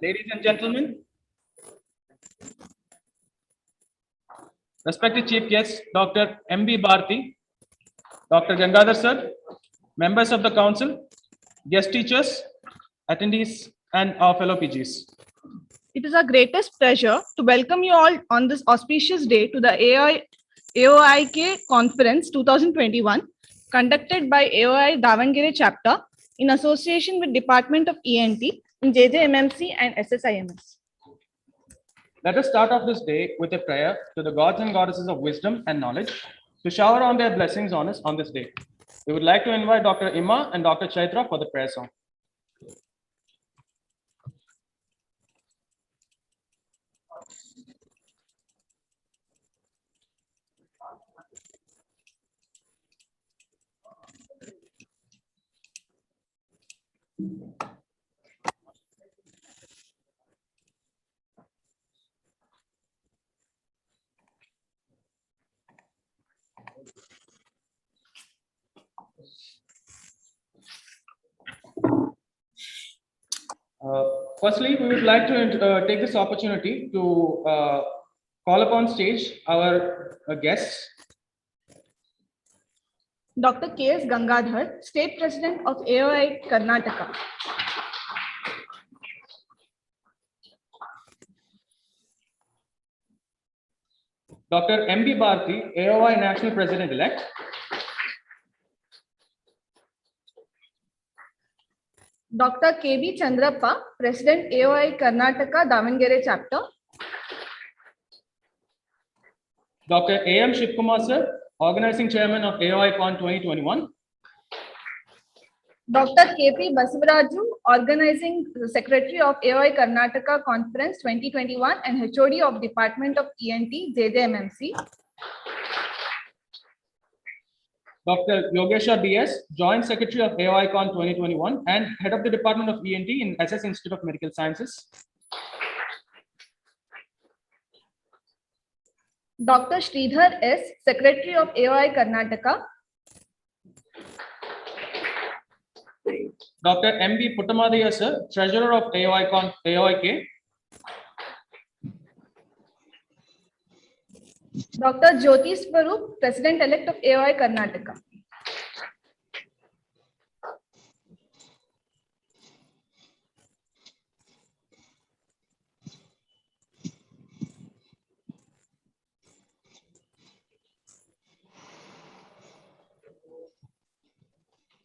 Ladies and gentlemen, respected chief guests, Dr. M.B. Bharti, Dr. Gangadhar sir, members of the council, guest teachers, attendees, and our fellow PGs. It is our greatest pleasure to welcome you all on this auspicious day to the AOIK Conference 2021, conducted by AOI Davangere Chapter in association with Department of ENT in JJMMC and SSIMS. Let us start off this day with a prayer to the gods and goddesses of wisdom and knowledge to shower on their blessings on us on this day. We would like to invite Dr. Ima and Dr. Chaitra for the prayer song. Firstly, we would like to take this opportunity to call upon stage our guests. Dr. K.S. Gangadhar, State President of AOI Karnataka. Dr. M.B. Bharti, AOI National President-elect. Dr. K.B. Chandrappa, President AOI Karnataka Davangere Chapter. Dr. A.M. Shivkumar sir, Organizing Chairman of AOI Con 2021. Dr. K.P. Basavaraju, Organizing Secretary of AOI Karnataka Conference 2021 and HOD of Department of ENT, JJMMC. Dr. Yogesha B.S., Joint Secretary of AOI Con 2021 and Head of the Department of ENT in SS Institute of Medical Sciences. Dr. Sridhar S., Secretary of AOI Karnataka. Dr. M.B. Puttamadaya sir, Treasurer of AOI Con AOIK. Dr. Jyoti Swarup, President-elect of AOI Karnataka.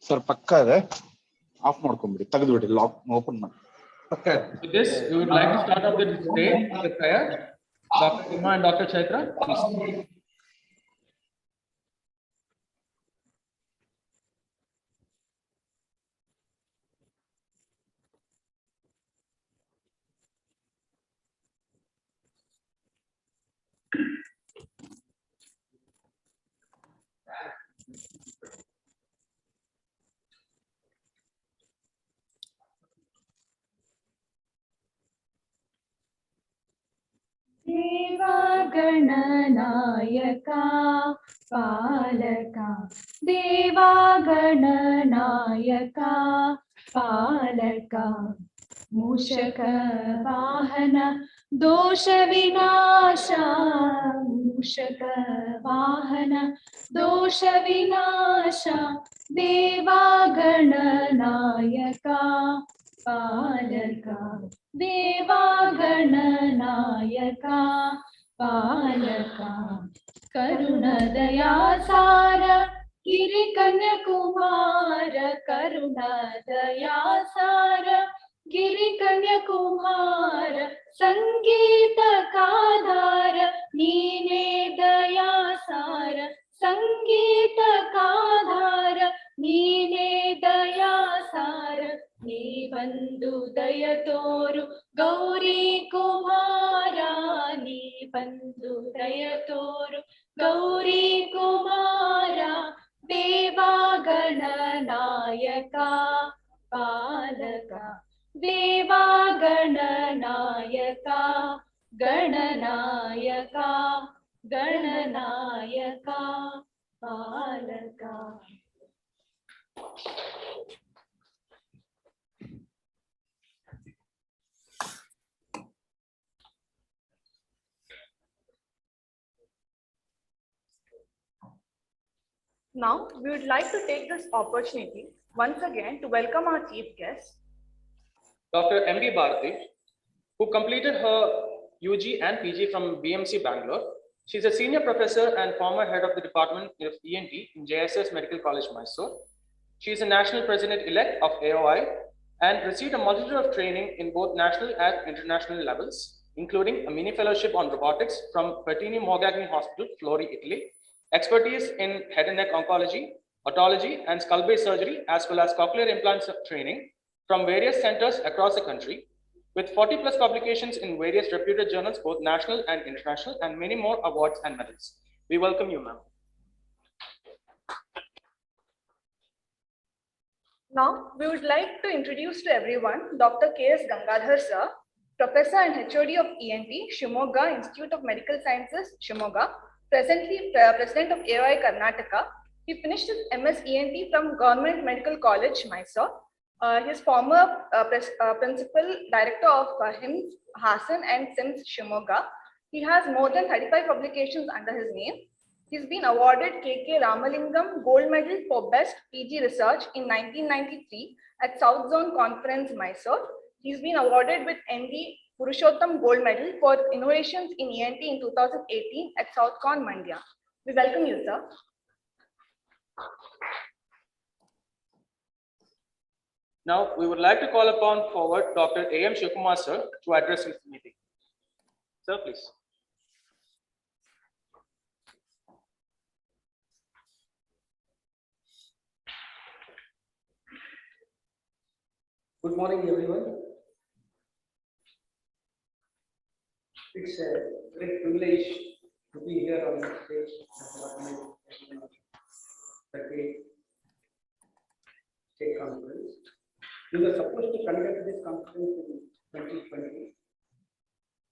Sir, pakka ಇದೆ of ಮಾಡ್ಕೊಂಬಿಡಿ ತೆಗೆದುಬಿಡಿ lock open ಮಾಡಿ Okay. With this, we would like to start off this day with the prayer. Dr. Ima and Dr. Chaitra, please. देवागणनायका पालका देवागणनायका पालका मूषक वाहन दोष विनाशा मूषक वाहन दोष विनाशा देवागणनायका पालका देवागणनायका पालका करुणदयासार गिरिकन्याकुमार करुणदयासार गिरिकन्याकुमार संगीतकाधार नीने दयासार संगीतकाधार नीने दयासार नी बंधु दय तोरु गौरी कुमारा नी बंधु दय तोरु गौरी कुमारा देवागणनायका पालका देवागणनायका गणनायका गणनायका पालका. Now, we would like to take this opportunity once again to welcome our chief guest, Dr. M.B. Bharati, who completed her UG and PG from BMC Bangalore. She's a senior professor and former head of the Department of ENT in JSS Medical College, Mysore. She is a national president-elect of AOI and received a multitude of training in both national and international levels, including a mini fellowship on robotics from Pertini Morgagni Hospital, Flori, Italy, expertise in head and neck oncology, otology, and skull-based surgery, as well as cochlear implants training from various centers across the country, with 40 plus publications in various reputed journals, both national and international, and many more awards and medals. We welcome you, ma'am. Now, we would like to introduce to everyone Dr. K.S. Gangadhar sir, Professor and HOD of ENT, Shimoga Institute of Medical Sciences, Shimoga, presently President of AOI Karnataka. He finished his MS ENT from Government Medical College, Mysore. His former Principal Director of HIMS, Hassan and SIMS, Shimoga. He has more than 35 publications under his name. He's been awarded KK Ramalingam Gold Medal for Best PG Research in 1993 at South Zone Conference, Mysore. He's been awarded with ND Purushottam Gold Medal for Innovations in ENT in 2018 at Southcon, Mandya. We welcome you, sir. Now, we would like to call upon forward Dr. A.M. Shivkumar, sir, to address this meeting. Sir, please. Good morning, everyone. It's a great privilege to be here on this stage at the state conference. We were supposed to conduct this conference in 2020.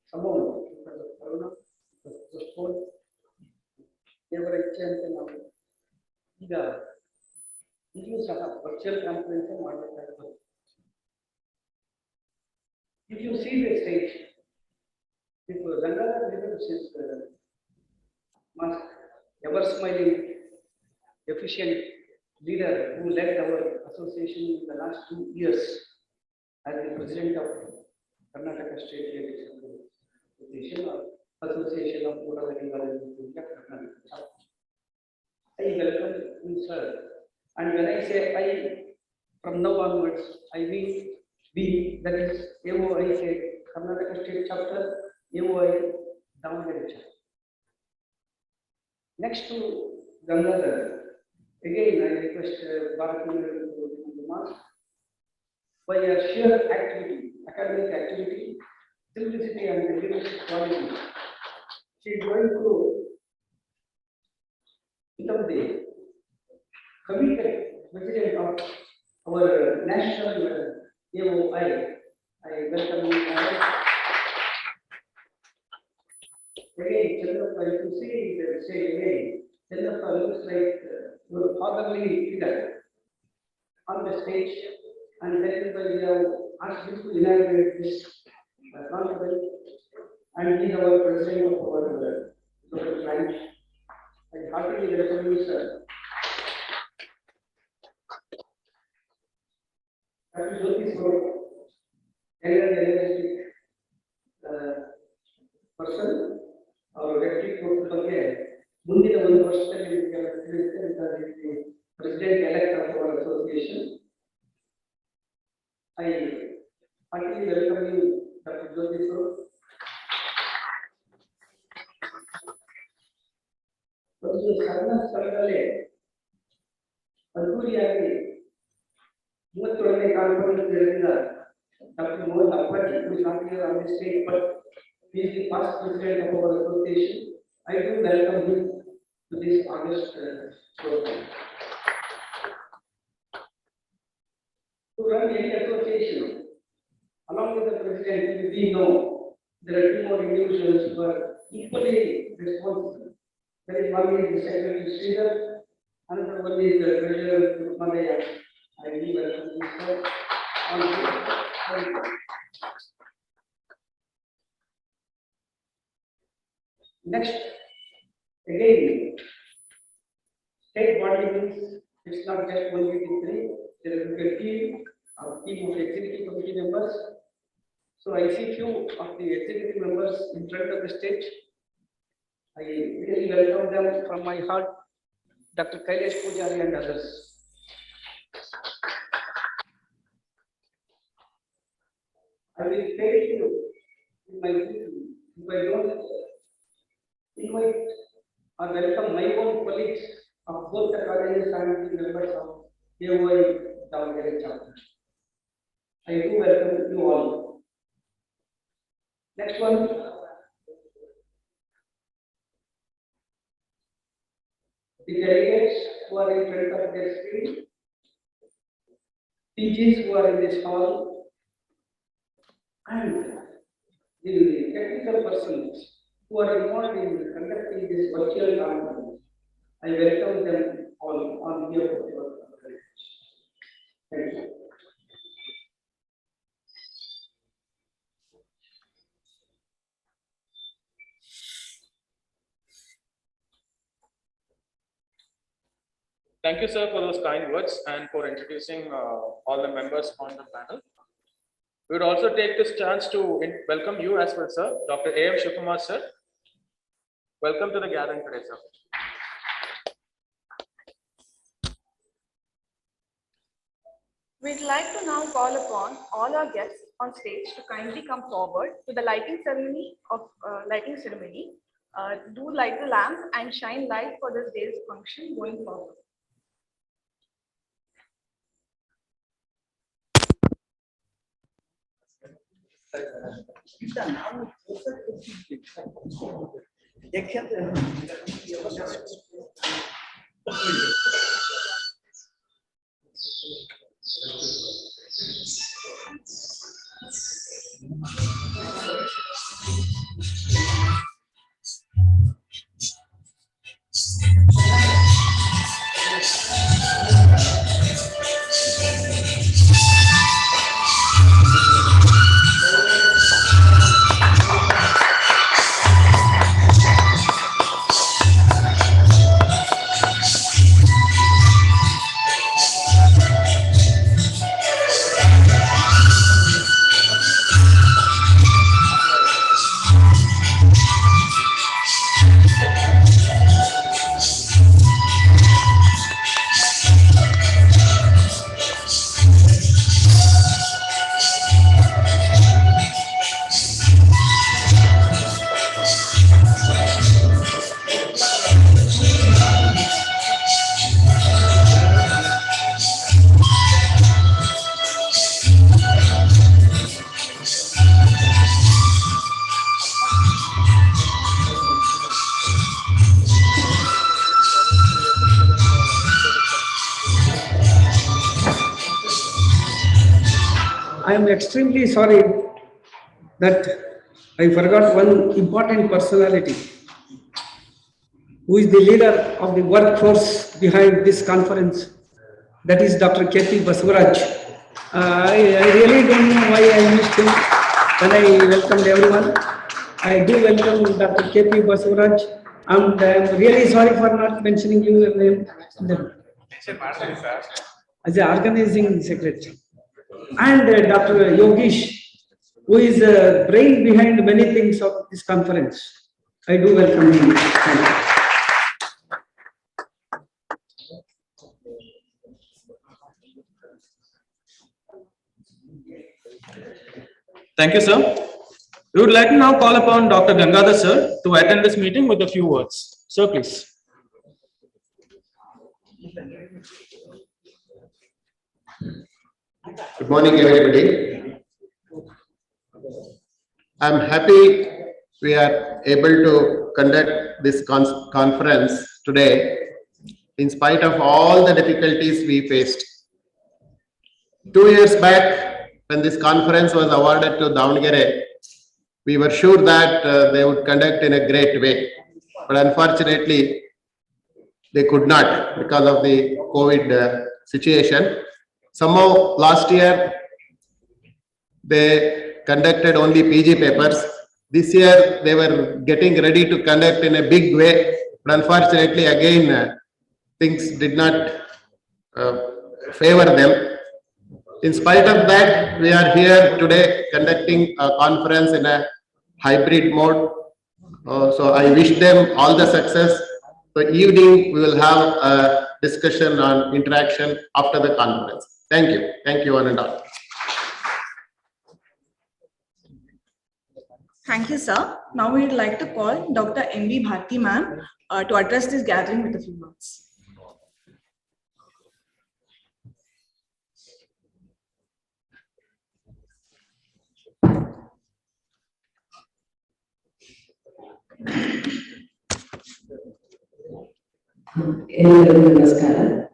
Somehow, because of Corona, it was postponed. There were a chance now. Use a virtual conference and model. If you see the stage, if Gangadhar is must ever smiling, efficient leader who led our association in the last 2 years as the president of Karnataka State Association of Motor Radiology in Karnataka. I welcome you, sir. And when I say I, from now onwards, I mean we, that is AOI Karnataka State Chapter, AOI Davangere Chapter. Next to Gangadhar, again I request Bharati to remark. By a sheer activity, academic activity, simplicity and leadership quality, she is going to become the committed president of our national AOI. I welcome you. Again, Chandrappa, if you see the say again, Chandrappa looks like your fatherly figure on the stage, and that is why we have asked him to inaugurate this conference, and he is our president of our local branch. I heartily welcome you, sir. Dr. Jyoti Swarup, energetic person, our electric ಬಗ್ಗೆ ಮುಂದಿನ ಒಂದು ವರ್ಷದಲ್ಲಿ president elect of our association. I heartily welcome you, Dr. Jyoti Swarup. ಒಂದು ಸಣ್ಣ ಸ್ಥಳದಲ್ಲೇ ಅದ್ದೂರಿಯಾಗಿ 37ನೇ conference ನಡೆಸಿದ Dr. Mohan Appaji, who is not here on the stage, but he is the past president of our association. I do welcome him to this August program. To run any association, along with the president, we know there are 2 more individuals who are equally responsible. There is one is the Secretary Sridhar, another one is the Treasurer Madaya. I really welcome you, sir. Next, again, State body means it's not just 183. There will be a team of executive committee members. So I see few of the executive members in front of the stage. I really welcome them from my heart, Dr. Kailash Pujari and others. I will thank you in my duty if I don't invite or welcome my own colleagues of both the colleges and the members of AOI Davangere chapter. I do welcome you all. Next one. The delegates who are in front of their screen, PGs who are in this hall, and the technical persons who are involved in conducting this virtual conference. I welcome them all on behalf of your organization. Thank you. Thank you, sir, for those kind words and for introducing all the members on the panel. We would also take this chance to welcome you as well, sir, Dr. A.M. Shivakumar, sir. Welcome to the gathering today, sir. We'd like to now call upon all our guests on stage to kindly come forward to the lighting ceremony. Do light the lamp and shine light for this day's function going forward. I am extremely sorry that I forgot one important personality who is the leader of the workforce behind this conference. That is Dr. K.P. Basavaraj. I really don't know why I missed him when I welcomed everyone. I do welcome Dr. K.P. Basavaraj, and I am really sorry for not mentioning your name as the organizing secretary. And Dr. Yogesh, who is the brain behind many things of this conference. I do welcome him. Thank you, sir. We would like to now call upon Dr. Gangadhar, sir, to attend this meeting with a few words. Sir, please. Good morning, everybody. I'm happy we are able to conduct this conference today in spite of all the difficulties we faced. 2 years back, when this conference was awarded to Davangere, we were sure that they would conduct in a great way. But unfortunately, they could not because of the COVID situation. Somehow last year, they conducted only PG papers. This year, they were getting ready to conduct in a big way. But unfortunately, again, things did not favor them. In spite of that, we are here today conducting a conference in a hybrid mode. So I wish them all the success. The evening, we will have a discussion on interaction after the conference. Thank you. Thank you, one and all. Thank you, sir. Now we would like to call Dr. M.B. Bharti ma'am to address this gathering with a few words. Namaskara.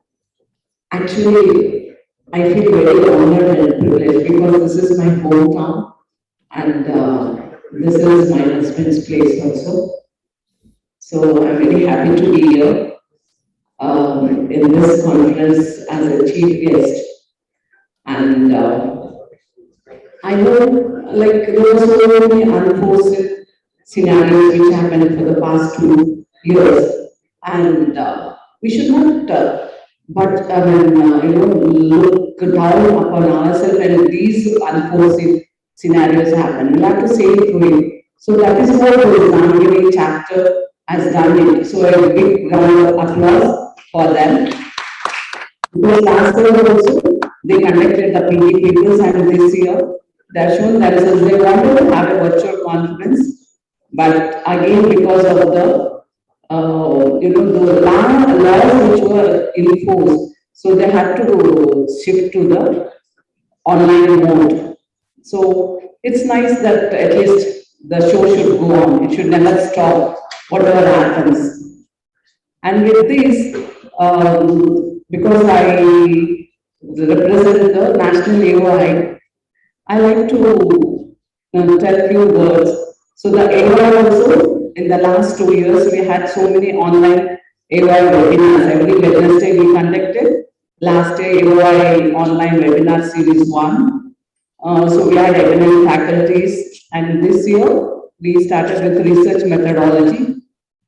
Actually, I feel very honored and privileged because this is my hometown and this is my husband's place also. So I'm very happy to be here in this conference as a chief guest. And I know like there were so many unforeseen scenarios which happened for the past 2 years. And we should not, look down upon ourselves when these unforeseen scenarios happen. We have to say it through it. So that is what the Davangere chapter has done it. So a big round of applause for them. Because last year also they conducted the PD papers, and this year they have shown themselves they wanted to have a virtual conference, but again because of the the laws which were enforced, so they had to shift to the online mode. So it's nice that at least the show should go on. It should never stop, whatever happens. And with this, because I represent the national AOI, I like to tell few words. So the AOI also, in the last 2 years, we had so many online AOI webinars. Every Wednesday we conducted. Last year, AOI online webinar series 1. So we had eminent faculties, and this year we started with research methodology.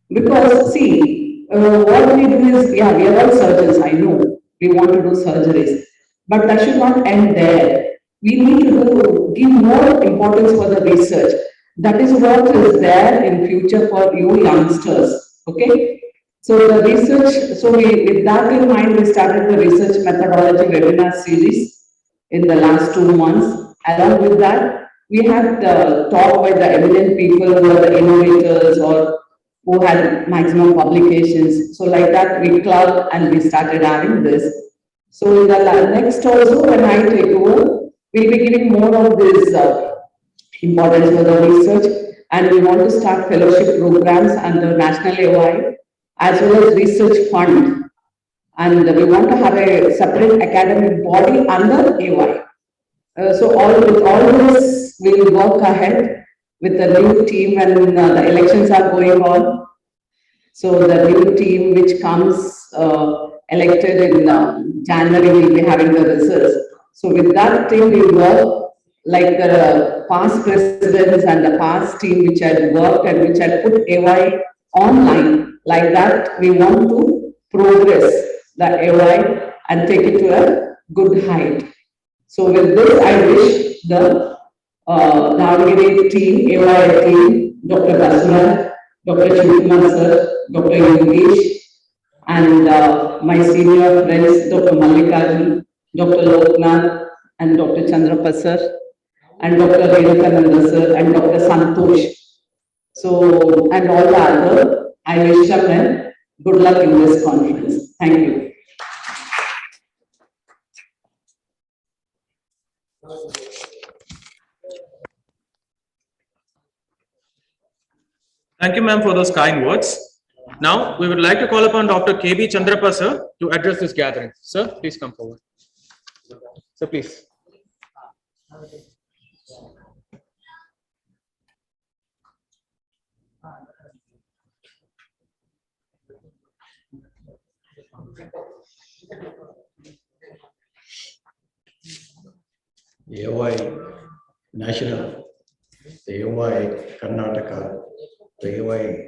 Because see, what we do is, yeah, we are all surgeons, I know, we want to do surgeries, but that should not end there. We need to give more importance for the research. That is what is there in future for you youngsters, okay? So the research, so with that in mind, we started the research methodology webinar series in the last 2 months. Along with that, we had talk with the eminent people who are the innovators or who had maximum publications. So like that, we clubbed and we started having this. So in the next also, when I take over, we'll be giving more of this importance for the research, and we want to start fellowship programs under National AOI as well as research fund, and we want to have a separate academic body under AOI. So with all this, we will work ahead with the new team, and the elections are going on. So the new team which comes elected in January will be having the results. So with that team, we work like the past presidents and the past team which had worked and which had put AOI online. Like that, we want to progress the AOI and take it to a good height. So with this, I wish the Davangere team, AOI team, Dr. Basura, Dr. Shivkumar sir, Dr. Yogesh, and my senior friends, Dr. Mallikarjun, Dr. Loknath, and Dr. Chandrapa sir, and Dr. Renukananda sir, and Dr. Santosh. So, and all the other, I wish them well. Good luck in this conference. Thank you. Thank you, ma'am, for those kind words. Now, we would like to call upon Dr. KB Chandrapa, sir, to address this gathering. Sir, please come forward. Sir, please. AOI National, the AOI Karnataka, the AOI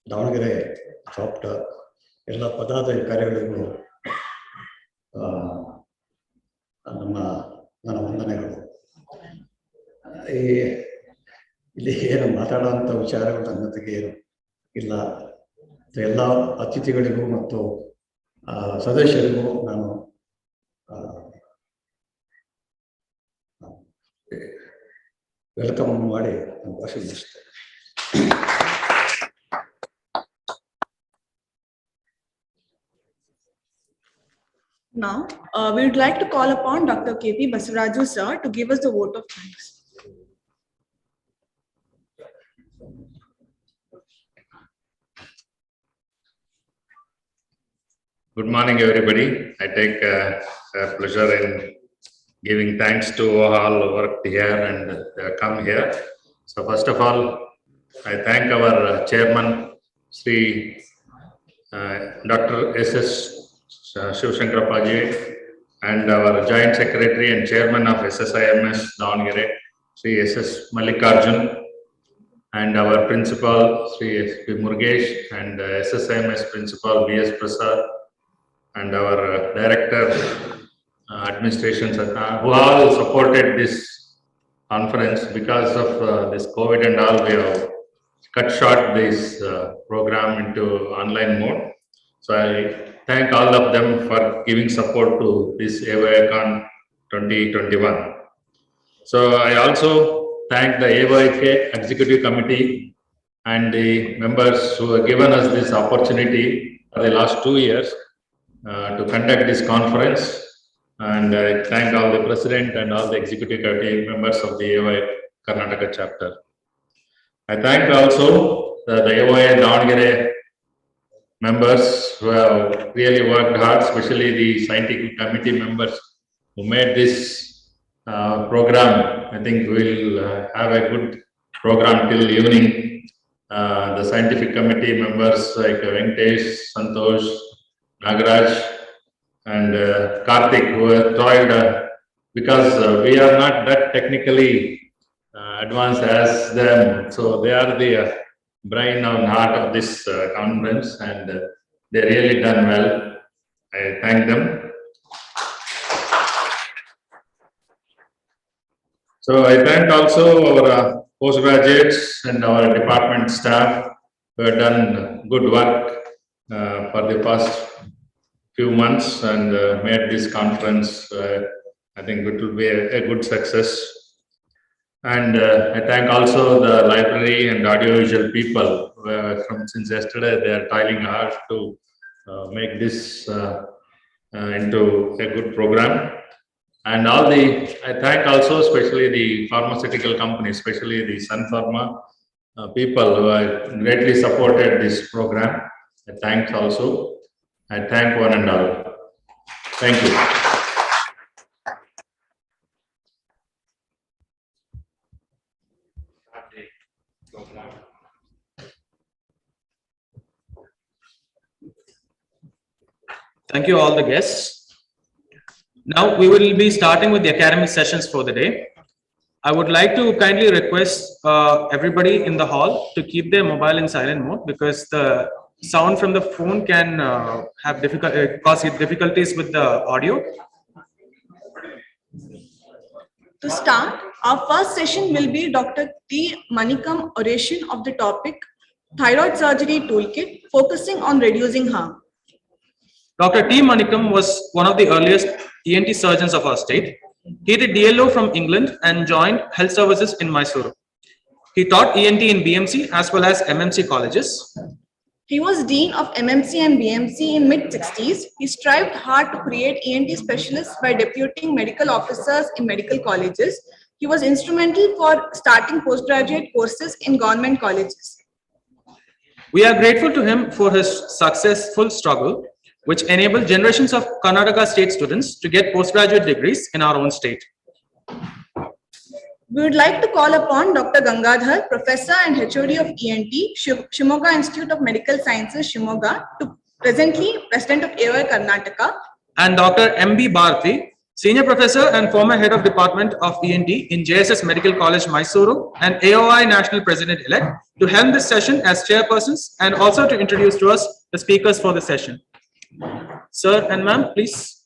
Davangere chapter, ಎಲ್ಲ ಪದಾಧಿಕಾರಿಗಳಿಗೂ ನನ್ನ ವಂದನೆಗಳು. ಇಲ್ಲಿ ಏನು ಮಾತಾಡುವಂಥ ವಿಚಾರಗಳು ನನ್ನ ಜೊತೆಗೆ ಏನು ಇಲ್ಲ. ಎಲ್ಲ ಅತಿಥಿಗಳಿಗೂ ಮತ್ತು ಸದಸ್ಯರಿಗೂ ನಾನು ವೆಲ್ಕಮ್ ಮಾಡಿ ನಾನು ಭಾಷೆ ಮುಗಿಸ್ತೇನೆ. Now, we would like to call upon Dr. K.P. Basaraju sir to give us the vote of thanks. Good morning, everybody. I take pleasure in giving thanks to all who worked here and come here. So first of all, I thank our chairman, Sri Dr. S.S. Shivshankarapaji, and our joint secretary and chairman of SSIMS Davangere, Sri S.S. Mallikarjun, and our principal, Sri S.P. Murugesh, and SSIMS principal, B.S. Prasad, and our director, administration, who all supported this conference. Because of this COVID and all, we have cut short this program into online mode. So I thank all of them for giving support to this AYCon 2021. So I also thank the AYK Executive Committee and the members who have given us this opportunity for the last 2 years to conduct this conference. And I thank all the president and all the executive committee members of the AY Karnataka chapter. I thank also the AY Davangere members who have really worked hard, especially the scientific committee members who made this program. I think we'll have a good program till evening. The scientific committee members like Venkatesh, Santosh, Nagaraj, and Karthik, who have toiled because we are not that technically advanced as them. So they are the brain and heart of this conference, and they really done well. I thank them. So I thank also our postgraduates and our department staff who have done good work for the past few months and made this conference. I think it will be a good success. And I thank also the library and audiovisual people from since yesterday. They are toiling hard to make this into a good program. And all the, I thank also especially the pharmaceutical companies, especially the Sun Pharma people who have greatly supported this program. I thank also. I thank one and all. Thank you. Thank you all the guests. Now we will be starting with the academic sessions for the day. I would like to kindly request everybody in the hall to keep their mobile in silent mode, because the sound from the phone can cause difficulties with the audio. To start, our first session will be Dr. T. Manikam oration of the topic Thyroid Surgery Toolkit, focusing on reducing harm. Dr. T. Manikam was one of the earliest ENT surgeons of our state. He did DLO from England and joined health services in Mysuru. He taught ENT in BMC as well as MMC colleges. He was Dean of MMC and BMC in mid-60s. He strived hard to create ENT specialists by deputing medical officers in medical colleges. He was instrumental for starting postgraduate courses in government colleges. We are grateful to him for his successful struggle, which enabled generations of Karnataka state students to get postgraduate degrees in our own state. We would like to call upon Dr. Gangadhar, Professor and HOD of ENT, Shimoga Institute of Medical Sciences, Shimoga, presently President of AOI Karnataka. And Dr. M.B. Bharati, Senior Professor and former Head of Department of ENT in JSS Medical College, Mysuru, and AOI National President-elect, to helm this session as chairpersons and also to introduce to us the speakers for the session. Sir and ma'am, please.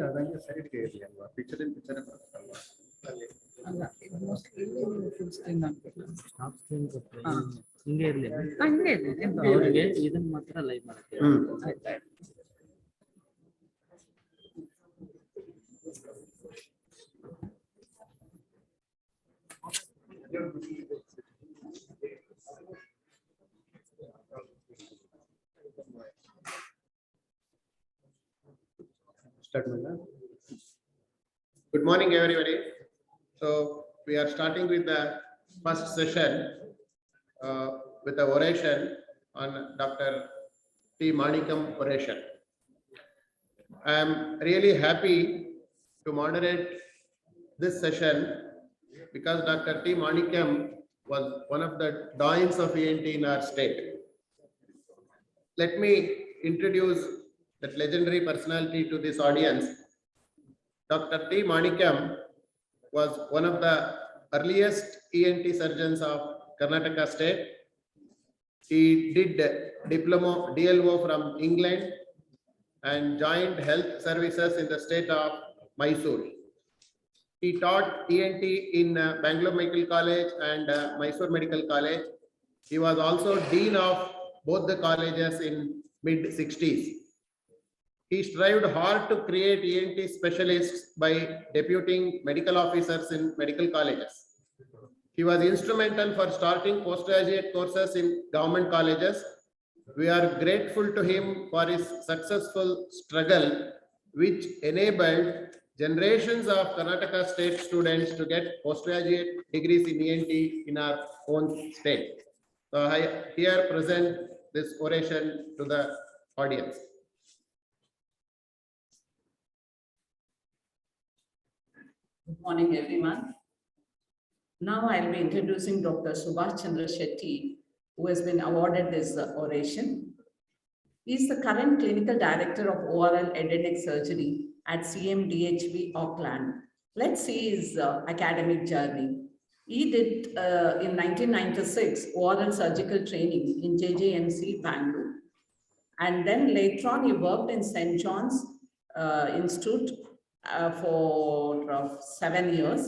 ಅದಂಗೆ ಸೈಡ್ಗೆ ಇರಲಿ ಅಲ್ವಾ, picture ಬರುತ್ತಲ್ವಾ ಅಲ್ಲಿ. ಅಲ್ಲ ಇದು mostly ಇಲ್ಲಿ full screen ಆಗ್ಬೇಕು. ಹಿಂಗೆ ಇರಲಿ ಹಂಗೆ ಇದೆ ಅವ್ರಿಗೆ ಇದನ್ನ ಮಾತ್ರ ಲೈವ್ ಮಾಡ್ತೀವಿ. ಆಯ್ತು. Good morning, everybody. So we are starting with the first session with the oration on Dr. T. Manikam oration. I am really happy to moderate this session because Dr. T. Manikam was one of the doyens of ENT in our state. Let me introduce that legendary personality to this audience. Dr. T. Manikam was one of the earliest ENT surgeons of Karnataka state. He did diploma DLO from England and joined health services in the state of Mysore. He taught ENT in Bangalore Medical College and Mysore Medical College. He was also dean of both the colleges in mid-60s. He strived hard to create ENT specialists by deputing medical officers in medical colleges. He was instrumental for starting postgraduate courses in government colleges. We are grateful to him for his successful struggle, which enabled generations of Karnataka state students to get postgraduate degrees in ENT in our own state. So I here present this oration to the audience. Good morning, everyone. Now I'll be introducing Dr. Subhash Chandra Shetty, who has been awarded this oration. He is the current clinical director of oral head and neck surgery at CMDHV Auckland. Let's see his academic journey. He did in 1996 oral surgical training in JJMC Bangalore. And then later on he worked in St. John's Institute for 7 years.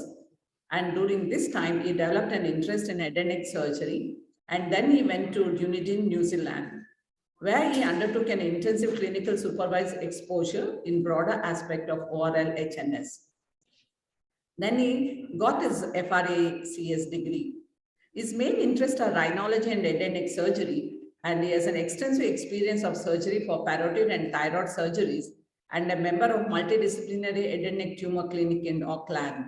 And during this time, he developed an interest in head and neck surgery. And then he went to Dunedin, New Zealand, where he undertook an intensive clinical supervised exposure in broader aspect of oral HNS. Then he got his FRACS degree. His main interests are rhinology and head and neck surgery, and he has an extensive experience of surgery for parotid and thyroid surgeries, and a member of multidisciplinary head and neck tumor clinic in Auckland.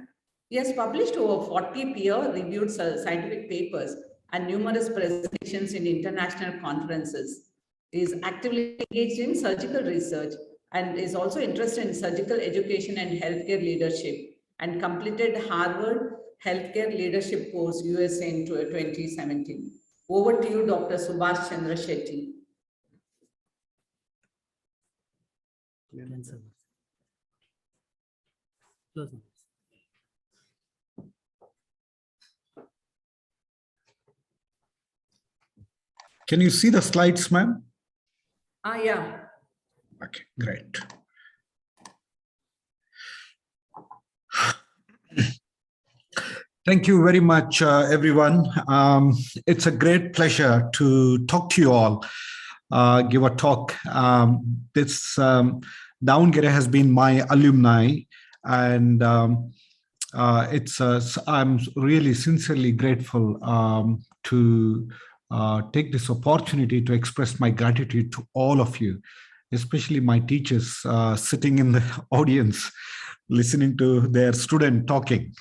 He has published over 40 peer-reviewed scientific papers and numerous presentations in international conferences. He is actively engaged in surgical research and is also interested in surgical education and healthcare leadership, and completed Harvard Healthcare Leadership Course, USA in 2017. Over to you, Dr. Subhash Chandra Shetty. Can you see the slides, ma'am? Yeah. Okay, great. Thank you very much, everyone. It's a great pleasure to talk to you all, give a talk. This Davangere has been my alumni, and I'm really sincerely grateful to take this opportunity to express my gratitude to all of you, especially my teachers sitting in the audience, listening to their student talking.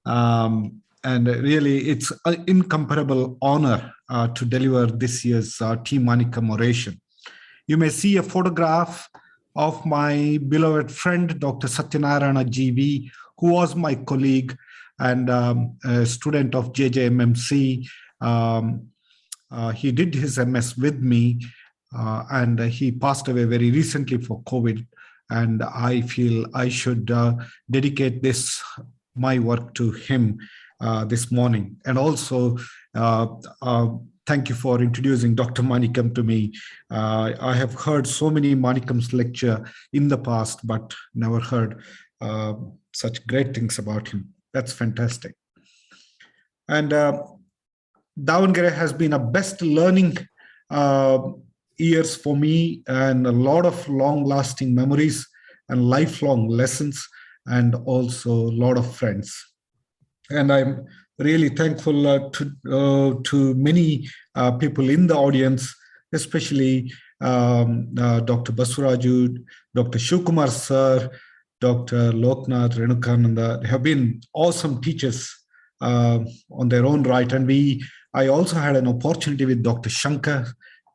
And really, it's an incomparable honor to deliver this year's T. Manikam oration. You may see a photograph of my beloved friend, Dr. Satyanarayana GV, who was my colleague and a student of JJMMC. He did his MS with me, and he passed away very recently for COVID. And I feel I should dedicate my work to him this morning. And also, thank you for introducing Dr. Manikam to me. I have heard so many Manikam's lecture in the past, but never heard such great things about him. That's fantastic. And Davangere has been a best learning years for me, and a lot of long-lasting memories and lifelong lessons, and also a lot of friends. And I'm really thankful to many people in the audience, especially Dr. Basuraju, Dr. Shivkumar sir, Dr. Loknath, Renukananda. They have been awesome teachers on their own right. And I also had an opportunity with Dr. Shankar,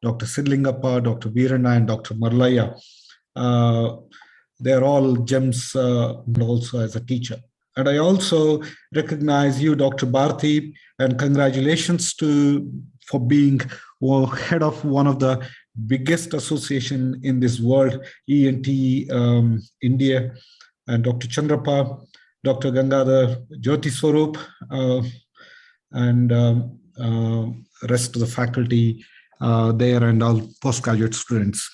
Dr. Sidlingappa, Dr. Veerana, and Dr. Marlaya. They're all gems also as a teacher. And I also recognize you, Dr. Bharti, and congratulations for being head of one of the biggest association in this world, ENT India, and Dr. Chandrapa, Dr. Gangadhar, Jyoti Swarup, and rest of the faculty there, and all postgraduate students.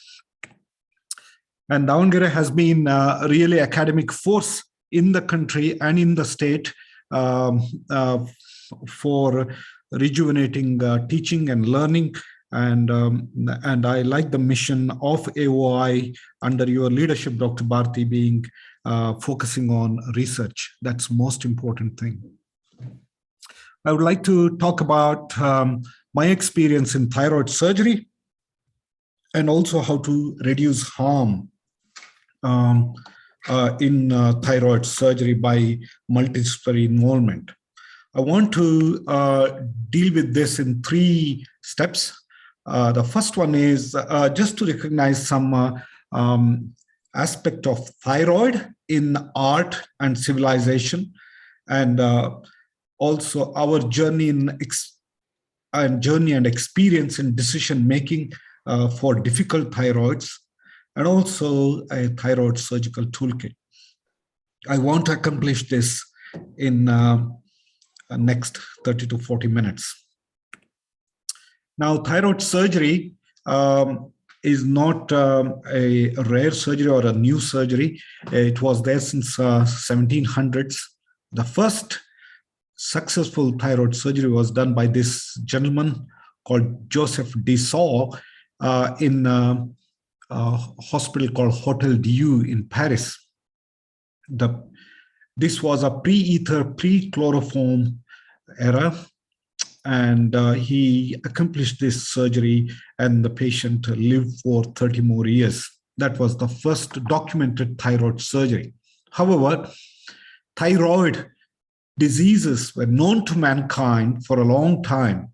And Davangere has been a really academic force in the country and in the state for rejuvenating teaching and learning. And I like the mission of AOI under your leadership, Dr. Bharti, being focusing on research. That's the most important thing. I would like to talk about my experience in thyroid surgery, and also how to reduce harm in thyroid surgery by multidisciplinary involvement. I want to deal with this in 3 steps. The first one is just to recognize some aspect of thyroid in art and civilization, and also our journey and experience in decision making for difficult thyroids, and also a thyroid surgical toolkit. I want to accomplish this in next 30 to 40 minutes. Now, thyroid surgery is not a rare surgery or a new surgery. It was there since 1700s. The first successful thyroid surgery was done by this gentleman called Joseph Dessaulles in a hospital called Hotel Dieu in Paris. This was a pre-ether, pre-chloroform era, and he accomplished this surgery, and the patient lived for 30 more years. That was the first documented thyroid surgery. However, thyroid diseases were known to mankind for a long time,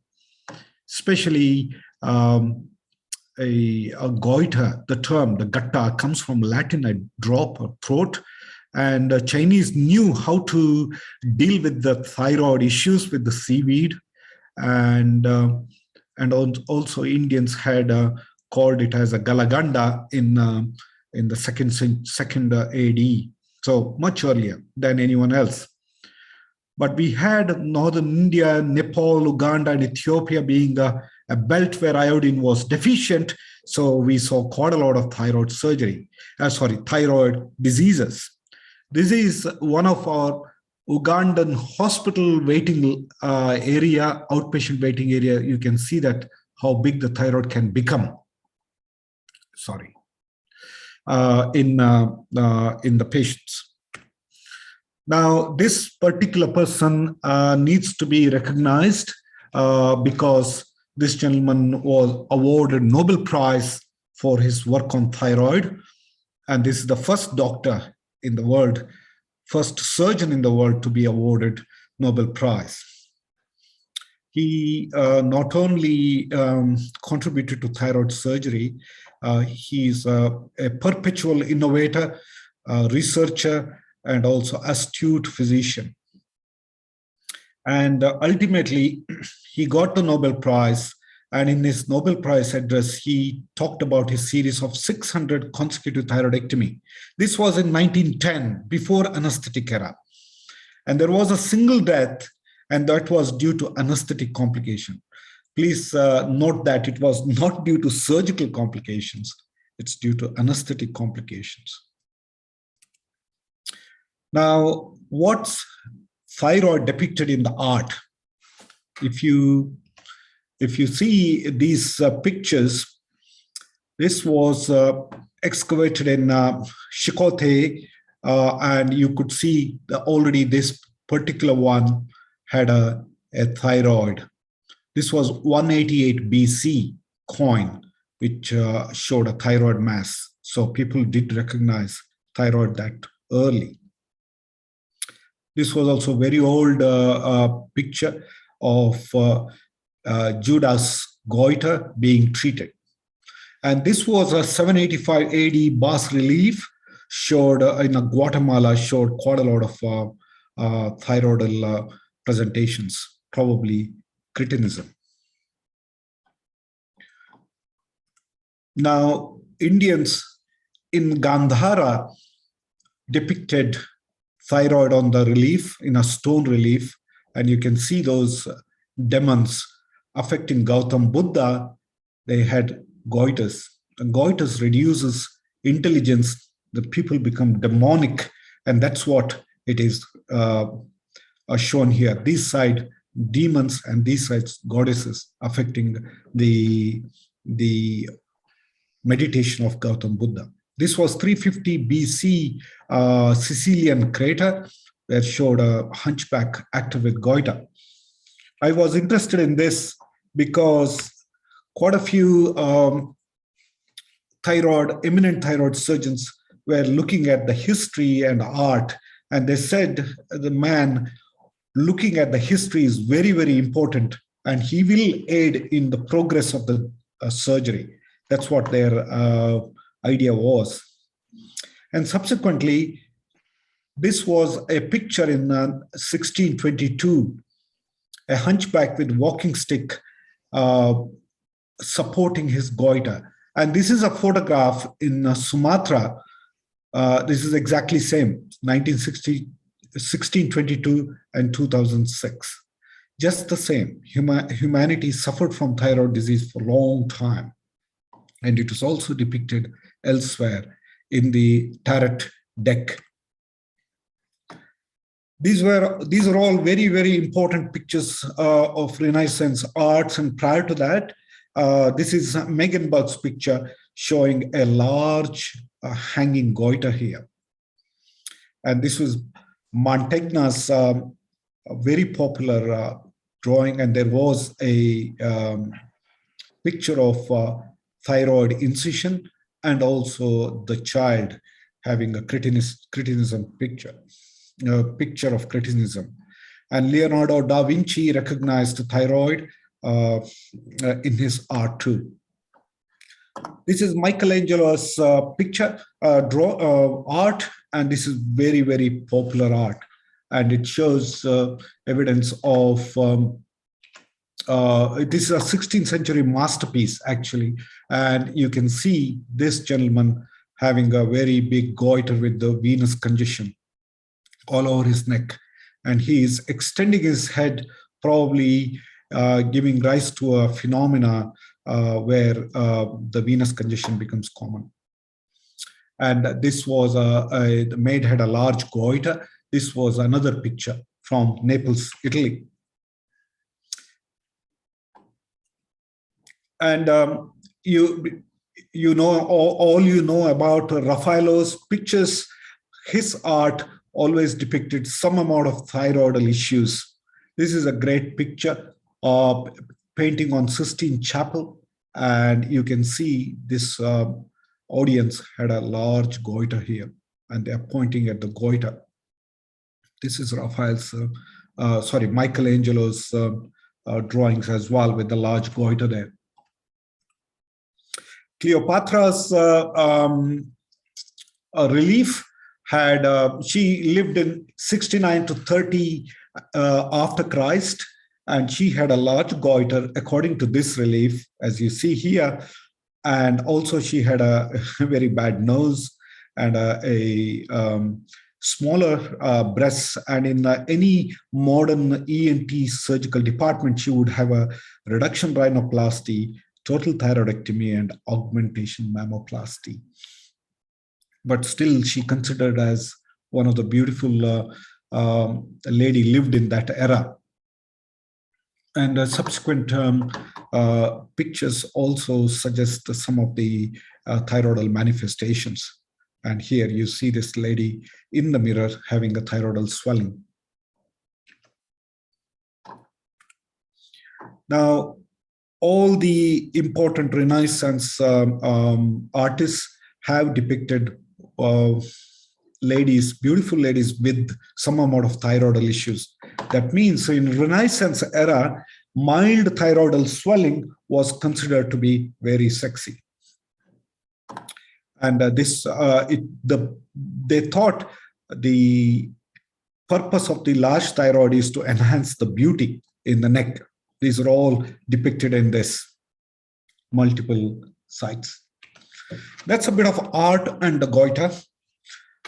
especially a goiter, the term, the gatta, comes from Latin, a drop or throat. And Chinese knew how to deal with the thyroid issues with the seaweed. And also Indians had called it as a galaganda in the second AD, so much earlier than anyone else. But we had northern India, Nepal, Uganda, and Ethiopia being a belt where iodine was deficient. So we saw quite a lot of thyroid diseases. This is one of our Ugandan hospital waiting area, outpatient waiting area. You can see that how big the thyroid can become. In the patients. Now, this particular person needs to be recognized because this gentleman was awarded Nobel Prize for his work on thyroid. And this is the first doctor in the world, first surgeon in the world to be awarded Nobel Prize. He not only contributed to thyroid surgery, he's a perpetual innovator, researcher, and also astute physician. And ultimately, he got the Nobel Prize. And in his Nobel Prize address, he talked about his series of 600 consecutive thyroidectomy. This was in 1910, before anesthetic era. And there was a single death, and that was due to anesthetic complication. Please note that it was not due to surgical complications. It's due to anesthetic complications. Now, what's thyroid depicted in the art? If you see these pictures, this was excavated in Chicote, and you could see that already this particular one had a thyroid. This was 188 BC coin, which showed a thyroid mass. So people did recognize thyroid that early. This was also a very old picture of Judas goiter being treated. And this was a 785 AD bas relief, showed in Guatemala, showed quite a lot of thyroidal presentations, probably cretinism. Now, Indians in Gandhara depicted thyroid on the relief, in a stone relief, and you can see those demons affecting Gautam Buddha. They had goiters, and goiters reduces intelligence. The people become demonic, and that's what it is shown here. This side demons and these sides goddesses affecting the meditation of Gautam Buddha. This was 350 BC Sicilian crater that showed a hunchback active with goiter. I was interested in this because quite a few eminent thyroid surgeons were looking at the history and art, and they said the man looking at the history is very, very important, and he will aid in the progress of the surgery. That's what their idea was. And subsequently, this was a picture in 1622, a hunchback with walking stick supporting his goiter. And this is a photograph in Sumatra. This is exactly same, 1622 and 2006. Just the same. Humanity suffered from thyroid disease for a long time. And it is also depicted elsewhere in the tarot DEC. These are all very, very important pictures of Renaissance arts. And prior to that, this is Megenberg's picture showing a large hanging goiter here. And this was Mantegna's very popular drawing, and there was a picture of thyroid incision and also the child having a cretinism picture of cretinism. And Leonardo da Vinci recognized the thyroid in his art too. This is Michelangelo's picture art, and this is very, very popular art, and it shows evidence of this is a 16th century masterpiece actually, and you can see this gentleman having a very big goiter with the venous congestion all over his neck, and he is extending his head, probably giving rise to a phenomena where the venous congestion becomes common. And this was the maid had a large goiter. This was another picture from Naples, Italy. And you know, all you know about Raffaello's pictures, his art always depicted some amount of thyroidal issues. This is a great picture of painting on Sistine Chapel, and you can see this audience had a large goiter here, and they are pointing at the goiter. This is Michelangelo's drawings as well, with the large goiter there. Cleopatra's relief had, she lived in 69 to 30 after Christ, and she had a large goiter according to this relief, as you see here. And also she had a very bad nose and a smaller breasts, and in any modern ENT surgical department, she would have a reduction rhinoplasty, total thyroidectomy, and augmentation mammoplasty. But still, she considered as one of the beautiful lady lived in that era. And subsequent pictures also suggest some of the thyroidal manifestations. And here you see this lady in the mirror having a thyroidal swelling. Now, all the important Renaissance artists have depicted ladies, beautiful ladies with some amount of thyroidal issues. That means in Renaissance era, mild thyroidal swelling was considered to be very sexy. And they thought the purpose of the large thyroid is to enhance the beauty in the neck. These are all depicted in this multiple sites. That's a bit of art and the goiter.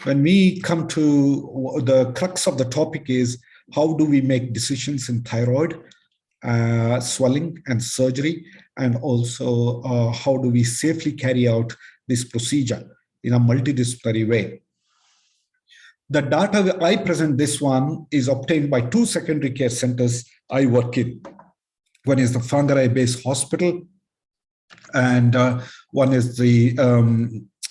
When we come to the crux of the topic is how do we make decisions in thyroid, swelling and surgery, and also how do we safely carry out this procedure in a multidisciplinary way. The data I present, this one is obtained by 2 secondary care centers I work in. One is the Whangarei-based hospital, and one is the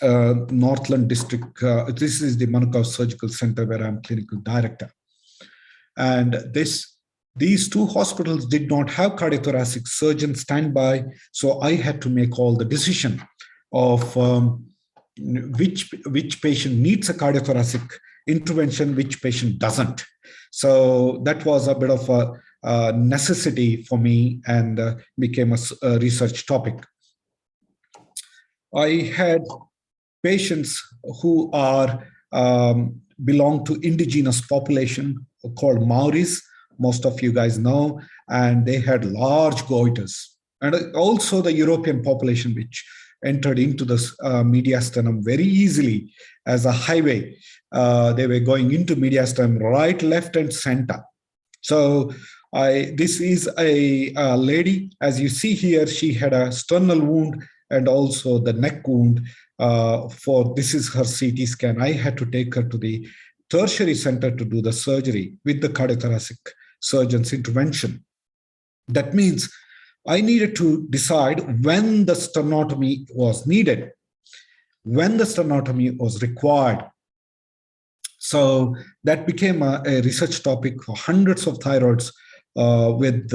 Northland District. This is the Manukau Surgical Center where I'm clinical director. And these 2 hospitals did not have cardiothoracic surgeon standby, so I had to make all the decision of which patient needs a cardiothoracic intervention, which patient doesn't. So that was a bit of a necessity for me and became a research topic. I had patients who are belong to indigenous population called Maoris. Most of you guys know, and they had large goiters. And also the European population, which entered into the mediastinum very easily as a highway. They were going into mediastinum right, left, and center. So this is a lady, as you see here, she had a sternal wound and also the neck wound. This is her CT scan. I had to take her to the tertiary center to do the surgery with the cardiothoracic surgeon's intervention. That means I needed to decide when the sternotomy was needed, when the sternotomy was required. So that became a research topic for hundreds of thyroids with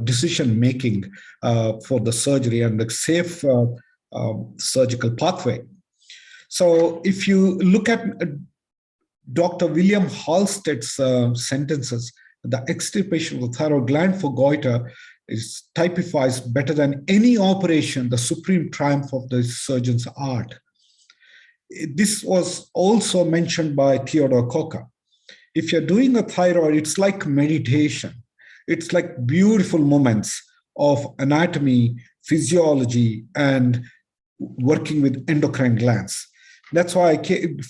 decision making for the surgery and the safe surgical pathway. So if you look at Dr. William Halstead's sentences, the extirpation of the thyroid gland for goiter typifies better than any operation the supreme triumph of the surgeon's art. This was also mentioned by Theodore Coca. If you're doing a thyroid, it's like meditation. It's like beautiful moments of anatomy, physiology, and working with endocrine glands. That's why I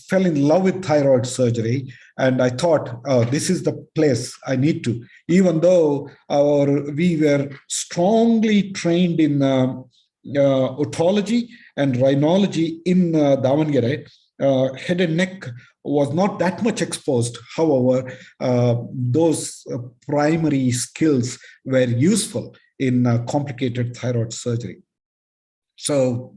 fell in love with thyroid surgery, and I thought, oh, this is the place I need to. Even though we were strongly trained in otology and rhinology in Davangere, head and neck was not that much exposed. However, those primary skills were useful in complicated thyroid surgery. So,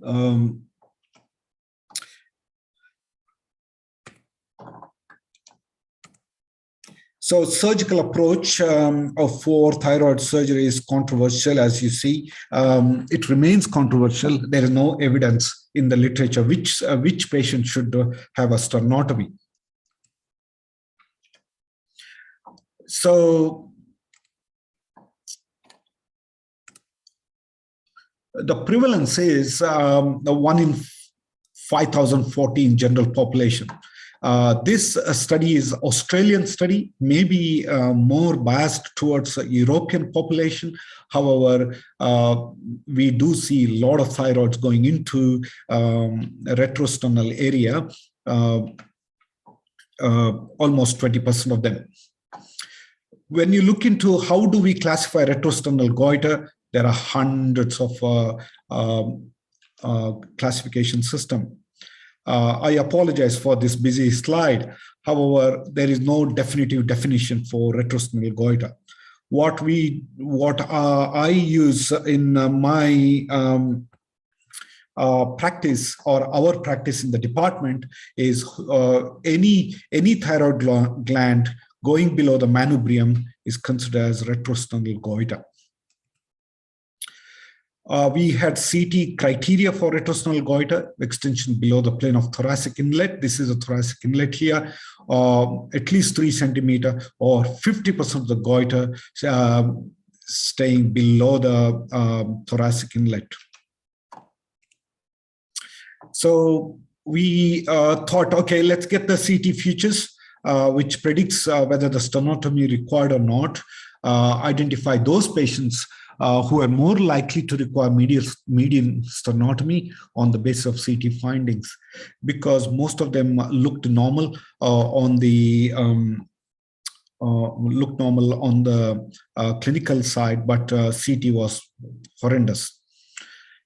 surgical approach for thyroid surgery is controversial, as you see. It remains controversial. There is no evidence in the literature which patient should have a sternotomy. So the prevalence is 1 in 5,014 general population. This study is Australian study, maybe more biased towards European population. However, we do see a lot of thyroids going into retrosternal area, almost 20% of them. When you look into how do we classify retrosternal goiter, there are hundreds of classification system. I apologize for this busy slide. However, there is no definitive definition for retrosternal goiter. What I use in my practice, or our practice in the department, is any thyroid gland going below the manubrium is considered as retrosternal goiter. We had CT criteria for retrosternal goiter, extension below the plane of thoracic inlet. This is a thoracic inlet here, at least 3 centimeter or 50% of the goiter staying below the thoracic inlet. So we thought, okay, let's get the CT features, which predicts whether the sternotomy required or not. Identify those patients who are more likely to require median sternotomy on the basis of CT findings, because most of them looked normal on the clinical side, but CT was horrendous.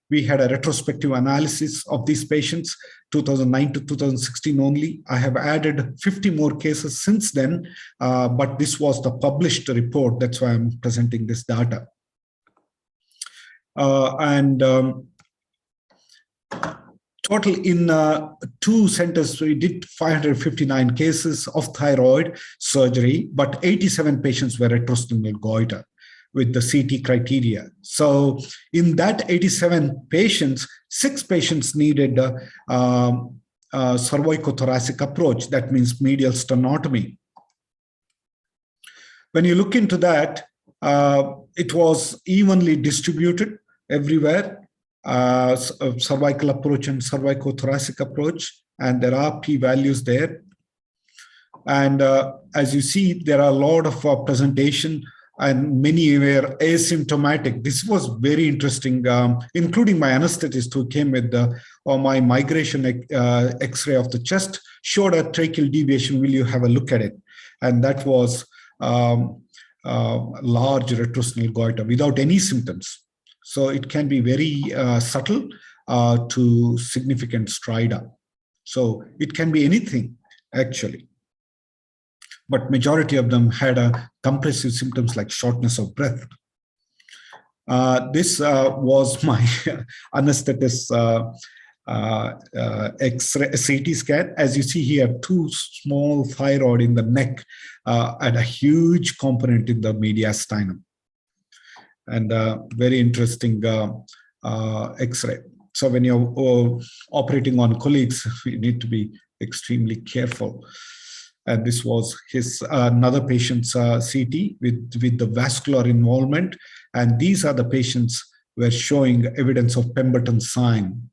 We had a retrospective analysis of these patients, 2009 to 2016 only. I have added 50 more cases since then, but this was the published report. That's why I'm presenting this data. Total in 2 centers, we did 559 cases of thyroid surgery, but 87 patients were retrosternal goiter with the CT criteria. So in that 87 patients, 6 patients needed cervicothoracic approach. That means medial sternotomy. When you look into that, it was evenly distributed everywhere, cervical approach and cervicothoracic approach, and there are p-values there. And as you see, there are a lot of presentation, and many were asymptomatic. This was very interesting, including my anesthetist who came with my migration X-ray of the chest, showed a tracheal deviation. Will you have a look at it? And that was large retrosternal goiter without any symptoms. So it can be very subtle to significant stridor. So it can be anything, actually. But majority of them had compressive symptoms like shortness of breath. This was my anesthetist X-ray CT scan. As you see here, 2 small thyroid in the neck and a huge component in the mediastinum. And very interesting X-ray. So when you're operating on colleagues, you need to be extremely careful. And this was his another patient's CT with the vascular involvement. And these are the patients who were showing evidence of Pemberton sign.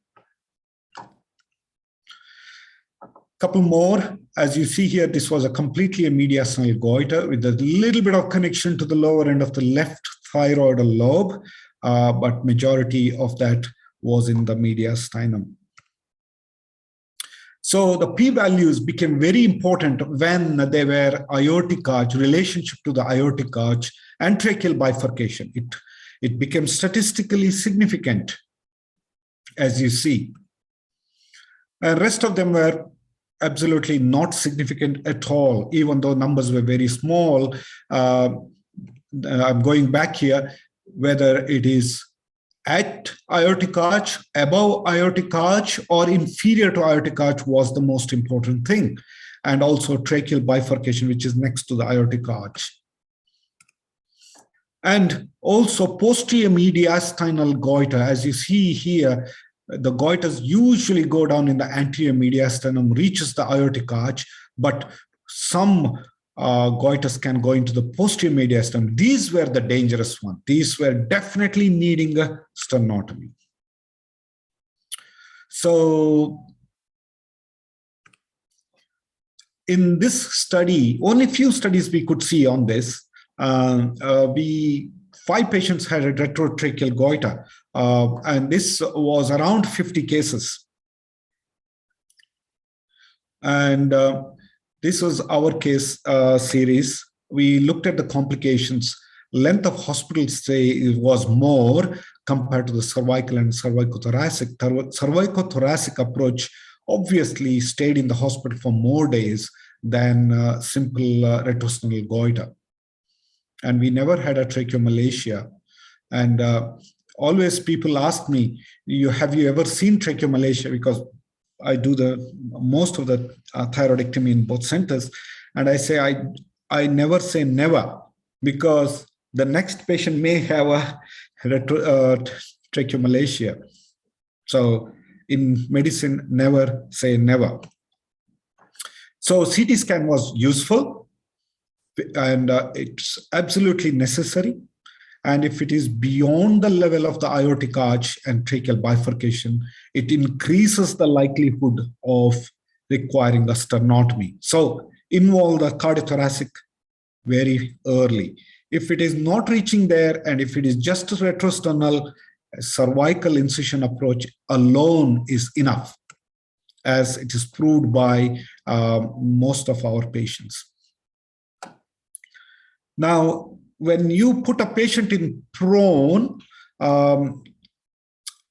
Couple more. As you see here, this was a completely a mediastinal goiter with a little bit of connection to the lower end of the left thyroidal lobe, but majority of that was in the mediastinum. So the p-values became very important when they were aortic arch, relationship to the aortic arch and tracheal bifurcation. It became statistically significant, as you see. And rest of them were absolutely not significant at all, even though numbers were very small. I'm going back here, whether it is at aortic arch, above aortic arch, or inferior to aortic arch was the most important thing. And also tracheal bifurcation, which is next to the aortic arch. And also posterior mediastinal goiter. As you see here, the goiters usually go down in the anterior mediastinum, reaches the aortic arch, but some goiters can go into the posterior mediastinum. These were the dangerous ones. These were definitely needing a sternotomy. So in this study, only few studies we could see on this. 5 patients had a retrotracheal goiter, and this was around 50 cases. And this was our case series. We looked at the complications. Length of hospital stay was more compared to the cervical and cervicothoracic. Cervicothoracic approach obviously stayed in the hospital for more days than simple retrosternal goiter. And we never had a tracheomalacia. And always people ask me, have you ever seen tracheomalacia? Because I do most of the thyroidectomy in both centers. And I say, I never say never, because the next patient may have a tracheomalacia. So in medicine, never say never. So CT scan was useful, and it's absolutely necessary. And if it is beyond the level of the aortic arch and tracheal bifurcation, it increases the likelihood of requiring a sternotomy. So involve the cardiothoracic very early. If it is not reaching there, and if it is just a retrosternal, cervical incision approach alone is enough, as it is proved by most of our patients. Now, when you put a patient in prone,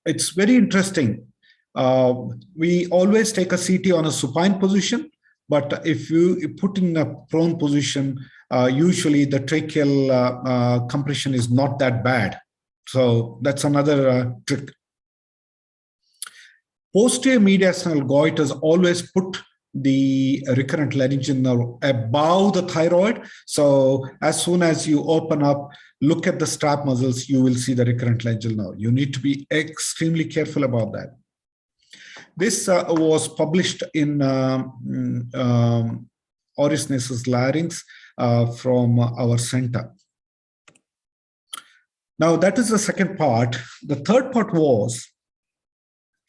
it's very interesting. We always take a CT on a supine position, but if you put in a prone position, usually the tracheal compression is not that bad. So that's another trick. Posterior mediastinal goiters always put the recurrent laryngeal nerve above the thyroid. So as soon as you open up, look at the strap muscles, you will see the recurrent laryngeal nerve. You need to be extremely careful about that. This was published in Oris Nasus Larynx from our center. Now that is the second part. The third part was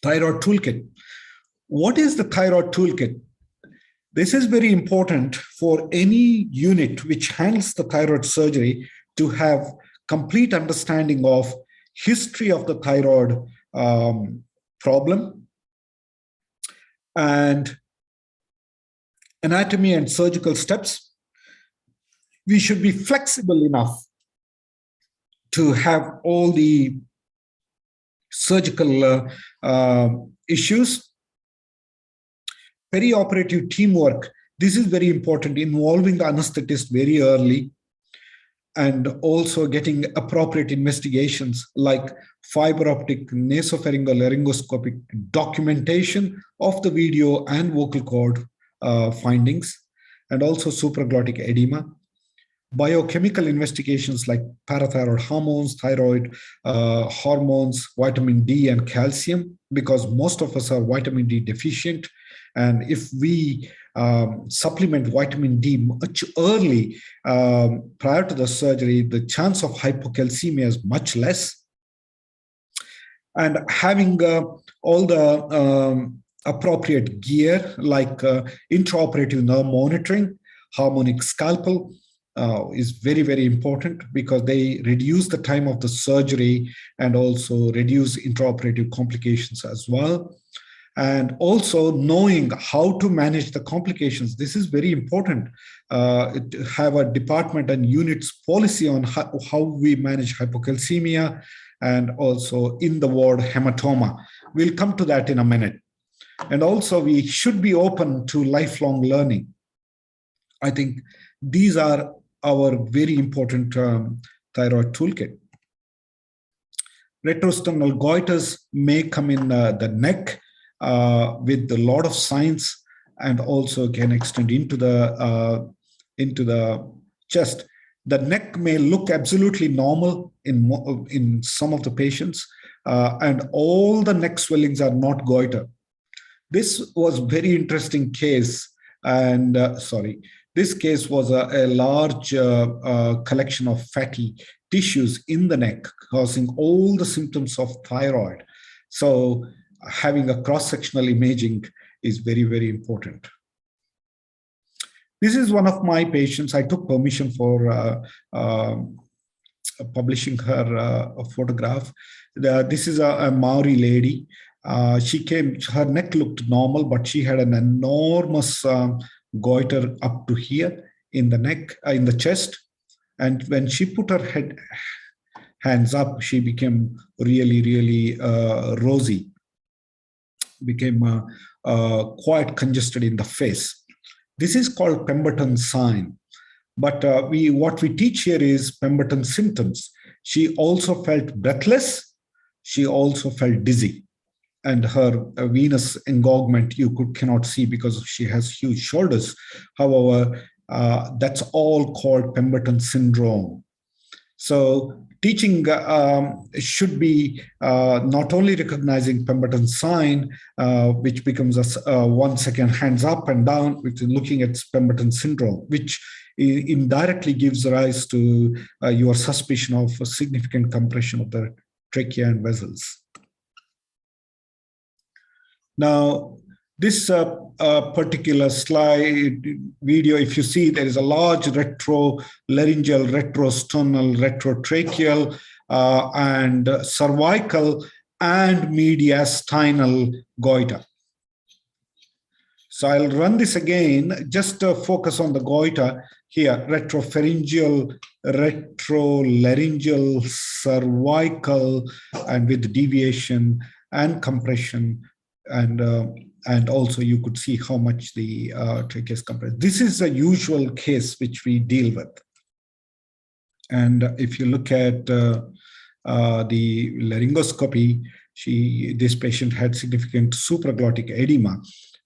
thyroid toolkit. What is the thyroid toolkit? This is very important for any unit which handles the thyroid surgery to have complete understanding of history of the thyroid problem and anatomy and surgical steps. We should be flexible enough to have all the surgical issues. Perioperative teamwork. This is very important, involving the anesthetist very early, and also getting appropriate investigations like fiber optic nasopharyngeal laryngoscopic documentation of the video and vocal cord findings, and also supraglottic edema. Biochemical investigations like parathyroid hormones, thyroid hormones, vitamin D and calcium, because most of us are vitamin D deficient. And if we supplement vitamin D much early prior to the surgery, the chance of hypocalcemia is much less. And having all the appropriate gear like intraoperative nerve monitoring, harmonic scalpel, is very, very important, because they reduce the time of the surgery and also reduce intraoperative complications as well. And also knowing how to manage the complications. This is very important. Have a department and units policy on how we manage hypocalcemia, and also in the ward hematoma. We'll come to that in a minute. And also we should be open to lifelong learning. I think these are our very important thyroid toolkit. Retrosternal goiters may come in the neck with a lot of signs, and also can extend into the chest. The neck may look absolutely normal in some of the patients, and all the neck swellings are not goiter. This was very interesting case, and this case was a large collection of fatty tissues in the neck, causing all the symptoms of thyroid. So having a cross-sectional imaging is very, very important. This is one of my patients. I took permission for publishing her photograph. This is a Maori lady. She came, her neck looked normal, but she had an enormous goiter up to here in the neck, in the chest. And when she put her hands up, she became really rosy, became quite congested in the face. This is called Pemberton sign. But what we teach here is Pemberton symptoms. She also felt breathless. She also felt dizzy. And her venous engorgement you cannot see because she has huge shoulders. However, that's all called Pemberton syndrome. So teaching should be not only recognizing Pemberton sign, which becomes a 1 second hands up and down, which is looking at Pemberton syndrome, which indirectly gives rise to your suspicion of a significant compression of the trachea and vessels. Now, this particular slide video, if you see, there is a large retrolaryngeal, retrosternal, retrotracheal, and cervical and mediastinal goiter. So I'll run this again, just to focus on the goiter here: retropharyngeal, retrolaryngeal, cervical, and with deviation and compression. And also you could see how much the trachea is compressed. This is a usual case which we deal with. And if you look at the laryngoscopy, this patient had significant supraglottic edema.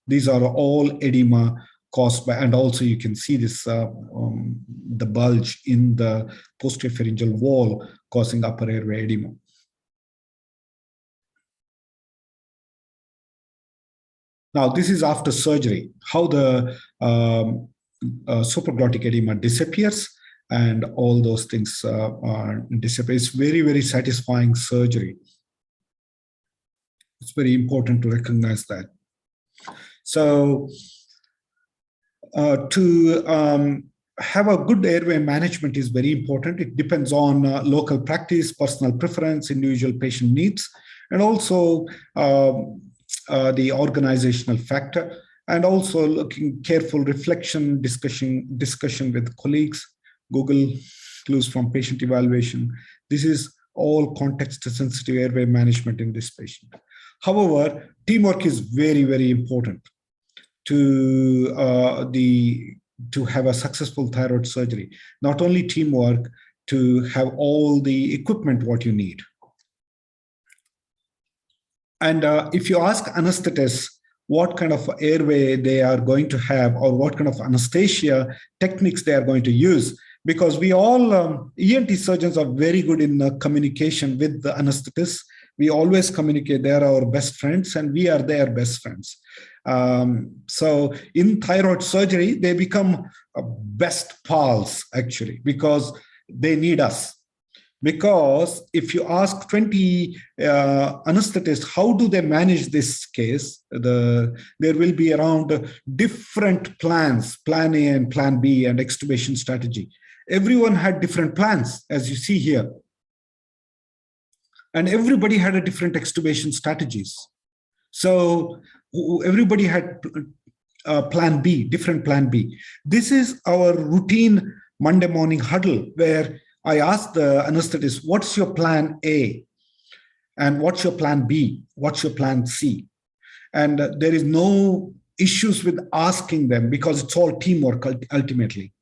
These are all edema caused by, and also you can see this, the bulge in the posterior pharyngeal wall causing upper airway edema. Now, this is after surgery, how the supraglottic edema disappears and all those things disappear. It's very satisfying surgery. It's very important to recognize that. So to have a good airway management is very important. It depends on local practice, personal preference, individual patient needs, and also the organizational factor, and also looking careful reflection, discussion with colleagues, Google clues from patient evaluation. This is all context sensitive airway management in this patient. However, teamwork is very important to have a successful thyroid surgery. Not only teamwork, to have all the equipment what you need. And if you ask anesthetists what kind of airway they are going to have or what kind of anesthesia techniques they are going to use, because we all, ENT surgeons are very good in communication with the anesthetists. We always communicate, they are our best friends and we are their best friends. So in thyroid surgery, they become best pals actually, because they need us. Because if you ask 20 anesthetists, how do they manage this case? There will be around different plans, plan A and plan B and extubation strategy. Everyone had different plans, as you see here. And everybody had a different extubation strategies. So everybody had plan B, different plan B. This is our routine Monday morning huddle where I asked the anesthetist, what's your plan A? And what's your plan B? What's your plan C? And there is no issues with asking them because it's all teamwork ultimately.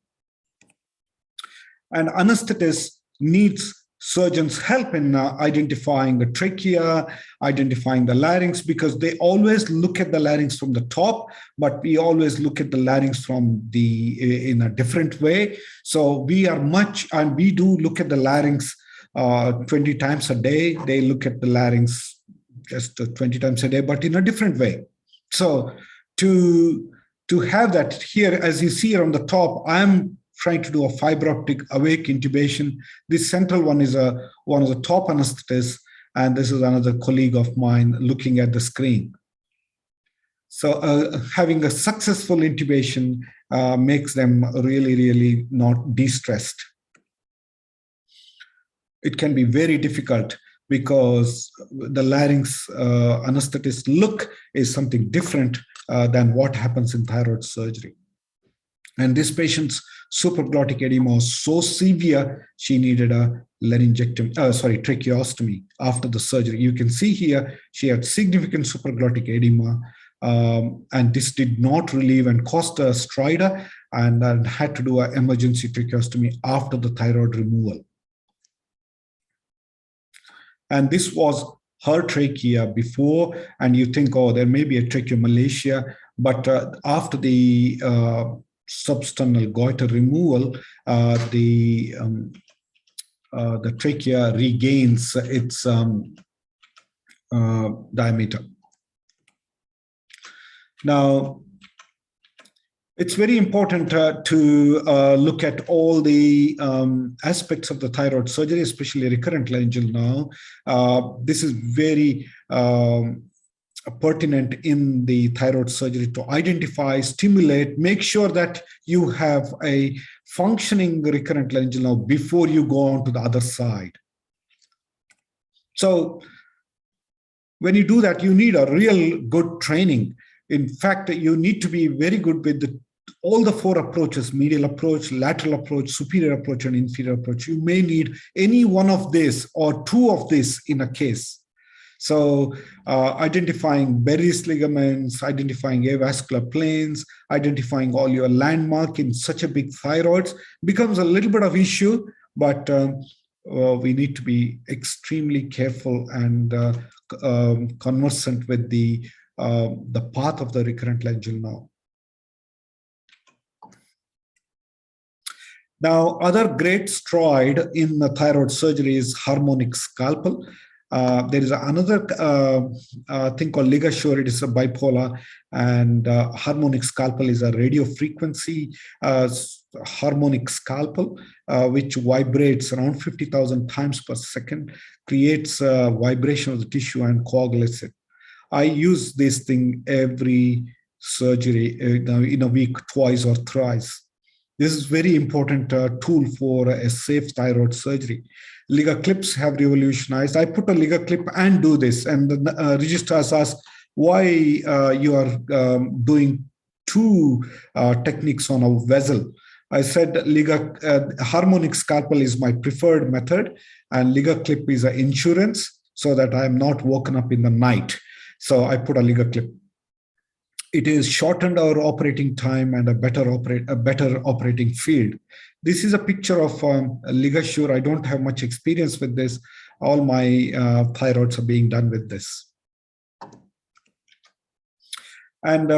And anesthetist needs surgeons' help in identifying the trachea, identifying the larynx, because they always look at the larynx from the top, but we always look at the larynx from in a different way. So we do look at the larynx 20 times a day. They look at the larynx just 20 times a day, but in a different way. So to have that here, as you see on the top, I'm trying to do a fiber optic awake intubation. This central one is one of the top anesthetists, and this is another colleague of mine looking at the screen. So having a successful intubation makes them really, really not de-stressed. It can be very difficult because the larynx anesthetist look is something different than what happens in thyroid surgery. And this patient's supraglottic edema was so severe, she needed a tracheostomy after the surgery. You can see here, she had significant supraglottic edema, and this did not relieve and caused a stridor, and had to do an emergency tracheostomy after the thyroid removal. And this was her trachea before, and you think, oh, there may be a tracheomalacia, but after the substernal goiter removal, the trachea regains its diameter. Now, it's very important to look at all the aspects of the thyroid surgery, especially recurrent laryngeal now. This is very pertinent in the thyroid surgery to identify, stimulate, make sure that you have a functioning recurrent laryngeal now before you go on to the other side. So when you do that, you need a real good training. In fact, you need to be very good with all the four approaches: medial approach, lateral approach, superior approach, and inferior approach. You may need any one of this or two of this in a case. So identifying Berry's ligaments, identifying avascular planes, identifying all your landmark in such a big thyroids becomes a little bit of issue, but we need to be extremely careful and conversant with the path of the recurrent laryngeal now. Now, other great stride in the thyroid surgery is harmonic scalpel. There is another thing called ligashore. It is a bipolar, and harmonic scalpel is a radio frequency harmonic scalpel, which vibrates around 50,000 times per second, creates vibration of the tissue and coagulates it. I use this thing every surgery in a week, twice or thrice. This is very important tool for a safe thyroid surgery. Liga clips have revolutionized. I put a Liga clip and do this, and the registrars ask why you are doing two techniques on a vessel. I said harmonic scalpel is my preferred method, and Liga clip is an insurance so that I am not woken up in the night. So I put a Liga clip. It is shortened our operating time and a better operating field. This is a picture of ligashore. I don't have much experience with this. All my thyroids are being done with this. And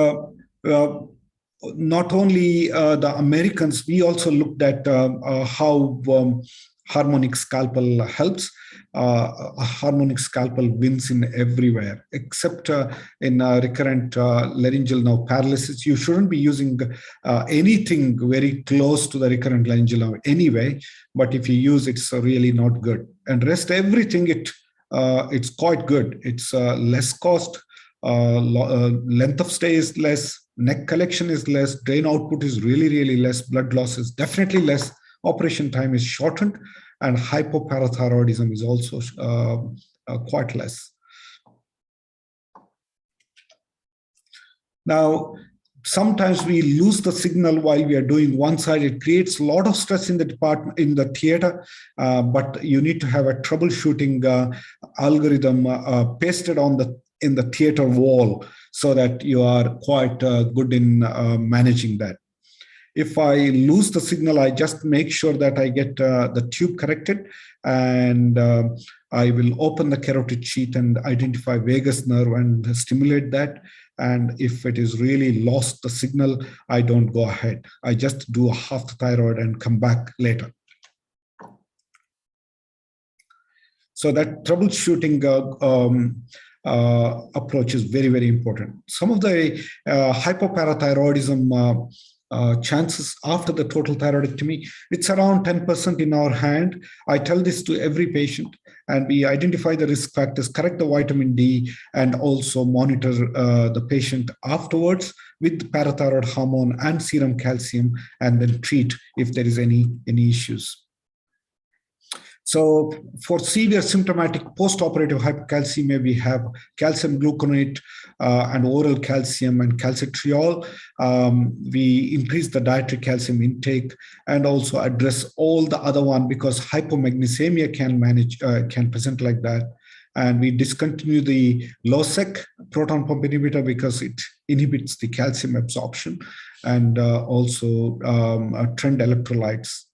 not only the Americans, we also looked at how harmonic scalpel helps. Harmonic scalpel wins in everywhere, except in recurrent laryngeal now paralysis. You shouldn't be using anything very close to the recurrent laryngeal now anyway, but if you use it's really not good. And rest everything, it's quite good. It's less cost, length of stay is less, neck collection is less, drain output is really, really less, blood loss is definitely less, operation time is shortened, and hypoparathyroidism is also quite less. Now, sometimes we lose the signal while we are doing one side. It creates a lot of stress in the department, in the theater, but you need to have a troubleshooting algorithm pasted in the theater wall so that you are quite good in managing that. If I lose the signal, I just make sure that I get the tube corrected, and I will open the carotid sheath and identify vagus nerve and stimulate that. And if it is really lost the signal, I don't go ahead. I just do half the thyroid and come back later. So that troubleshooting approach is very, very important. Some of the hypoparathyroidism chances after the total thyroidectomy. It's around 10% in our hand. I tell this to every patient, and we identify the risk factors, correct the vitamin D, and also monitor the patient afterwards with parathyroid hormone and serum calcium, and then treat if there is any issues. So for severe symptomatic post-operative hypocalcemia, we have calcium gluconate and oral calcium and calcitriol. We increase the dietary calcium intake and also address all the other one, because hypomagnesemia can present like that. And we discontinue the low-sec proton pump inhibitor because it inhibits the calcium absorption, and also trend electrolytes.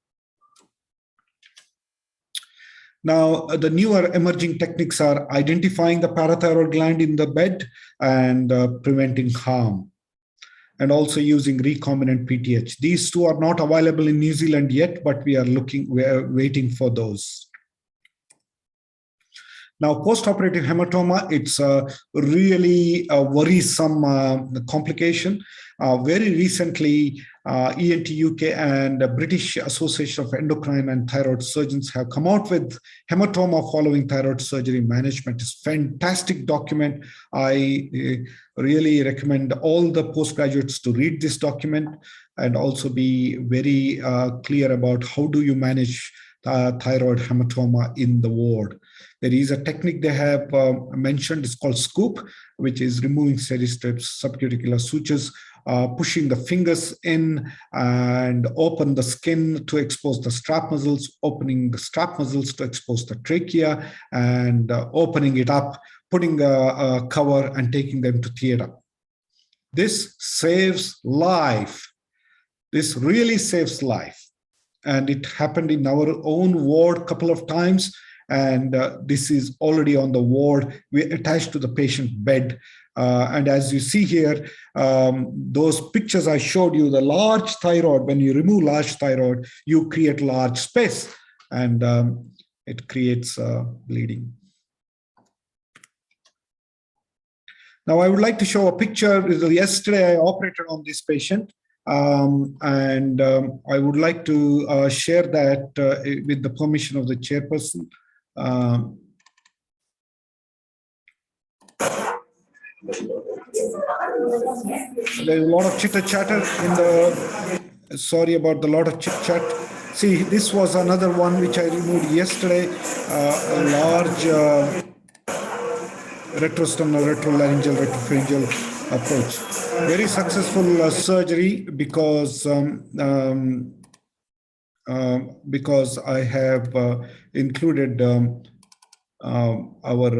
Now, the newer emerging techniques are identifying the parathyroid gland in the bed and preventing harm, and also using recombinant PTH. These two are not available in New Zealand yet, but we are waiting for those. Now, post-operative hematoma, it's a really worrisome complication. Very recently, ENT UK and the British Association of Endocrine and Thyroid Surgeons have come out with hematoma following thyroid surgery management. It's a fantastic document. I really recommend all the postgraduates to read this document and also be very clear about how do you manage thyroid hematoma in the ward. There is a technique they have mentioned, it's called scoop, which is removing steady strips, subcuticular sutures, pushing the fingers in and open the skin to expose the strap muscles, opening the strap muscles to expose the trachea, and opening it up, putting a cover and taking them to theater. This saves life. This really saves life. And it happened in our own ward a couple of times. And this is already on the ward. We attached to the patient bed. And as you see here, those pictures I showed you, the large thyroid, when you remove large thyroid, you create large space, and it creates bleeding. Now, I would like to show a picture. Yesterday, I operated on this patient. And I would like to share that with the permission of the chairperson. There's a lot of chitter-chatter in the, sorry about the lot of chit-chat. See, this was another one which I removed yesterday, a large retrosternal, retrolaryngeal, retropharyngeal approach. Very successful surgery because I have included our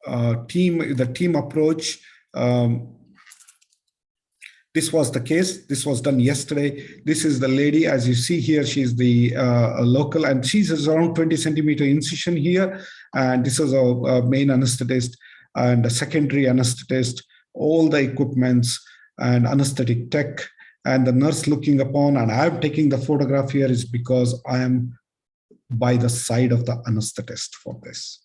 the team approach. This was the case. This was done yesterday. This is the lady, as you see here. She's the local, and she's around 20 centimeter incision here. And this is a main anesthetist and a secondary anesthetist, all the equipments and anesthetic tech, and the nurse looking upon. And I'm taking the photograph here is because I am by the side of the anesthetist for this.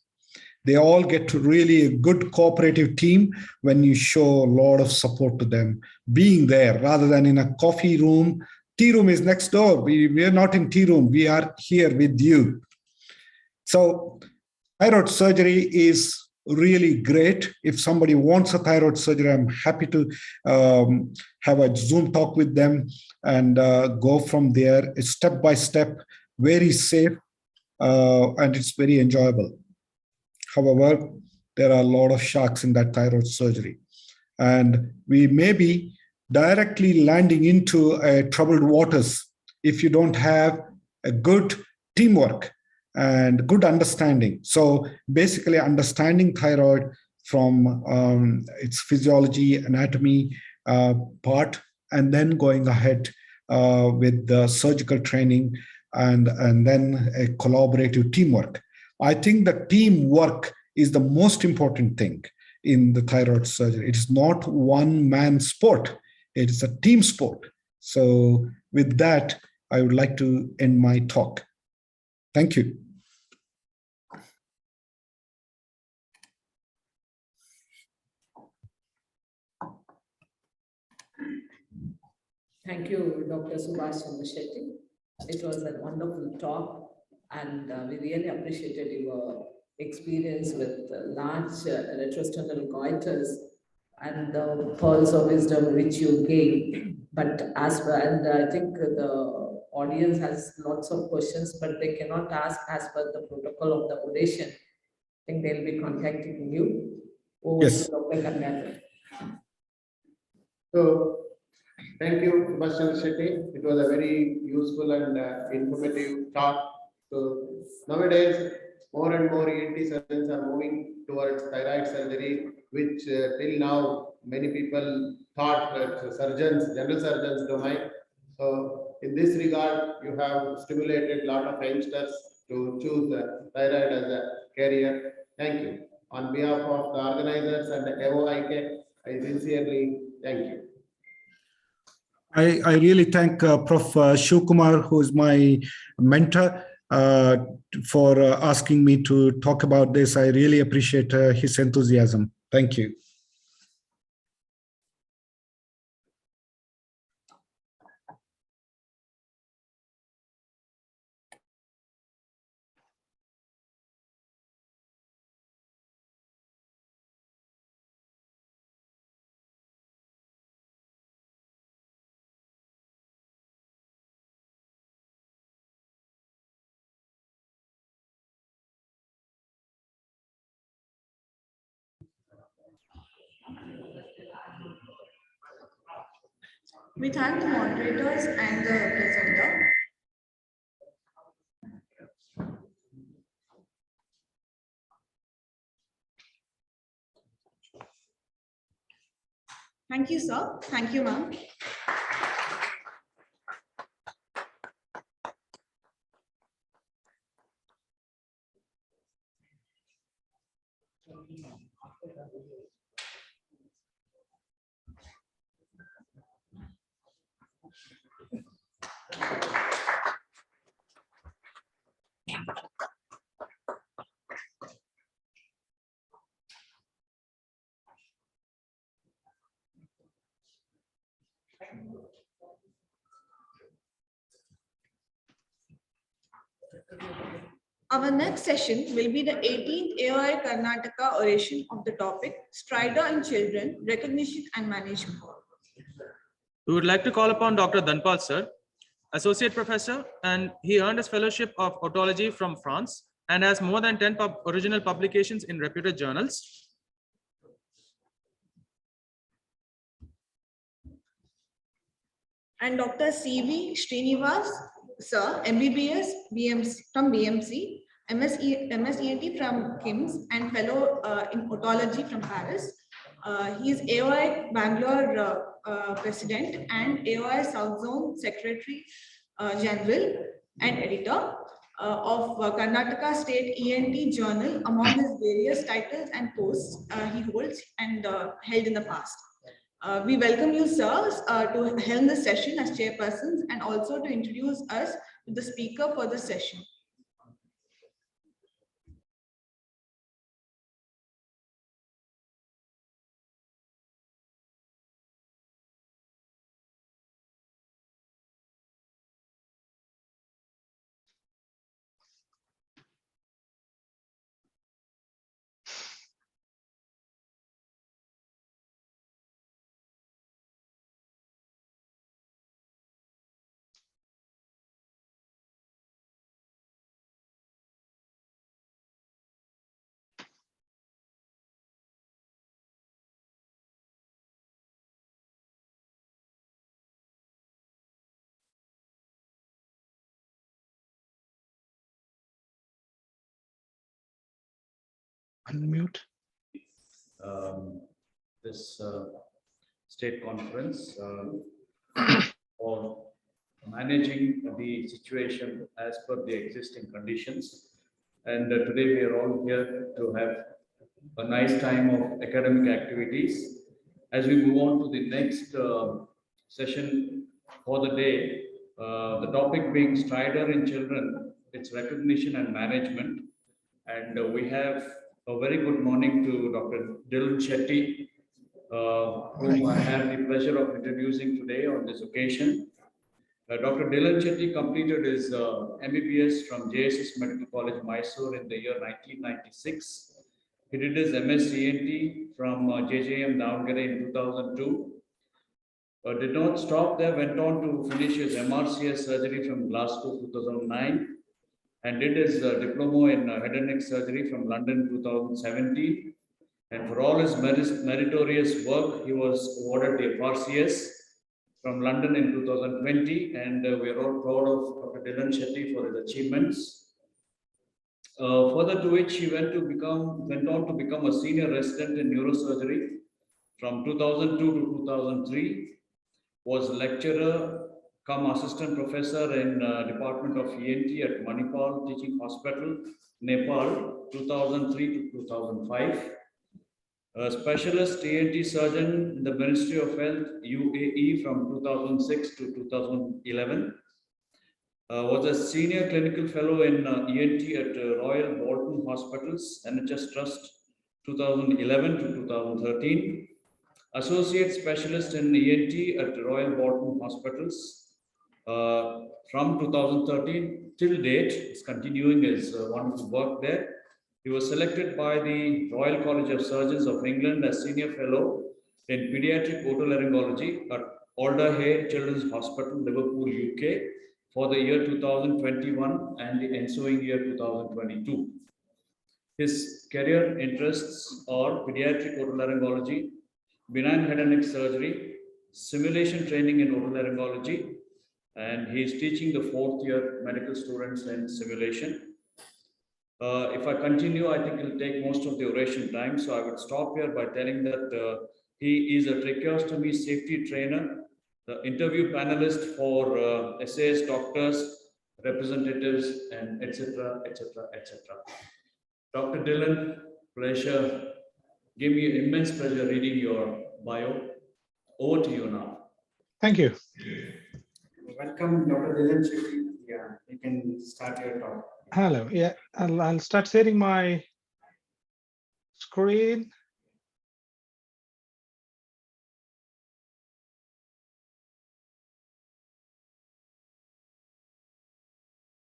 They all get to really a good cooperative team when you show a lot of support to them, being there rather than in a coffee room. Tea room is next door. We are not in tea room. We are here with you. So thyroid surgery is really great. If somebody wants a thyroid surgery, I'm happy to have a Zoom talk with them and go from there. It's step by step, very safe, and it's very enjoyable. However, there are a lot of sharks in that thyroid surgery, and we may be directly landing into troubled waters if you don't have a good teamwork and good understanding. So basically understanding thyroid from its physiology, anatomy part, and then going ahead with the surgical training and then a collaborative teamwork. I think the teamwork is the most important thing in the thyroid surgery. It is not one-man sport. It is a team sport. So with that, I would like to end my talk. Thank you. Thank you, Dr. Subhash Chandra Shetty. It was a wonderful talk, and we really appreciated your experience with large retrosternal goiters and the pearls of wisdom which you gained. But and I think the audience has lots of questions, but they cannot ask as per the protocol of the oration. I think they'll be contacting you. Over Yes. to Dr. Karnataka. So, thank you, Subhash Chandra Shetty. It was a very useful and informative talk. So nowadays, more and more ENT surgeons are moving towards thyroid surgery, which till now many people thought that general surgeons domain. So in this regard, you have stimulated a lot of youngsters to choose thyroid as a career. Thank you. On behalf of the organizers and the AOIK, I sincerely thank you. I really thank Prof. Shiv Kumar, who is my mentor, for asking me to talk about this. I really appreciate his enthusiasm. Thank you. We thank the moderators and the presenter. Thank you, sir. Thank you, ma'am. Our next session will be the 18th AOI Karnataka oration of the topic Strider in Children, Recognition and Management. We would like to call upon Dr. Dhanpal sir, Associate Professor, and he earned his Fellowship of Otology from France and has more than 10 original publications in reputed journals. And Dr. C.V. Srinivas, sir, MBBS BMC from BMC, MSENT from KIMS, and Fellow in Otology from Paris. He is AOI Bangalore President and AOI South Zone Secretary General and Editor of Karnataka State ENT Journal, among his various titles and posts he holds and held in the past. We welcome you, sirs, to helm this session as chairpersons and also to introduce us to the speaker for this session. Unmute. This state conference for managing the situation as per the existing conditions. And today we are all here to have a nice time of academic activities. As we move on to the next session for the day, the topic being Strider in Children, its recognition and management. And we have a very good morning to Dr. Dylan Shetty, whom I have the pleasure of introducing today on this occasion. Dr. Dylan Chetty completed his MBBS from JSS Medical College, Mysore in the year 1996. He did his MS ENT from JJM Davangere in 2002. Did not stop there, went on to finish his MRCS surgery from Glasgow 2009 and did his diploma in head and neck surgery from London 2017. And for all his meritorious work, he was awarded the FRCS from London in 2020. And we are all proud of Dr. Dylan Chetty for his achievements. Further to which he went on to become a senior resident in neurosurgery from 2002 to 2003. Was lecturer come assistant professor in Department of ENT at Manipal Teaching Hospital, Nepal, 2003 to 2005. A specialist ENT surgeon in the Ministry of Health, UAE, from 2006 to 2011. Was a senior clinical fellow in ENT at Royal Bolton Hospitals, NHS Trust, 2011 to 2013. Associate specialist in ENT at Royal Bolton Hospitals from 2013 till date. Is continuing his wonderful work there. He was selected by the Royal College of Surgeons of England as senior fellow in pediatric otolaryngology at Alderhay Children's Hospital, Liverpool, UK, for the year 2021 and the ensuing year 2022. His career interests are pediatric otolaryngology, benign head and neck surgery, simulation training in otolaryngology, and he is teaching the 4th year medical students in simulation. If I continue, I think it will take most of the oration time, so I would stop here by telling that he is a tracheostomy safety trainer, the interview panelist for SAS doctors, representatives, and etc., etc., etc. Dr. Dylan, pleasure. Give me immense pleasure reading your bio. Over to you now. Thank you. Welcome, Dr. Dylan Chetty. Yeah, you can start your talk. Hello. Yeah, I'll start sharing my screen.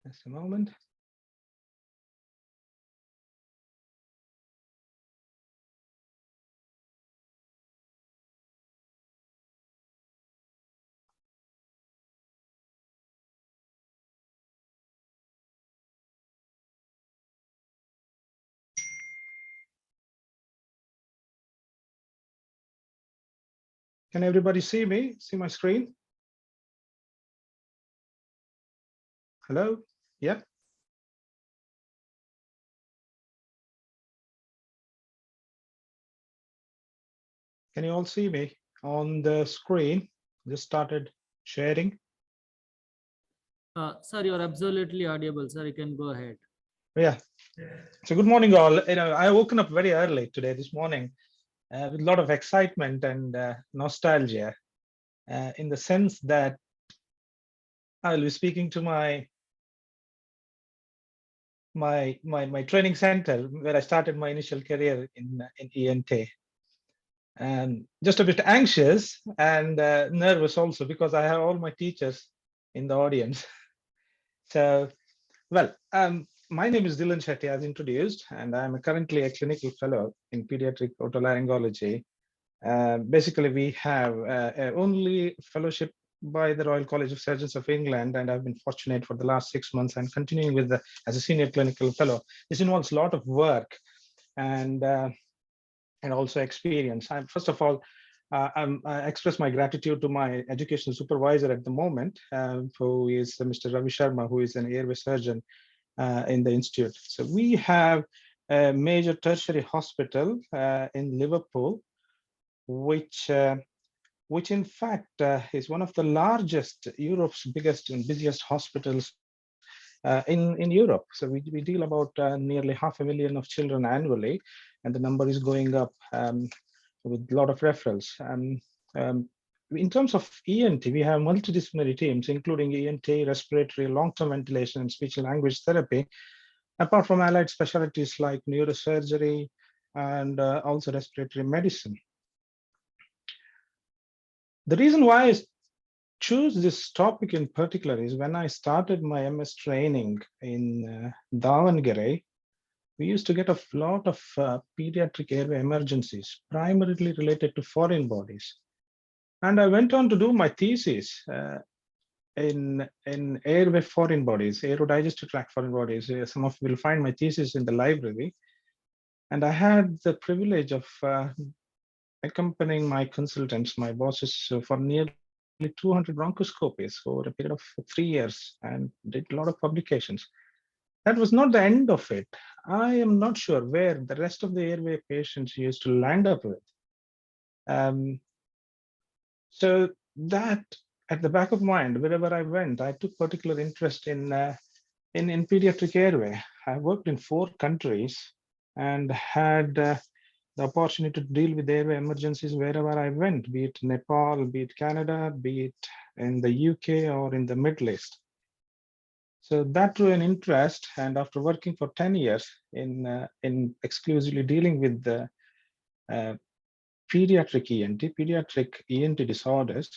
Just a moment. Can everybody see me? See my screen? Hello? Yeah. Can you all see me on the screen? Just started sharing. Sir, you're absolutely audible, sir. You can go ahead. Yeah. So good morning, all. I woken up very early this morning, with a lot of excitement and nostalgia, in the sense that I'll be speaking to my training center where I started my initial career in ENT. And just a bit anxious and nervous also, because I have all my teachers in the audience. So, well, my name is Dylan Chetty, as introduced, and I'm currently a clinical fellow in pediatric otolaryngology. Basically, we have only fellowship by the Royal College of Surgeons of England, and I've been fortunate for the last 6 months and continuing with as a senior clinical fellow. This involves a lot of work and also experience. First of all, I express my gratitude to my educational supervisor at the moment, who is Mr. Ravi Sharma, who is an airway surgeon in the institute. So we have a major tertiary hospital in Liverpool, which in fact is one of the largest, Europe's biggest and busiest hospitals in Europe. So we deal about nearly 500,000 of children annually, and the number is going up with a lot of referrals. In terms of ENT, we have multidisciplinary teams, including ENT, respiratory, long-term ventilation, and speech and language therapy, apart from allied specialties like neurosurgery and also respiratory medicine. The reason why I choose this topic in particular is when I started my MS training in Davangere, we used to get a lot of pediatric airway emergencies, primarily related to foreign bodies. And I went on to do my thesis in airway foreign bodies, aerodigestive tract foreign bodies. Some of you will find my thesis in the library. And I had the privilege of accompanying my consultants, my bosses, for nearly 200 bronchoscopies over a period of 3 years, and did a lot of publications. That was not the end of it. I am not sure where the rest of the airway patients used to land up with. So that at the back of mind, wherever I went, I took particular interest in pediatric airway. I worked in 4 countries and had the opportunity to deal with airway emergencies wherever I went, be it Nepal, be it Canada, be it in the UK or in the Middle East. So that drew an interest, and after working for 10 years in exclusively dealing with the pediatric ENT disorders,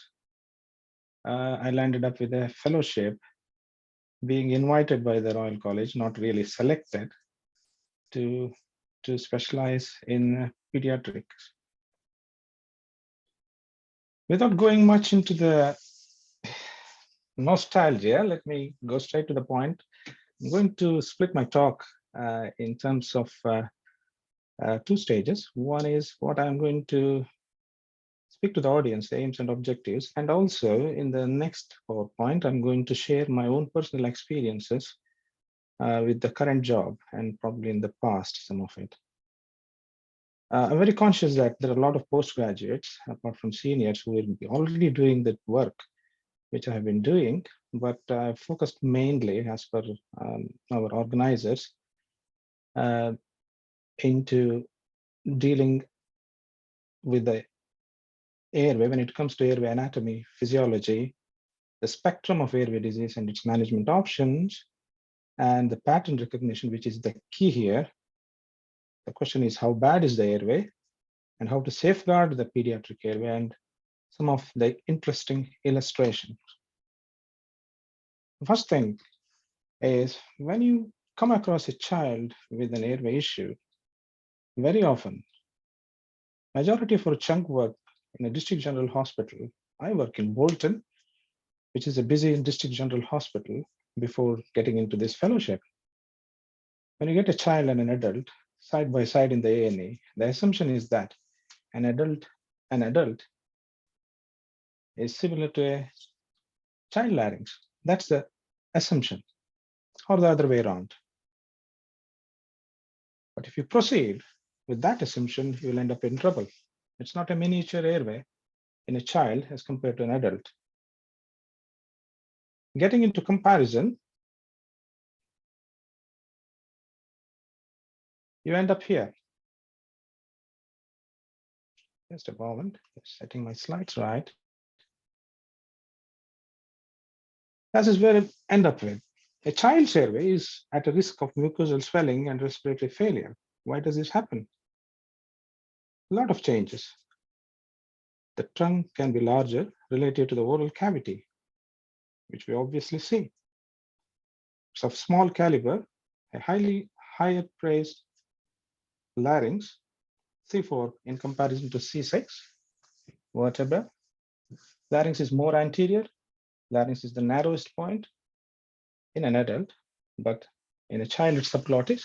I landed up with a fellowship, being invited by the Royal College, not really selected, to specialize in pediatrics. Without going much into the nostalgia, let me go straight to the point. I'm going to split my talk in terms of 2 stages. One is what I'm going to speak to the audience, the aims and objectives, and also in the next PowerPoint, I'm going to share my own personal experiences with the current job and probably in the past, some of it. I'm very conscious that there are a lot of postgraduates, apart from seniors, who will be already doing the work which I have been doing, but I focused mainly, as per our organizers, into dealing with the airway when it comes to airway anatomy, physiology, the spectrum of airway disease and its management options, and the pattern recognition, which is the key here. The question is, how bad is the airway, and how to safeguard the pediatric airway, and some of the interesting illustrations. The first thing is, when you come across a child with an airway issue, very often, majority of our chunk work in a district general hospital. I work in Bolton, which is a busy district general hospital, before getting into this fellowship. When you get a child and an adult side by side in the A&E, the assumption is that an adult is similar to a child larynx. That's the assumption, or the other way around. But if you proceed with that assumption, you'll end up in trouble. It's not a miniature airway in a child as compared to an adult. Getting into comparison, you end up here. Just a moment, just setting my slides right. This is where it end up with. A child's airway is at a risk of mucosal swelling and respiratory failure. Why does this happen? A lot of changes. The tongue can be larger related to the oral cavity, which we obviously see. It's of small caliber, a higher praised larynx, C4 in comparison to C6 vertebra. Larynx is more anterior. Larynx is the narrowest point in an adult, but in a child it's subglottis.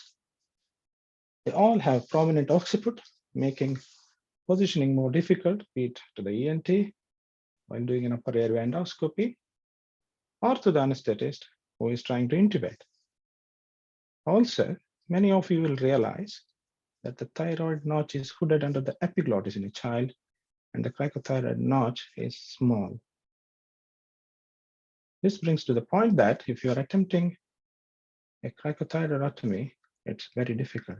They all have prominent occiput, making positioning more difficult, be it to the ENT while doing an upper airway endoscopy, or to the anesthetist who is trying to intubate. Also, many of you will realize that the thyroid notch is hooded under the epiglottis in a child, and the cricothyroid notch is small. This brings to the point that if you are attempting a cricothyroidotomy, it's very difficult.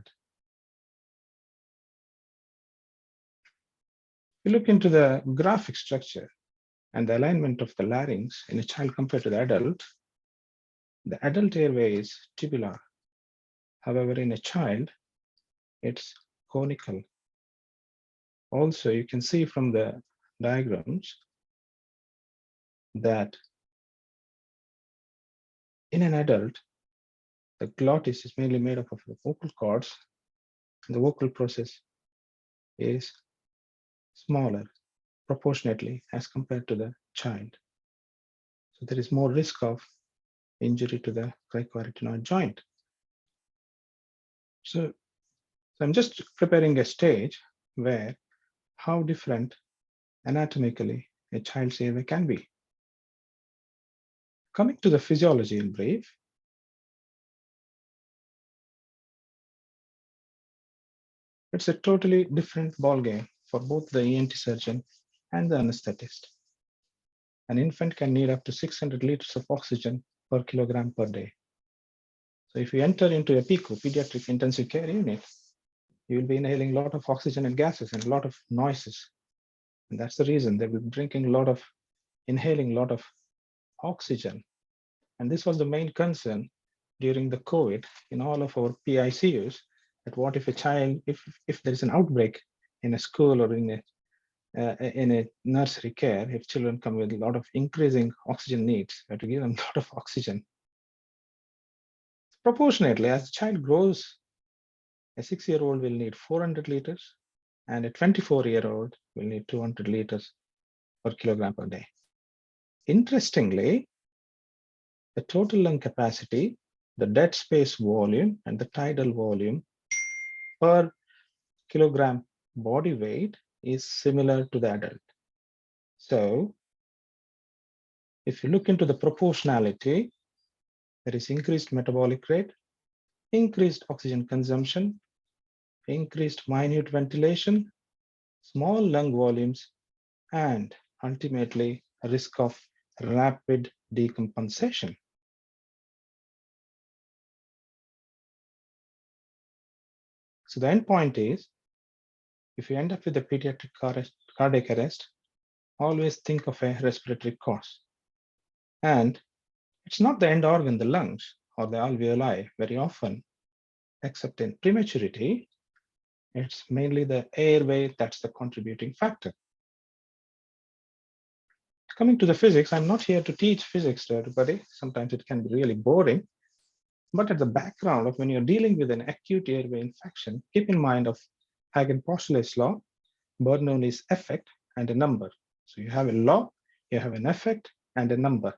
You look into the graphic structure and the alignment of the larynx in a child compared to the adult airway is tubular. However, in a child, it's conical. Also, you can see from the diagrams that in an adult, the glottis is mainly made up of the vocal cords. The vocal process is smaller proportionately as compared to the child. So there is more risk of injury to the cricoarytenoid joint. So I'm just preparing a stage where how different anatomically a child's airway can be. Coming to the physiology in brief, it's a totally different ballgame for both the ENT surgeon and the anesthetist. An infant can need up to 600 liters of oxygen per kilogram per day. So if you enter into a PICU, pediatric intensive care unit, you will be inhaling a lot of oxygen and gases and a lot of noises. And that's the reason they will be drinking a lot of, inhaling a lot of oxygen. And this was the main concern during the COVID in all of our PICUs, that what if a child, if there is an outbreak in a school or in a nursery care, if children come with a lot of increasing oxygen needs, we have to give them a lot of oxygen. Proportionately, as the child grows, a 6-year-old will need 400 liters and a 24-year-old will need 200 liters per kilogram per day. Interestingly, the total lung capacity, the dead space volume, and the tidal volume per kilogram body weight is similar to the adult. So if you look into the proportionality, there is increased metabolic rate, increased oxygen consumption, increased minute ventilation, small lung volumes, and ultimately a risk of rapid decompensation. So the end point is, if you end up with a pediatric cardiac arrest, always think of a respiratory cause. And it's not the end organ, the lungs or the alveoli very often, except in prematurity, it's mainly the airway that's the contributing factor. Coming to the physics, I'm not here to teach physics to everybody. Sometimes it can be really boring. But at the background of when you're dealing with an acute airway infection, keep in mind of Hagen-Poiseuille's law, Bernoulli's is effect and a number. So you have a law, you have an effect and a number.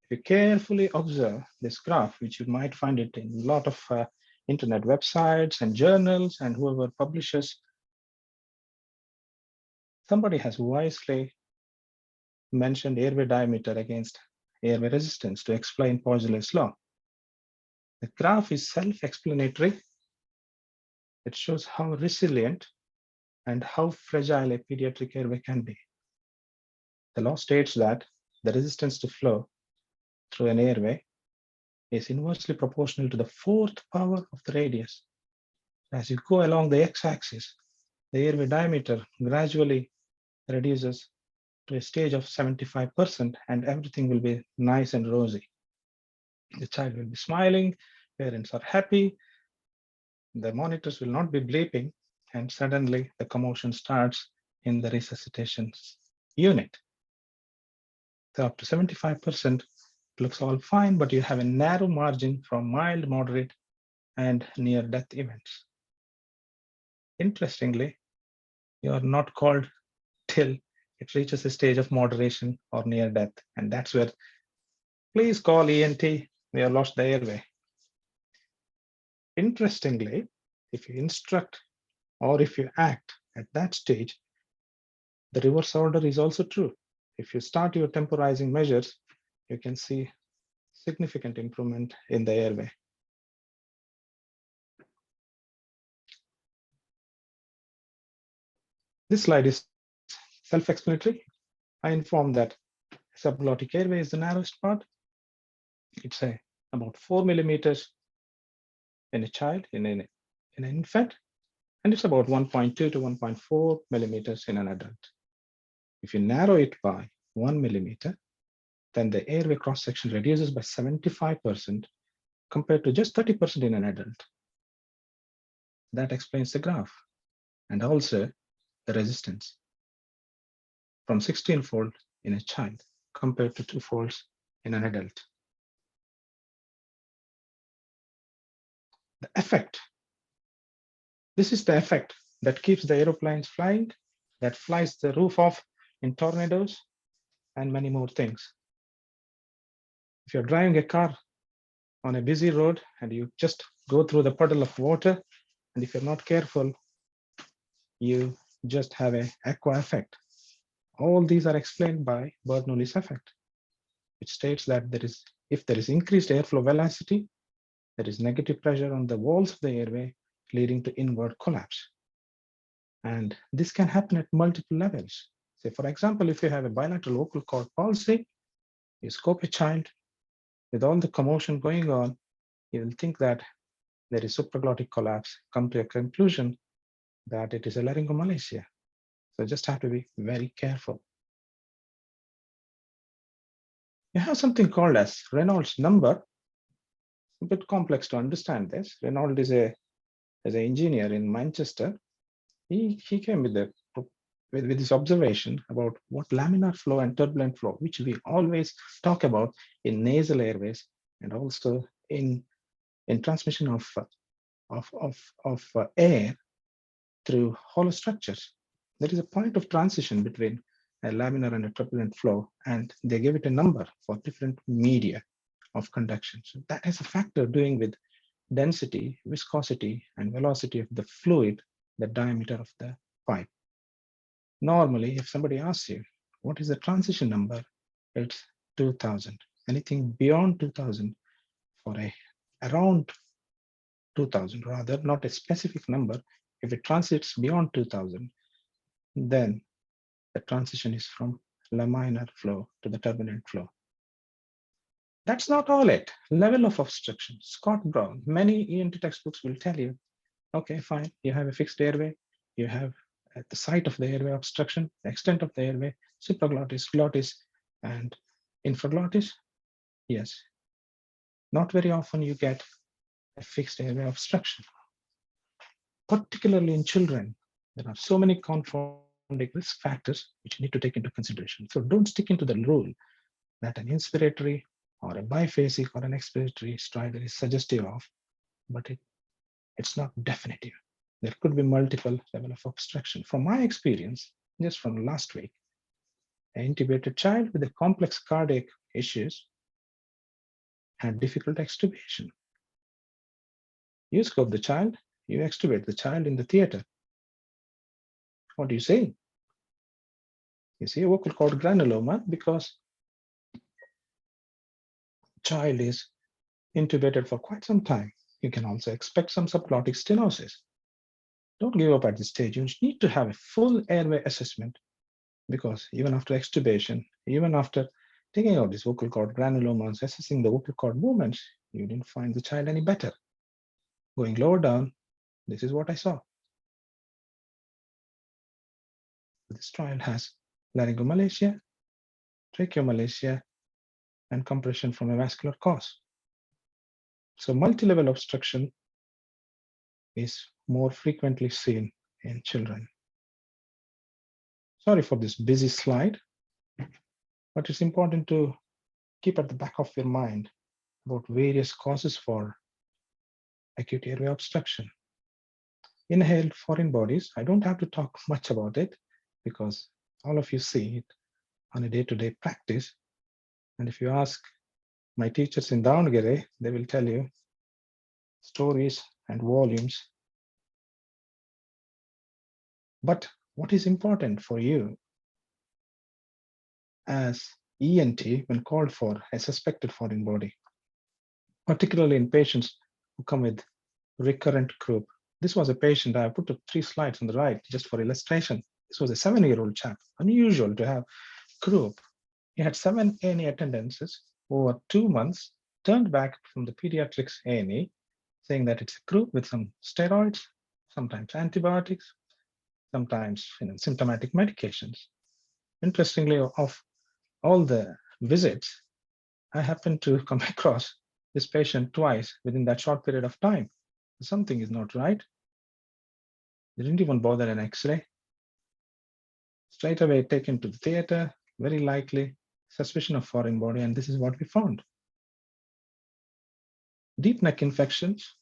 If you carefully observe this graph, which you might find it in a lot of internet websites and journals and whoever publishes, somebody has wisely mentioned airway diameter against airway resistance to explain Poiseuille's law. The graph is self-explanatory. It shows how resilient and how fragile a pediatric airway can be. The law states that the resistance to flow through an airway is inversely proportional to the 4th power of the radius. As you go along the x-axis, the airway diameter gradually reduces to a stage of 75% and everything will be nice and rosy. The child will be smiling, parents are happy, the monitors will not be bleeping, and suddenly the commotion starts in the resuscitation unit. So up to 75% looks all fine, but you have a narrow margin from mild, moderate, and near-death events. Interestingly, you are not called till it reaches a stage of moderation or near death, and that's where please call ENT, we have lost the airway. Interestingly, if you instruct or if you act at that stage, the reverse order is also true. If you start your temporizing measures, you can see significant improvement in the airway. This slide is self-explanatory. I informed that subglottic airway is the narrowest part. It's about 4 millimeters in a child, in an infant, and it's about 1.2 to 1.4 millimeters in an adult. If you narrow it by 1 millimeter, then the airway cross-section reduces by 75% compared to just 30% in an adult. That explains the graph and also the resistance. From 16-fold in a child compared to 2 folds in an adult. The effect. This is the effect that keeps the aeroplanes flying, that flies the roof off in tornadoes, and many more things. If you're driving a car on a busy road and you just go through the puddle of water, and if you're not careful, you just have an aqua effect. All these are explained by Bernoulli's effect, which states that if there is increased airflow velocity, there is negative pressure on the walls of the airway, leading to inward collapse. And this can happen at multiple levels. Say, for example, if you have a bilateral vocal cord palsy, you scope a child with all the commotion going on, you will think that there is supraglottic collapse, come to a conclusion that it is a laryngomalacia. So just have to be very careful. You have something called as Reynolds number. A bit complex to understand this. Reynolds is an engineer in Manchester. He came with this observation about what laminar flow and turbulent flow, which we always talk about in nasal airways and also in transmission of air through hollow structures. There is a point of transition between a laminar and a turbulent flow, and they give it a number for different media of conduction. So that has a factor doing with density, viscosity, and velocity of the fluid, the diameter of the pipe. Normally, if somebody asks you, what is the transition number? It's 2000. Anything beyond 2000 for around 2000, rather, not a specific number. If it transits beyond 2000, then the transition is from laminar flow to the turbulent flow. That's not all it. Level of obstruction. Scott Brown, many ENT textbooks will tell you, okay, fine, you have a fixed airway, you have at the site of the airway obstruction, the extent of the airway, supraglottis, glottis, and infraglottis. Yes. Not very often you get a fixed airway obstruction. Particularly in children, there are so many confounding risk factors which you need to take into consideration. So don't stick into the rule that an inspiratory or a biphasic or an expiratory stridor is suggestive of, but it's not definitive. There could be multiple levels of obstruction. From my experience, just from last week, an intubated child with a complex cardiac issues had difficult extubation. You scope the child, you extubate the child in the theater. What do you see? You see a vocal cord granuloma because child is intubated for quite some time. You can also expect some subglottic stenosis. Don't give up at this stage. You need to have a full airway assessment, because even after extubation, even after taking out this vocal cord granulomas, assessing the vocal cord movements, you didn't find the child any better. Going lower down, this is what I saw. This child has laryngomalacia, tracheomalacia, and compression from a vascular cause. So multi-level obstruction is more frequently seen in children. Sorry for this busy slide, but it's important to keep at the back of your mind about various causes for acute airway obstruction. Inhaled foreign bodies, I don't have to talk much about it because all of you see it on a day-to-day practice. And if you ask my teachers in Davangere, they will tell you stories and volumes. But what is important for you as ENT when called for a suspected foreign body, particularly in patients who come with recurrent croup? This was a patient, I put 3 slides on the right just for illustration. This was a 7-year-old chap, unusual to have croup. He had 7 A&E attendances over 2 months, turned back from the pediatrics A&E, saying that it's a croup with some steroids, sometimes antibiotics, sometimes symptomatic medications. Interestingly, of all the visits, I happened to come across this patient twice within that short period of time. Something is not right. They didn't even bother an X-ray. Straight away taken to the theater, very likely suspicion of foreign body, and this is what we found. Deep neck infections,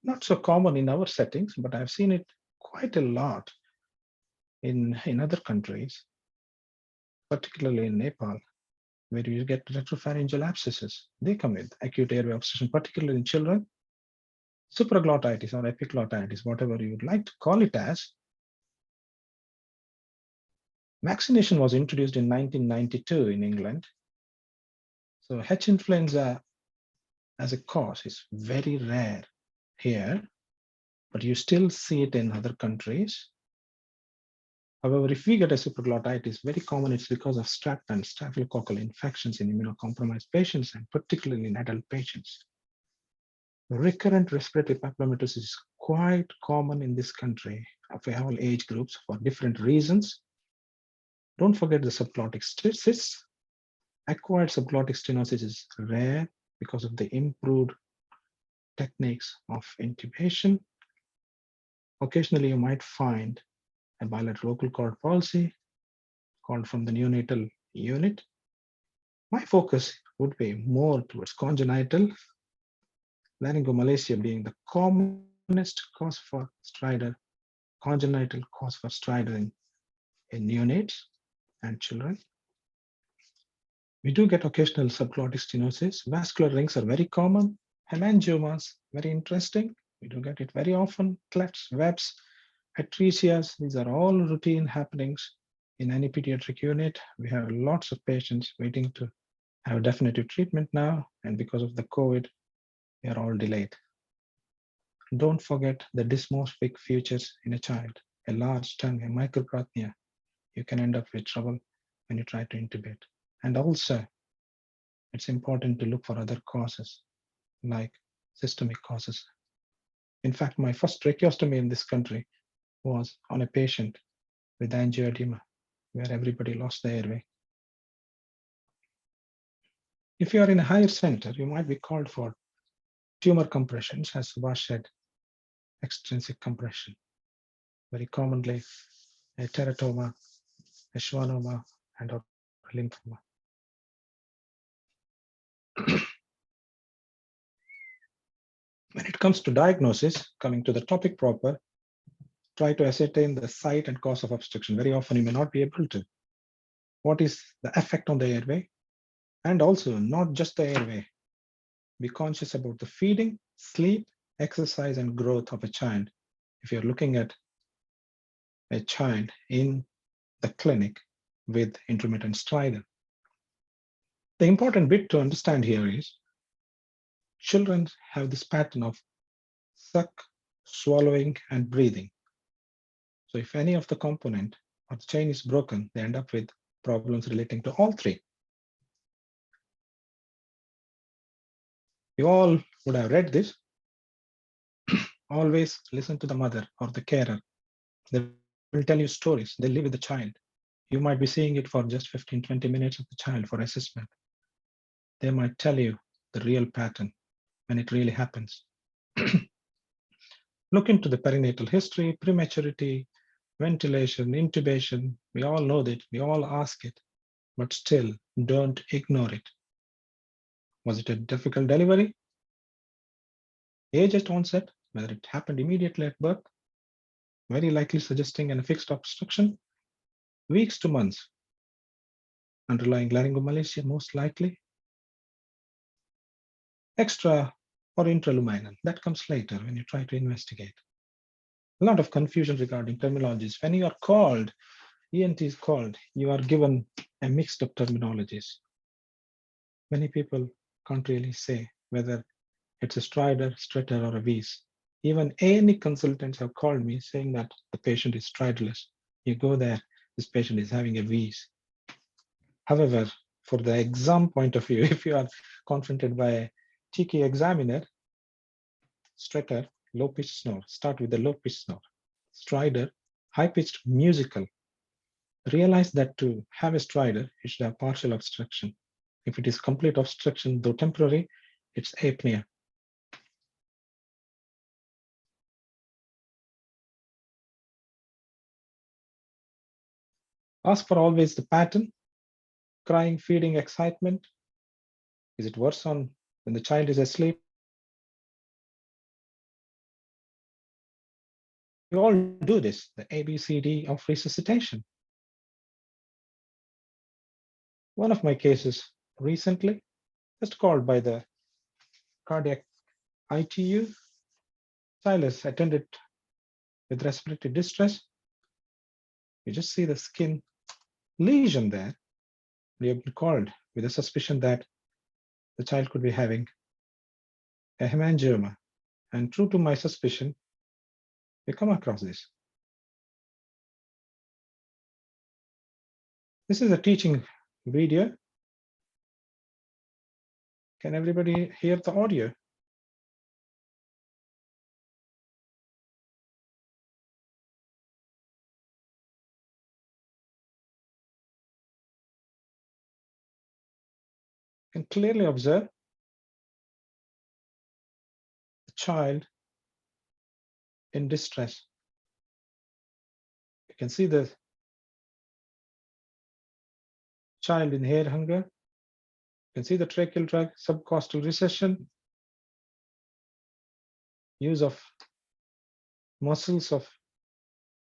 not so common in our settings, but I've seen it quite a lot in other countries, particularly in Nepal, where you get retropharyngeal abscesses. They come with acute airway obstruction, particularly in children. Supraglottitis or epiglottitis, whatever you would like to call it as. Vaccination was introduced in 1992 in England. So H influenza as a cause is very rare here, but you still see it in other countries. However, if we get a supraglottitis, very common, it's because of strep and staphylococcal infections in immunocompromised patients, and particularly in adult patients. Recurrent respiratory papillomatosis is quite common in this country of all age groups for different reasons. Don't forget the subglottic cysts. Acquired subglottic stenosis is rare because of the improved techniques of intubation. Occasionally, you might find a bilateral local cord palsy called from the neonatal unit. My focus would be more towards congenital, laryngomalacia being the commonest cause for stridor, congenital cause for stridor in neonates and children. We do get occasional subglottic stenosis. Vascular rings are very common. Hemangiomas, very interesting. We do get it very often. Clefts, webs, atresias, these are all routine happenings in any pediatric unit. We have lots of patients waiting to have definitive treatment now, and because of the COVID, we are all delayed. Don't forget the dysmorphic features in a child, a large tongue, a micropratnia. You can end up with trouble when you try to intubate. And also, it's important to look for other causes, like systemic causes. In fact, my first tracheostomy in this country was on a patient with angioedema, where everybody lost the airway. If you are in a higher center, you might be called for tumor compressions, as Subhash said, extrinsic compression. Very commonly, a teratoma, a schwannoma, and a lymphoma. When it comes to diagnosis, coming to the topic proper, try to ascertain the site and cause of obstruction. Very often you may not be able to. What is the effect on the airway? And also not just the airway. Be conscious about the feeding, sleep, exercise, and growth of a child. If you're looking at a child in the clinic with intermittent stridor. The important bit to understand here is children have this pattern of suck, swallowing, and breathing. So if any of the component or the chain is broken, they end up with problems relating to all three. You all would have read this. Always listen to the mother or the carer. They will tell you stories. They live with the child. You might be seeing it for just 15-20 minutes of the child for assessment. They might tell you the real pattern when it really happens. Look into the perinatal history, prematurity, ventilation, intubation. We all know that, we all ask it, but still don't ignore it. Was it a difficult delivery? Age at onset, whether it happened immediately at birth, very likely suggesting an fixed obstruction. Weeks to months, underlying laryngomalacia most likely. Extra or intraluminal, that comes later when you try to investigate. A lot of confusion regarding terminologies. When you are called, ENT is called, you are given a mixed up terminologies. Many people can't really say whether it's a stridor, stritter, or a wheeze. Even A&E consultants have called me saying that the patient is stridorless. You go there, this patient is having a wheeze. However, for the exam point of view, if you are confronted by a cheeky examiner, stritter, low-pitched snore, start with the low-pitched snore. Stridor, high-pitched musical. Realize that to have a stridor, you should have partial obstruction. If it is complete obstruction, though temporary, it's apnea. Ask for always the pattern. crying, feeding, excitement? Is it worse on when the child is asleep? We all do this, the ABCD of resuscitation. One of my cases recently, just called by the cardiac ITU, Silas attended with respiratory distress. You just see the skin lesion there. We have been called with a suspicion that the child could be having a hemangioma. And true to my suspicion, we come across this. This is a teaching video. Can everybody hear the audio? You can clearly observe the child in distress. You can see the child in air hunger. You can see the tracheal drug, subcostal recession, use of muscles of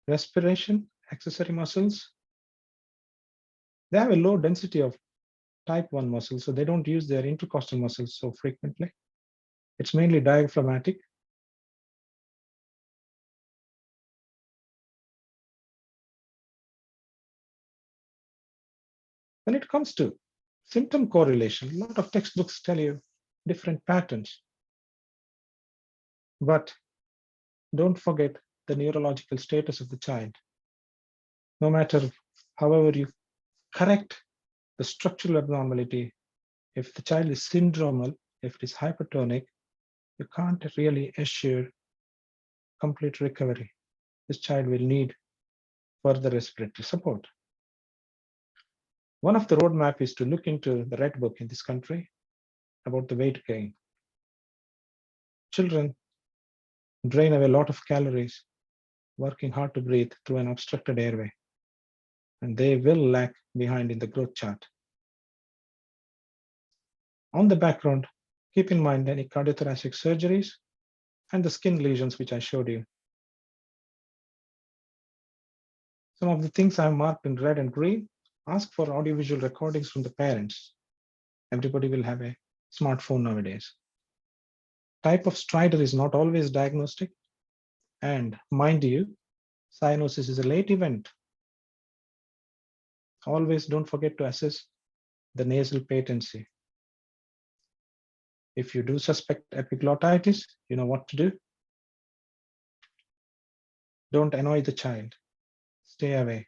respiration, accessory muscles. They have a low density of type 1 muscles, so they don't use their intercostal muscles so frequently. It's mainly diaphragmatic. When it comes to symptom correlation, a lot of textbooks tell you different patterns. But don't forget the neurological status of the child. No matter however you correct the structural abnormality, if the child is syndromal, if it is hypertonic, you can't really assure complete recovery. This child will need further respiratory support. One of the roadmap is to look into the red book in this country about the weight gain. Children drain away a lot of calories working hard to breathe through an obstructed airway, and they will lag behind in the growth chart. On the background, keep in mind any cardiothoracic surgeries and the skin lesions which I showed you. Some of the things I have marked in red and green, ask for audiovisual recordings from the parents. Everybody will have a smartphone nowadays. Type of stridor is not always diagnostic. And mind you, cyanosis is a late event. Always don't forget to assess the nasal patency. If you do suspect epiglottitis, you know what to do. Don't annoy the child. Stay away.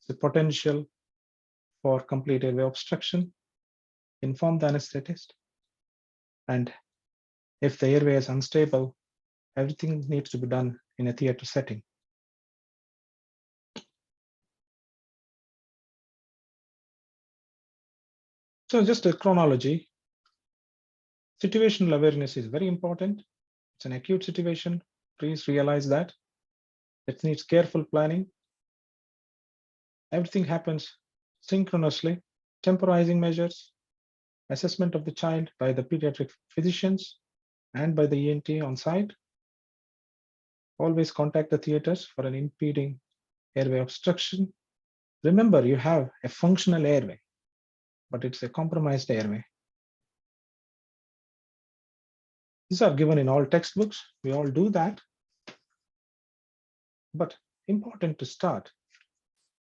The potential for complete airway obstruction. Inform the anesthetist. And if the airway is unstable, everything needs to be done in a theater setting. So just a chronology. Situational awareness is very important. It's an acute situation. Please realize that. It needs careful planning. Everything happens synchronously. Temporizing measures, assessment of the child by the pediatric physicians and by the ENT on site. Always contact the theaters for an impeding airway obstruction. Remember, you have a functional airway, but it's a compromised airway. These are given in all textbooks. We all do that. But important to start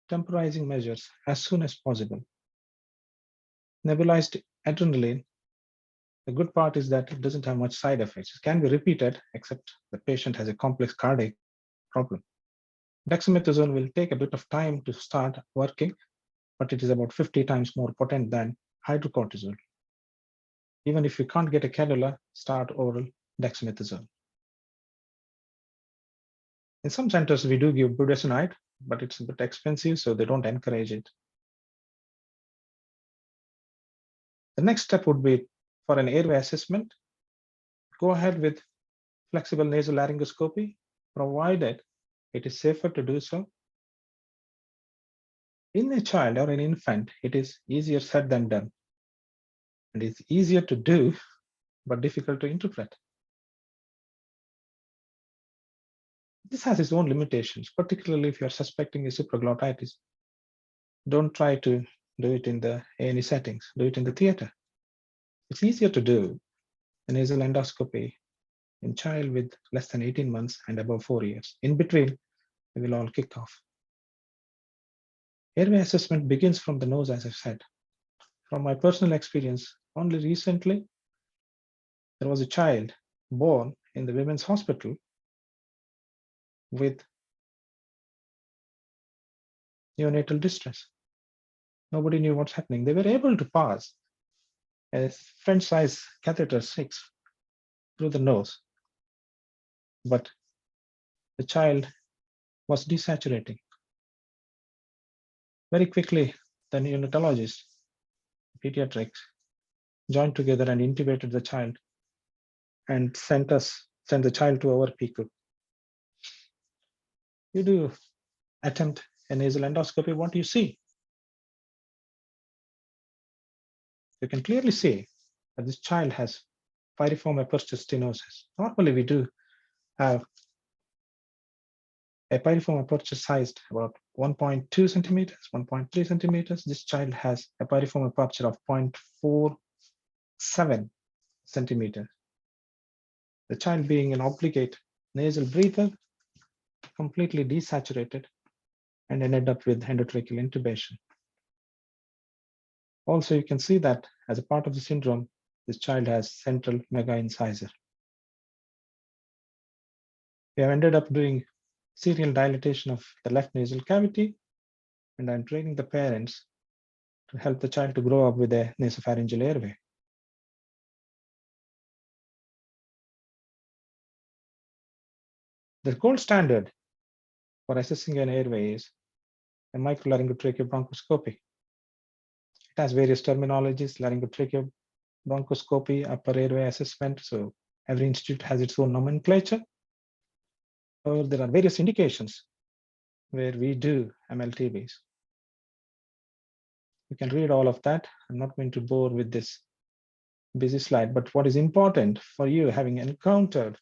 temporizing measures as soon as possible. Nebulized adrenaline, the good part is that it doesn't have much side effects. It can be repeated, except the patient has a complex cardiac problem. Dexamethasone will take a bit of time to start working, but it is about 50 times more potent than hydrocortisone. Even if you can't get a cannula, start oral dexamethasone. In some centers, we do give budesonide, but it's a bit expensive, so they don't encourage it. The next step would be for an airway assessment. Go ahead with flexible nasal laryngoscopy, provided it is safer to do so. In a child or an infant, it is easier said than done. And it's easier to do, but difficult to interpret. This has its own limitations, particularly if you're suspecting a supraglottitis. Don't try to do it in the A&E settings, do it in the theater. It's easier to do a nasal endoscopy in child with less than 18 months and above 4 years. In between, we will all kick off. Airway assessment begins from the nose, as I've said. From my personal experience, only recently, there was a child born in the women's hospital with neonatal distress. Nobody knew what's happening. They were able to pass a French size catheter 6 through the nose, but the child was desaturating. Very quickly, the neonatologist, pediatrics, joined together and intubated the child and sent the child to our PICU. You do attempt a nasal endoscopy, what do you see? You can clearly see that this child has piriform aperture stenosis. Normally, we do have a piriform aperture sized about 1.2 centimeters, 1.3 centimeters. This child has a piriform aperture of 0.47 centimeters. The child being an obligate nasal breather, completely desaturated, and ended up with endotracheal intubation. Also, you can see that as a part of the syndrome, this child has central mega incisor. We have ended up doing serial dilatation of the left nasal cavity, and I'm training the parents to help the child to grow up with a nasopharyngeal airway. The gold standard for assessing an airway is a microlapryngomatoid bronchoscopy. It has various terminologies: laryngotracheal bronchoscopy, upper airway assessment. So every institute has its own nomenclature. Or there are various indications where we do MLTBs. You can read all of that. I'm not going to bore with this busy slide, but what is important for you, having encountered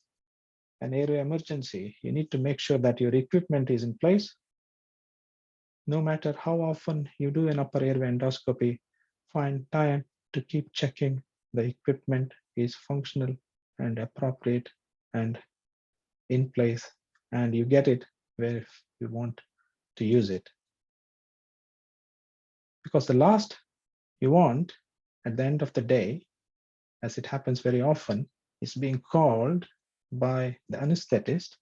an airway emergency, you need to make sure that your equipment is in place. No matter how often you do an upper airway endoscopy, find time to keep checking the equipment is functional and appropriate and in place, and you get it where you want to use it. Because the last you want at the end of the day, as it happens very often, is being called by the anesthetist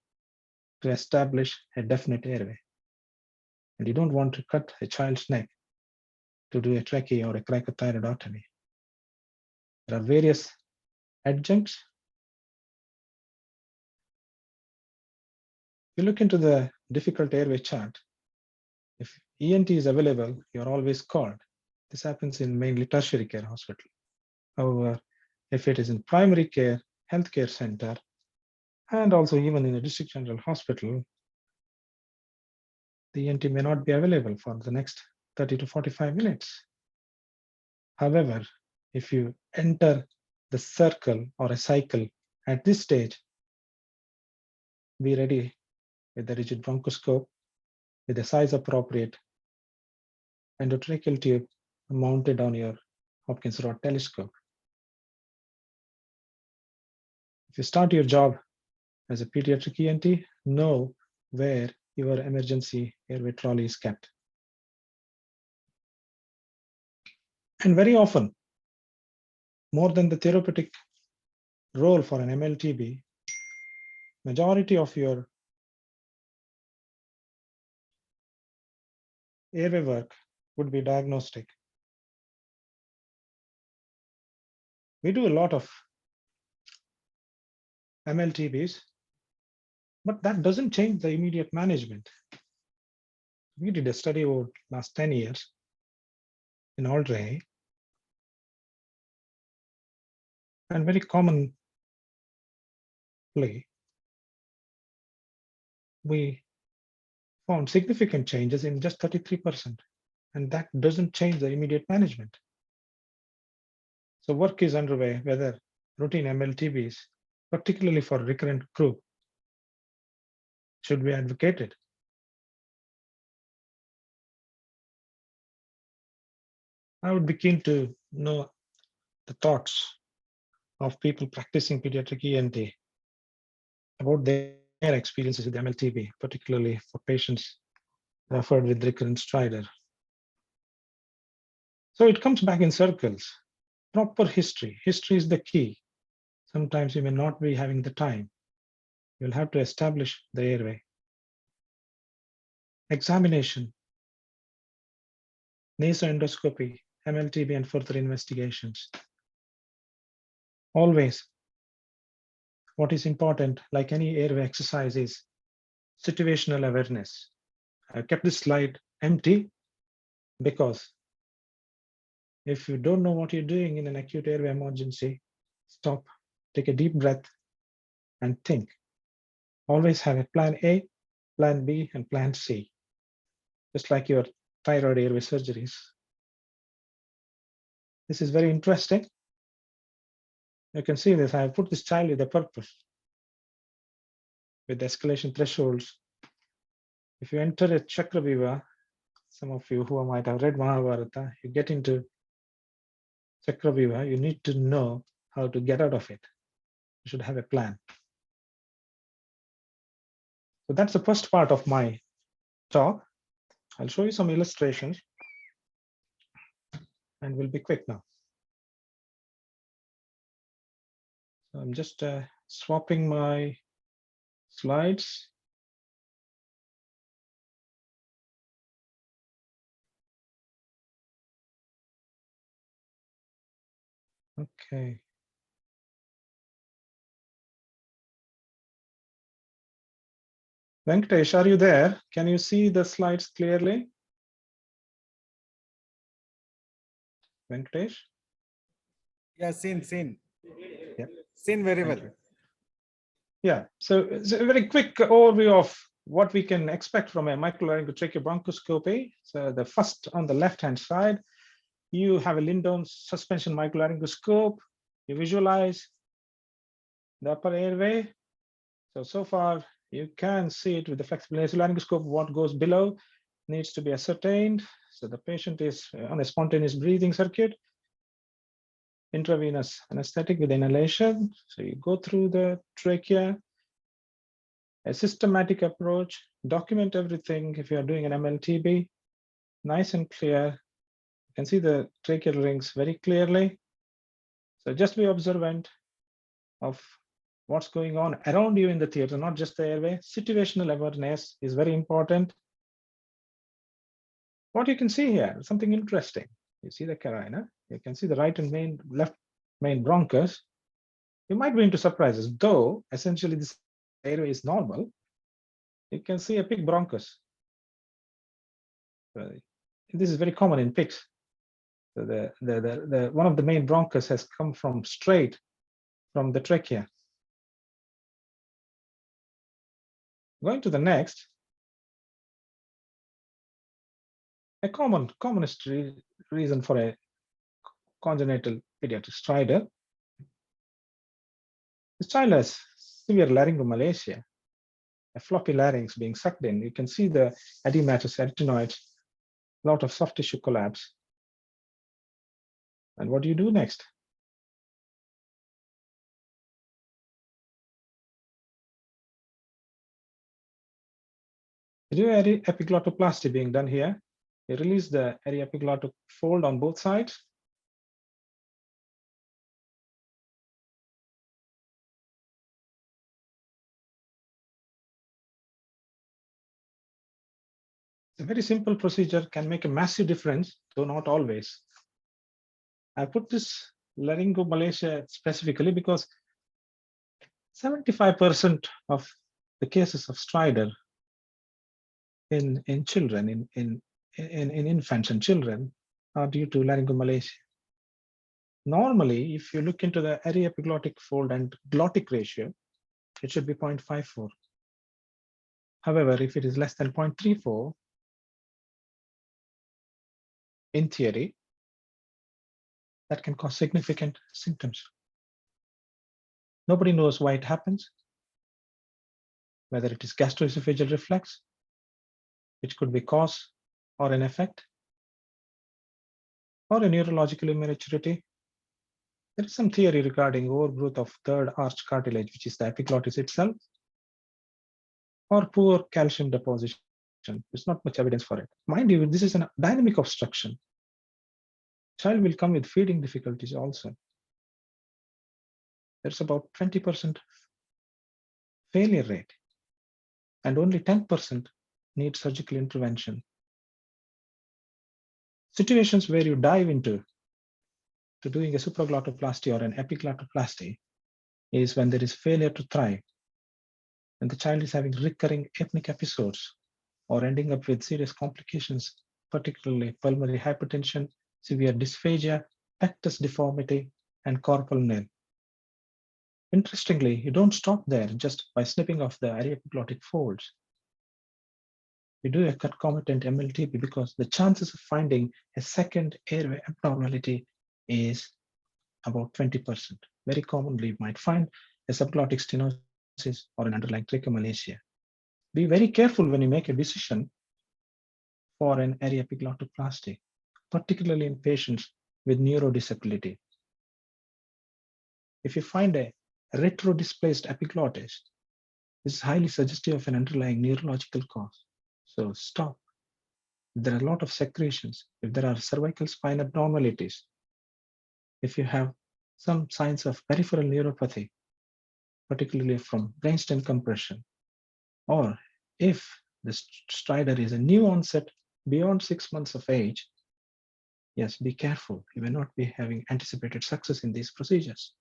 to establish a definite airway. And you don't want to cut a child's neck to do a trachea or a cricothyroidotomy. There are various adjuncts. If you look into the difficult airway chart, if ENT is available, you're always called. This happens in mainly tertiary care hospital. However, if it is in primary care, healthcare center, and also even in a district general hospital, the ENT may not be available for the next 30 to 45 minutes. However, if you enter the circle or a cycle at this stage, be ready with the rigid bronchoscope with a size appropriate endotracheal tube mounted on your Hopkins rod telescope. If you start your job as a pediatric ENT, know where your emergency airway trolley is kept. And very often, more than the therapeutic role for an MLTB, majority of your airway work would be diagnostic. We do a lot of MLTBs, but that doesn't change the immediate management. We did a study over the last 10 years in Aldray, and very commonly, we found significant changes in just 33%. and that doesn't change the immediate management. So work is underway whether routine MLTBs, particularly for recurrent group, should be advocated. I would be keen to know the thoughts of people practicing pediatric ENT about their experiences with MLTB, particularly for patients referred with recurrent stridor. So it comes back in circles. Proper history. History is the key. Sometimes you may not be having the time. You'll have to establish the airway. Examination, nasoendoscopy, MLTB, and further investigations. Always, what is important, like any airway exercise, is situational awareness. I kept this slide empty because if you don't know what you're doing in an acute airway emergency, stop, take a deep breath, and think. Always have a plan A, plan B, and plan C, just like your thyroid airway surgeries. This is very interesting. You can see this. I have put this child with a purpose, with escalation thresholds. If you enter a Chakraviva, some of you who might have read Mahabharata, you get into Chakraviva, you need to know how to get out of it. You should have a plan. So that's the first part of my talk. I'll show you some illustrations and we'll be quick now. So I'm just swapping my slides. Okay. Venkatesh, are you there? Can you see the slides clearly? Venkatesh? Yeah, seen. Yeah. Seen very well. Yeah, so it's a very quick overview of what we can expect from a microlaryngal bronchoscopy. So the first on the left-hand side, you have a Lindon suspension microlaryngoscope. You visualize the upper airway. So far you can see it with the flexible nasolaryngoscope. What goes below needs to be ascertained. So the patient is on a spontaneous breathing circuit, intravenous anesthetic with inhalation. So you go through the trachea, a systematic approach, document everything. If you are doing an MLTB, nice and clear. You can see the tracheal rings very clearly. So just be observant of what's going on around you in the theater, not just the airway. Situational awareness is very important. What you can see here, something interesting. You see the carina, you can see the right and left main bronchus. You might be into surprises, though essentially this airway is normal. You can see a pig bronchus. This is very common in pigs. So the one of the main bronchus has come from straight from the trachea. Going to the next, a commonest reason for a congenital pediatric stridor. This child has severe laryngomalacia, a floppy larynx being sucked in. You can see the edematous arytenoids, a lot of soft tissue collapse. And what do you do next? You do epiglottoplasty being done here. You release the aryepiglottic fold on both sides. A very simple procedure can make a massive difference, though not always. I put this laryngomalacia specifically because 75% of the cases of stridor in children, in infants and children, are due to laryngomalacia. Normally, if you look into the aryepiglottic fold and glottic ratio, it should be 0.54. However, if it is less than 0.34, in theory, that can cause significant symptoms. Nobody knows why it happens, whether it is gastroesophageal reflux, which could be cause or an effect, or a neurological immaturity. There is some theory regarding overgrowth of third arch cartilage, which is the epiglottis itself, or poor calcium deposition. There's not much evidence for it. Mind you, this is a dynamic obstruction. Child will come with feeding difficulties also. There's about 20% failure rate, and only 10% need surgical intervention. Situations where you dive into doing a supraglottoplasty or an epiglotoplasty is when there is failure to thrive, when the child is having recurring apneic episodes or ending up with serious complications, particularly pulmonary hypertension, severe dysphagia, pectus deformity, and carpal nail. Interestingly, you don't stop there just by snipping off the aryepiglottic folds. We do a concomitant MLTP because the chances of finding a second airway abnormality is about 20%. Very commonly, you might find a subglottic stenosis or an underlying trichomalacia. Be very careful when you make a decision for an aryepiglotoplasty, particularly in patients with neurodisability. If you find a retrodisplaced epiglottis, this is highly suggestive of an underlying neurological cause. So stop. If there are a lot of secretions, if there are cervical spine abnormalities, if you have some signs of peripheral neuropathy, particularly from brainstem compression, or if the stridor is a new onset beyond 6 months of age, yes, be careful. You may not be having anticipated success in these procedures.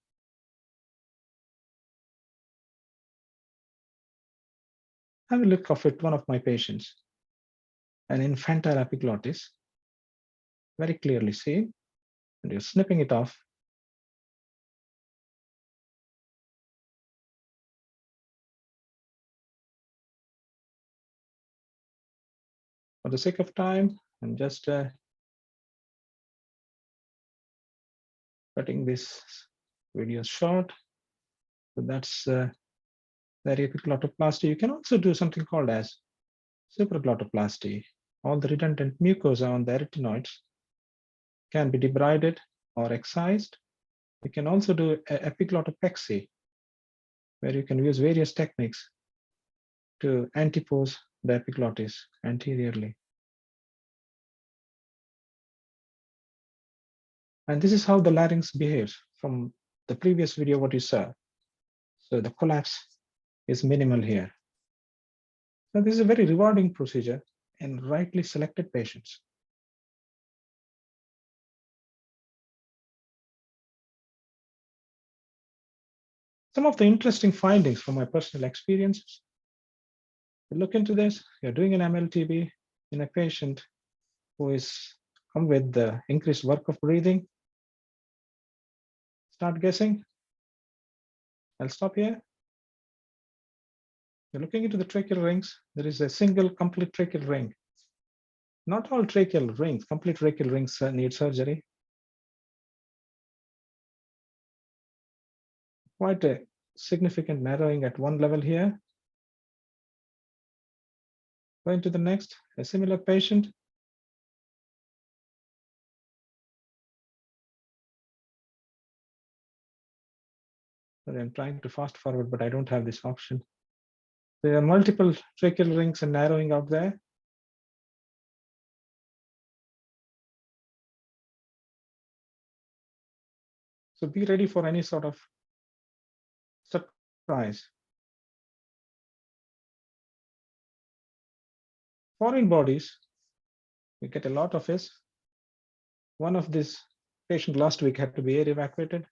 Have a look of it, one of my patients, an infantile epiglottis, very clearly seen, and you're snipping it off. For the sake of time, I'm just cutting this video short. So that's the aryepiglotoplasty. You can also do something called as supraglottoplasty. All the redundant mucosa on the arytenoids can be debrided or excised. You can also do epiglottopexy, where you can use various techniques to antepose the epiglottis anteriorly. And this is how the larynx behaves from the previous video, what you saw. So the collapse is minimal here. So this is a very rewarding procedure in rightly selected patients. Some of the interesting findings from my personal experiences. Look into this. You're doing an MLTB in a patient who is come with the increased work of breathing. Start guessing. I'll stop here. You're looking into the tracheal rings. There is a single complete tracheal ring. Not all tracheal rings, complete tracheal rings need surgery. Quite a significant narrowing at one level here. Going to the next, a similar patient. Sorry, I'm trying to fast forward, but I don't have this option. There are multiple tracheal rings and narrowing out there. So be ready for any sort of surprise. Foreign bodies, we get a lot of this. One of this patient last week had to be air evacuated.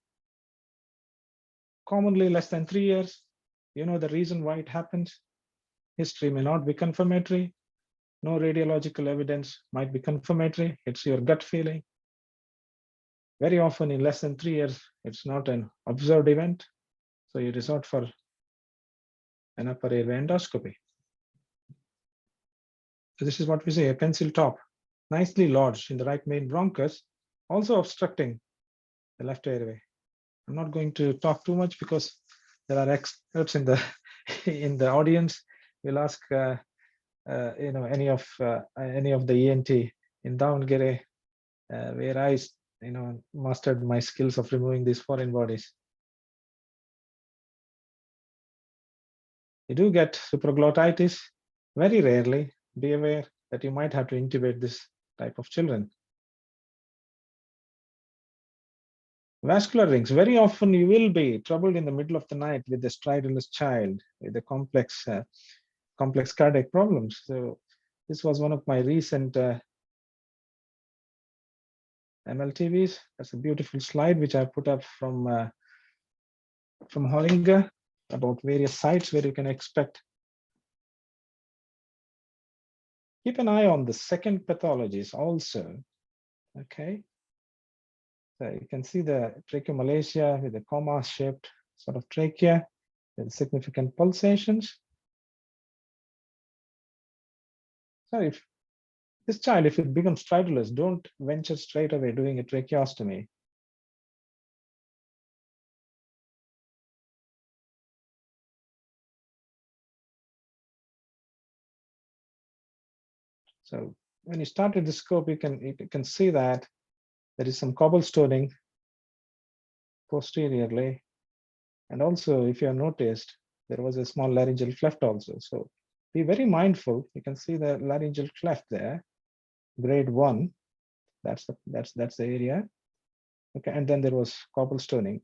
Commonly less than 3 years. You know the reason why it happens. History may not be confirmatory. No radiological evidence might be confirmatory. It's your gut feeling. Very often in less than 3 years, it's not an observed event. So you resort for an upper airway endoscopy. So this is what we say, a pencil top. nicely lodged in the right main bronchus, also obstructing the left airway. I'm not going to talk too much because there are experts in the in the audience. We'll ask any of the ENT in Davangere, where I mastered my skills of removing these foreign bodies. You do get supraglottitis very rarely. Be aware that you might have to intubate this type of children. Vascular rings. Very often you will be troubled in the middle of the night with a stridulous child with a complex cardiac problems. So this was one of my recent MLTVs. That's a beautiful slide which I put up from Hollinger about various sites where you can expect. Keep an eye on the second pathologies also. Okay. So you can see the tracheomalacia with a comma-shaped sort of trachea with significant pulsations. So if this child, if it becomes stridulous, don't venture straight away doing a tracheostomy. So when you start with the scope, you can see that there is some cobblestoning posteriorly. And also, if you have noticed, there was a small laryngeal cleft also. So be very mindful. You can see the laryngeal cleft there, grade 1. That's the area. Okay, and then there was cobblestoning.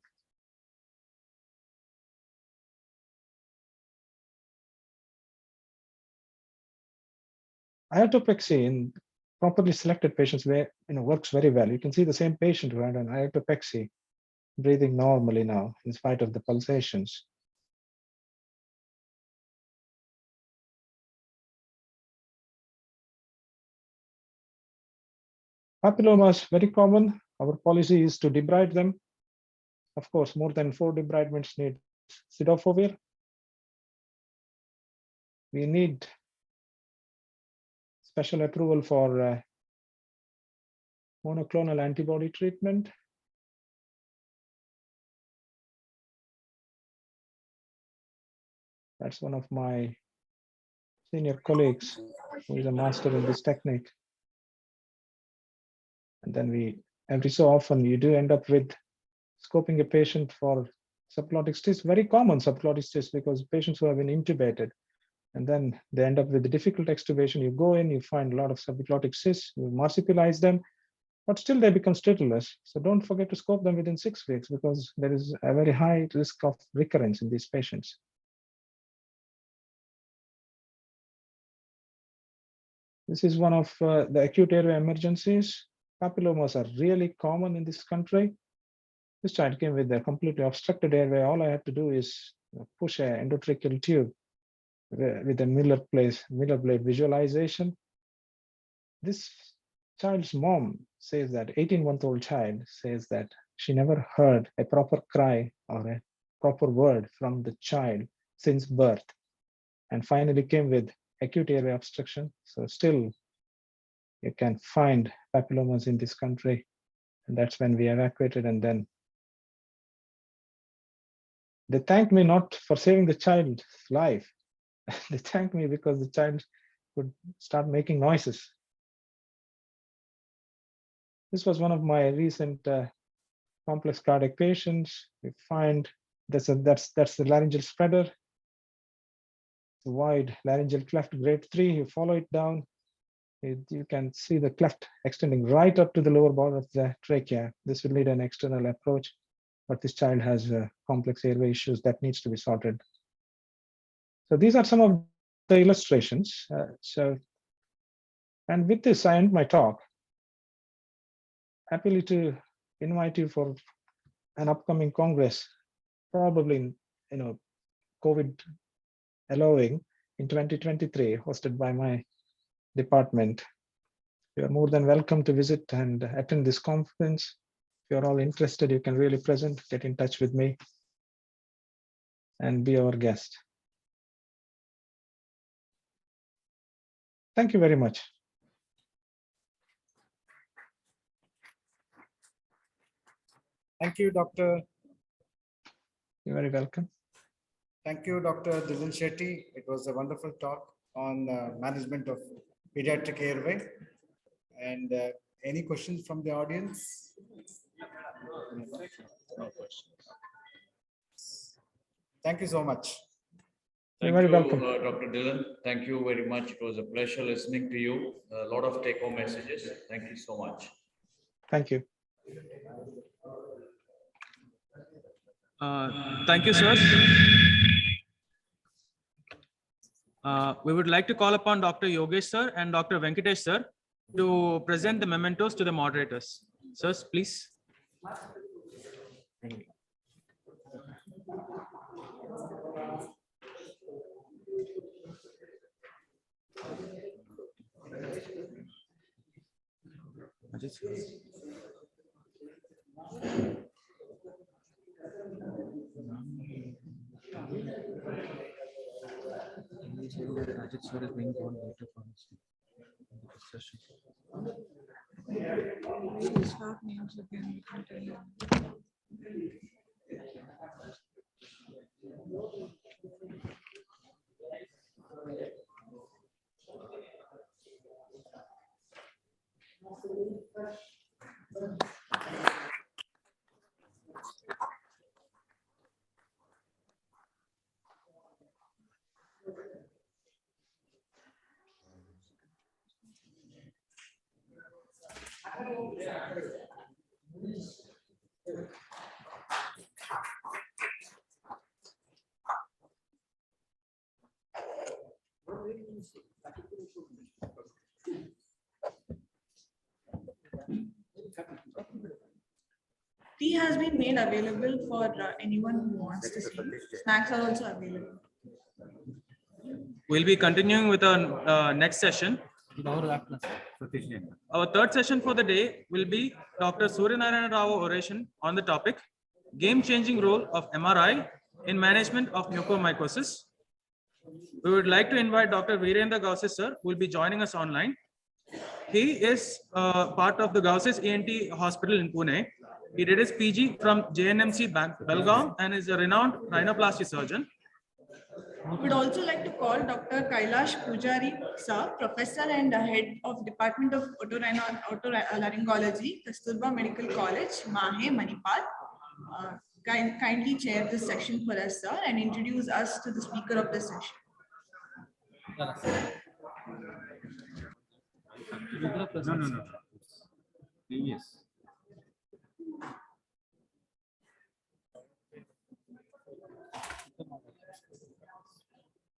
Iotopexy in properly selected patients where works very well. You can see the same patient who had an iotopexy breathing normally now in spite of the pulsations. Papillomas, very common. Our policy is to debride them. Of course, more than 4 debridements need cidofovir. We need special approval for monoclonal antibody treatment. That's one of my senior colleagues who is a master in this technique. And then every so often, you do end up with scoping a patient for subglottic cysts, very common subglottic cysts, because patients who have been intubated and then they end up with difficult extubation. You go in, you find a lot of subglottic cysts, you marsupialize them, but still they become stridulous. So don't forget to scope them within 6 weeks because there is a very high risk of recurrence in these patients. This is one of the acute airway emergencies. Papillomas are really common in this country. This child came with a completely obstructed airway. All I had to do is push an endotracheal tube with a Miller blade visualization. This child's mom says that 18-month-old child says that she never heard a proper cry or a proper word from the child since birth, and finally came with acute airway obstruction. So still you can find papillomas in this country, and that's when we evacuated. And then they thanked me not for saving the child's life. They thanked me because the child could start making noises. This was one of my recent complex cardiac patients. We find that's the laryngeal spreader, the wide laryngeal cleft, grade 3. You follow it down. You can see the cleft extending right up to the lower border of the trachea. This will need an external approach, but this child has complex airway issues that needs to be sorted. So these are some of the illustrations. And with this, I end my talk. Happily to invite you for an upcoming Congress, probably COVID allowing, in 2023, hosted by my department. You are more than welcome to visit and attend this conference. If you're all interested, you can really get in touch with me and be our guest. Thank you very much. Thank you, Dr. You're very welcome. Thank you, Dr. Dhilan Shetty. It was a wonderful talk on management of pediatric airway. And any questions from the audience? No questions. Thank you so much. Thank You're very you, welcome. Dr. Dylan. Thank you very much. It was a pleasure listening to you. A lot of take-home messages. Thank you so much. Thank you. Thank you, sir. We would like to call upon Dr. Yogesh sir and Dr. Venkatesh sir to present the mementos to the moderators. Sirs, please. Names again. Tea has been made available for anyone who wants to see. Snacks are also available. We'll be continuing with our next session. Our third session for the day will be Dr. Suryanarayana Rao oration on the topic game-changing role of MRI in management of mucormycosis. We would like to invite Dr. Virendra Gausis sir, who will be joining us online. He is part of the Gausis ENT hospital in Pune. He did his PG from JNMC Belgaum and is a renowned rhinoplasty surgeon. We'd also like to call Dr. Kailash Pujari sir, professor and head of Department of Otolaryngology, Kasturba Medical College, Mahe, Manipal. Kindly chair this section for us, sir, and introduce us to the speaker of this session. No. Previous.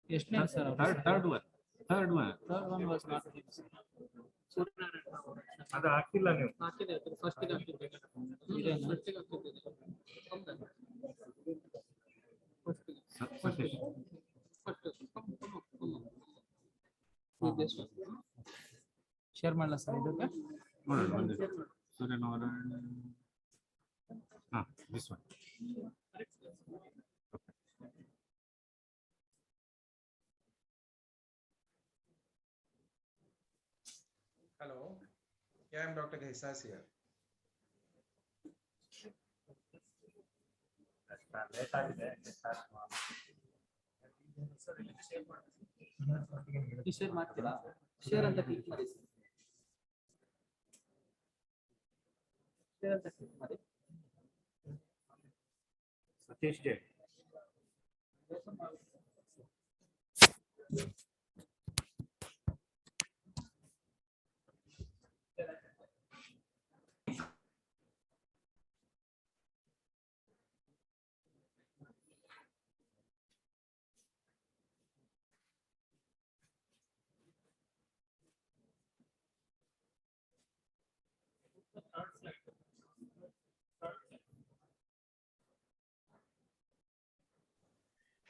Third one. Third one was not. ಅದು ಹಾಕಿಲ್ಲ ನೀವು. Share ಮಾಡಲ್ಲ sir ಇದಕ್ಕೆ Suryanarayana. This one. Hello. Yeah, I'm Dr. Gaisas here. Share ಮಾಡ್ತೀರಾ share ಅಂತ click ಮಾಡಿ share ಅಂತ click ಮಾಡಿ Satish Jain.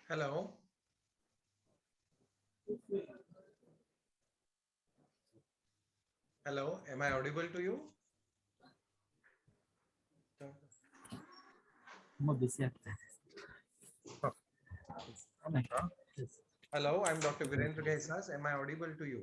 Hello. Hello, am I audible to you? Hello, I'm Dr. Virendra Gaisas. Am I audible to you?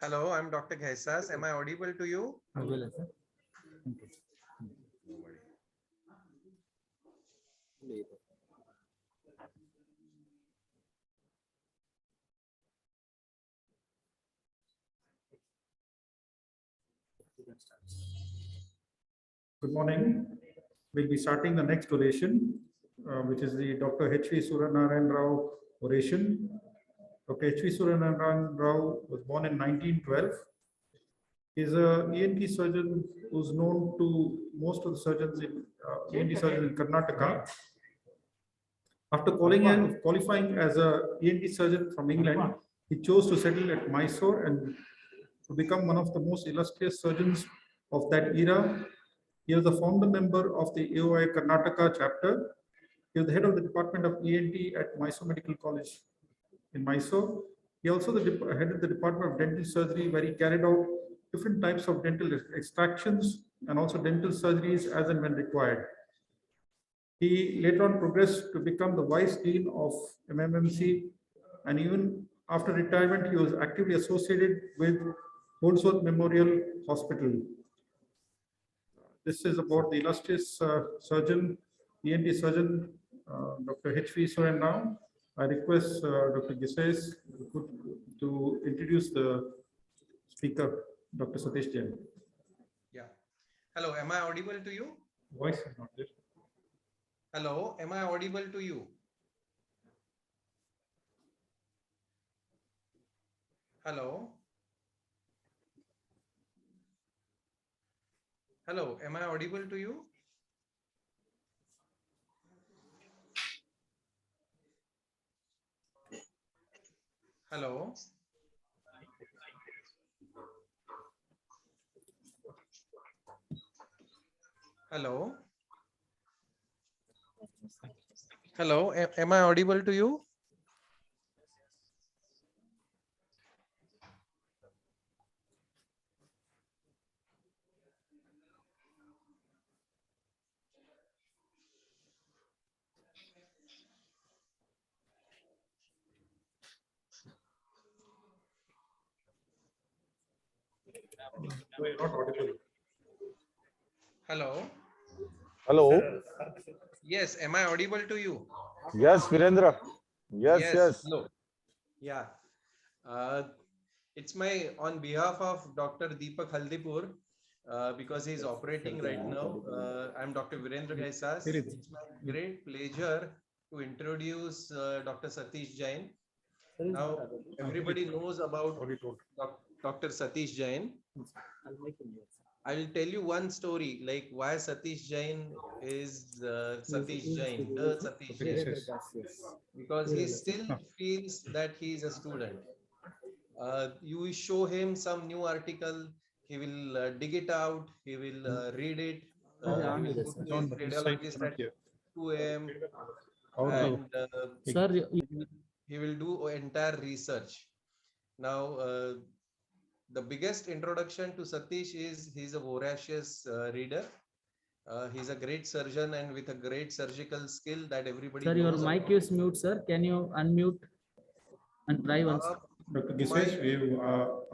Hello, I'm Dr. Ghaisas. Am I audible to you? Good morning. We'll be starting the next oration, which is the Dr. H.V. Suryanarayan Rao oration. Dr. H.V. Suryanarayan Rao was born in 1912. He's a ENT surgeon who's known to most of the surgeons in ENT surgeons in Karnataka. After qualifying as a ENT surgeon from England, he chose to settle at Mysore and to become one of the most illustrious surgeons of that era. He was the founder member of the AOI Karnataka chapter. He was the head of the Department of ENT at Mysore Medical College in Mysore. He also headed the Department of Dental Surgery, where he carried out different types of dental extractions and also dental surgeries as and when required. He later on progressed to become the Vice Dean of MMMC, and even after retirement, he was actively associated with Holdsworth Memorial Hospital. This is about the illustrious surgeon, ENT surgeon, Dr. H.V. Soren Rao. I request Dr. Gisais to introduce the speaker, Dr. Satish Jain. Yeah. Hello, am I audible to you? Voice is not there. Hello, am I audible to you? Hello? Hello, am I audible to you? Hello? Hello? Hello, am I audible to you? No, you're not audible. Hello? Hello. Yes, am I audible to you? Yes, Virendra. Yes. Hello. Yeah. It's on behalf of Dr. Deepak Haldipur, because he's operating right now. I'm Dr. Virendra Ghaisas. It's my great pleasure to introduce Dr. Satish Jain. Now, everybody knows about Dr. Satish Jain. I will tell you one story, like why Satish Jain is Satish Jain, the Satish Jain, because he still feels that he is a student. You show him some new article, he will dig it out, he will read it, he will go to his radiologist at 2 a.m. and he will do entire research. Now, the biggest introduction to Satish is he's a voracious reader. He's a great surgeon and with a great surgical skill that everybody knows. Sir, your mic is mute, sir. Can you unmute and try once? Dr. Gisais, we've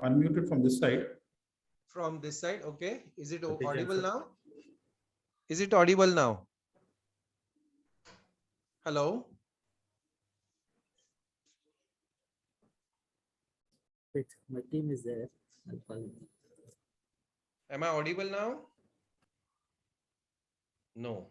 unmuted from this side. From this side, okay. Is it audible now? Is it audible now? Hello? Wait, my team is there. Am I audible now? No.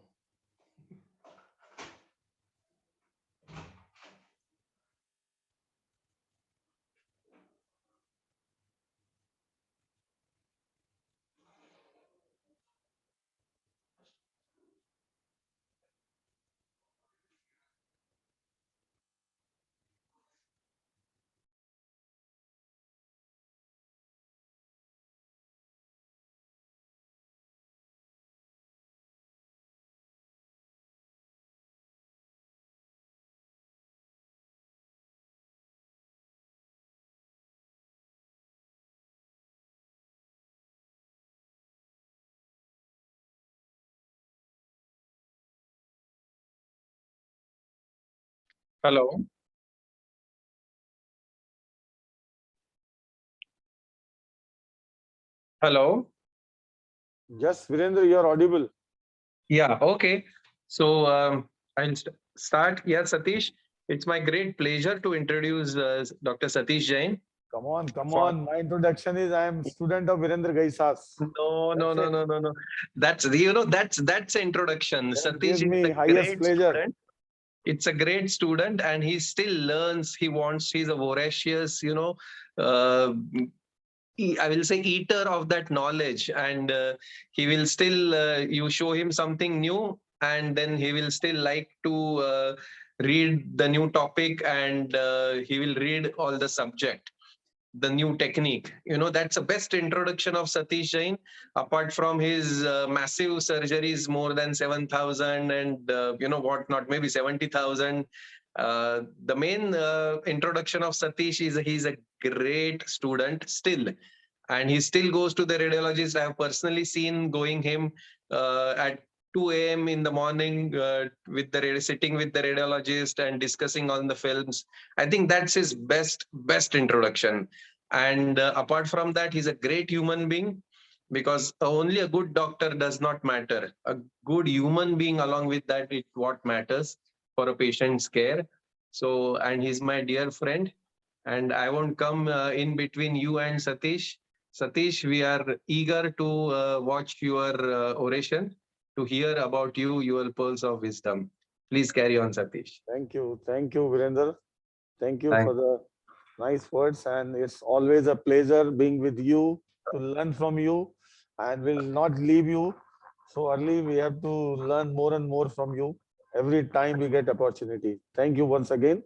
Hello. Hello. Yes, Virendra, you are audible. Yeah, okay. So I'll start. Yeah, Satish, it's my great pleasure to introduce Dr. Satish Jain. Come on, come For- on. My introduction is I am student of Virendra Gaisas. No, no, That's no, it. no, no, no. That's introduction. That Satish gives is me a highest great pleasure. student. It's a great student, and he still learns. He's a voracious, I will say eater of that knowledge, and he will still you show him something new, and then he will still like to read the new topic, and he will read all the subject, the new technique. That's the best introduction of Satish Jain. Apart from his massive surgeries, more than 7,000, and what not, maybe 70,000. The main introduction of Satish is he's a great student still, and he still goes to the radiologist. I have personally seen going him at 2 a.m. in the morning sitting with the radiologist and discussing on the films. I think that's his best introduction. And apart from that, he's a great human being, because only a good doctor does not matter. A good human being along with that is what matters for a patient's care. So, and he's my dear friend, and I won't come in between you and Satish. Satish, we are eager to watch your oration, to hear about you, your pearls of wisdom. Please carry on, Satish. Thank you. Thank you, Virendra. Thank you Thank for the nice words. And it's always a pleasure being with you to learn from you, and will not leave you so early. We have to learn more and more from you every time we get opportunity. Thank you once again.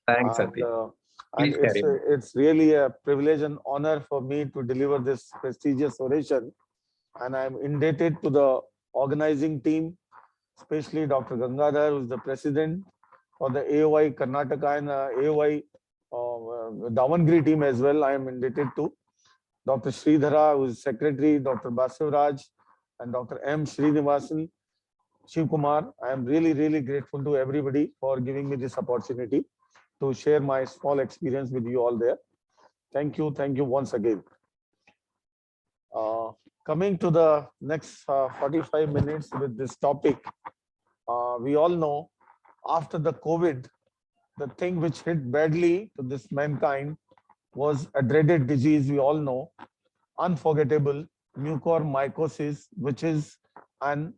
Thanks, And, Satish. and Please carry on. it's really a privilege and honor for me to deliver this prestigious oration. And I'm indebted to the organizing team, especially Dr. Gangadhar, who is the president for the AOI Karnataka and AOI Davangere team as well. I am indebted to Dr. Sridhara, who is secretary, Dr. Basivraj, and Dr. M. Srinivasan, Shiv Kumar. I am really grateful to everybody for giving me this opportunity to share my small experience with you all there. Thank you once again. Coming to the next 45 minutes with this topic, we all know after the COVID, the thing which hit badly to this mankind was a dreaded disease we all know, unforgettable mucormycosis, which is an,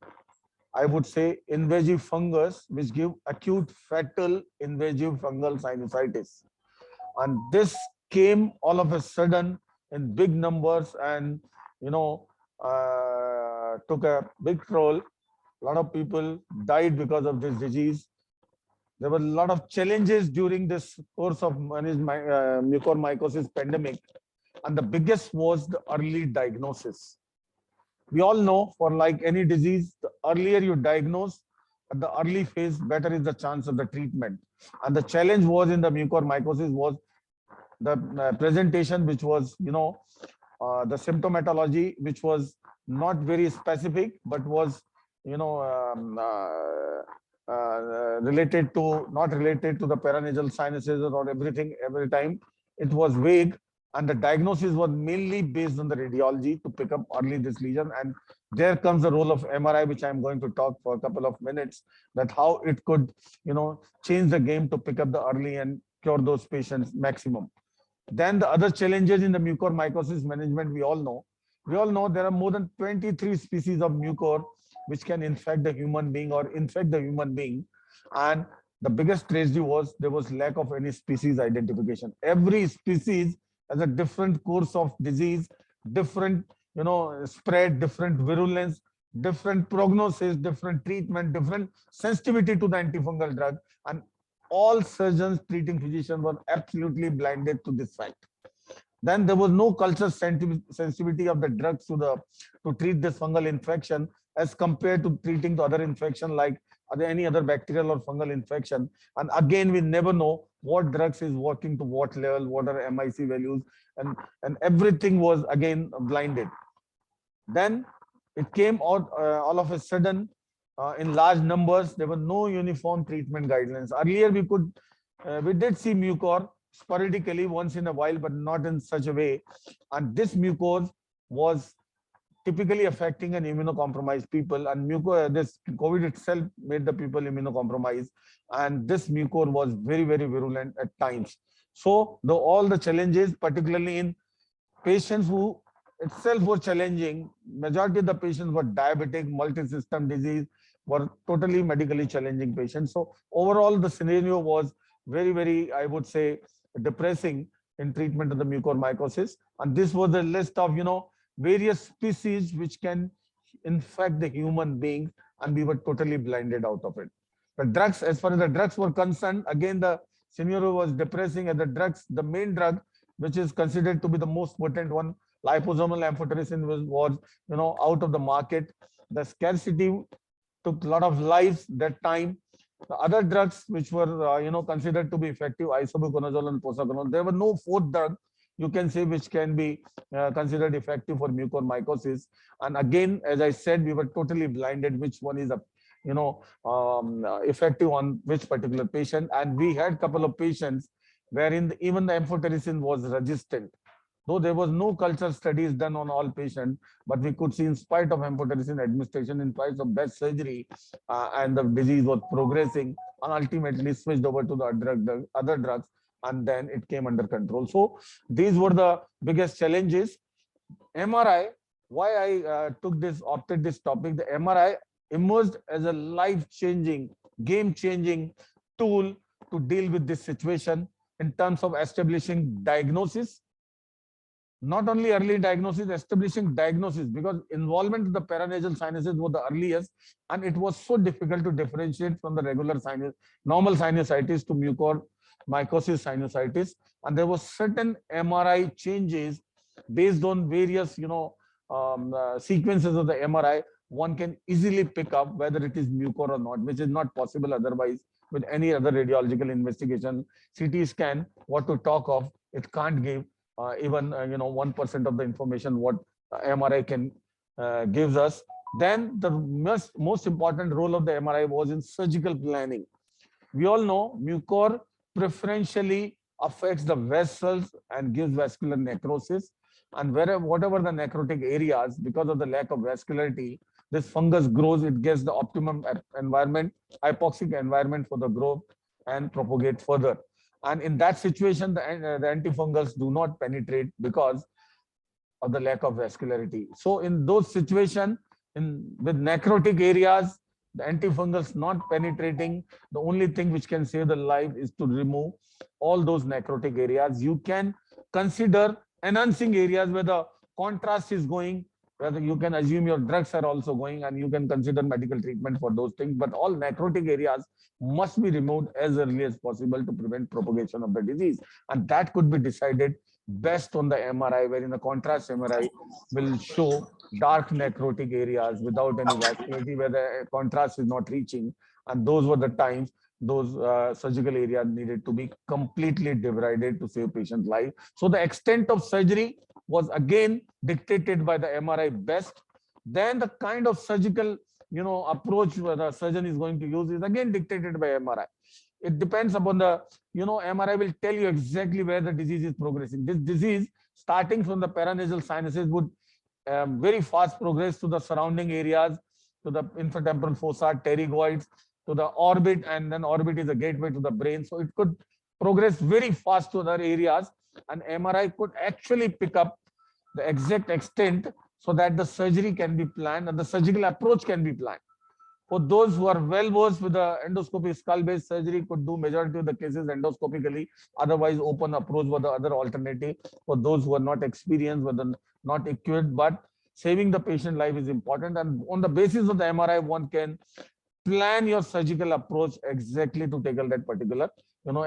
I would say, invasive fungus which give acute fatal invasive fungal sinusitis. And this came all of a sudden in big numbers, and took a big toll. A lot of people died because of this disease. There were a lot of challenges during this course of mucormycosis pandemic, and the biggest was the early diagnosis. We all know, for like any disease, the earlier you diagnose at the early phase, better is the chance of the treatment. And the challenge was in the mucormycosis was the presentation, which was the symptomatology, which was not very specific, but was related to, not related to the paranasal sinuses or everything. Every time it was vague, and the diagnosis was mainly based on the radiology to pick up early this lesion. And there comes the role of MRI, which I'm going to talk for a couple of minutes, that how it could change the game to pick up the early and cure those patients maximum. Then the other challenges in the mucormycosis management, we all know there are more than 23 species of mucor which can infect the human being or infect the human being. And the biggest tragedy was there was lack of any species identification. Every species has a different course of disease, different spread, different virulence, different prognosis, different treatment, different sensitivity to the antifungal drug. And all surgeons, treating physicians were absolutely blinded to this fact. Then there was no culture sensitivity of the drugs to treat this fungal infection as compared to treating the other infection like any other bacterial or fungal infection. And again, we never know what drugs is working to what level, what are MIC values, and everything was again blinded. Then it came out all of a sudden in large numbers. There were no uniform treatment guidelines. Earlier we did see mucor sporadically once in a while, but not in such a way. And this mucor was typically affecting an immunocompromised people, and this COVID itself made the people immunocompromised, and this mucor was very, very virulent at times. So all the challenges, particularly in patients who itself were challenging, majority of the patients were diabetic, multi-system disease, were totally medically challenging patients. So overall, the scenario was very, very, I would say, depressing in treatment of the mucormycosis. And this was a list of, various species which can infect the human beings, and we were totally blinded out of it. The drugs, as far as the drugs were concerned, again, the scenario was depressing. And the drugs, the main drug, which is considered to be the most potent one, liposomal amphotericin, was out of the market. The scarcity took a lot of lives that time. The other drugs which were considered to be effective, isobuconazole and posaconazole, there were no fourth drug, you can say, which can be considered effective for mucormycosis. And again, as I said, we were totally blinded which one is effective on which particular patient. And we had a couple of patients wherein even the amphotericin was resistant. Though there was no culture studies done on all patients, but we could see, in spite of amphotericin administration, in spite of best surgery, and the disease was progressing, and ultimately switched over to the other drugs, and then it came under control. So these were the biggest challenges. MRI, why I opted this topic, the MRI emerged as a life-changing, game-changing tool to deal with this situation in terms of establishing diagnosis. Not only early diagnosis, establishing diagnosis, because involvement of the paranasal sinuses was the earliest, and it was so difficult to differentiate from the regular normal sinusitis to mucormycosis sinusitis. And there was certain MRI changes based on various, sequences of the MRI. One can easily pick up whether it is mucor or not, which is not possible otherwise with any other radiological investigation. CT scan, what to talk of, it can't give even 1% of the information what MRI can gives us. Then the most important role of the MRI was in surgical planning. We all know mucor preferentially affects the vessels and gives vascular necrosis. And whatever the necrotic areas, because of the lack of vascularity, this fungus grows, it gets the optimum environment, hypoxic environment for the growth and propagate further. And in that situation, the antifungals do not penetrate because of the lack of vascularity. So in those situations, with necrotic areas, the antifungals not penetrating, the only thing which can save the life is to remove all those necrotic areas. You can consider enhancing areas where the contrast is going, whether you can assume your drugs are also going, and you can consider medical treatment for those things. But all necrotic areas must be removed as early as possible to prevent propagation of the disease. And that could be decided best on the MRI, wherein the contrast MRI will show dark necrotic areas without any vascularity, where the contrast is not reaching. And those were the times those surgical areas needed to be completely debrided to save patient life. So the extent of surgery was again dictated by the MRI best. Then the kind of surgical approach where the surgeon is going to use is again dictated by MRI. It depends upon the, MRI will tell you exactly where the disease is progressing. This disease, starting from the paranasal sinuses, would very fast progress to the surrounding areas, to the infratemporal fossa, pterygoids, to the orbit, and then orbit is a gateway to the brain. So it could progress very fast to other areas, and MRI could actually pick up the exact extent so that the surgery can be planned and the surgical approach can be planned. For those who are well versed with the endoscopy, skull-based surgery could do majority of the cases endoscopically. Otherwise, open approach was the other alternative. For those who are not experienced, whether not equipped, but saving the patient life is important. And on the basis of the MRI, one can plan your surgical approach exactly to tackle that particular,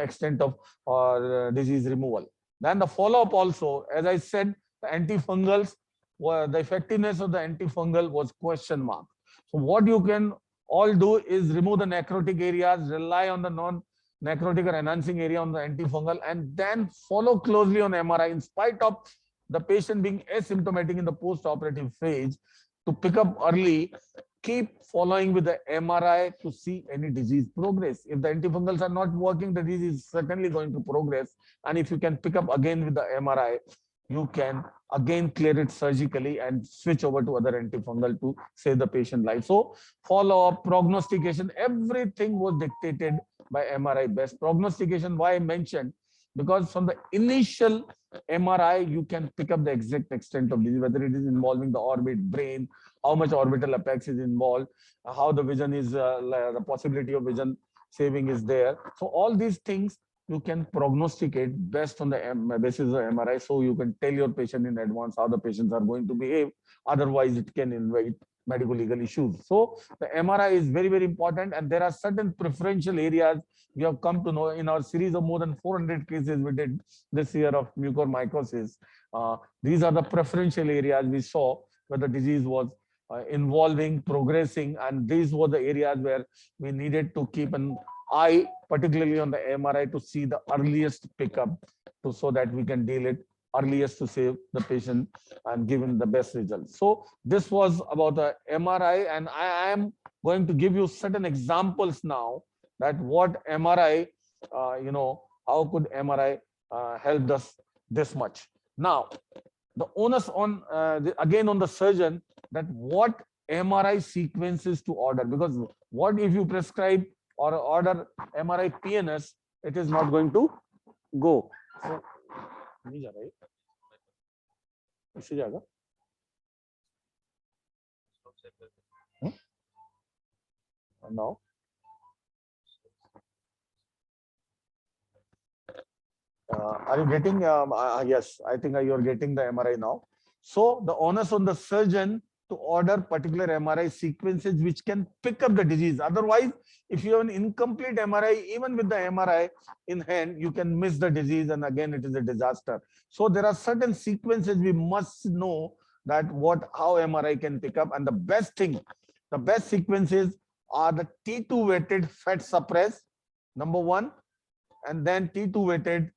extent of disease removal. Then the follow-up also, as I said, the antifungals, the effectiveness of the antifungal was question mark. So what you can all do is remove the necrotic areas, rely on the non-necrotic or enhancing area on the antifungal, and then follow closely on MRI in spite of the patient being asymptomatic in the post-operative phase. To pick up early, keep following with the MRI to see any disease progress. If the antifungals are not working, the disease is certainly going to progress. And if you can pick up again with the MRI, you can again clear it surgically and switch over to other antifungal to save the patient life. So follow-up, prognostication, everything was dictated by MRI best. Prognostication, why I mentioned, because from the initial MRI, you can pick up the exact extent of disease, whether it is involving the orbit, brain, how much orbital apex is involved, how the vision is, the possibility of vision saving is there. So all these things you can prognosticate best on the basis of MRI. So you can tell your patient in advance how the patients are going to behave. Otherwise, it can invite medical legal issues. So the MRI is very, very important. And there are certain preferential areas we have come to know in our series of more than 400 cases we did this year of mucormycosis. These are the preferential areas we saw where the disease was involving, progressing, and these were the areas where we needed to keep an eye, particularly on the MRI, to see the earliest pickup, so that we can deal it earliest to save the patient and give him the best results. So this was about the MRI, and I am going to give you certain examples now that what MRI, how could MRI help us this much. Now, the onus on again on the surgeon, that what MRI sequences to order, because what if you prescribe or order MRI PNS, it is not going to go. So, now, are you getting? Yes, I think you are getting the MRI now. So the onus on the surgeon to order particular MRI sequences which can pick up the disease. Otherwise, if you have an incomplete MRI, even with the MRI in hand, you can miss the disease, and again it is a disaster. So there are certain sequences we must know that how MRI can pick up, and the best sequences are the T2 weighted fat suppress, number one, and then T2 weighted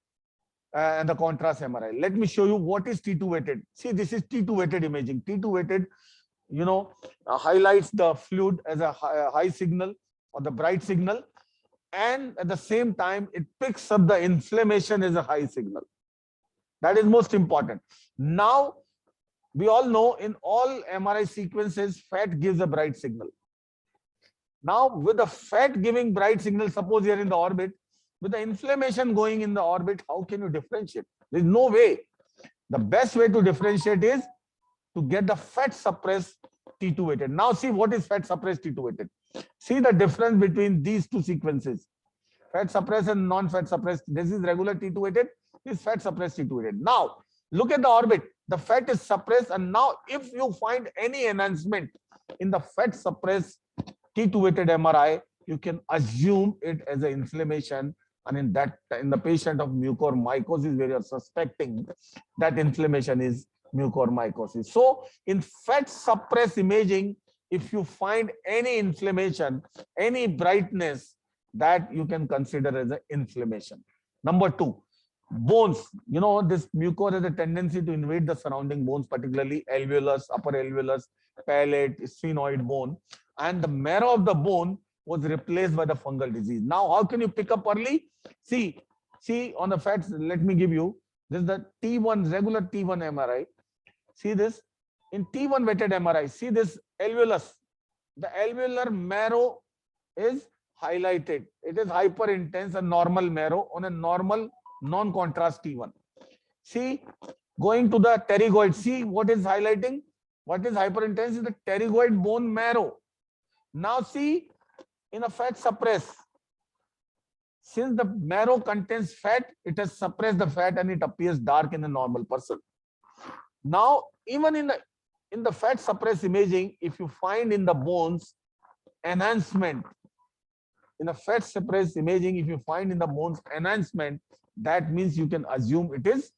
and the contrast MRI. Let me show you what is T2 weighted. See, this is T2 weighted imaging. T2 weighted, highlights the fluid as a high signal or the bright signal, and at the same time it picks up the inflammation as a high signal. That is most important. Now we all know in all MRI sequences fat gives a bright signal. Now with the fat giving bright signal, suppose you are in the orbit, with the inflammation going in the orbit, how can you differentiate? There is no way. The best way to differentiate is to get the fat suppressed T2 weighted. Now see what is fat suppressed T2 weighted. See the difference between these two sequences. Fat suppressed and non-fat suppressed. This is regular T2 weighted. This is fat suppressed T2 weighted. Now look at the orbit. The fat is suppressed, and now if you find any enhancement in the fat suppressed T2 weighted MRI, you can assume it as an inflammation. And in the patient of mucormycosis, where you're suspecting that inflammation is mucormycosis. So in fat suppressed imaging, if you find any inflammation, any brightness, that you can consider as an inflammation. Number two, bones. This mucor has a tendency to invade the surrounding bones, particularly alveolus, upper alveolus, palate, sphenoid bone, and the marrow of the bone was replaced by the fungal disease. Now, how can you pick up early? See on the fats, let me give you, this is the T1, regular T1 MRI. See this, in T1 weighted MRI, see this alveolus, the alveolar marrow is highlighted. It is hyper intense and normal marrow on a normal non-contrast T1. See, going to the pterygoid, see what is highlighting? What is hyper intense is the pterygoid bone marrow. Now see, in a fat suppress, since the marrow contains fat, it has suppressed the fat and it appears dark in a normal person. Now, even in the fat suppress imaging, if you find in the bones enhancement, in a fat suppress imaging, if you find in the bones enhancement, that means you can assume it is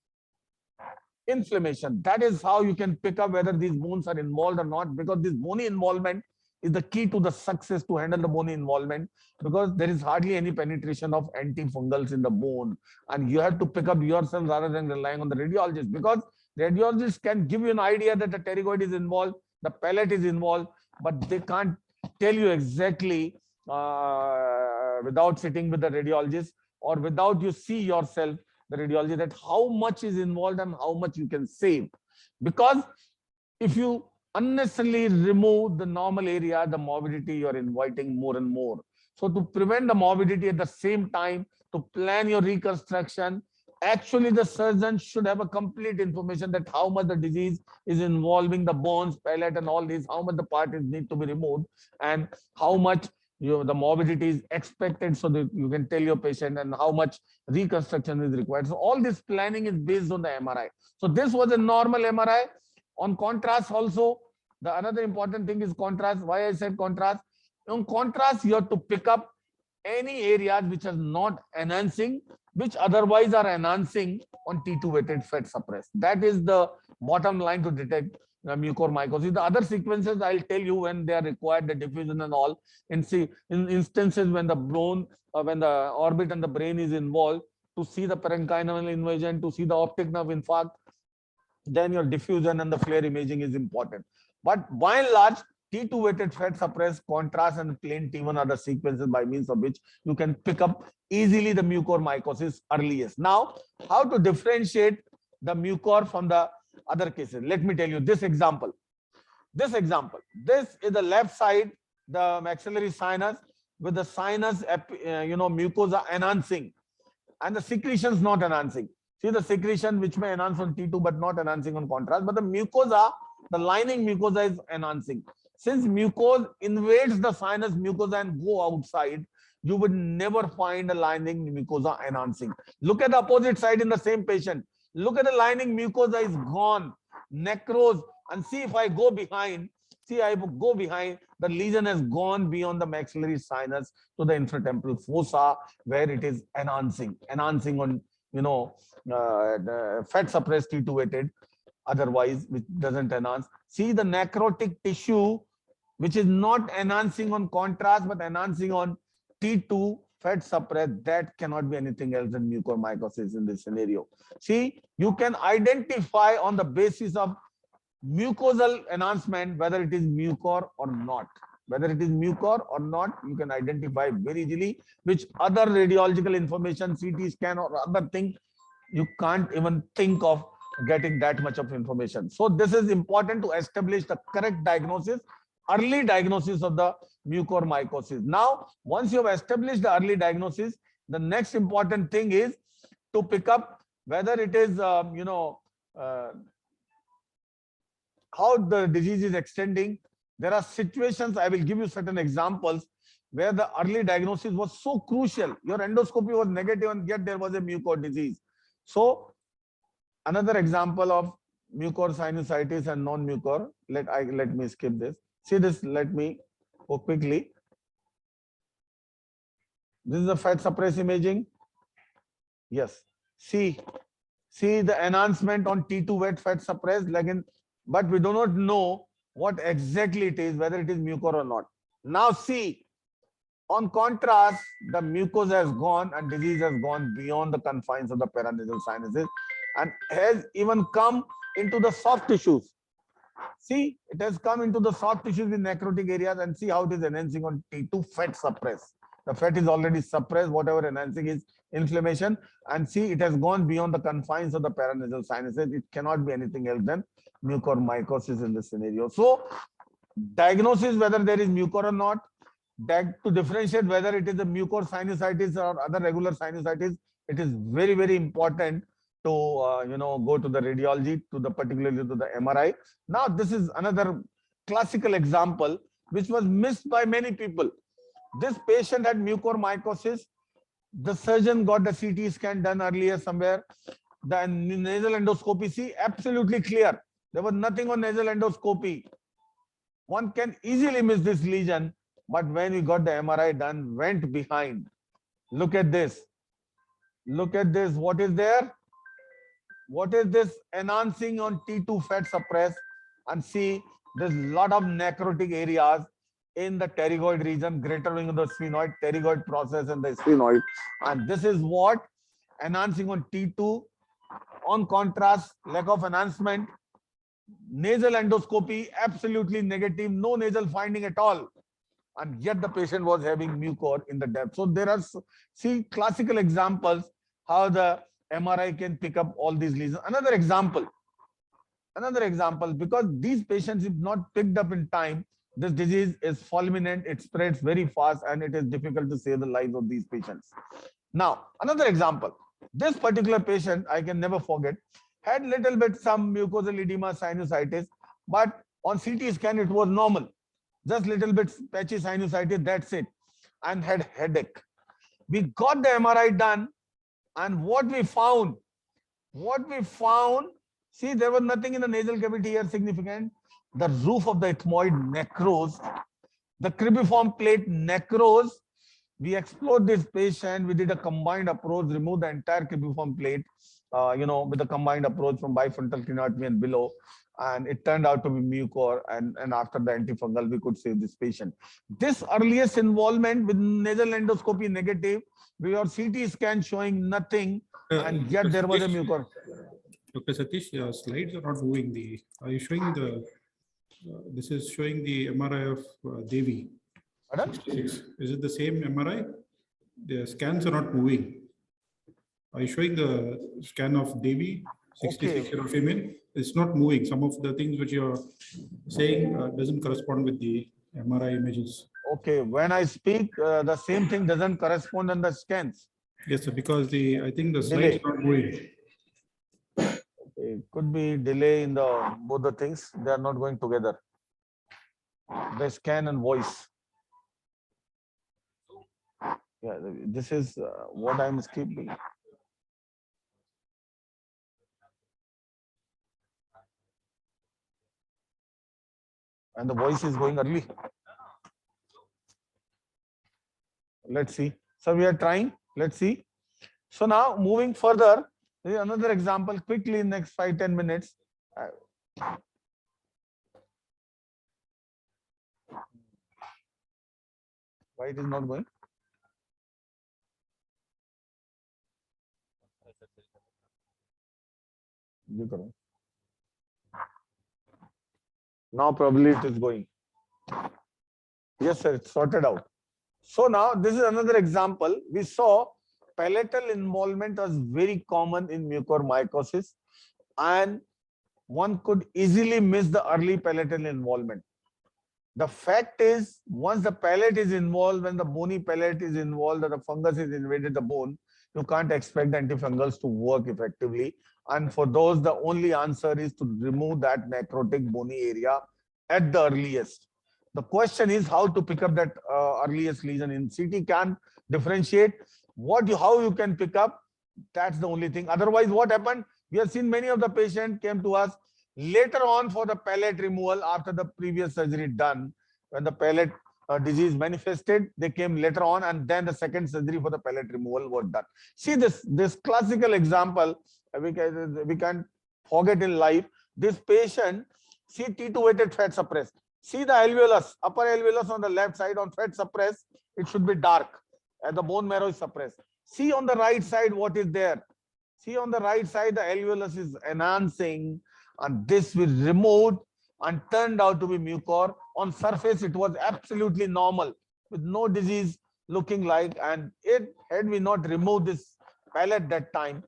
inflammation. That is how you can pick up whether these bones are involved or not, because this bony involvement is the key to the success to handle the bony involvement, because there is hardly any penetration of antifungals in the bone, and you have to pick up yourself rather than relying on the radiologist, because radiologists can give you an idea that the pterygoid is involved, the palate is involved, but they can't tell you exactly without sitting with the radiologist or without you see yourself the radiology, that how much is involved and how much you can save. Because if you unnecessarily remove the normal area, the morbidity, you are inviting more and more. So to prevent the morbidity at the same time, to plan your reconstruction, actually the surgeon should have a complete information that how much the disease is involving the bones, palate and all this, how much the part is need to be removed, and how much the morbidity is expected, so that you can tell your patient, and how much reconstruction is required. So all this planning is based on the MRI. So this was a normal MRI. On contrast also, the another important thing is contrast. Why I said contrast? On contrast, you have to pick up any areas which are not enhancing, which otherwise are enhancing on T2 weighted fat suppress. That is the bottom line to detect mucormycosis. The other sequences I'll tell you when they are required, the diffusion and all. In instances when the bone, when the orbit and the brain is involved, to see the parenchymal invasion, to see the optic nerve infarct, then your diffusion and the flare imaging is important. But by and large, T2 weighted fat suppress, contrast, and plain T1 are the sequences by means of which you can pick up easily the mucormycosis earliest. Now, how to differentiate the mucor from the other cases? Let me tell you this example. This is the left side, the maxillary sinus, with the sinus, mucosa enhancing, and the secretions not enhancing. See the secretion which may enhance on T2 but not enhancing on contrast, but the mucosa, the lining mucosa is enhancing. Since mucosa invades the sinus mucosa and go outside, you would never find a lining mucosa enhancing. Look at the opposite side in the same patient. Look at the lining mucosa is gone, necrose, and see if I go behind, the lesion has gone beyond the maxillary sinus to the infratemporal fossa, where it is enhancing on the fat suppressed T2 weighted, otherwise which doesn't enhance. See the necrotic tissue which is not enhancing on contrast but enhancing on T2 fat suppressed, that cannot be anything else than mucormycosis in this scenario. See, you can identify on the basis of mucosal enhancement whether it is mucor or not. Whether it is mucor or not, you can identify very easily, which other radiological information, CT scan or other thing, you can't even think of getting that much of information. So this is important to establish the correct diagnosis, early diagnosis of the mucormycosis. Now, once you have established the early diagnosis, the next important thing is to pick up whether it is, how the disease is extending. There are situations, I will give you certain examples, where the early diagnosis was so crucial. Your endoscopy was negative and yet there was a mucor disease. So another example of mucor sinusitis and non-mucor, let me skip this. See this, let me go quickly. This is the fat suppress imaging. Yes, see the enhancement on T2 wet fat suppress, but we do not know what exactly it is, whether it is mucor or not. Now see, on contrast, the mucosa has gone and disease has gone beyond the confines of the paranasal sinuses and has even come into the soft tissues. See, it has come into the soft tissues in necrotic areas, and see how it is enhancing on T2 fat suppress. The fat is already suppressed, whatever enhancing is inflammation, and see it has gone beyond the confines of the paranasal sinuses. It cannot be anything else than mucormycosis in this scenario. So diagnosis whether there is mucor or not, to differentiate whether it is a mucor sinusitis or other regular sinusitis, it is very, very important to go to the radiology, particularly to the MRI. Now this is another classical example which was missed by many people. This patient had mucormycosis. The surgeon got the CT scan done earlier somewhere. The nasal endoscopy, see, absolutely clear. There was nothing on nasal endoscopy. One can easily miss this lesion, but when we got the MRI done, went behind. Look at this. Look at this. What is there? What is this enhancing on T2 fat suppress? And see, there's a lot of necrotic areas in the pterygoid region, greater wing of the sphenoid, pterygoid process and the sphenoid. And this is what enhancing on T2. On contrast, lack of enhancement. Nasal endoscopy, absolutely negative, no nasal finding at all. And yet the patient was having mucor in the depth. So there are, see, classical examples how the MRI can pick up all these lesions. Another example, because these patients, if not picked up in time, this disease is fulminant, it spreads very fast, and it is difficult to save the lives of these patients. Now, another example, this particular patient, I can never forget, had little bit some mucosal edema, sinusitis, but on CT scan, it was normal. Just little bit patchy sinusitis, that's it, and had headache. We got the MRI done, and what we found, see, there was nothing in the nasal cavity here significant. The roof of the ethmoid necrosed, the cribriform plate necrosed. We explored this patient. We did a combined approach, removed the entire cribriform plate, with a combined approach from bifrontal craniotomy and below. And it turned out to be mucor. And after the antifungal, we could save this patient. This earliest involvement with nasal endoscopy negative, we have CT scan showing nothing, and yet there was a mucor. Dr. Satish, slides are not moving. Are you showing the? This is showing the MRI of Devi. 66. Is it the same MRI? The scans are not moving. Are you showing the scan of Devi, 66-year-old female? It's not moving. Some of the things which you're saying doesn't correspond with the MRI images. Okay, when I speak, the same thing doesn't correspond in the scans. Yes, sir, because I think the slides are not moving. It could be delay in both the things. They are not going together. The scan and voice. Yeah, this is what I'm skipping. And the voice is going early. Let's see. So we are trying. Let's see. So now moving further, there is another example quickly in next 5-10 minutes. Why it is not going? Now probably it is going. Yes, sir, it's sorted out. So now this is another example. We saw palatal involvement was very common in mucormycosis, and one could easily miss the early palatal involvement. The fact is, once the palate is involved, when the bony palate is involved, or the fungus is invaded the bone, you can't expect the antifungals to work effectively. And for those, the only answer is to remove that necrotic bony area at the earliest. The question is how to pick up that earliest lesion. In CT can differentiate how you can pick up. That's the only thing. Otherwise, what happened? We have seen many of the patients came to us later on for the palate removal after the previous surgery done. When the palate disease manifested, they came later on, and then the second surgery for the palate removal was done. See this classical example, we can't forget in life. This patient, see T2 weighted fat suppressed. See the alveolus, upper alveolus on the left side on fat suppressed, it should be dark, and the bone marrow is suppressed. See on the right side what is there. See on the right side, the alveolus is enhancing, and this was removed and turned out to be mucor. On surface, it was absolutely normal with no disease looking like, and had we not removed this palate that time,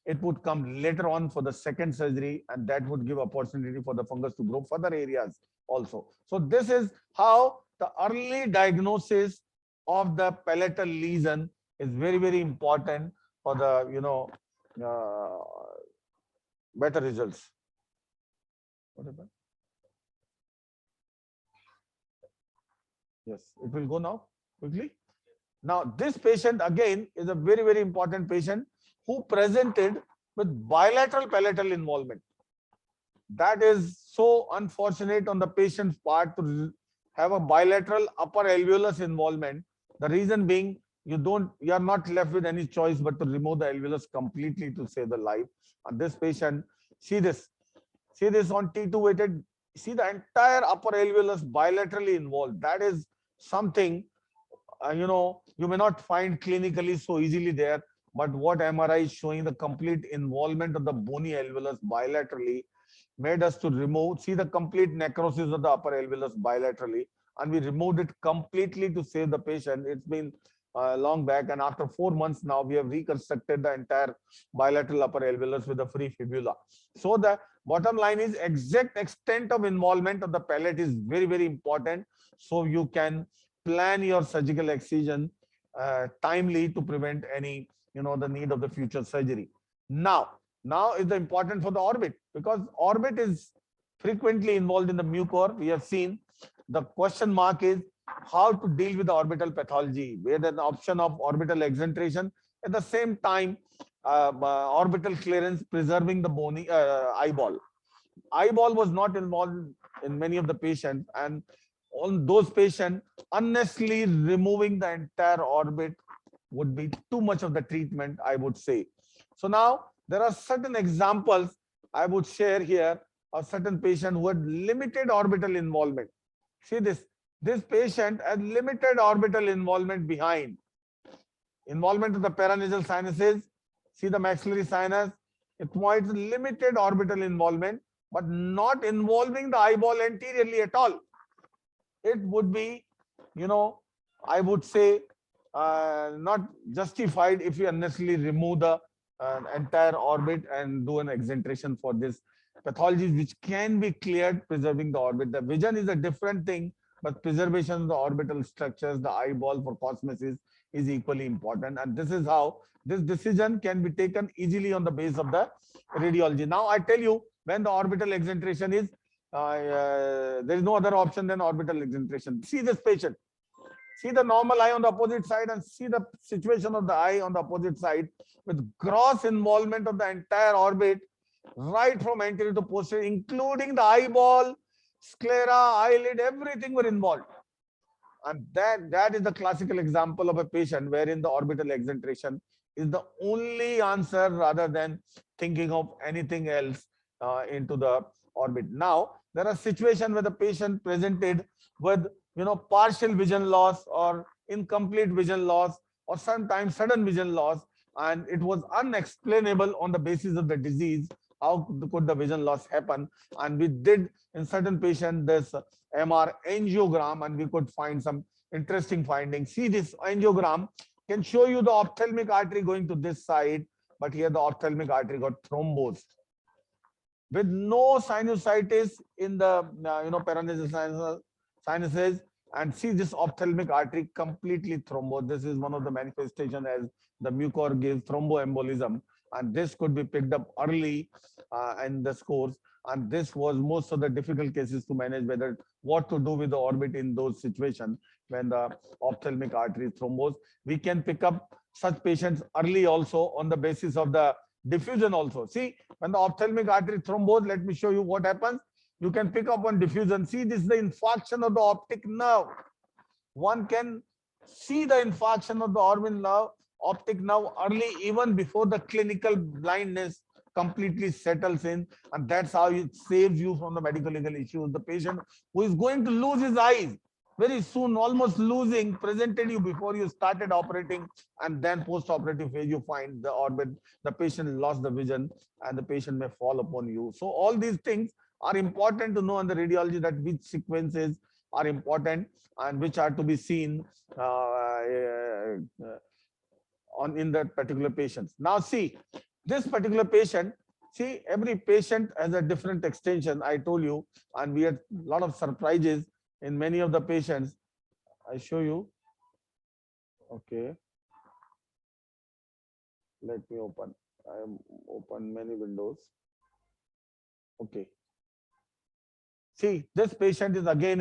it would come later on for the second surgery, and that would give opportunity for the fungus to grow further areas also. So this is how the early diagnosis of the palatal lesion is very, very important for the better results. What happened? Yes, it will go now quickly. Now this patient again is a very, very important patient who presented with bilateral palatal involvement. That is so unfortunate on the patient's part to have a bilateral upper alveolus involvement. The reason being, you are not left with any choice but to remove the alveolus completely to save the life. And this patient, see this on T2 weighted, see the entire upper alveolus bilaterally involved. That is something, you may not find clinically so easily there, but what MRI is showing, the complete involvement of the bony alveolus bilaterally made us to remove, see the complete necrosis of the upper alveolus bilaterally, and we removed it completely to save the patient. It's been long back, and after 4 months now we have reconstructed the entire bilateral upper alveolus with a free fibula. So the bottom line is exact extent of involvement of the palate is very, very important. So you can plan your surgical excision timely to prevent any, the need of the future surgery. Now is the important for the orbit, because orbit is frequently involved in the mucor. We have seen the question mark is how to deal with the orbital pathology, where there's an option of orbital exentration, at the same time orbital clearance, preserving the bony eyeball. Eyeball was not involved in many of the patients, and on those patients, unnecessarily removing the entire orbit would be too much of the treatment, I would say. So now there are certain examples I would share here of certain patient who had limited orbital involvement. See this patient had limited orbital involvement behind. Involvement of the paranasal sinuses, see the maxillary sinus, it provides limited orbital involvement, but not involving the eyeball anteriorly at all. It would be, I would say, not justified if you unnecessarily remove the entire orbit and do an exentration for this pathologies, which can be cleared preserving the orbit. The vision is a different thing, but preservation of the orbital structures, the eyeball for cosmesis is equally important. And this is how this decision can be taken easily on the base of the radiology. Now I tell you, when the orbital exentration is, there is no other option than orbital exentration. See this patient. See the normal eye on the opposite side and see the situation of the eye on the opposite side with gross involvement of the entire orbit, right from anterior to posterior, including the eyeball, sclera, eyelid, everything were involved. And that is the classical example of a patient wherein the orbital exentration is the only answer rather than thinking of anything else into the orbit. Now, there are situations where the patient presented with partial vision loss or incomplete vision loss or sometimes sudden vision loss, and it was unexplainable on the basis of the disease. How could the vision loss happen? And we did in certain patients this MR angiogram, and we could find some interesting findings. See, this angiogram can show you the ophthalmic artery going to this side, but here the ophthalmic artery got thrombosed with no sinusitis in the paranasal sinuses. And see this ophthalmic artery completely thrombosed. This is one of the manifestations as the mucor gives thromboembolism, and this could be picked up early in the course. And this was most of the difficult cases to manage, whether what to do with the orbit in those situations when the ophthalmic artery is thrombosed. We can pick up such patients early also on the basis of the diffusion also. See, when the ophthalmic artery thrombosed, let me show you what happens. You can pick up on diffusion. See, this is the infarction of the optic nerve. One can see the infarction of the optic nerve early, even before the clinical blindness completely settles in, and that's how it saves you from the medical legal issues. The patient who is going to lose his eyes very soon, almost losing, presented you before you started operating, and then post-operative phase you find the orbit, the patient lost the vision, and the patient may fall upon you. So all these things are important to know in the radiology, that which sequences are important and which are to be seen in that particular patient. Now see, this particular patient, see, every patient has a different extension, I told you, and we had a lot of surprises in many of the patients. I show you. Okay. Let me open. I am open many windows. Okay. See, this patient is again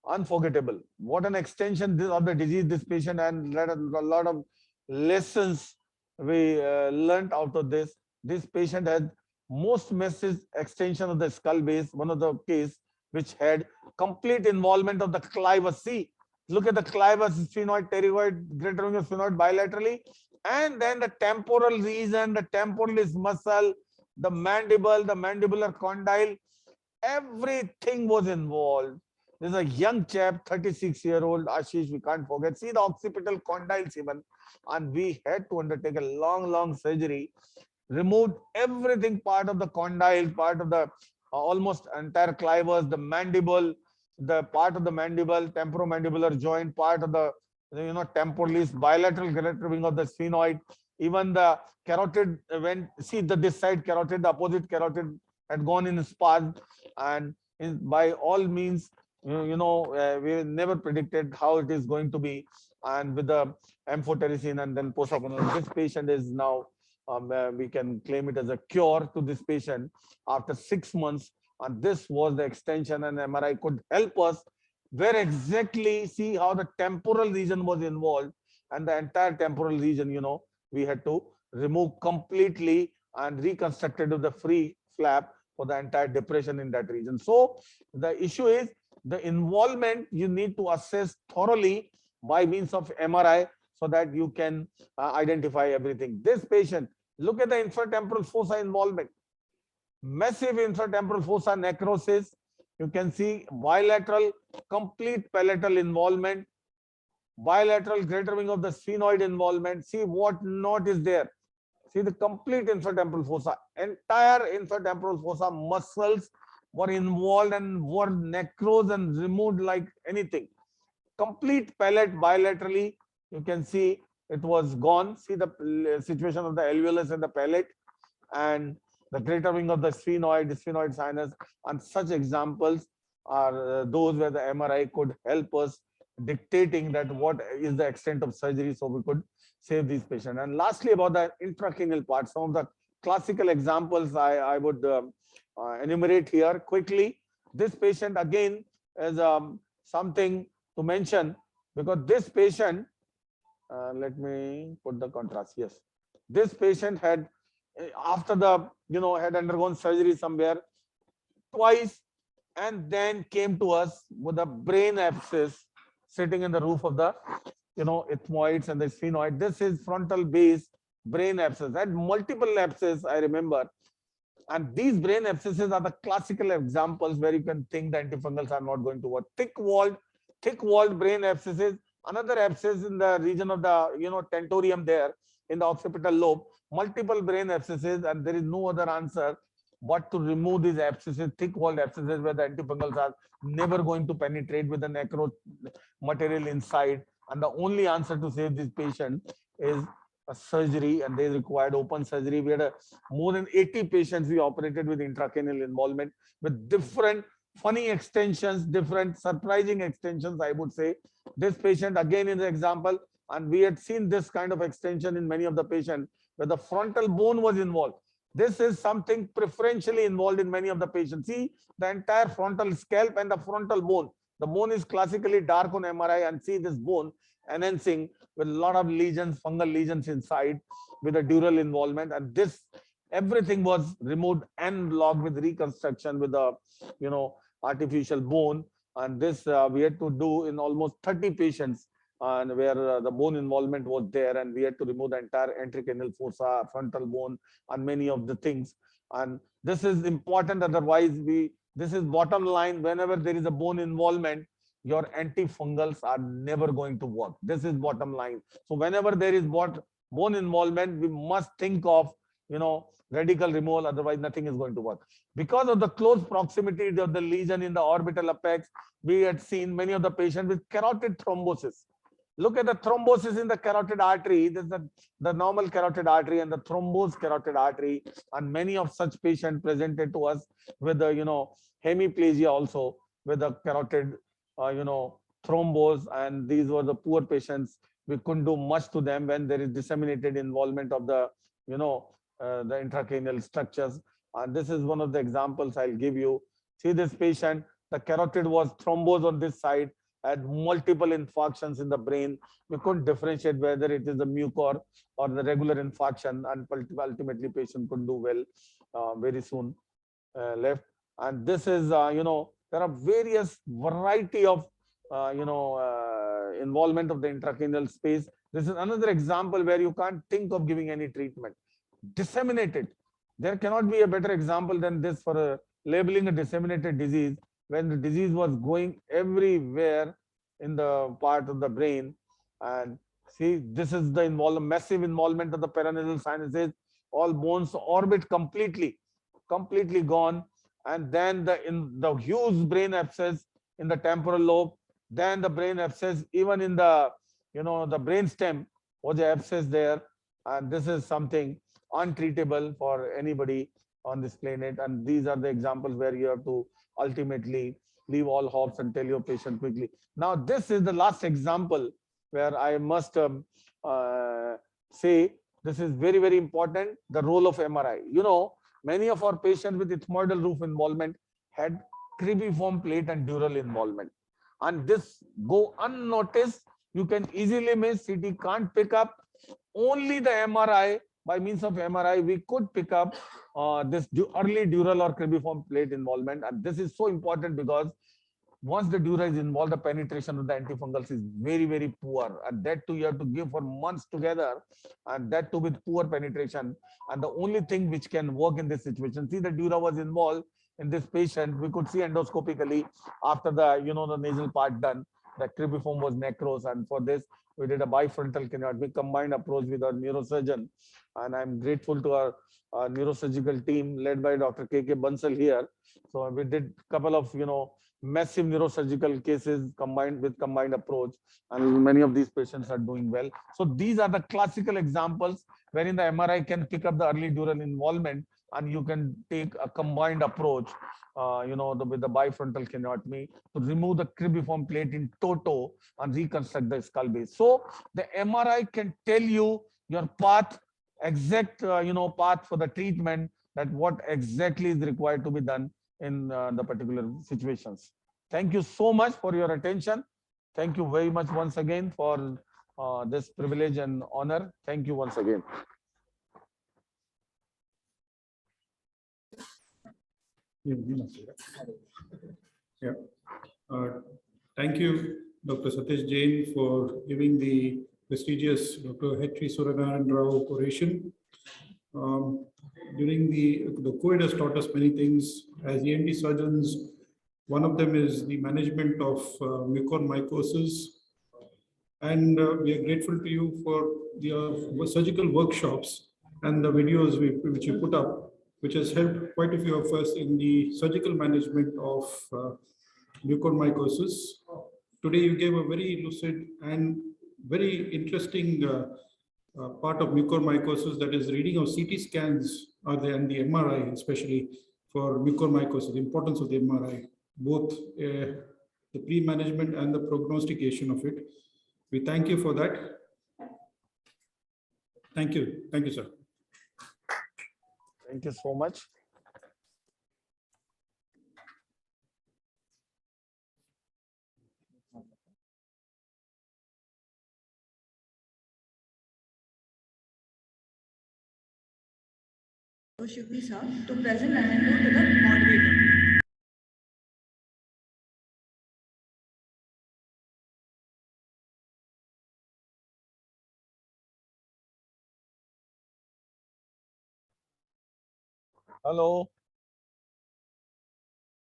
unforgettable. What an extension of the disease this patient, and a lot of lessons we learned out of this. This patient had most massive extension of the skull base, one of the case which had complete involvement of the clivus. See, look at the clivus, sphenoid, pterygoid, greater sphenoid bilaterally, and then the temporal region, the temporalis muscle, the mandible, the mandibular condyle, everything was involved. There's a young chap, 36-year-old Ashish, we can't forget. See the occipital condyles even, and we had to undertake a long surgery, removed everything, part of the condyle, part of the almost entire clivus, the mandible, the part of the mandible, temporomandibular joint, part of the temporally, bilateral carotid wing of the sphenoid, even the carotid went, see this side carotid, the opposite carotid had gone in spasm, and by all means, we never predicted how it is going to be. And with the amphotericin and then posaconazole, this patient is now, we can claim it as a cure to this patient after 6 months. And this was the extension, and MRI could help us where exactly, see how the temporal region was involved, and the entire temporal region, we had to remove completely and reconstructed with the free flap for the entire depression in that region. So the issue is the involvement you need to assess thoroughly by means of MRI so that you can identify everything. This patient, look at the infratemporal fossa involvement, massive infratemporal fossa necrosis. You can see bilateral complete palatal involvement, bilateral greater wing of the sphenoid involvement. See what knot is there. See the complete infratemporal fossa, entire infratemporal fossa muscles were involved and were necrosed and removed like anything. Complete palate bilaterally, you can see it was gone. See the situation of the alveolus and the palate, and the greater wing of the sphenoid sinus, and such examples are those where the MRI could help us dictating that what is the extent of surgery, so we could save these patients. And lastly, about the intracranial part, some of the classical examples I would enumerate here quickly. This patient again is something to mention, because this patient, let me put the contrast. Yes, this patient had, after the had undergone surgery somewhere twice, and then came to us with a brain abscess sitting in the roof of the ethmoids and the sphenoid. This is frontal base brain abscess. Had multiple abscesses, I remember. And these brain abscesses are the classical examples where you can think the antifungals are not going to work. Thick-walled brain abscesses, another abscess in the region of the tentorium there in the occipital lobe, multiple brain abscesses, and there is no other answer but to remove these abscesses, thick-walled abscesses where the antifungals are never going to penetrate with the necro material inside. And the only answer to save this patient is a surgery, and they required open surgery. We had more than 80 patients we operated with intracranial involvement with different funny extensions, different surprising extensions, I would say. This patient again is an example, and we had seen this kind of extension in many of the patients where the frontal bone was involved. This is something preferentially involved in many of the patients. See the entire frontal scalp and the frontal bone. The bone is classically dark on MRI, and see this bone enhancing with a lot of lesions, fungal lesions inside with a dural involvement. And this, everything was removed and logged with reconstruction with a artificial bone. And this we had to do in almost 30 patients, and where the bone involvement was there, and we had to remove the entire intracranial fossa, frontal bone, and many of the things. And this is important, otherwise this is bottom line. Whenever there is a bone involvement, your antifungals are never going to work. This is bottom line. So whenever there is bone involvement, we must think of radical removal, otherwise nothing is going to work. Because of the close proximity of the lesion in the orbital apex, we had seen many of the patients with carotid thrombosis. Look at the thrombosis in the carotid artery. This is the normal carotid artery and the thrombosed carotid artery. And many of such patients presented to us with the hemiplegia also, with the carotid thrombose. And these were the poor patients. We couldn't do much to them when there is disseminated involvement of the the intracranial structures. And this is one of the examples I'll give you. See this patient, the carotid was thrombosed on this side, had multiple infarctions in the brain. We couldn't differentiate whether it is a mucor or the regular infarction, and ultimately patient could do well very soon left. And this is, there are various variety of, involvement of the intracranial space. This is another example where you can't think of giving any treatment. Disseminated. There cannot be a better example than this for labeling a disseminated disease, when the disease was going everywhere in the part of the brain. And see, this is the massive involvement of the paranasal sinuses, all bones orbit completely gone. And then the huge brain abscess in the temporal lobe, then the brain abscess even in the the brainstem was an abscess there, and this is something untreatable for anybody on this planet. And these are the examples where you have to ultimately leave all hopes and tell your patient quickly. Now, this is the last example where I must say this is very, very important, the role of MRI. Many of our patients with ethmoidal roof involvement had cribriform plate and dural involvement. And this go unnoticed. You can easily miss. CT can't pick up. Only the MRI, by means of MRI, we could pick up this early dural or cribriform plate involvement. And this is so important because once the dura is involved, the penetration of the antifungals is very, very poor. And that too, you have to give for months together, and that too with poor penetration. And the only thing which can work in this situation, see, the dura was involved in this patient. We could see endoscopically after the, the nasal part done, the cribriform was necrose. And for this, we did a bifrontal craniotomy combined approach with our neurosurgeon. And I'm grateful to our neurosurgical team led by Dr. K.K. Bansal here. So we did a couple of, massive neurosurgical cases combined approach, and many of these patients are doing well. So these are the classical examples wherein the MRI can pick up the early dural involvement, and you can take a combined approach, with the bifrontal craniotomy to remove the cribriform plate in toto and reconstruct the skull base. So the MRI can tell you your path, exact, path for the treatment, that what exactly is required to be done in the particular situations. Thank you so much for your attention. Thank you very much once again for this privilege and honor. Thank you once again. Yeah. Thank you, Dr. Satish Jain, for giving the prestigious Dr. H.V. Suryanarayan Rao oration. During the COVID has taught us many things. As ENT surgeons, one of them is the management of mucormycosis. And we are grateful to you for your surgical workshops and the videos which you put up, which has helped quite a few of us in the surgical management of mucormycosis. Today, you gave a very lucid and very interesting part of mucormycosis, that is reading of CT scans and the MRI, especially for mucormycosis, the importance of the MRI, both the pre-management and the prognostication of it. We thank you for that. Thank you. Thank you, sir. Thank you so much. Shivni sir to present and hand over to the moderator. Hello.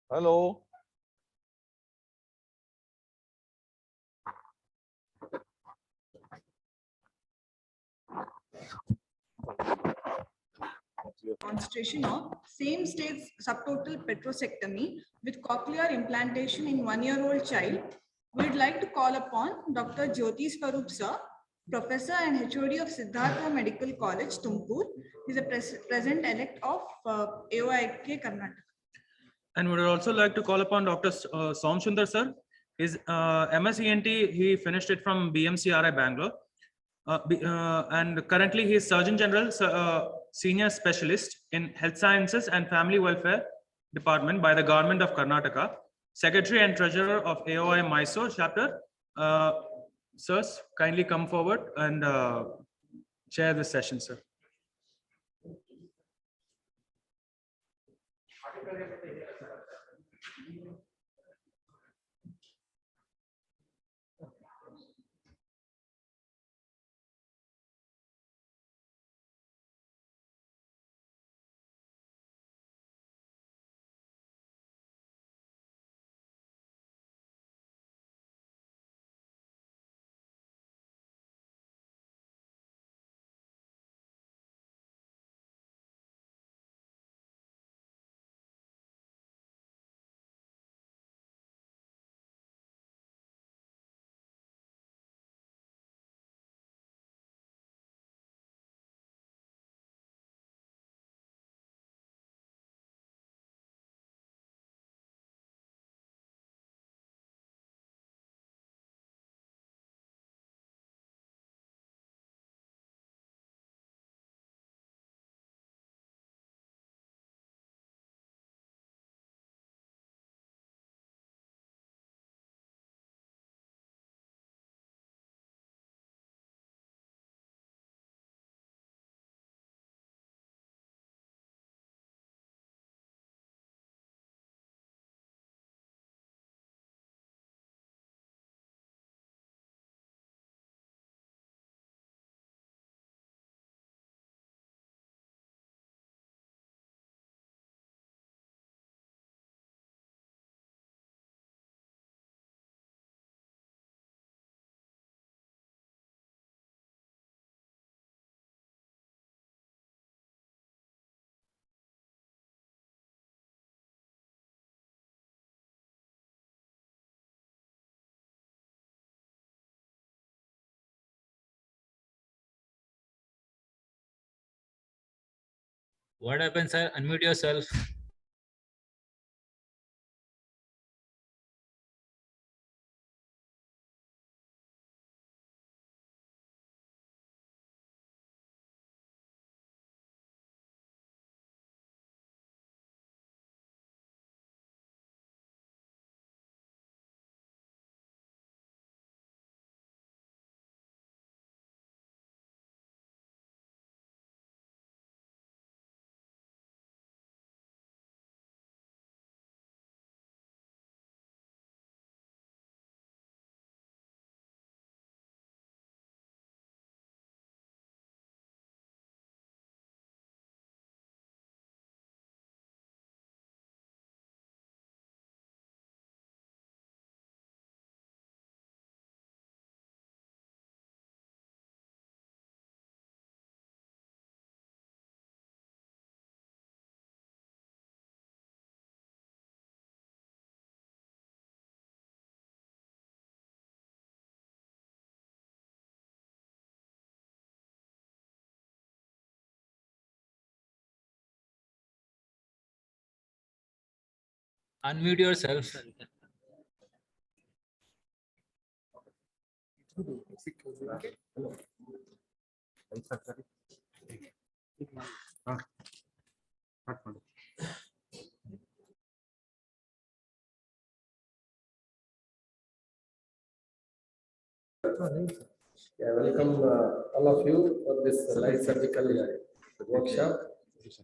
Hello. Demonstration of same stage subtotal petrosectomy with cochlear implantation in 1-year-old child. We'd like to call upon Dr. Jyoti Swarup sir, Professor and HOD of Siddhartha Medical College, Tumkur. He's a president-elect of AOIK Karnataka. And we would also like to call upon Dr. Somsundar sir. His MSENT, he finished it from BMCRI Bangalore. And currently he is Surgeon General, Senior Specialist in Health Sciences and Family Welfare Department by the Government of Karnataka, Secretary and Treasurer of AOI Mysore chapter. Sirs, kindly come forward and chair this session, sir. What happened, sir? Unmute yourself. Unmute yourself. Yeah, welcome all of you for this live surgical workshop. So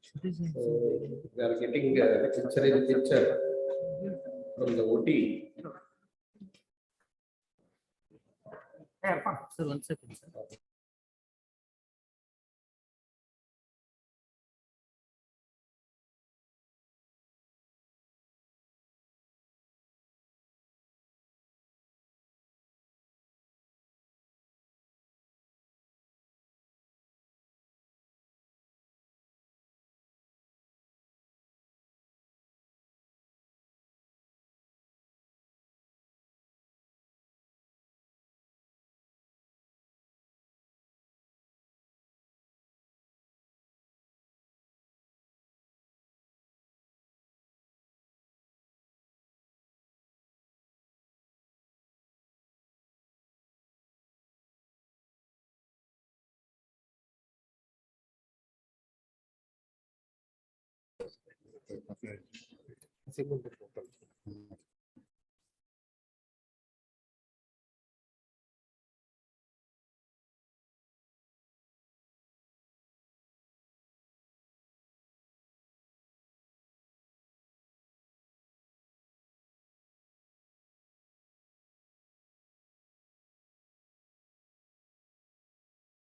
we are getting picture in picture from the OT. Sir, 1 second, sir.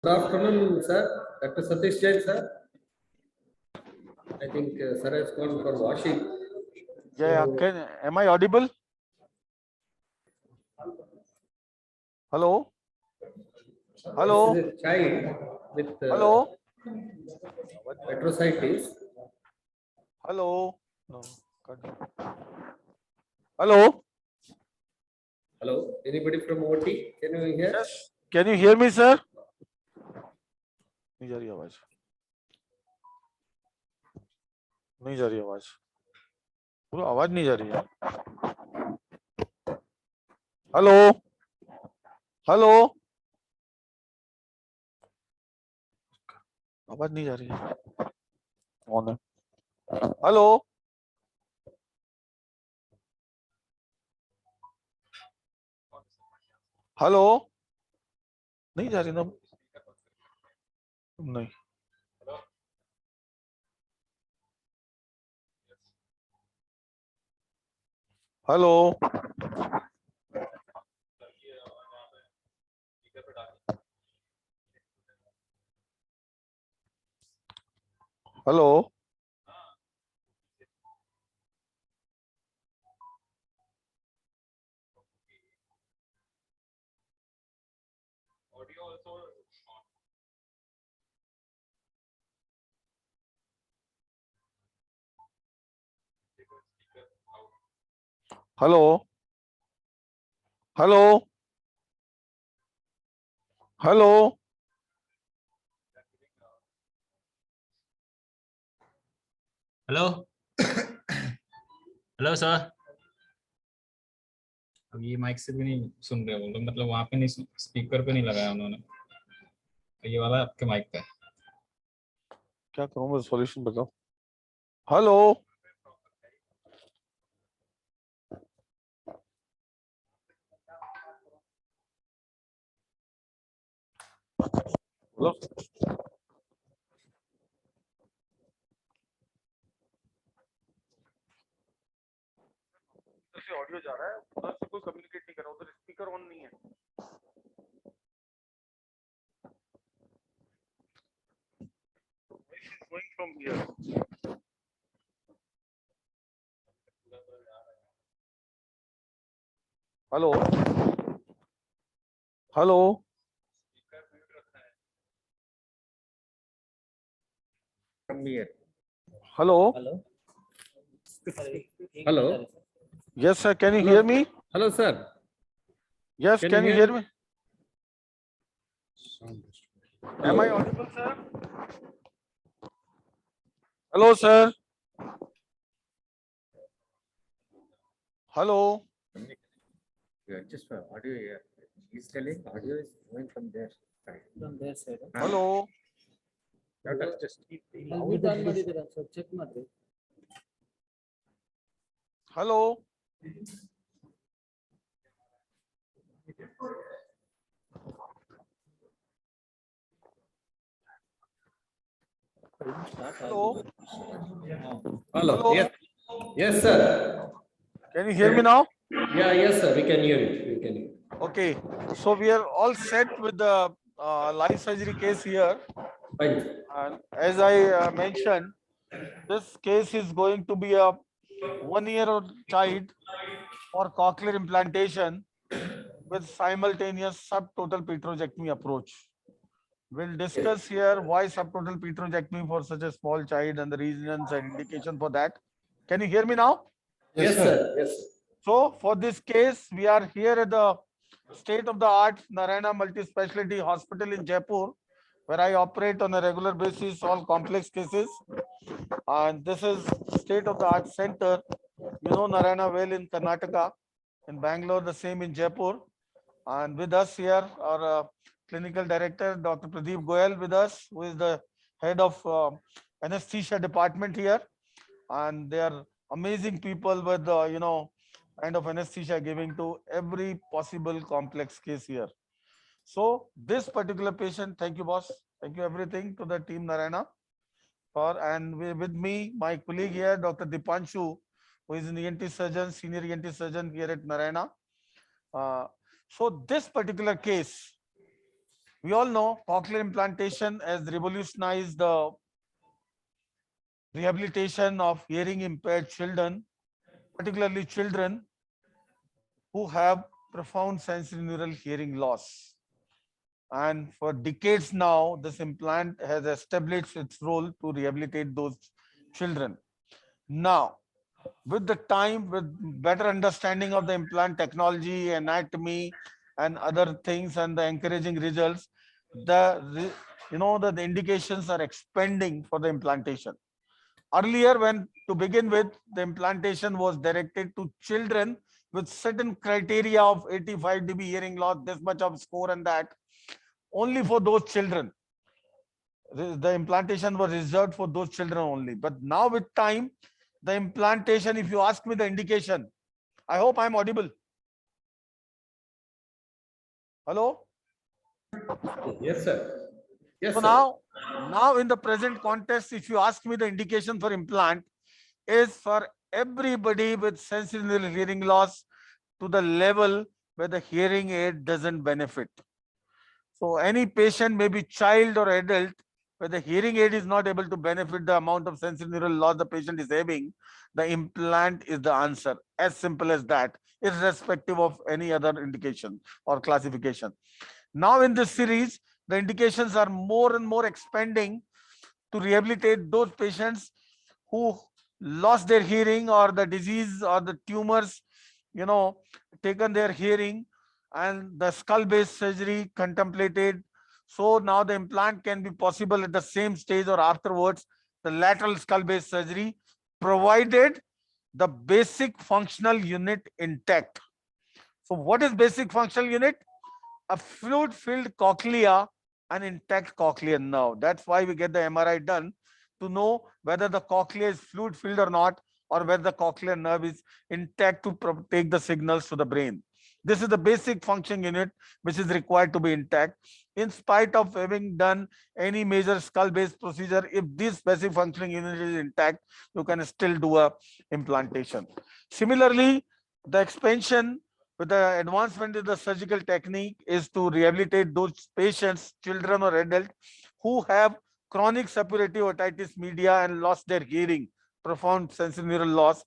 Good afternoon, sir. Dr. Satish Jain, sir. I think sir has gone for washing. Yeah, am I audible? Hello? Hello? This is a child with Hello? metrositis. Hello? No. Hello? Hello, anybody from OT? Can you hear? Yes. Can you hear me, sir? नहीं जा रही आवाज नहीं जा रही आवाज पूरा आवाज नहीं जा रही है हेलो हेलो आवाज नहीं जा रही है कौन है हेलो हेलो नहीं जा रही ना नहीं hello hello hello hello hello hello hello sir. अब ये माइक से भी नहीं सुन रहे हो, मतलब वहां पे नहीं, स्पीकर पे नहीं लगाया उन्होंने, तो ये वाला आपके माइक पे है। क्या करूं मैं, सॉल्यूशन बताओ। हेलो हेलो, से ऑडियो जा रहा है, उधर से कोई कम्युनिकेट नहीं कर रहा, उधर स्पीकर ऑन नहीं है। Going from here. Hello hello hello Hello. Yes sir, can you hear me? Hello, sir. Yes, can you hear me? Am I Hello. audible, sir? Hello, sir. Hello. Just for audio here. He's telling audio is going from there. From their side. Hello. Just check madre. Hello. Hello. Hello. Hello. Yes. Yes, sir. Can you hear me now? Yeah, yes, sir. We can hear you. We can hear you. Okay. So we are all set with the live surgery case here. Fine. And as I mentioned, this case is going to be a 1-year-old child for cochlear implantation with simultaneous subtotal petrosectomy approach. We'll discuss here why subtotal petrosectomy for such a small child and the reasons and indication for that. Can you hear me now? Yes, sir. Yes. So for this case, we are here at the state-of-the-art Narayana Multi-Speciality Hospital in Jaipur, where I operate on a regular basis all complex cases. And this is state-of-the-art center. You know Narayana well in Karnataka, in Bangalore, the same in Jaipur. And with us here, our clinical director, Dr. Pradeep Goyal with us, who is the head of anesthesia department here. And they are amazing people with, kind of anesthesia giving to every possible complex case here. So this particular patient, thank you, boss. Thank you everything to the team Narayana. And with me, my colleague here, Dr. Dipanshu, who is an ENT surgeon, senior ENT surgeon here at Narayana. So this particular case, we all know cochlear implantation has revolutionized the rehabilitation of hearing impaired children, particularly children who have profound sensorineural hearing loss. And for decades now, this implant has established its role to rehabilitate those children. Now, with the time, with better understanding of the implant technology, anatomy, and other things, and the encouraging results, the indications are expanding for the implantation. Earlier, when to begin with, the implantation was directed to children with certain criteria of 85 dB hearing loss, this much of score and that, only for those children. The implantation was reserved for those children only. But now with time, the implantation, if you ask me the indication, I hope I'm audible. Hello? Yes, sir. Yes, so sir. now in the present context, if you ask me the indication for implant is for everybody with sensorineural hearing loss to the level where the hearing aid doesn't benefit. So any patient, may be child or adult, where the hearing aid is not able to benefit the amount of sensorineural loss the patient is having, the implant is the answer. As simple as that, irrespective of any other indication or classification. Now in this series, the indications are more and more expanding to rehabilitate those patients who lost their hearing or the disease or the tumors, taken their hearing, and the skull-based surgery contemplated. So now the implant can be possible at the same stage or afterwards, the lateral skull-based surgery, provided the basic functional unit intact. So what is basic functional unit? A fluid-filled cochlea, an intact cochlear nerve. That's why we get the MRI done, to know whether the cochlea is fluid-filled or not, or whether the cochlear nerve is intact to take the signals to the brain. This is the basic function unit which is required to be intact. In spite of having done any major skull-based procedure, if this basic functioning unit is intact, you can still do a implantation. Similarly, the expansion with the advancement in the surgical technique is to rehabilitate those patients, children or adults, who have chronic suppurative otitis media and lost their hearing, profound sensorineural loss,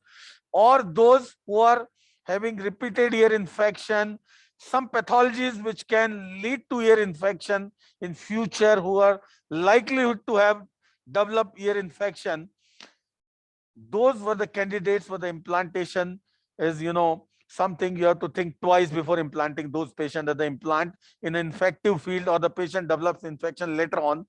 or those who are having repeated ear infection, some pathologies which can lead to ear infection in future, who are likelihood to have developed ear infection. Those were the candidates for the implantation. Is, something you have to think twice before implanting those patients. That the implant in an infective field or the patient develops infection later on,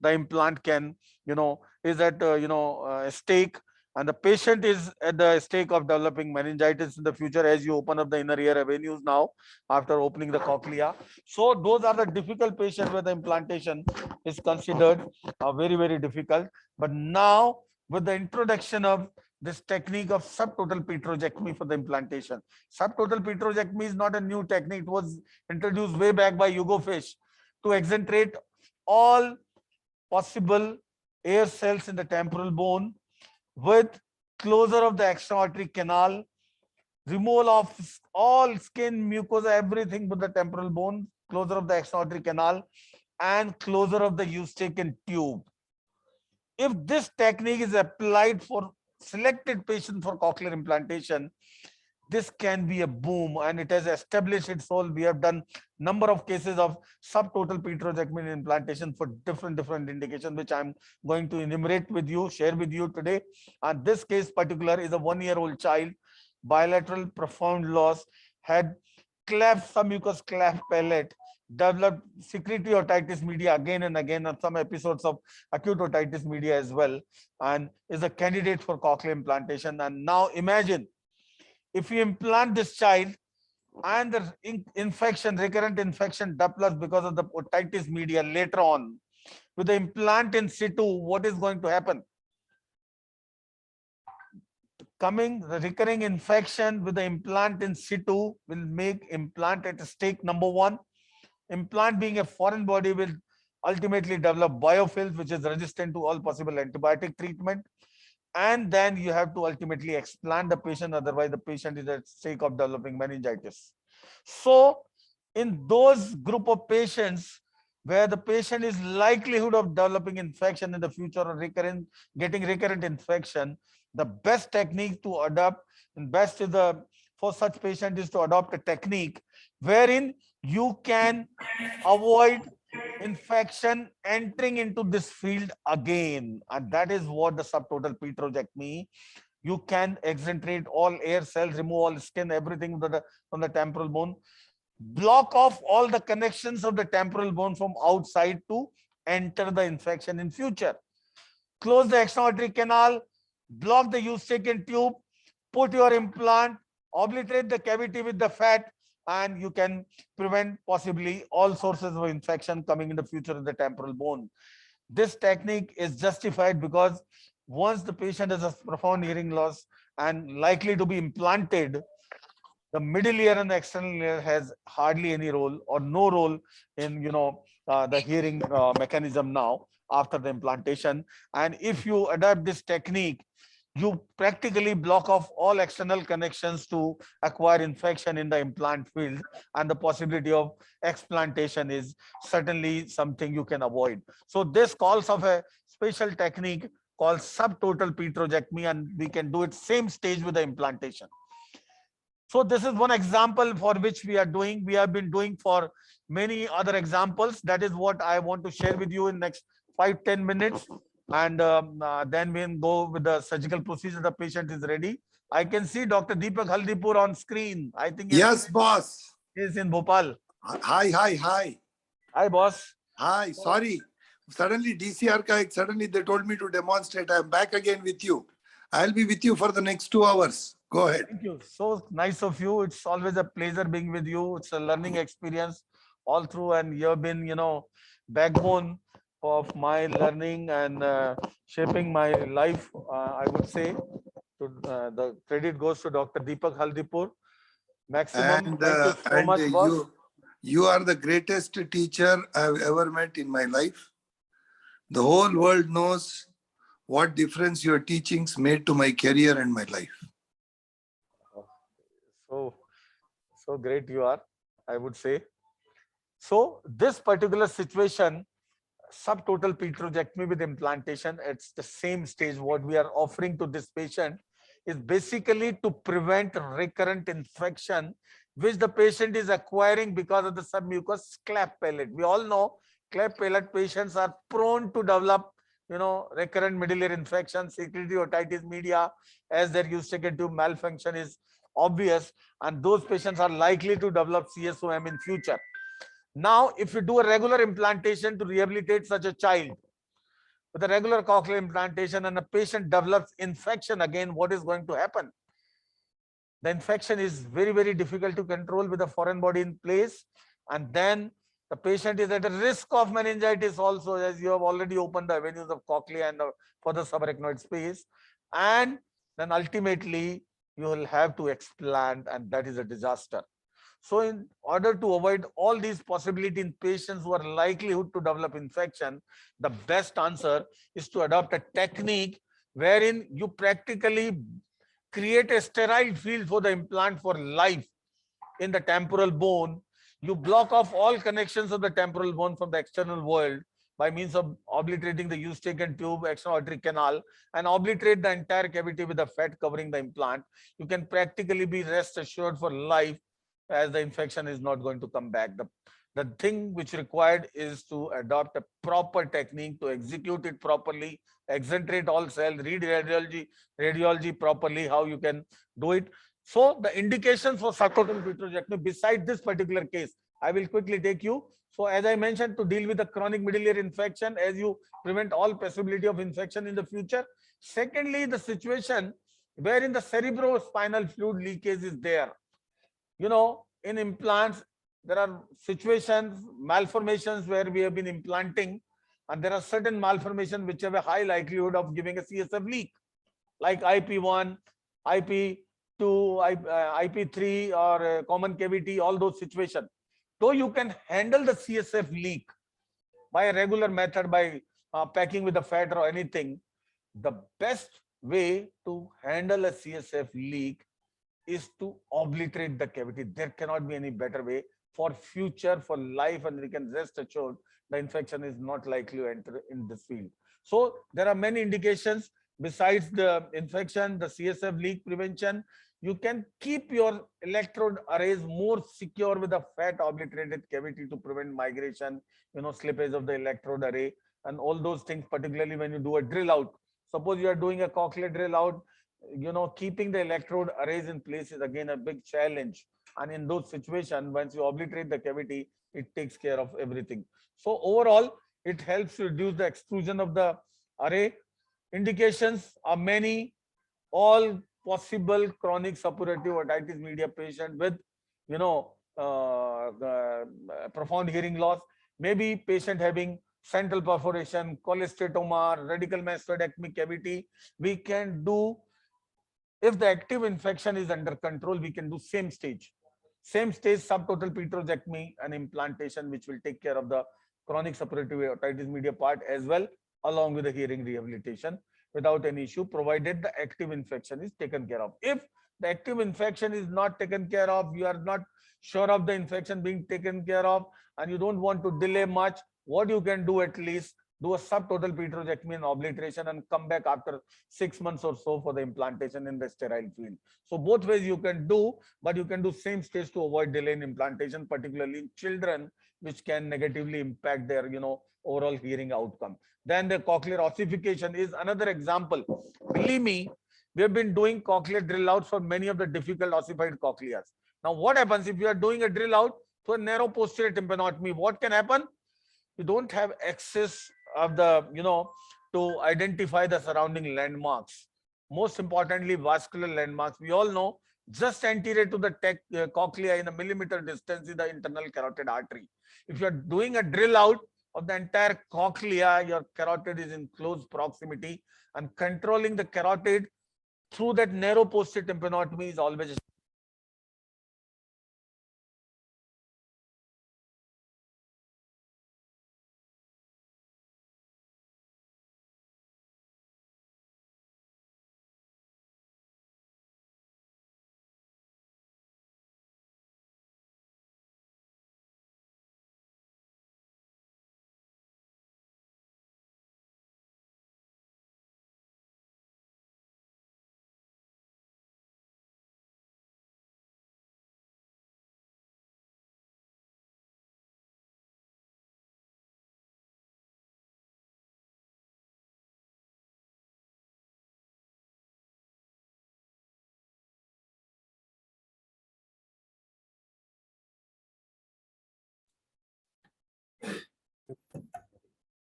the implant can, is at a stake, and the patient is at the stake of developing meningitis in the future as you open up the inner ear avenues now after opening the cochlea. So those are the difficult patients where the implantation is considered very, very difficult. But now with the introduction of this technique of subtotal petrojectomy for the implantation. Subtotal petrojectomy is not a new technique. It was introduced way back by Hugo Fish to excentrate all possible air cells in the temporal bone with closure of the extra-aortic canal, removal of all skin, mucosa, everything with the temporal bone, closure of the extra-aortic canal, and closure of the eustachian tube. If this technique is applied for selected patients for cochlear implantation, this can be a boom, and it has established its role. We have done number of cases of subtotal petrojectomy implantation for different indications, which I'm going to enumerate with you, share with you today. And this case particular is a 1-year-old child, bilateral profound loss, had cleft submucous cleft palate, developed secretory otitis media again and again, and some episodes of acute otitis media as well, and is a candidate for cochlear implantation. And now imagine if you implant this child and the recurrent infection develops because of the otitis media later on, with the implant in situ, what is going to happen? The recurring infection with the implant in situ will make implant at stake number one. Implant being a foreign body will ultimately develop biofilms, which is resistant to all possible antibiotic treatment. And then you have to ultimately explant the patient, otherwise the patient is at stake of developing meningitis. So in those group of patients where the patient is likelihood of developing infection in the future or getting recurrent infection, the best technique to adopt and best is for such patient is to adopt a technique wherein you can avoid infection entering into this field again, and that is what the subtotal petrojectomy. You can excentrate all air cells, remove all skin, everything from the temporal bone, block off all the connections of the temporal bone from outside to enter the infection in future, close the extra-aortic canal, block the eustachian tube, put your implant, obliterate the cavity with the fat, and you can prevent possibly all sources of infection coming in the future in the temporal bone. This technique is justified because once the patient has a profound hearing loss and likely to be implanted, the middle ear and the external ear has hardly any role or no role in the hearing mechanism now after the implantation. And if you adopt this technique, you practically block off all external connections to acquire infection in the implant field, and the possibility of explantation is certainly something you can avoid. So this calls of a special technique called subtotal petrojectomy, and we can do it same stage with the implantation. So this is one example for which we are doing. We have been doing for many other examples. That is what I want to share with you in next 5-10 minutes. And then we'll go with the surgical procedure. The patient is ready. I can see Dr. Deepak Haldipur on screen. I think yes, boss. He's in Bhopal. Hi. Hi, boss. Hi, sorry. Suddenly DCR suddenly they told me to demonstrate. I'm back again with you. I'll be with you for the next 2 hours. Go ahead. Thank you. So nice of you. It's always a pleasure being with you. It's a learning experience all through, and you've been, backbone of my learning and shaping my life. I would say the credit goes to Dr. Deepak Haldipur. Maximum. And, Thank you so much, boss. you are the greatest teacher I've ever met in my life. The whole world knows what difference your teachings made to my career and my life. So great you are, I would say. So this particular situation, subtotal petrojectomy with implantation, it's the same stage. What we are offering to this patient is basically to prevent recurrent infection which the patient is acquiring because of the submucous cleft palate. We all know cleft palate patients are prone to develop recurrent medullary infection, secretory otitis media, as their eustachian tube malfunction is obvious, and those patients are likely to develop CSOM in future. Now, if you do a regular implantation to rehabilitate such a child with a regular cochlear implantation and a patient develops infection again, what is going to happen? The infection is very, very difficult to control with a foreign body in place. And then the patient is at a risk of meningitis also, as you have already opened the avenues of cochlea and for the subarachnoid space. And then ultimately you will have to explant, and that is a disaster. So in order to avoid all these possibilities in patients who are likelihood to develop infection, the best answer is to adopt a technique wherein you practically create a sterile field for the implant for life in the temporal bone. You block off all connections of the temporal bone from the external world by means of obliterating the eustachian tube, external auditory canal, and obliterate the entire cavity with the fat covering the implant. You can practically be rest assured for life, as the infection is not going to come back. The thing which required is to adopt a proper technique to execute it properly, excentrate all cells, read radiology properly, how you can do it. So the indications for subtotal petrojectomy, beside this particular case, I will quickly take you. So as I mentioned, to deal with the chronic medullary infection, as you prevent all possibility of infection in the future. Secondly, the situation wherein the cerebrospinal fluid leakage is there. In implants, there are situations, malformations where we have been implanting, and there are certain malformations which have a high likelihood of giving a CSF leak, like IP1, IP2, IP3, or common cavity, all those situations. Though you can handle the CSF leak by a regular method, by packing with the fat or anything, the best way to handle a CSF leak is to obliterate the cavity. There cannot be any better way for future, for life, and we can rest assured the infection is not likely to enter in this field. So there are many indications besides the infection, the CSF leak prevention. You can keep your electrode arrays more secure with a fat obliterated cavity to prevent migration, slippage of the electrode array, and all those things, particularly when you do a drill out. Suppose you are doing a cochlear drill out, keeping the electrode arrays in place is again a big challenge. And in those situations, once you obliterate the cavity, it takes care of everything. So overall, it helps to reduce the extrusion of the array. Indications are many. All possible chronic suppurative otitis media patient with, profound hearing loss, maybe patient having central perforation, cholesteatoma, radical mastoidectomy cavity. We can do, if the active infection is under control, we can do same stage subtotal petrojectomy and implantation, which will take care of the chronic suppurative otitis media part as well, along with the hearing rehabilitation without any issue, provided the active infection is taken care of. If the active infection is not taken care of, you are not sure of the infection being taken care of, and you don't want to delay much, what you can do, at least do a subtotal petrojectomy and obliteration and come back after 6 months or so for the implantation in the sterile field. So both ways you can do, but you can do same stage to avoid delay in implantation, particularly in children, which can negatively impact their, overall hearing outcome. Then the cochlear ossification is another example. Believe me, we have been doing cochlear drill outs for many of the difficult ossified cochleas. Now, what happens if you are doing a drill out to a narrow posterior tympanotomy? What can happen? You don't have access of the, to identify the surrounding landmarks. most importantly, vascular landmarks. We all know just anterior to the cochlea in a millimeter distance is the internal carotid artery. If you're doing a drill out of the entire cochlea, your carotid is in close proximity, and controlling the carotid through that narrow posterior tympanotomy is always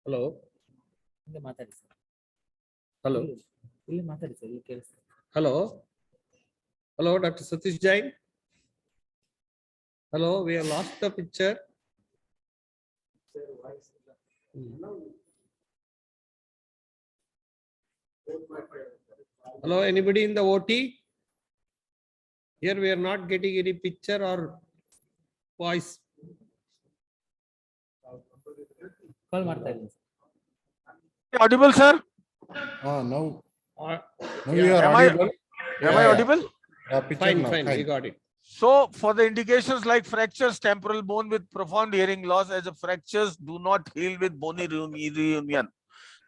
Hello. Hello. Hello. Hello, Dr. Satish Jain. Hello, we have lost the picture. Hello, anybody in the OT? Here we are not getting any picture or voice. audible, sir? Now you are audible. Am I audible? Fine, fine, we got it. So, for the indications like fractures, temporal bone with profound hearing loss, as the fractures do not heal with bony reunion.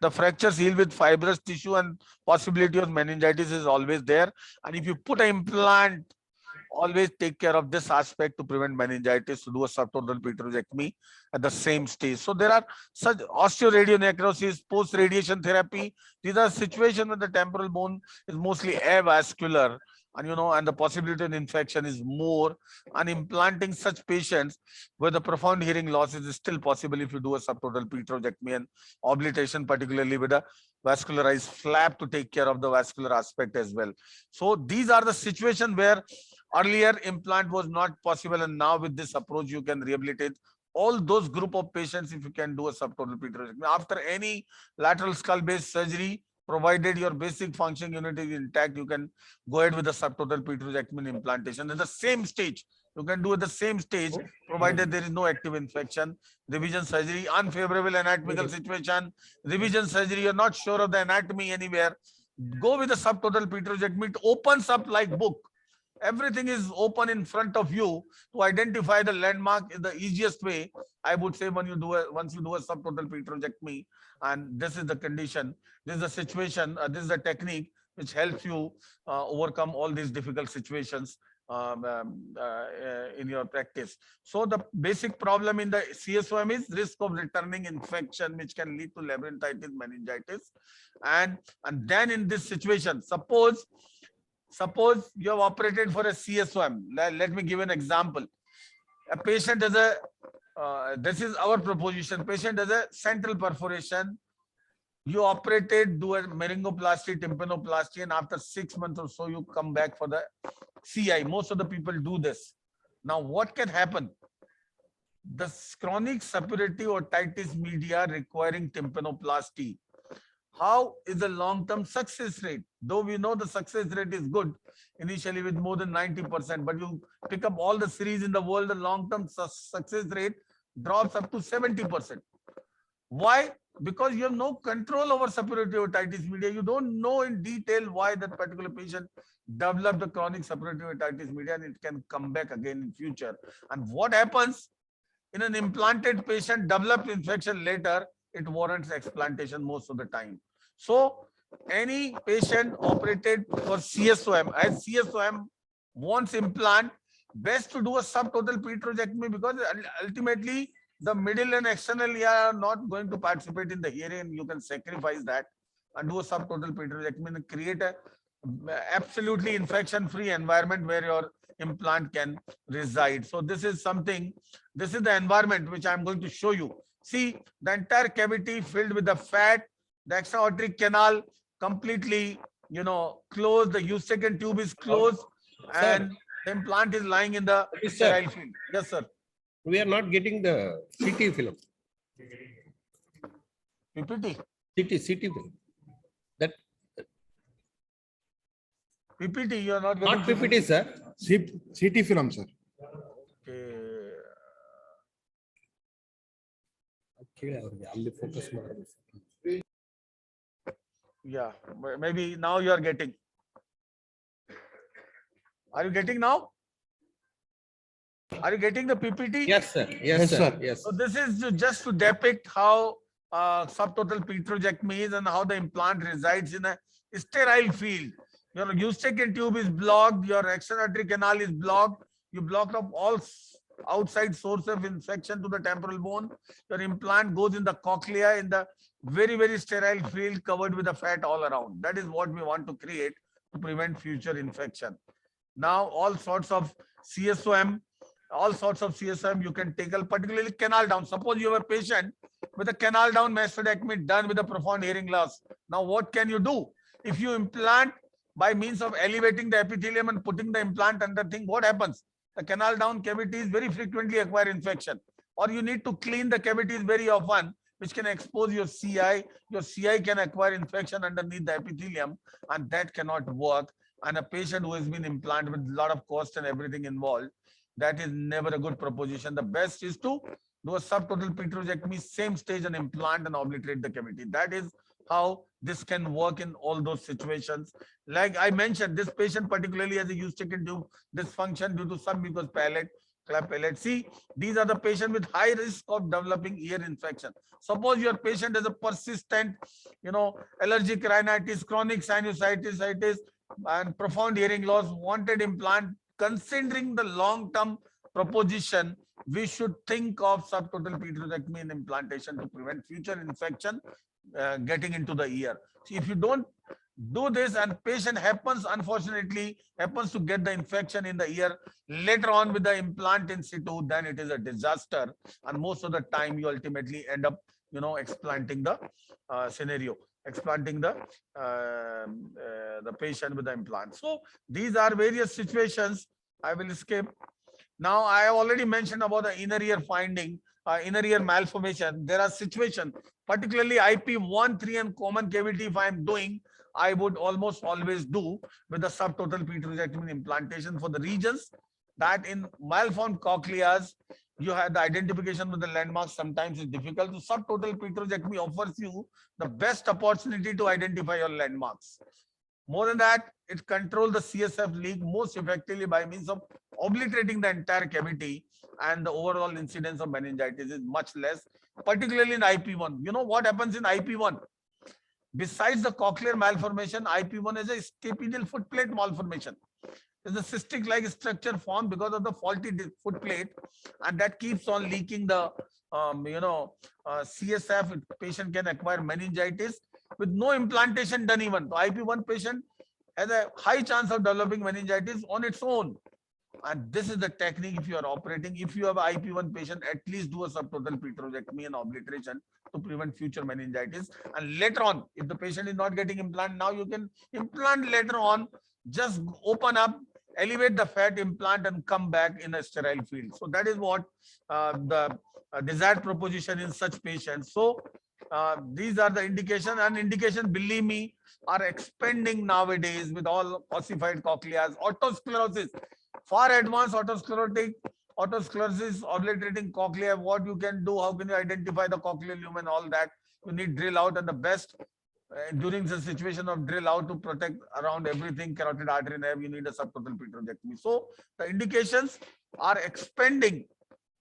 The fractures heal with fibrous tissue, and possibility of meningitis is always there. And if you put an implant, always take care of this aspect to prevent meningitis, to do a subtotal petrosectomy at the same stage. So there are such osteoradionecrosis, post-radiation therapy. These are situations when the temporal bone is mostly avascular, and and the possibility of infection is more. And implanting such patients where the profound hearing loss is still possible if you do a subtotal petrosectomy and obliteration, particularly with a vascularized flap to take care of the vascular aspect as well. So these are the situations where earlier implant was not possible, and now with this approach you can rehabilitate all those group of patients if you can do a subtotal petrosectomy after any lateral skull base surgery. Provided your basic function unit is intact, you can go ahead with the subtotal petrosectomy implantation at the same stage. You can do at the same stage, provided there is no active infection. Revision surgery, unfavorable anatomical situation, revision surgery, you're not sure of the anatomy anywhere, go with the subtotal petrosectomy. It opens up like book. Everything is open in front of you to identify the landmark is the easiest way, I would say, once you do a subtotal petrosectomy. And this is the condition, this is the situation, this is the technique which helps you overcome all these difficult situations in your practice. So the basic problem in the CSOM is risk of returning infection, which can lead to labyrinthitis, meningitis. And then in this situation, suppose you have operated for a CSOM. Let me give an example. A patient has this is our proposition. Patient has a central perforation. You operated, do a meringoplasty, tympanoplasty, and after 6 months or so, you come back for the CI. Most of the people do this. Now, what can happen? The chronic suppurative otitis media requiring tympanoplasty. How is the long-term success rate? Though we know the success rate is good initially with more than 90%, but you pick up all the series in the world, the long-term success rate drops up to 70%. Why? Because you have no control over suppurative otitis media. You don't know in detail why that particular patient developed the chronic suppurative otitis media, and it can come back again in future. And what happens in an implanted patient developed infection later, it warrants explantation most of the time. So any patient operated for CSOM, as CSOM wants implant, best to do a subtotal petrosectomy, because ultimately the middle and external ear are not going to participate in the hearing. You can sacrifice that and do a subtotal petrosectomy and create a absolutely infection-free environment where your implant can reside. So this is something, this is the environment which I'm going to show you. See, the entire cavity filled with the fat, the extra aortic canal completely closed, the U-second tube is closed, and the implant is lying in the sterile field. Yes, sir. We are not getting the CT film. PPT? CT film. That PPT, you are not getting. not PPT, sir. CT film, sir. Okay. Focus. Yeah, maybe now you are getting. Are you getting now? Are you getting the PPT? Yes, sir. Yes, sir. Yes. So this is just to depict how subtotal petrojectomy is and how the implant resides in a sterile field. Your eustachian tube is blocked, your external canal is blocked, you blocked up all outside source of infection to the temporal bone. Your implant goes in the cochlea in the very, very sterile field covered with the fat all around. That is what we want to create to prevent future infection. Now, all sorts of CSOM you can tackle, particularly canal down. Suppose you have a patient with a canal down mastectomy done with a profound hearing loss. Now, what can you do? If you implant by means of elevating the epithelium and putting the implant under thing, what happens? The canal down cavities very frequently acquire infection, or you need to clean the cavities very often, which can expose your CI. Your CI can acquire infection underneath the epithelium, and that cannot work. And a patient who has been implanted with a lot of cost and everything involved, that is never a good proposition. The best is to do a subtotal petrojectomy, same stage and implant and obliterate the cavity. That is how this can work in all those situations. Like I mentioned, this patient particularly has a eustachian tube dysfunction due to submucous palate, cleft palate. See, these are the patients with high risk of developing ear infection. Suppose your patient has a persistent, allergic rhinitis, chronic sinusitis, and profound hearing loss, wanted implant. Considering the long-term proposition, we should think of subtotal petrojectomy and implantation to prevent future infection getting into the ear. See, if you don't do this and patient unfortunately happens to get the infection in the ear later on with the implant in situ, then it is a disaster. And most of the time you ultimately end up, explanting the explanting the patient with the implant. So these are various situations. I will skip. Now I have already mentioned about the inner ear finding, inner ear malformation. There are situations, particularly IP1, 3 and common cavity. If I am doing, I would almost always do with the subtotal petrojectomy implantation for the regions that in malformed cochleas, you have the identification with the landmarks sometimes is difficult. So subtotal petrojectomy offers you the best opportunity to identify your landmarks. More than that, it controls the CSF leak most effectively by means of obliterating the entire cavity, and the overall incidence of meningitis is much less, particularly in IP1. You know what happens in IP1? Besides the cochlear malformation, IP1 is a stapedial footplate malformation. There's a cystic-like structure formed because of the faulty footplate, and that keeps on leaking the CSF. Patient can acquire meningitis with no implantation done even. So IP1 patient has a high chance of developing meningitis on its own. And this is the technique if you are operating. If you have an IP1 patient, at least do a subtotal petrojectomy and obliteration to prevent future meningitis. And later on, if the patient is not getting implant, now you can implant later on, just open up, elevate the fat, implant, and come back in a sterile field. So that is what the desired proposition in such patients. So these are the indication, and indication, believe me, are expanding nowadays with all ossified cochleas. Autosclerosis, far advanced autosclerosis, obliterating cochlea. What you can do, how can you identify the cochlear lumen, all that. You need drill out, and the best during the situation of drill out to protect around everything, carotid artery nerve, you need a subtotal petrojectomy. So the indications are expanding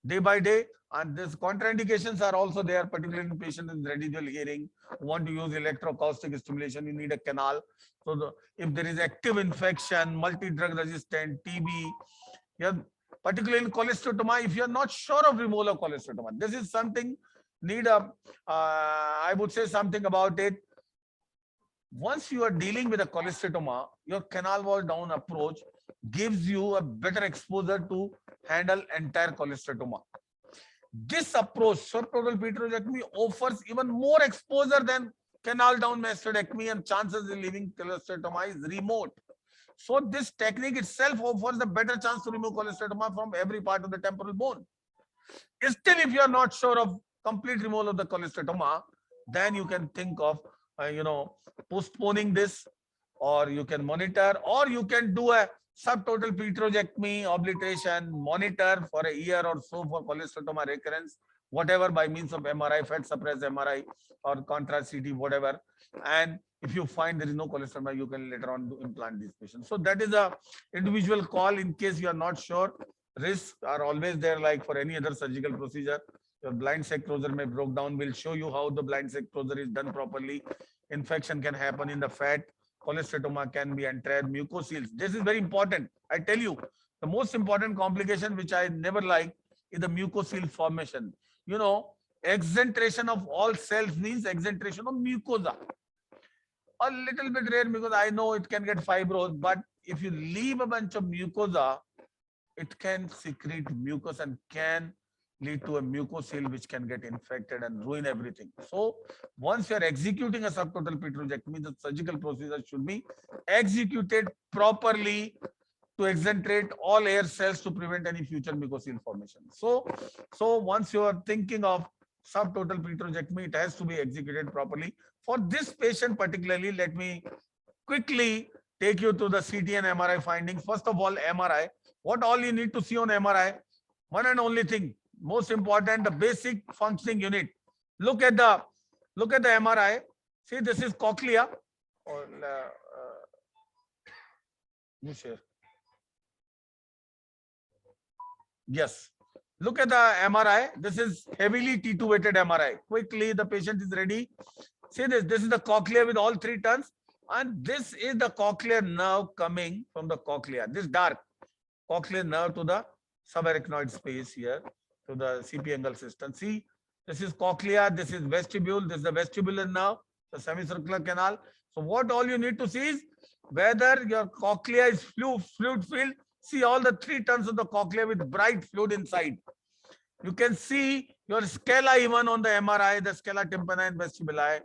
day by day, and these contraindications are also there, particularly in patients with residual hearing who want to use electroacoustic stimulation. You need a canal. So if there is active infection, multi-drug resistant, TB, particularly in cholesteatoma, if you are not sure of removal of cholesteatoma, this is something need a, I would say something about it. Once you are dealing with a cholesteatoma, your canal wall down approach gives you a better exposure to handle entire cholesteatoma. This approach, subtotal petrojectomy, offers even more exposure than canal down mastectomy, and chances of leaving cholesteatoma is remote. So this technique itself offers a better chance to remove cholesteatoma from every part of the temporal bone. Still, if you are not sure of complete removal of the cholesteatoma, then you can think of, postponing this, or you can monitor, or you can do a subtotal petrojectomy, obliteration, monitor for a year or so for cholesteatoma recurrence, whatever, by means of MRI, fat suppressed MRI or contrast CT, whatever. And if you find there is no cholesteatoma, you can later on implant these patients. So that is a individual call in case you are not sure. Risks are always there, like for any other surgical procedure. Your blind sac closure may broke down. We'll show you how the blind sac closure is done properly. Infection can happen in the fat. Cholesteatoma can be entered, mucoceles. This is very important. I tell you, the most important complication which I never like is the mucocele formation. Exentration of all cells means exentration of mucosa. A little bit rare because I know it can get fibrous, but if you leave a bunch of mucosa, it can secrete mucus and can lead to a mucocele which can get infected and ruin everything. So once you are executing a subtotal petrojectomy, the surgical procedure should be executed properly to exentrate all air cells to prevent any future mucocele formation. So once you are thinking of subtotal petrojectomy, it has to be executed properly. For this patient particularly, let me quickly take you to the CT and MRI findings. First of all, MRI. What all you need to see on MRI? One and only thing, most important, the basic functioning unit. Look at the MRI. See, this is cochlea. You share. Yes. Look at the MRI. This is heavily T2 weighted MRI. Quickly, the patient is ready. See this. This is the cochlea with all three turns. And this is the cochlear nerve coming from the cochlea. This dark cochlear nerve to the subarachnoid space here, to the CP angle system. See, this is cochlea, this is vestibule, this is the vestibular nerve, the semicircular canal. So what all you need to see is whether your cochlea is fluid filled. See all the three turns of the cochlea with bright fluid inside. You can see your scala even on the MRI, the scala tympani and vestibuli,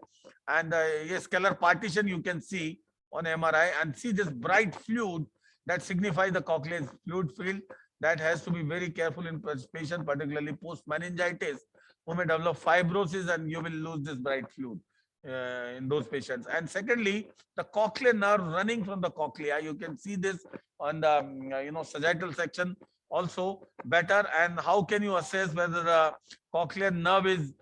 and the scalar partition you can see on MRI, and see this bright fluid that signifies the cochlea is fluid filled. That has to be very careful in patient, particularly post meningitis, who may develop fibrosis, and you will lose this bright fluid in those patients. And secondly, the cochlear nerve running from the cochlea, you can see this on the sagittal section also better. And how can you assess whether the cochlear nerve is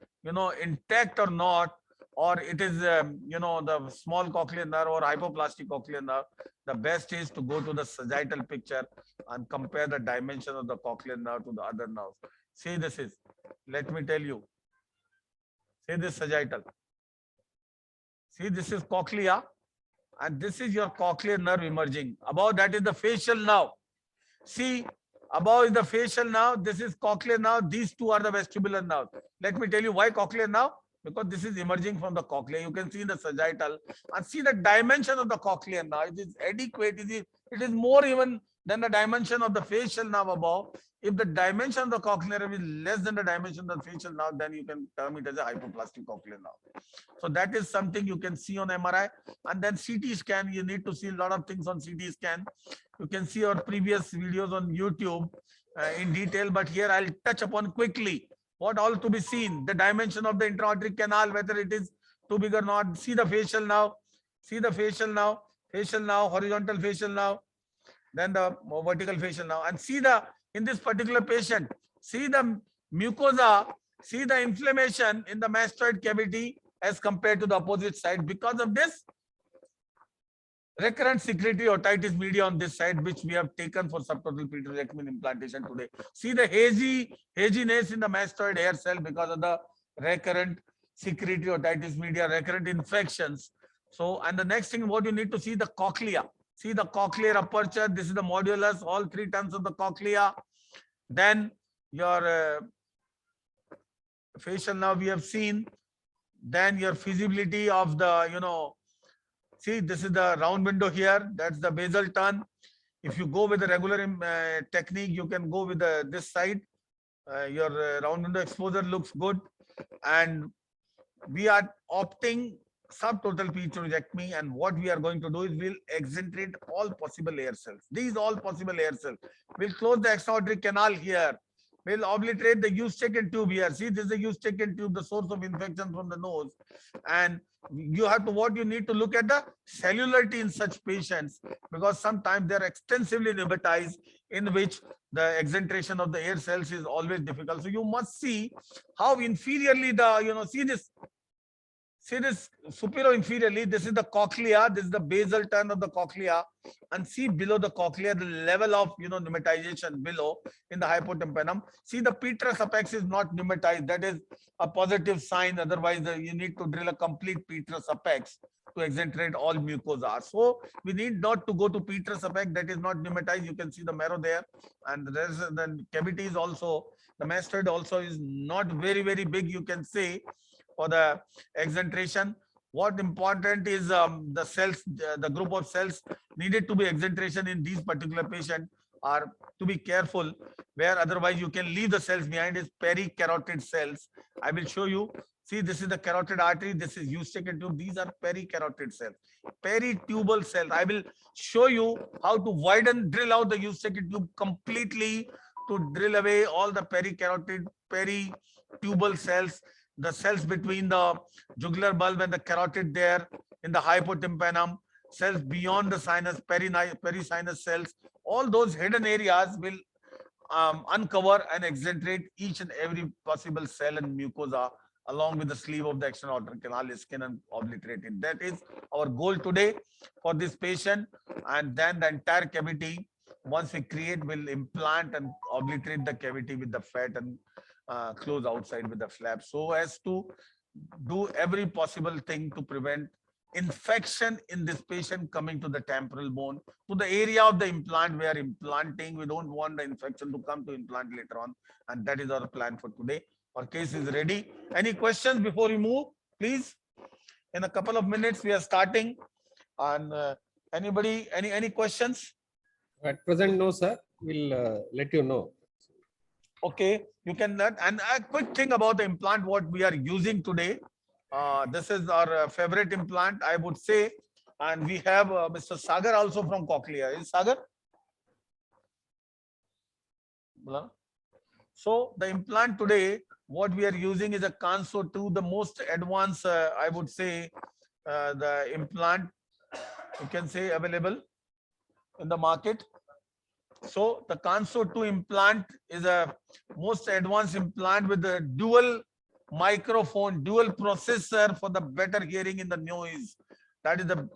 intact or not, or it is the small cochlear nerve or hypoplastic cochlear nerve? The best is to go to the sagittal picture and compare the dimension of the cochlear nerve to the other nerves. See, this is, let me tell you, see this sagittal. See, this is cochlea, and this is your cochlear nerve emerging. Above that is the facial nerve. See, above is the facial nerve. This is cochlear nerve. These two are the vestibular nerve. Let me tell you why cochlear nerve. Because this is emerging from the cochlea. You can see the sagittal and see the dimension of the cochlear nerve. It is adequate. It is more even than the dimension of the facial nerve above. If the dimension of the cochlear nerve is less than the dimension of the facial nerve, then you can term it as a hypoplastic cochlear nerve. So that is something you can see on MRI. And then CT scan, you need to see a lot of things on CT scan. You can see our previous videos on YouTube in detail, but here I'll touch upon quickly what all to be seen. The dimension of the intra-aortic canal, whether it is too big or not. See the facial nerve. See the facial nerve. Facial nerve, horizontal facial nerve, then the vertical facial nerve. And see in this particular patient, see the mucosa, see the inflammation in the mastoid cavity as compared to the opposite side. Because of this, recurrent secretory otitis media on this side, which we have taken for subtotal petrojectomy implantation today. See the haziness in the mastoid hair cell because of the recurrent secretory otitis media, recurrent infections. So, and the next thing, what you need to see, the cochlea. See the cochlear aperture. This is the modulus, all three turns of the cochlea. Then your facial nerve we have seen. Then your feasibility of the, see, this is the round window here. That's the basal turn. If you go with the regular technique, you can go with this side. Your round window exposure looks good. And we are opting subtotal pituitary, and what we are going to do is we'll exenterate all possible air cells. These all possible air cells. We'll close the extraordinary canal here. We'll obliterate the Eustachian tube here. See, this is the Eustachian tube, the source of infection from the nose. And you have to, what you need to look at the cellularity in such patients, because sometimes they're extensively pneumatized, in which the exenteration of the air cells is always difficult. So you must see how inferiorly the, see this superior inferiorly, this is the cochlea, this is the basal turn of the cochlea, and see below the cochlea, the level of, pneumatization below in the hypotympanum. See, the petrous apex is not pneumatized. That is a positive sign. Otherwise, you need to drill a complete petrous apex to exenterate all mucosa. So we need not to go to petrous apex that is not pneumatized. You can see the marrow there, and the cavity is also, the mastoid also is not very, very big, you can say, for the exenteration. What important is the cells, the group of cells needed to be exenteration in these particular patients are to be careful, where otherwise you can leave the cells behind, is pericarotid cells. I will show you. See, this is the carotid artery, this is Eustachian tube, these are pericarotid cells. Peritubal cells. I will show you how to widen, drill out the Eustachian tube completely to drill away all the pericarotid, peritubal cells, the cells between the jugular bulb and the carotid there in the hypotympanum, cells beyond the sinus, perisinus cells. All those hidden areas will uncover and exenterate each and every possible cell and mucosa along with the sleeve of the external outer canal, skin, and obliterate it. That is our goal today for this patient. And then the entire cavity, once we create, we'll implant and obliterate the cavity with the fat and close outside with the flap, so as to do every possible thing to prevent infection in this patient coming to the temporal bone, to the area of the implant we are implanting. We don't want the infection to come to implant later on, and that is our plan for today. Our case is ready. Any questions before we move, please? In a couple of minutes we are starting. And anybody, any questions? At present, no, sir. We'll let you know. Okay, you can. And a quick thing about the implant, what we are using today. This is our favorite implant, I would say. And we have Mr. Sagar also from Cochlea. Is Sagar? So the implant today, what we are using is a Kanso 2, the most advanced, I would say, the implant, you can say, available in the market. So the Kanso 2 implant is a most advanced implant with a dual microphone, dual processor for the better hearing in the noise. That is the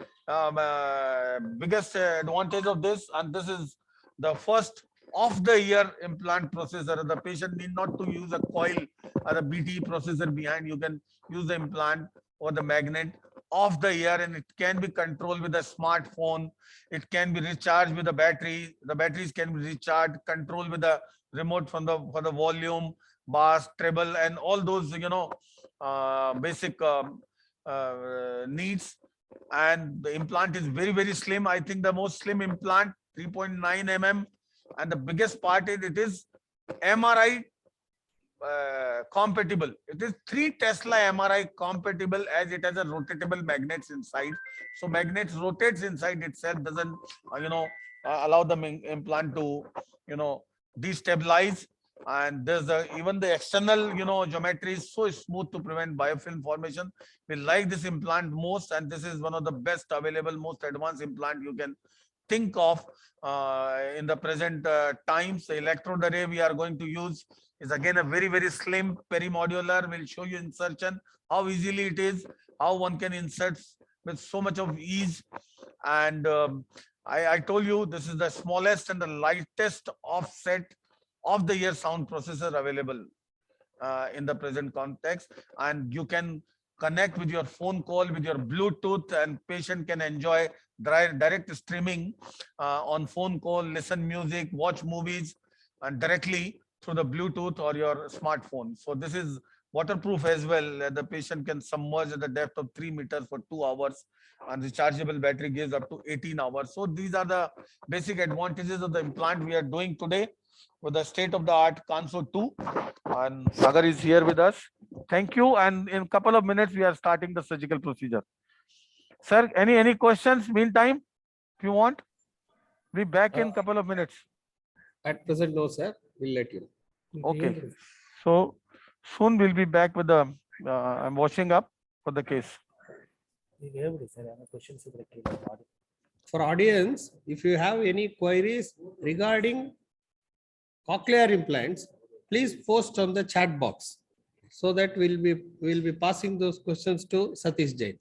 biggest advantage of this. And this is the first of the year implant processor. The patient need not to use a coil or a BT processor behind. You can use the implant or the magnet of the year, and it can be controlled with a smartphone. It can be recharged with a battery. The batteries can be recharged, controlled with a remote for the volume, bass, treble, and all those basic needs. And the implant is very, very slim. I think the most slim implant, 3.9 mm, and the biggest part is it is MRI compatible. It is 3 Tesla MRI compatible, as it has a rotatable magnets inside. So magnets rotates inside itself, doesn't allow the implant to destabilize. And there's even the external geometry is so smooth to prevent biofilm formation. We like this implant most, and this is one of the best available, most advanced implant you can think of in the present times. The electrode array we are going to use is again a very, very slim perimodular. We'll show you insertion, how easily it is, how one can insert with so much of ease. And I told you this is the smallest and the lightest offset of the ear sound processor available in the present context. And you can connect with your phone call, with your Bluetooth, and patient can enjoy direct streaming on phone call, listen music, watch movies, and directly through the Bluetooth or your smartphone. So this is waterproof as well. The patient can submerge at the depth of 3 meters for 2 hours, and rechargeable battery gives up to 18 hours. So these are the basic advantages of the implant we are doing today with the state-of-the-art Kanso 2. And Sagar is here with us. Thank you. And in a couple of minutes, we are starting the surgical procedure. Sir, any questions meantime, if you want? Be back in couple of minutes. At present, no, sir. We'll let you know. Okay. So soon we'll be back with the, I'm washing up for the case. For audience, if you have any queries regarding cochlear implants, please post on the chat box so that we'll be passing those questions to Satish Jain.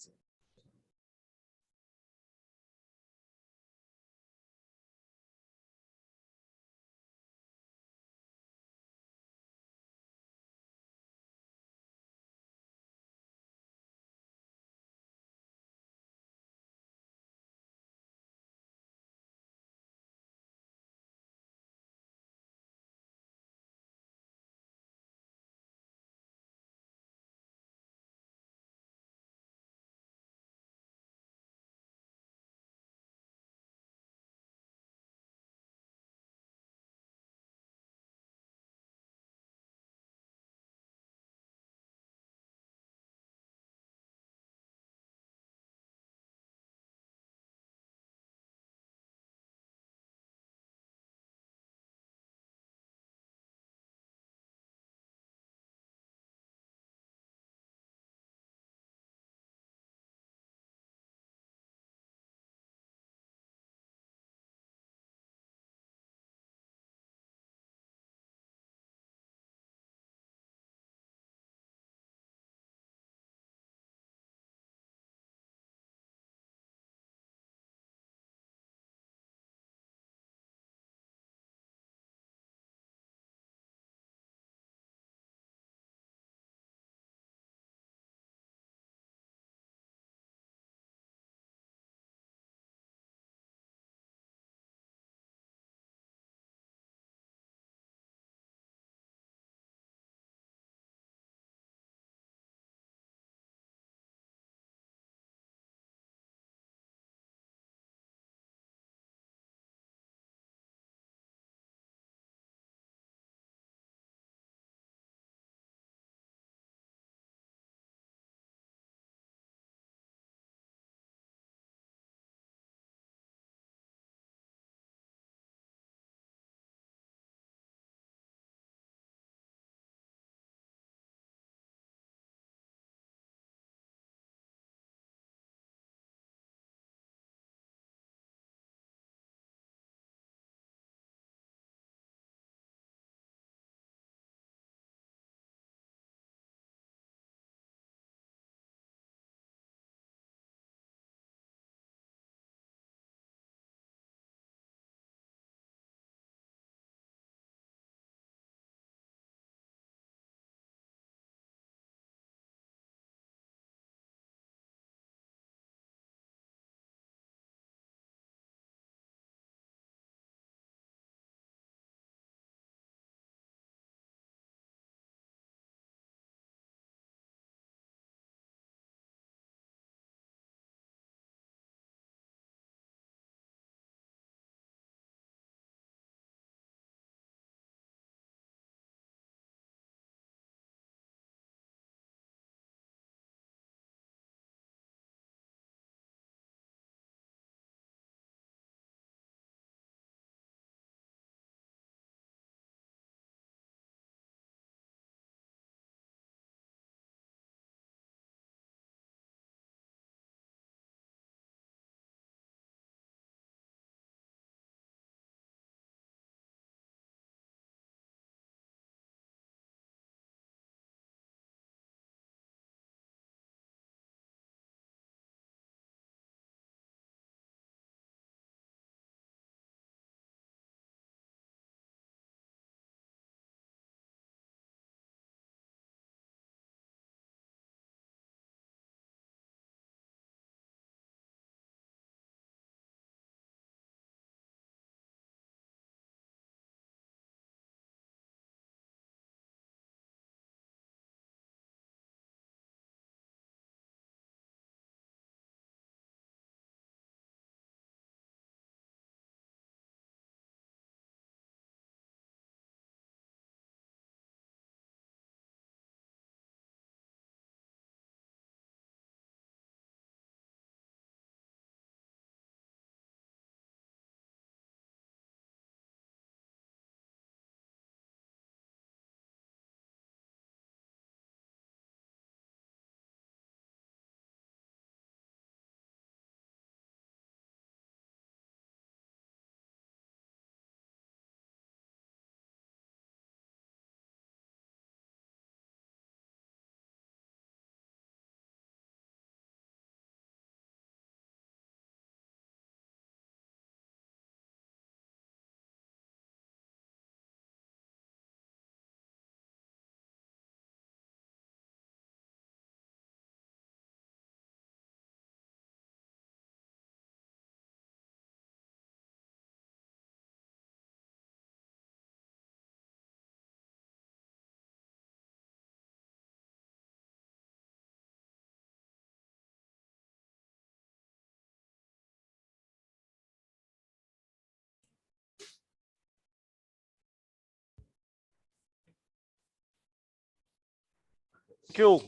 you.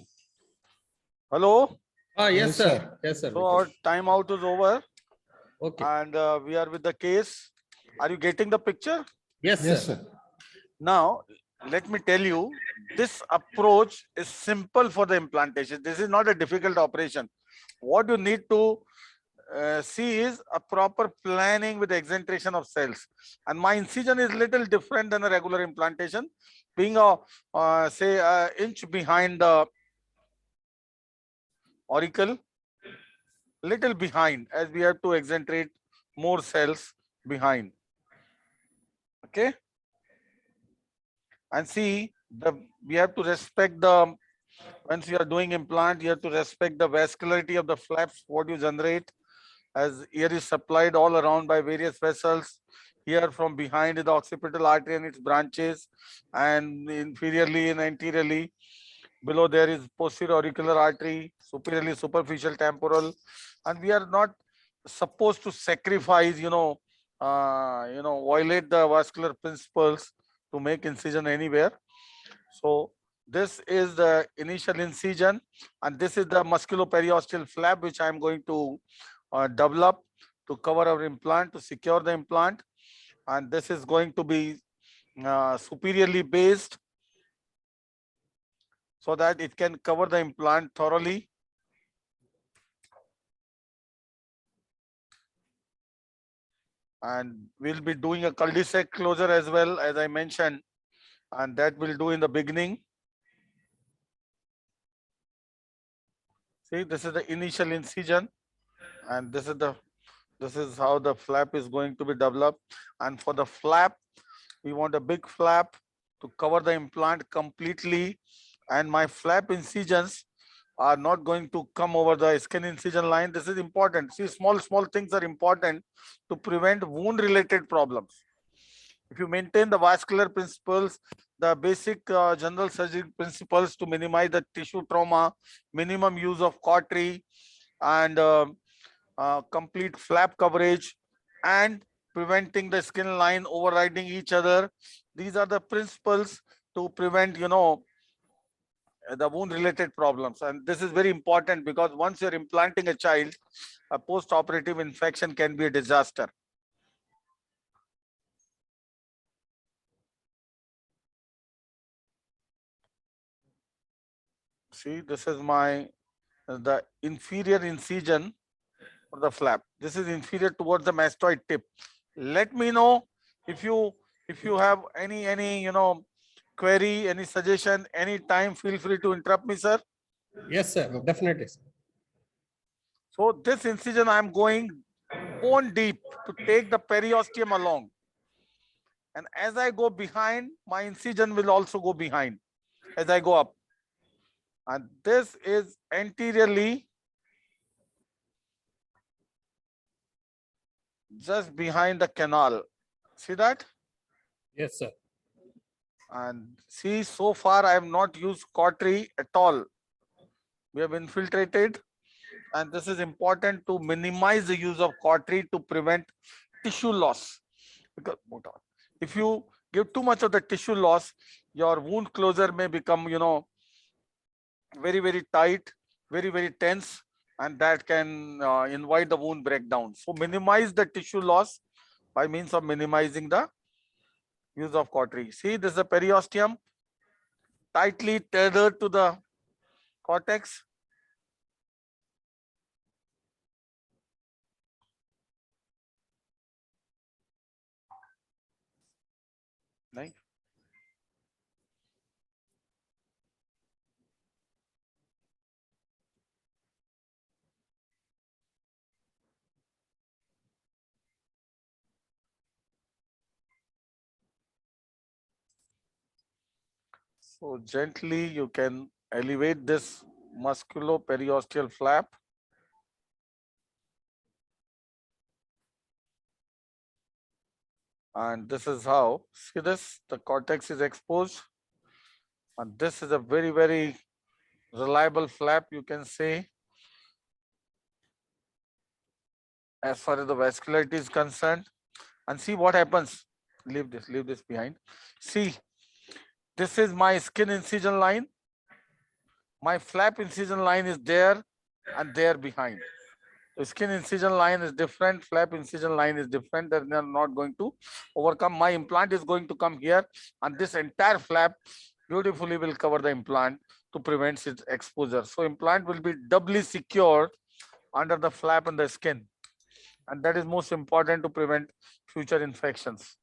Hello? Yes, sir. Yes, sir. So our timeout is over. Okay. And we are with the case. Are you getting the picture? Yes, Yes, sir. sir. Now, let me tell you, this approach is simple for the implantation. This is not a difficult operation. What you need to see is a proper planning with exentration of cells. And my incision is little different than a regular implantation, being a say an inch behind the auricle, little behind, as we have to exentrate more cells behind. Okay. And see, we have to respect the, once you are doing implant, you have to respect the vascularity of the flaps, what you generate, as air is supplied all around by various vessels. Here from behind the occipital artery and its branches, and inferiorly and anteriorly. Below there is posterior auricular artery, superiorly superficial temporal, and we are not supposed to sacrifice, violate the vascular principles to make incision anywhere. So this is the initial incision, and this is the musculoperiosteal flap which I am going to develop to cover our implant, to secure the implant, and this is going to be superiorly based so that it can cover the implant thoroughly. And we'll be doing a cul-de-sac closure as well, as I mentioned, and that we'll do in the beginning. See, this is the initial incision, and this is how the flap is going to be developed. And for the flap, we want a big flap to cover the implant completely, and my flap incisions are not going to come over the skin incision line. This is important. See, small things are important to prevent wound related problems. If you maintain the vascular principles, the basic general surgery principles to minimize the tissue trauma, minimum use of cautery, and complete flap coverage, and preventing the skin line overriding each other. These are the principles to prevent, the wound related problems. And this is very important because once you're implanting a child, a post-operative infection can be a disaster. See, this is the inferior incision for the flap. This is inferior towards the mastoid tip. Let me know if you have any query, any suggestion, any time, feel free to interrupt me, sir. Yes, sir. Definitely. So this incision, I am going bone deep to take the periosteum along. And as I go behind, my incision will also go behind as I go up. And this is anteriorly, just behind the canal. See that? Yes, sir. And see, so far I have not used cautery at all. We have infiltrated, and this is important to minimize the use of cautery to prevent tissue loss. Because if you give too much of the tissue loss, your wound closure may become, very, very tight, very, very tense, and that can invite the wound breakdown. So minimize the tissue loss by means of minimizing the use of cautery. See, this is the periosteum tightly tethered to the cortex. Right. So gently you can elevate this musculoperiosteal flap. And this is how, see this, the cortex is exposed. And this is a very, very reliable flap, you can say, as far as the vascularity is concerned. And see what happens. Leave this behind. See, this is my skin incision line. My flap incision line is there and there behind. The skin incision line is different, flap incision line is different, that they are not going to overcome. My implant is going to come here, and this entire flap beautifully will cover the implant to prevent its exposure. So implant will be doubly secured under the flap and the skin, and that is most important to prevent future infections.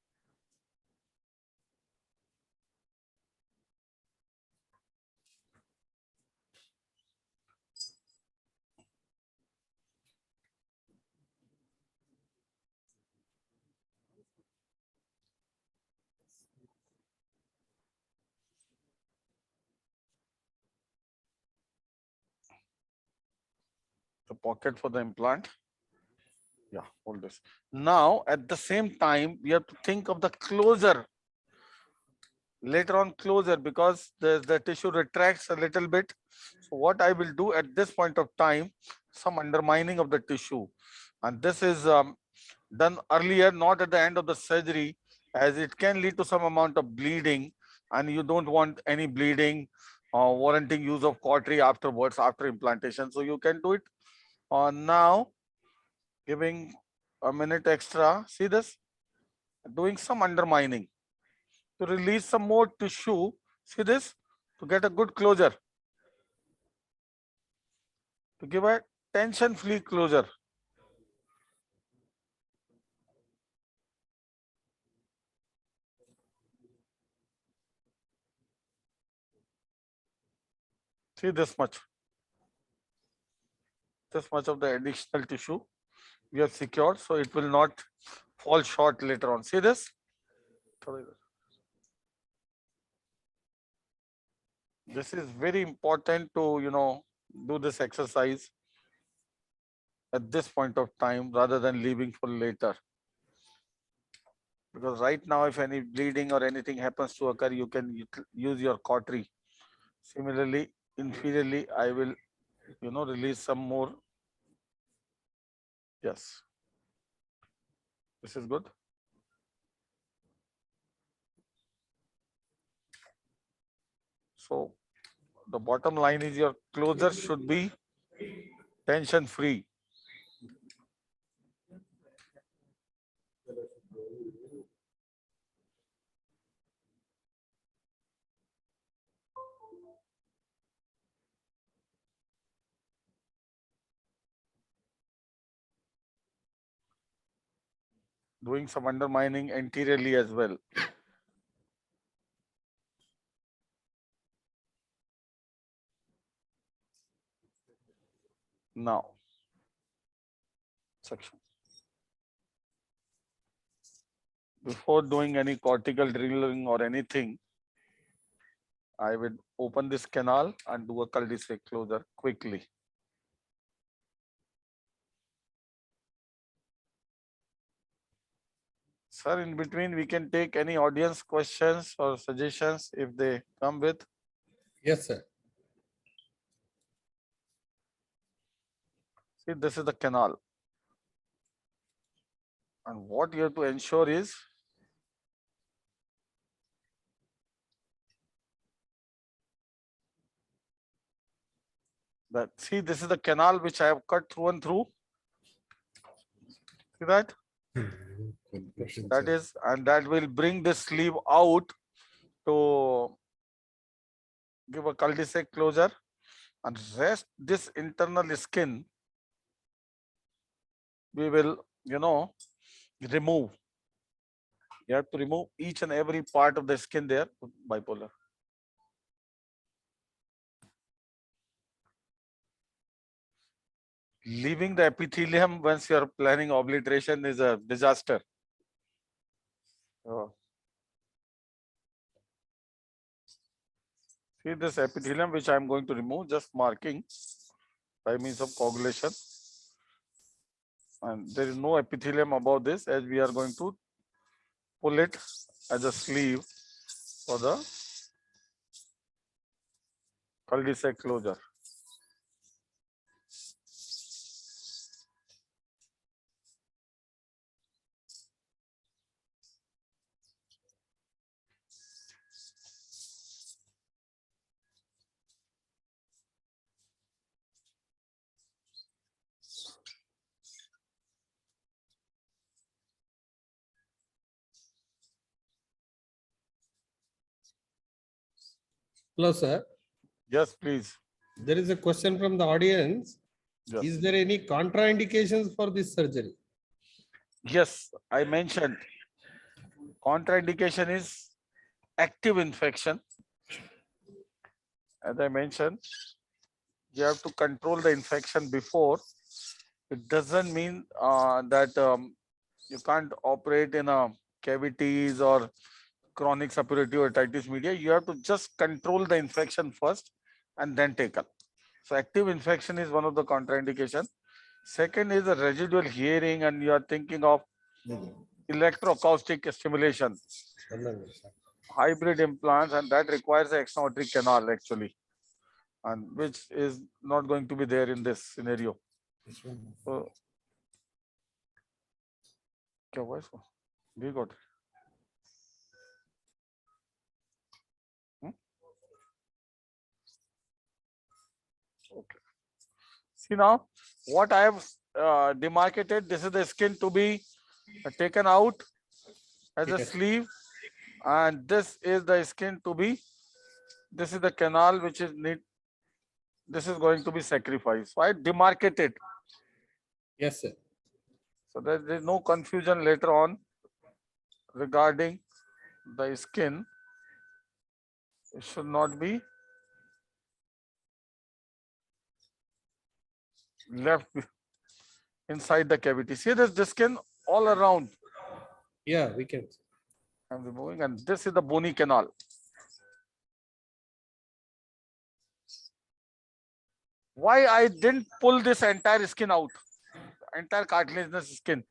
The pocket for the implant. Yeah, hold this. Now, at the same time, we have to think of the closure. Later on closure, because the tissue retracts a little bit. So what I will do at this point of time, some undermining of the tissue. And this is done earlier, not at the end of the surgery, as it can lead to some amount of bleeding, and you don't want any bleeding warranting use of cautery afterwards, after implantation. So you can do it now, giving a minute extra. See this? Doing some undermining to release some more tissue. See this? To get a good closure. To give a tension-free closure. See this much. This much of the additional tissue we have secured, so it will not fall short later on. See this? This is very important to, do this exercise at this point of time rather than leaving for later. Because right now, if any bleeding or anything happens to occur, you can use your cautery. Similarly, inferiorly, I will, release some more. Yes. This is good. So the bottom line is your closure should be tension free. Doing some undermining anteriorly as well. Now, section. Before doing any cortical drilling or anything, I would open this canal and do a cul-de-sac closure quickly. Sir, in between, we can take any audience questions or suggestions if they come with. Yes, sir. See, this is the canal. And what you have to ensure is that, see, this is the canal which I have cut through and through. See that? That is, and that will bring the sleeve out to give a cul-de-sac closure, and rest this internal skin we will, remove. You have to remove each and every part of the skin there, bipolar. Leaving the epithelium once you are planning obliteration is a disaster. See this epithelium which I am going to remove, just marking by means of coagulation. And there is no epithelium above this, as we are going to pull it as a sleeve for the cul-de-sac closure. Hello, sir. Yes, please. There is a question from the audience. Yes. Is there any contraindications for this surgery? Yes, I mentioned contraindication is active infection. As I mentioned, you have to control the infection before. It doesn't mean that you can't operate in cavities or chronic suppurative otitis media. You have to just control the infection first and then take up. So active infection is one of the contraindication. Second is the residual hearing, and you are thinking of electroacoustic stimulation, hybrid implants, and that requires an extra-aortic canal actually, and which is not going to be there in this scenario. So, क्या हुआ इसको? We got it. Okay. See now, what I have demarcated, this is the skin to be taken out as a sleeve, and this is the skin to be, this is the canal which is need, this is going to be sacrificed. So I demarcated. Yes, sir. So there is no confusion later on regarding the skin. It should not be left inside the cavity. See this skin all around. Yeah, we can. I'm removing, and this is the bony canal. Why I didn't pull this entire skin out, entire cartilaginous skin?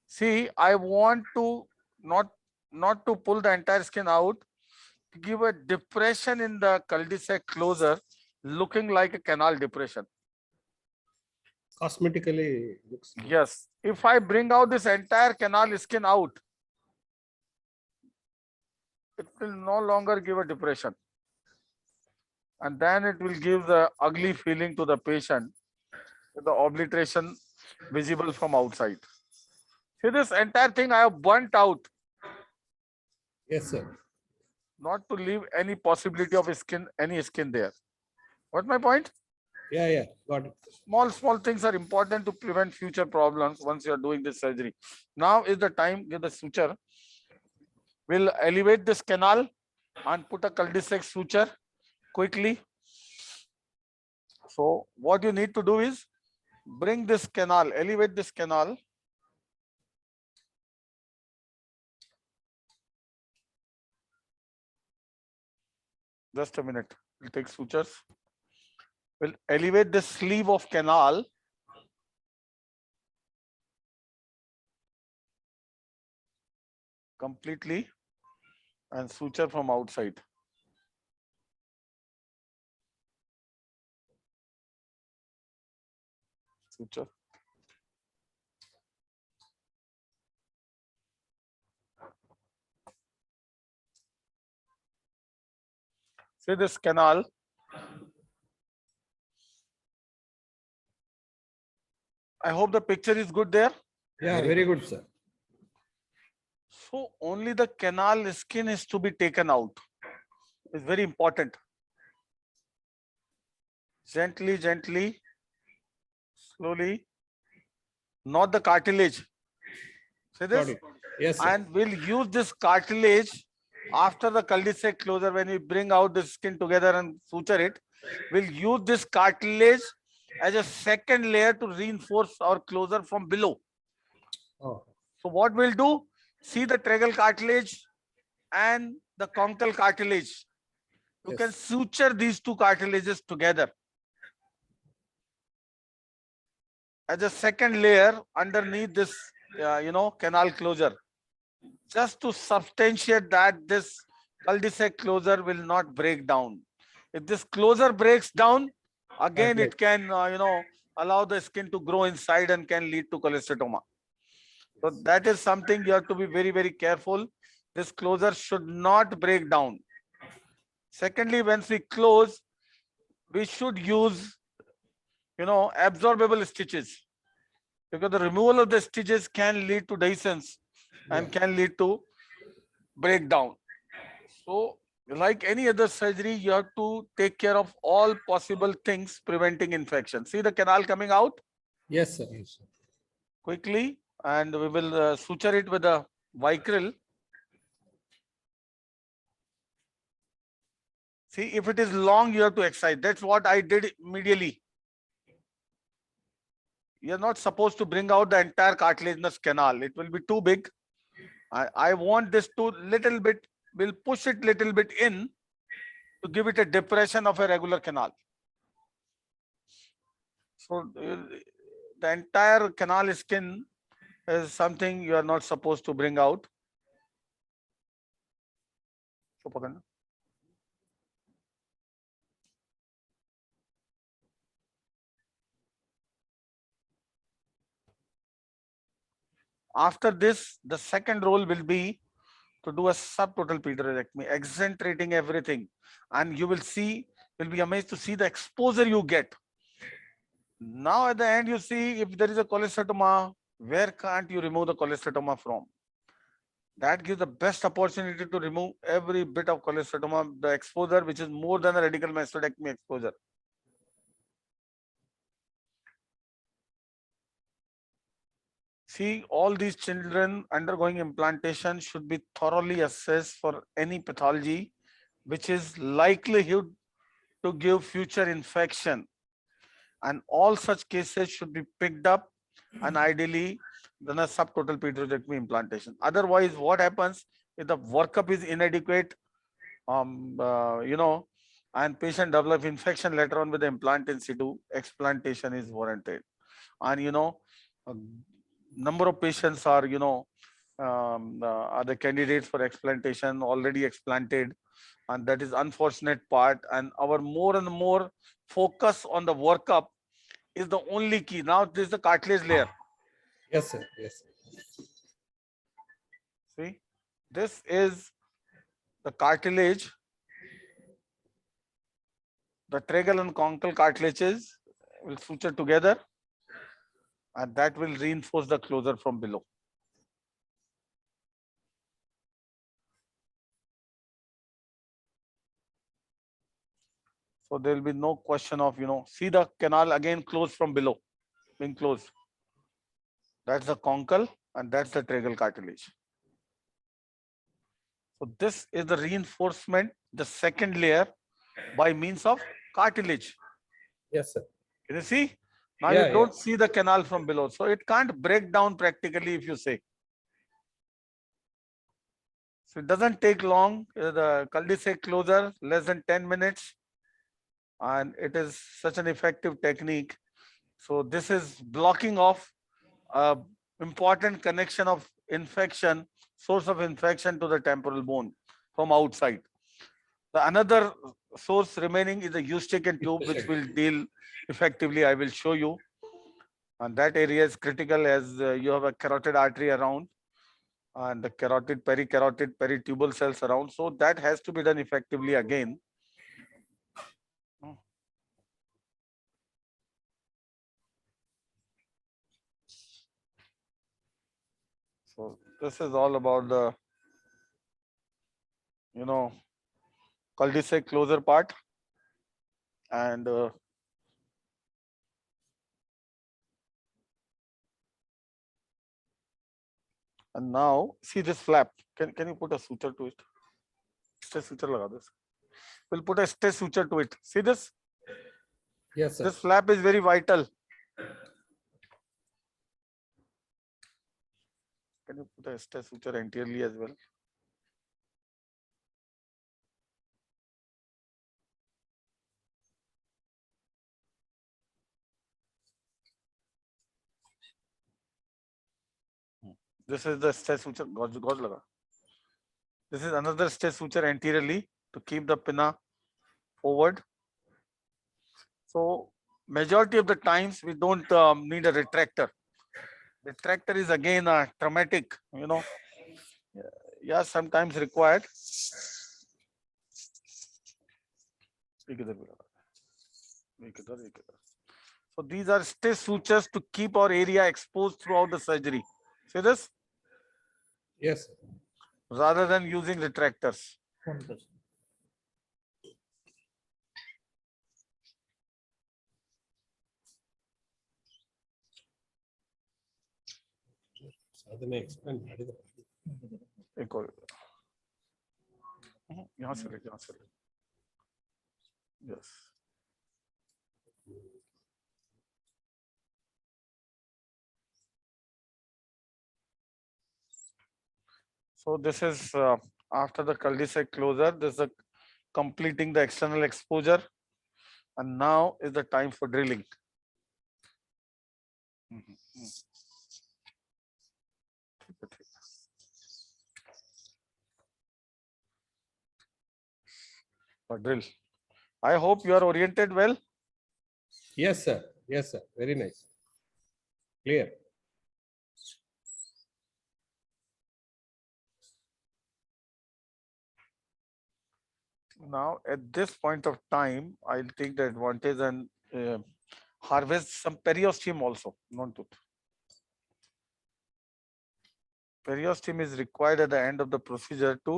See, I want to not to pull the entire skin out, to give a depression in the cul-de-sac closer, looking like a canal depression. Cosmetically looks. Yes, if I bring out this entire canal skin out, it will no longer give a depression, and then it will give the ugly feeling to the patient with the obliteration visible from outside. See, this entire thing I have burnt out. Yes, sir. Not to leave any possibility of skin, any skin there. What's my point? Yeah, got it. Small things are important to prevent future problems once you are doing this surgery. Now is the time, give the suture. We'll elevate this canal and put a cul-de-sac suture quickly. So what you need to do is bring this canal, elevate this canal. Just a minute, we'll take sutures. We'll elevate the sleeve of canal. Completely and suture from outside. Suture. See this canal. I hope the picture is good there. Yeah, very good, sir. So only the canal skin is to be taken out. It's very important. Gently, gently, slowly, not the cartilage. See this? Yes, sir. And we'll use this cartilage after the cul-de-sac closure. When we bring out the skin together and suture it, we'll use this cartilage as a second layer to reinforce our closure from below. Oh. So what we'll do, see the tragal cartilage and the conchal cartilage. You can suture these two cartilages together as a second layer underneath this, canal closure, just to substantiate that this cul-de-sac closure will not break down. If this closure breaks down, again it can, allow the skin to grow inside and can lead to cholesteatoma. So that is something you have to be very, very careful. This closure should not break down. Secondly, once we close, we should use, absorbable stitches, because the removal of the stitches can lead to dehiscence and can lead to breakdown. So like any other surgery, you have to take care of all possible things preventing infection. See the canal coming out? Yes, sir. Yes, sir. Quickly, and we will suture it with a vicryl. See, if it is long, you have to excise. That's what I did immediately. You're not supposed to bring out the entire cartilaginous canal. It will be too big. I want this to little bit, we'll push it little bit in to give it a depression of a regular canal. So the entire canal skin is something you are not supposed to bring out. After this, the second role will be to do a subtotal pederectomy, excentrating everything. And you will see, will be amazed to see the exposure you get. Now at the end, you see if there is a cholesteatoma, where can't you remove the cholesteatoma from? That gives the best opportunity to remove every bit of cholesteatoma, the exposure, which is more than a radical mastectomy exposure. See, all these children undergoing implantation should be thoroughly assessed for any pathology which is likelihood to give future infection. And all such cases should be picked up and ideally done a subtotal pederectomy implantation. Otherwise, what happens if the workup is inadequate, and patient develop infection later on with the implant in situ, explantation is warranted. And a number of patients are are the candidates for explantation, already explanted, and that is unfortunate part. And our more and more focus on the workup is the only key. Now this is the cartilage layer. Yes, sir. Yes. See, this is the cartilage. The tragal and conchal cartilages will suture together, and that will reinforce the closure from below. So there will be no question of, see the canal again closed from below, being closed. That's the conchal and that's the tragal cartilage. So this is the reinforcement, the second layer by means of cartilage. Yes, sir. Can you see? Now Yeah, you don't see the canal from below. So it can't break down practically if you say. So it doesn't take long. The cul-de-sac closure, less than 10 minutes. And it is such an effective technique. So this is blocking off important connection of infection, source of infection to the temporal bone from outside. The another source remaining is the Eustachian tube, which will deal effectively. I will show you. And that area is critical as you have a carotid artery around and the carotid, pericarotid, peritubal cells around. So that has to be done effectively again. So this is all about the, cul-de-sac closure part. And now see this flap. Can you put a suture to it? Stay suture laga this. We'll put a stay suture to it. See this? Yes, sir. This flap is very vital. Can you put a stay suture anteriorly as well? This is the stay suture. This is another stay suture anteriorly to keep the pinna forward. So majority of the times we don't need a retractor. Retractor is again traumatic, Yeah, sometimes required. So these are stay sutures to keep our area exposed throughout the surgery. See this? Yes. Rather than using retractors. ಅದನ್ನೇ explain ಮಾಡಿದೆ. एक और यहाँ से ले yes. So this is after the cul-de-sac closure, this is completing the external exposure, and now is the time for drilling. For drill. I hope you are oriented well. Yes, sir. Yes, sir. Very nice. Clear. Now, at this point of time, I'll take the advantage and harvest some periosteum also, non-tooth. Periosteum is required at the end of the procedure to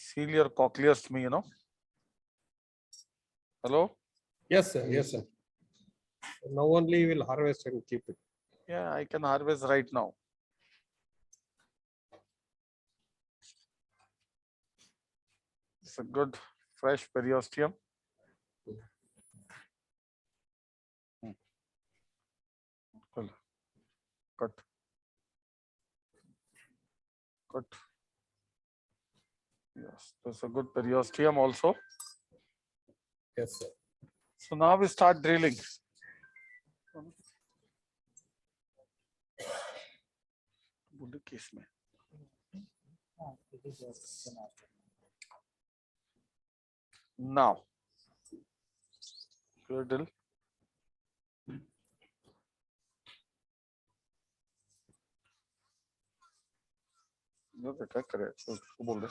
seal your cochleostomy, you know. Hello? Yes, sir. Yes, sir. Now only you will harvest and keep it. Yeah, I can harvest right now. It's a good fresh periosteum. Cut. Cut. Yes, there's a good periosteum also. Yes, sir. So now we start drilling. Now, clear drill. No, क्या करे? उसको बोल दे.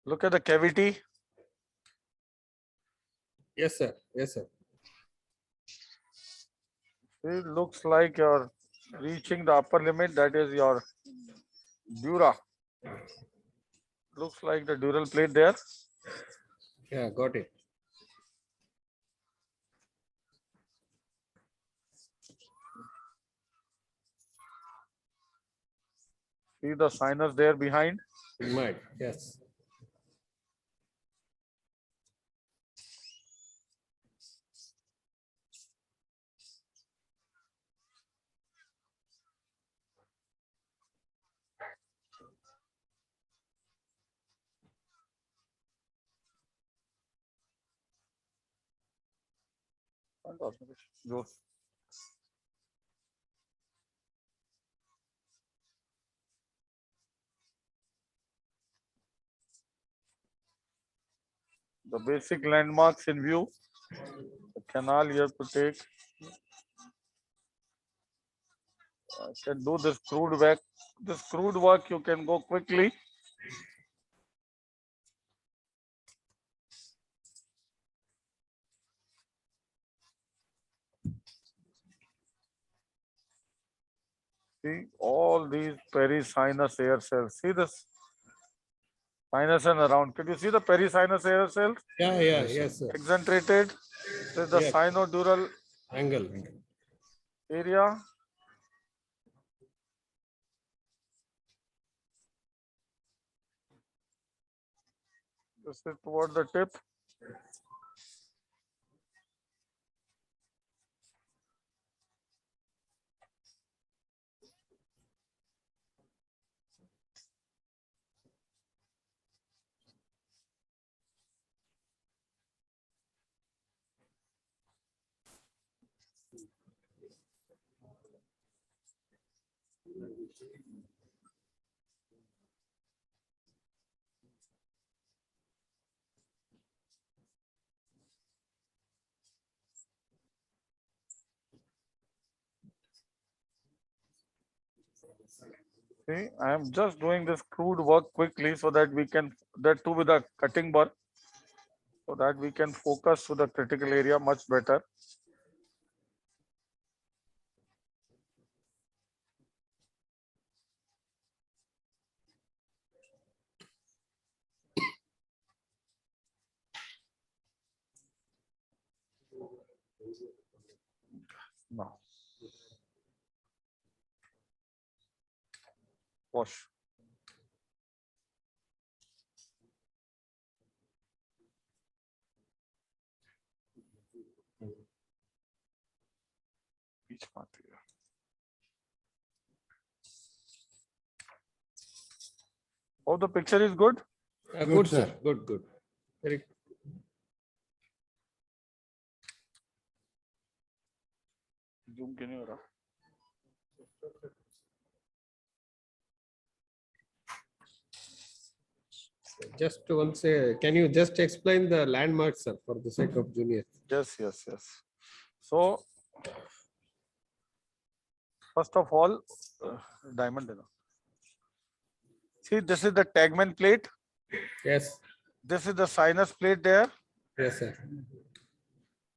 Look at the cavity. Yes, sir. Yes, sir. It looks like you're reaching the upper limit. That is your dura. Looks like the dural plate there. Yeah, got it. See the sinus there behind? Might, yes. Go. The basic landmarks in view. The canal you have to take. I can do this crude work. This crude work you can go quickly. See all these perisinus air cells. See this sinus and around. Can you see the perisinus air cells? Yeah, yeah, yes, sir. Accentrated with the Yes. sinodural Angle. area. This is toward the tip. See, I am just doing this crude work quickly so that we can, that too with a cutting bar. so that we can focus to the critical area much better. Now, wash. Each part here. Oh, the picture is good? Good, sir. Good, good. Very Zoom can you run? Just once, can you just explain the landmarks, sir, for the sake of juniors? Yes. So, first of all, diamond. See, this is the Tagman plate. Yes. This is the sinus plate there. Yes, sir.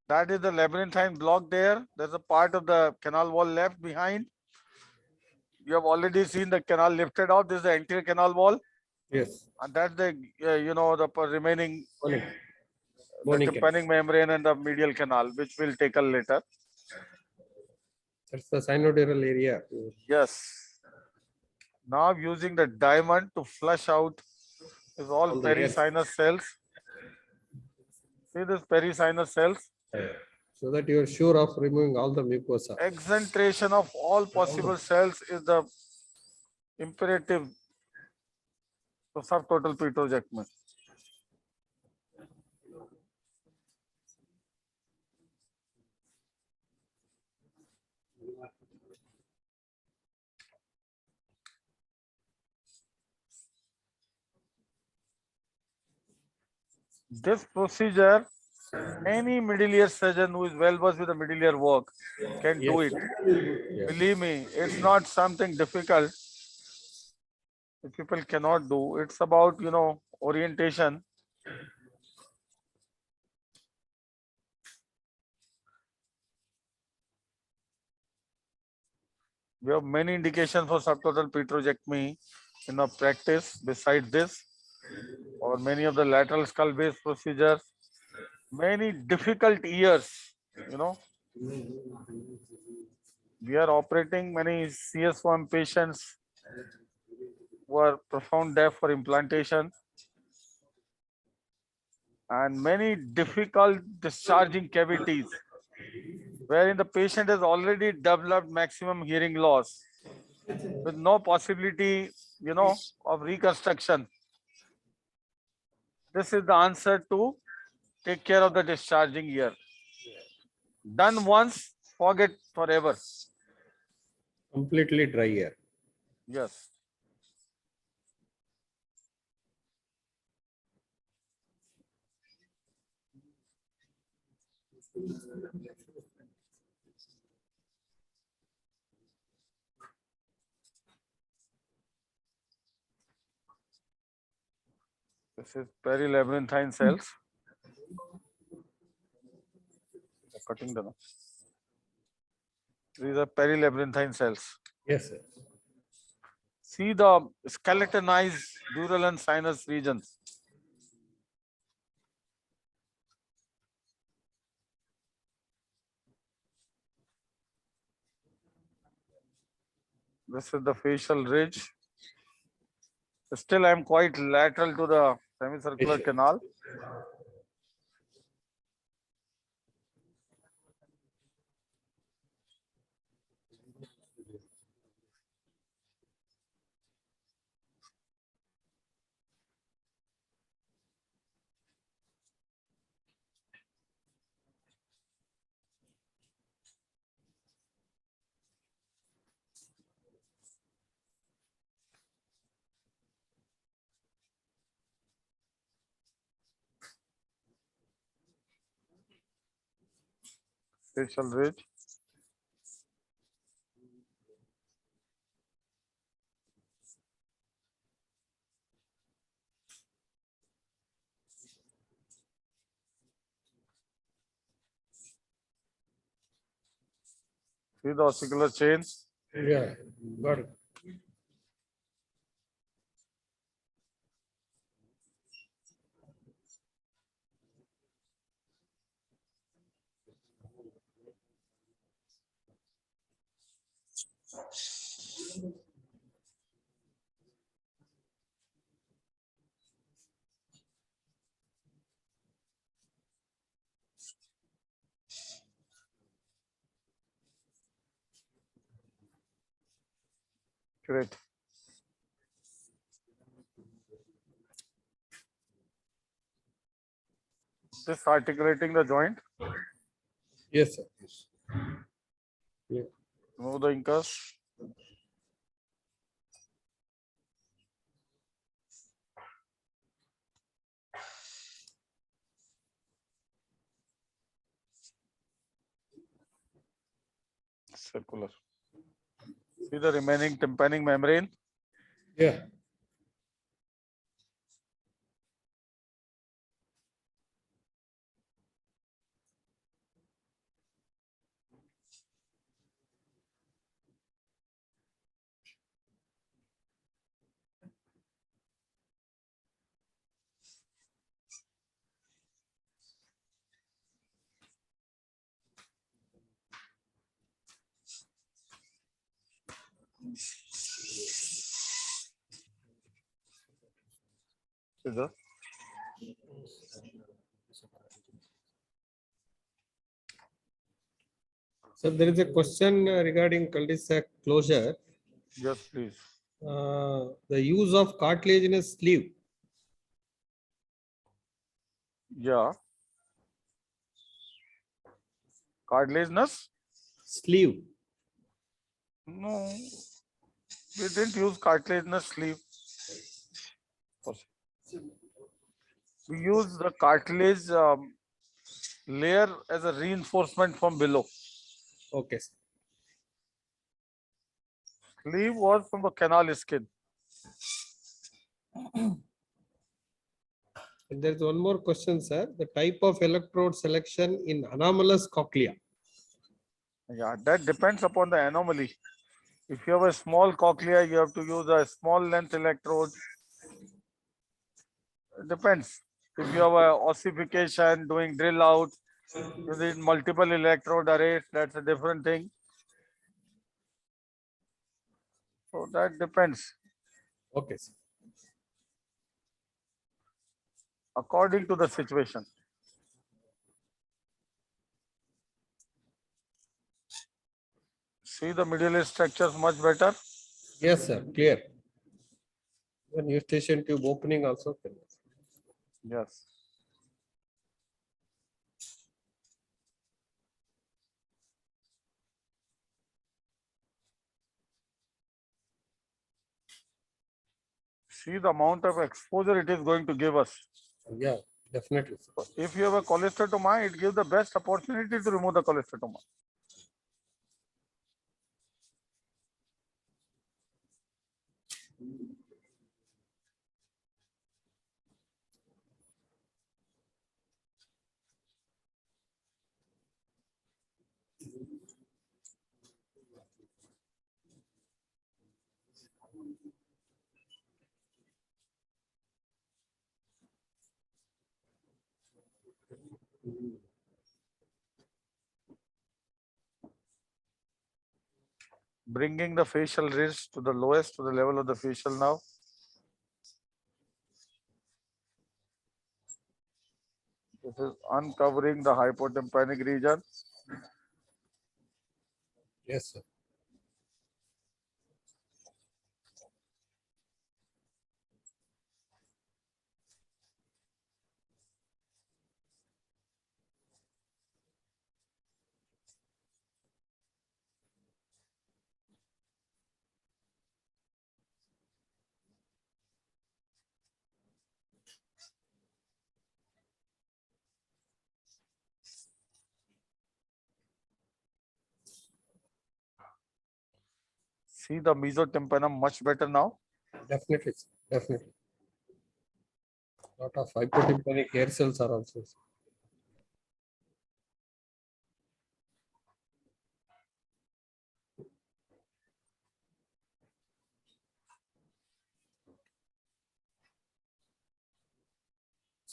That is the labyrinthine block there. There's a part of the canal wall left behind. You have already seen the canal lifted out. This is the anterior canal wall. Yes. And that's the, the remaining Bony tympanic membrane and the medial canal, which we'll tackle later. That's the synodial area. Yes. Now using the diamond to flush out is all the perisinus cells. See this perisinus cells? So that you are sure of removing all the mucosa. Exentration of all possible cells is the imperative for subtotal petrojectomy. This procedure, any middle ear surgeon who is well versed with the middle ear work can do it. Yes. Believe me, it's not something difficult that people cannot do. It's about, orientation. We have many indications for subtotal petrojectomy in our practice besides this, or many of the lateral skull base procedures, many difficult ears, We are operating many CS1 patients who are profound deaf for implantation, and many difficult discharging cavities wherein the patient has already developed maximum hearing loss with no possibility, of reconstruction. This is the answer to take care of the discharging ear. Done once, forget forever. Completely dry ear. Yes. This is perilabyrinthine cells. Cutting them. These are perilabyrinthine cells. Yes, sir. See the skeletonized dural and sinus regions. This is the facial ridge. Still, I am quite lateral to the semicircular canal. Facial ridge. See the ossicular chain. Yeah, got it. Great. Just articulating the joint. Yes, sir. Yeah. Move the incus. Circular. See the remaining tympanic membrane. Yeah. See the So there is a question regarding cul-de-sac closure. Yes, please. The use of cartilaginous sleeve. Yeah. Cartilaginous sleeve. No, we didn't use cartilaginous sleeve. We use the cartilage layer as a reinforcement from below. Okay. Sleeve was from the canal skin. And there's one more question, sir. The type of electrode selection in anomalous cochlea. Yeah, that depends upon the anomaly. If you have a small cochlea, you have to use a small length electrode. It depends. If you have a ossification, doing drill out, you need multiple electrode arrays, that's a different thing. So that depends. Okay. According to the situation. See the middle structures much better? Yes, sir. Clear. The eustachian tube opening also. Yes. See the amount of exposure it is going to give us. Yeah, definitely. If you have a cholesteatoma, it gives the best opportunity to remove the cholesteatoma. Bringing the facial ridge to the lowest, to the level of the facial now. This is uncovering the hypotympanic region. Yes, sir. See the mesotympanum much better now. Definitely. Definitely. Lot of hypotympanic hair cells are also.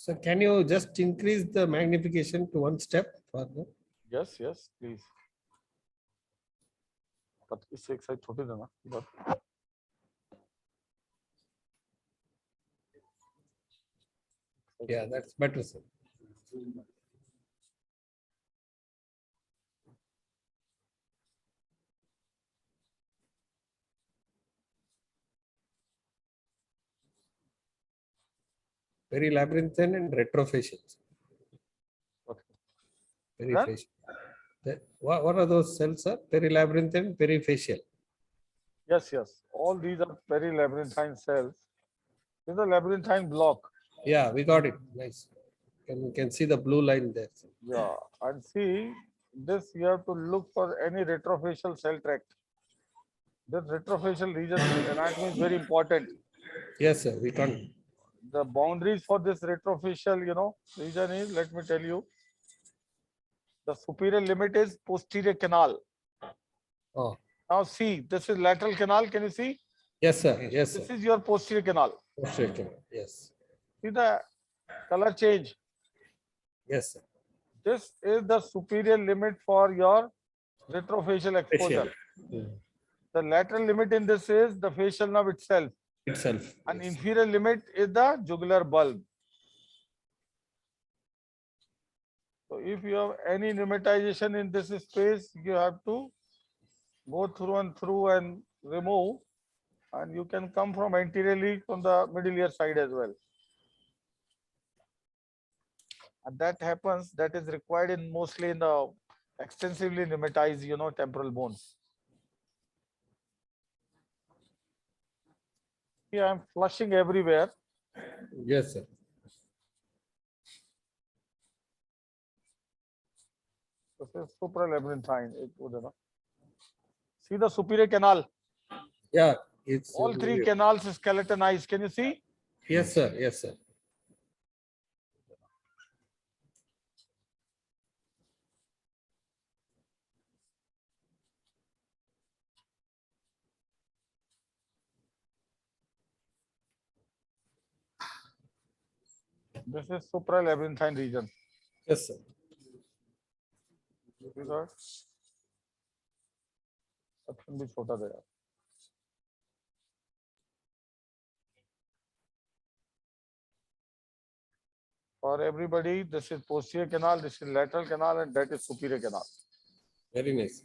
So can you just increase the magnification to one step further? Yes, yes, please. But इससे एक side छोटी देना इधर. Yeah, that's better, sir. Very labyrinthine and retrofacial. Perifacial. What are those cells, sir? Perilabyrinthine, perifacial. Yes, yes. All these are perilabyrinthine cells. This is a labyrinthine block. Yeah, we got it. Nice. And you can see the blue line there. Yeah, and see this, you have to look for any retrofacial cell tract. This retrofacial region anatomy is very important. Yes, sir. We can't. The boundaries for this retrofacial, region is, let me tell you, the superior limit is posterior canal. Oh. Now see, this is lateral canal. Can you see? Yes, sir. Yes, sir. This is your posterior canal. Posterior canal. Yes. See the color change. Yes, sir. This is the superior limit for your retrofacial exposure. The lateral limit in this is the facial nerve itself. And inferior limit is the jugular bulb. So if you have any pneumatization in this space, you have to go through and remove, and you can come from anteriorly from the middle ear side as well. And that happens, that is required in mostly in the extensively pneumatized, temporal bones. Here I am flushing everywhere. Yes, sir. This is supralabyrinthine. See the superior canal. Yeah, it's all three canals skeletonized. Can you see? Yes, sir. Yes, sir. This is supralabyrinthine region. Yes, sir. Section भी छोटा दे. For everybody, this is posterior canal, this is lateral canal, and that is superior canal. Very nice.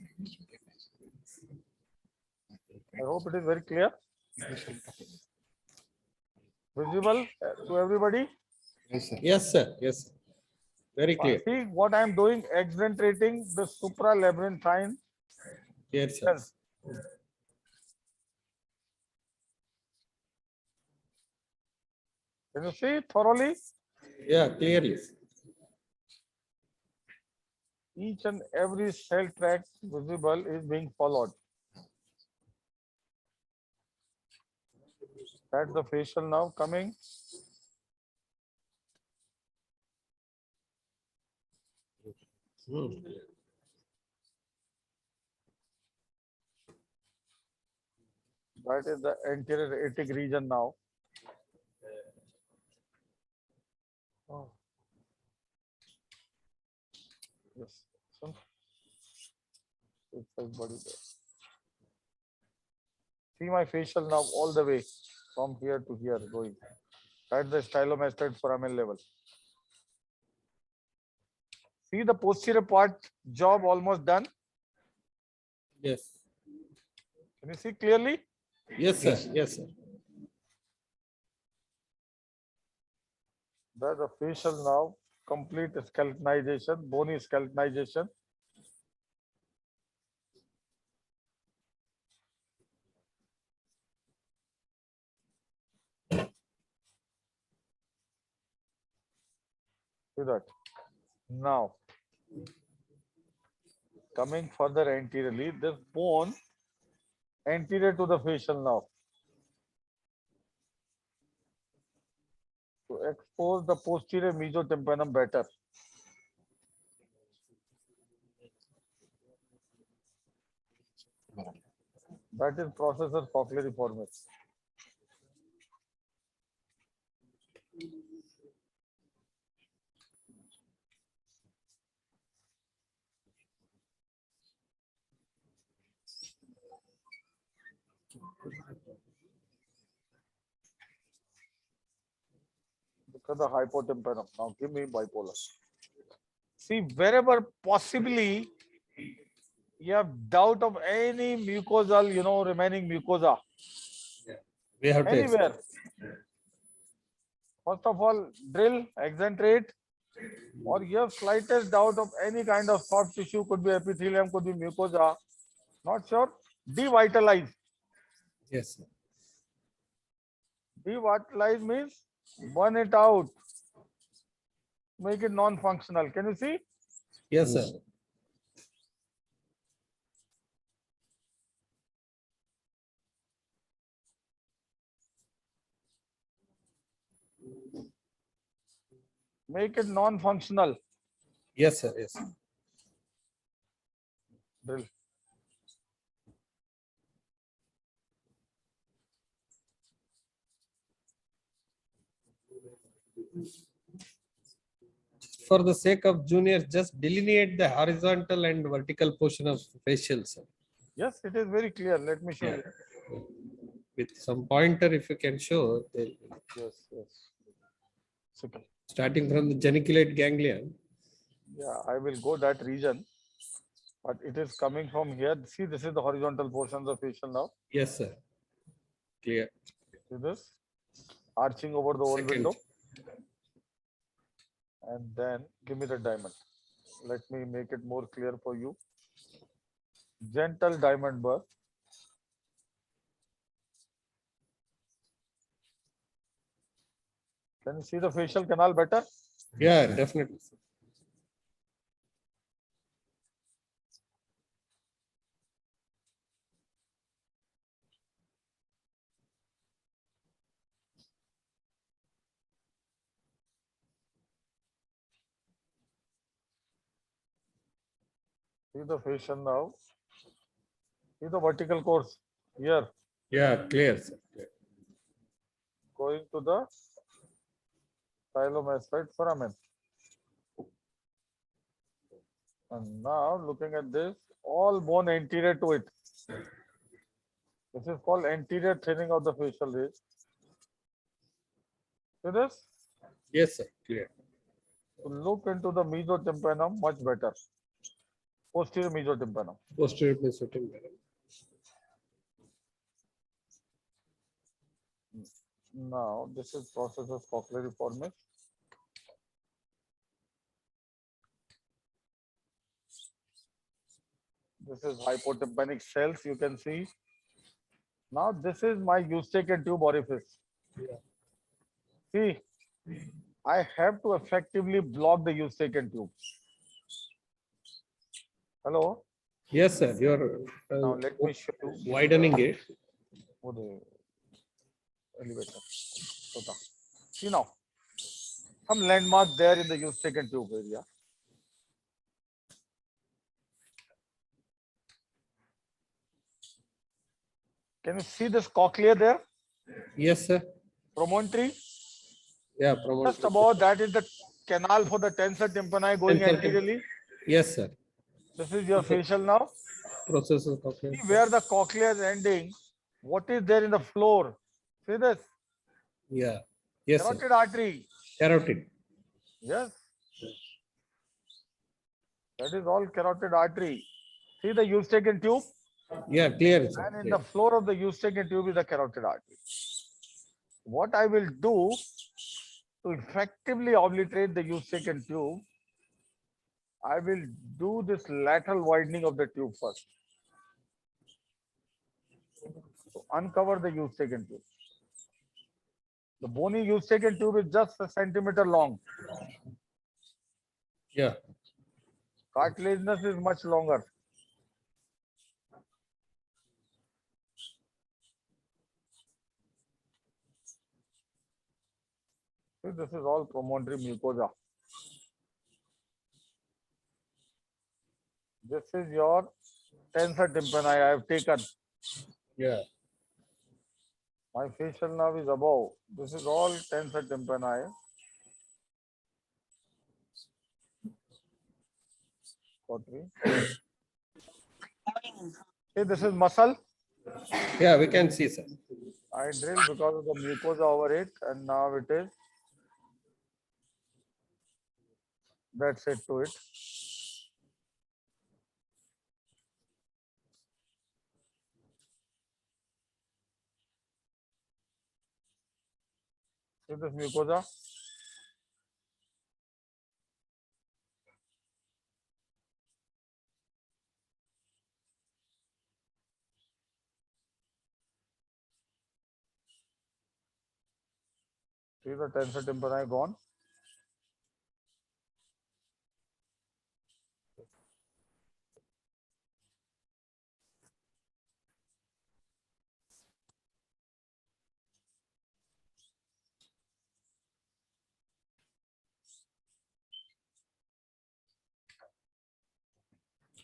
I hope it is very clear. Visible to everybody? Yes, sir. Yes, sir. Yes. Very clear. See what I am doing, accentrating the supralabyrinthine. Yes, sir. Can you see thoroughly? Yeah, clearly. Each and every cell tract visible is being followed. That's the facial nerve coming. That is the anterior atic region now. Oh. Yes. So, it's body there. See my facial nerve all the way from here to here going. That's the stylomastoid foramen level. See the posterior part job almost done. Yes. Can you see clearly? Yes, sir. Yes, sir. That's the facial nerve, complete skeletonization, bony skeletonization. See that? Now, coming further anteriorly, this bone anterior to the facial nerve to expose the posterior mesotympanum better. That is processor cochleariformis. Look at the hypotympanum. Now give me bipolar. See, wherever possibly you have doubt of any mucosal, remaining mucosa, We have to. anywhere. First of all, drill, excentrate, or you have slightest doubt of any kind of soft tissue, could be epithelium, could be mucosa, not sure, devitalize. Yes, sir. Devitalize means burn it out, make it non-functional. Can you see? Yes, sir. Make it non-functional. Yes, sir. Yes. Drill. For the sake of juniors, just delineate the horizontal and vertical portion of facial, sir. Yes, it is very clear. Let me show you. With some pointer, if you can show, Yes, yes. Okay. starting from the geniculate ganglion. Yeah, I will go that region, but it is coming from here. See, this is the horizontal portion of facial now. Yes, sir. Clear. See this? Arching over the whole Second. window. And then give me the diamond. Let me make it more clear for you. Gentle diamond burr. Can you see the facial canal better? Yeah, definitely. See the facial now. See the vertical course here. Yeah, clear, sir. Clear. Going to the xylomastoid foramen. And now looking at this, all bone anterior to it. This is called anterior thinning of the facial ridge. See this? Yes, sir. Clear. To look into the mesotympanum much better. Posterior mesotympanum. Posterior mesotympanum. Now this is process of cochlear formation. This is hypotympanic cells, you can see. Now this is my eustachian tube orifice. Yeah. See, I have to effectively block the eustachian tube. Hello? Yes, sir. You're Now let me show you. widening it. Oh, the elevator. Sota. See now, some landmark there in the eustachian tube area. Can you see this cochlea there? Yes, sir. Promontory? Yeah, promote. Just above that is the canal for the tensor tympani going Tensor anteriorly. Yes, sir. This is your facial now. Process of cochlear. See where the cochlea is ending. What is there in the floor? See this? Yeah. Yes, Carotid sir. artery. Carotid. Yes. That is all carotid artery. See the eustachian tube? Yeah, clear, sir. And in Clear. the floor of the eustachian tube is the carotid artery. What I will do to effectively obliterate the eustachian tube, I will do this lateral widening of the tube first. So uncover the eustachian tube. The bony eustachian tube is just a centimeter long. Yeah. Cartilaginous is much longer. See, this is all promontory mucosa. This is your tensor tympani I have taken. Yeah. My facial nerve is above. This is all tensor tympani. See, this is muscle. Yeah, we can see, sir. I drill because of the mucosa over it, and now it is That's it to it. See this mucosa? See the tensor tympani gone?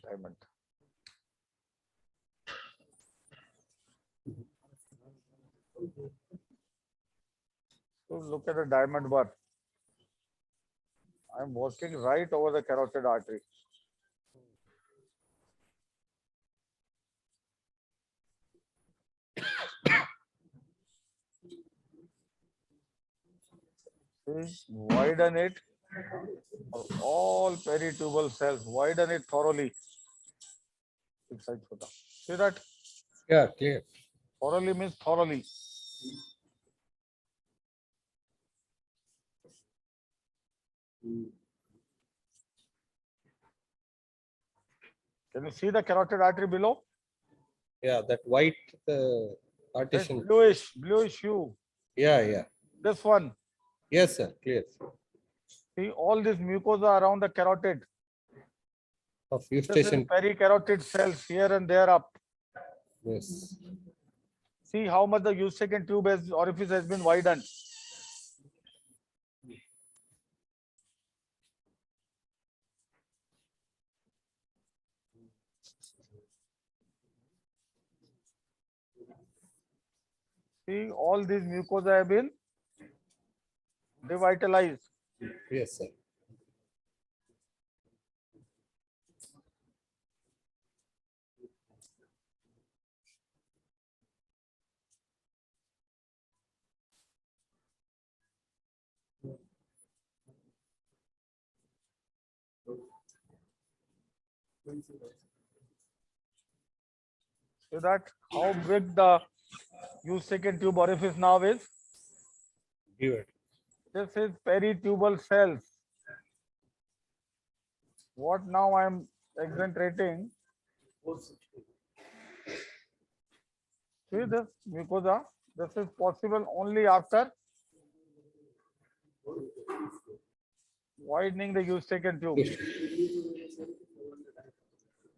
Diamond. So look at the diamond bar. I'm working right over the carotid artery. See, widen it. All peritubal cells, widen it thoroughly. See that? Yeah, clear. Thoroughly means thoroughly. Can you see the carotid artery below? Yeah, that white partition. Bluish hue. Yeah, yeah. This one. Yes, sir. Clear. See all this mucosa around the carotid. Of This is eustachian. pericarotid cells here and there up. Yes. See how much the eustachian tube orifice has been widened. See, all these mucosa have been devitalized. Yes, sir. See that how big the eustachian tube orifice now is? Give it. This is peritubal cells. What now I am exaggerating? See this mucosa. This is possible only after widening the eustachian tube.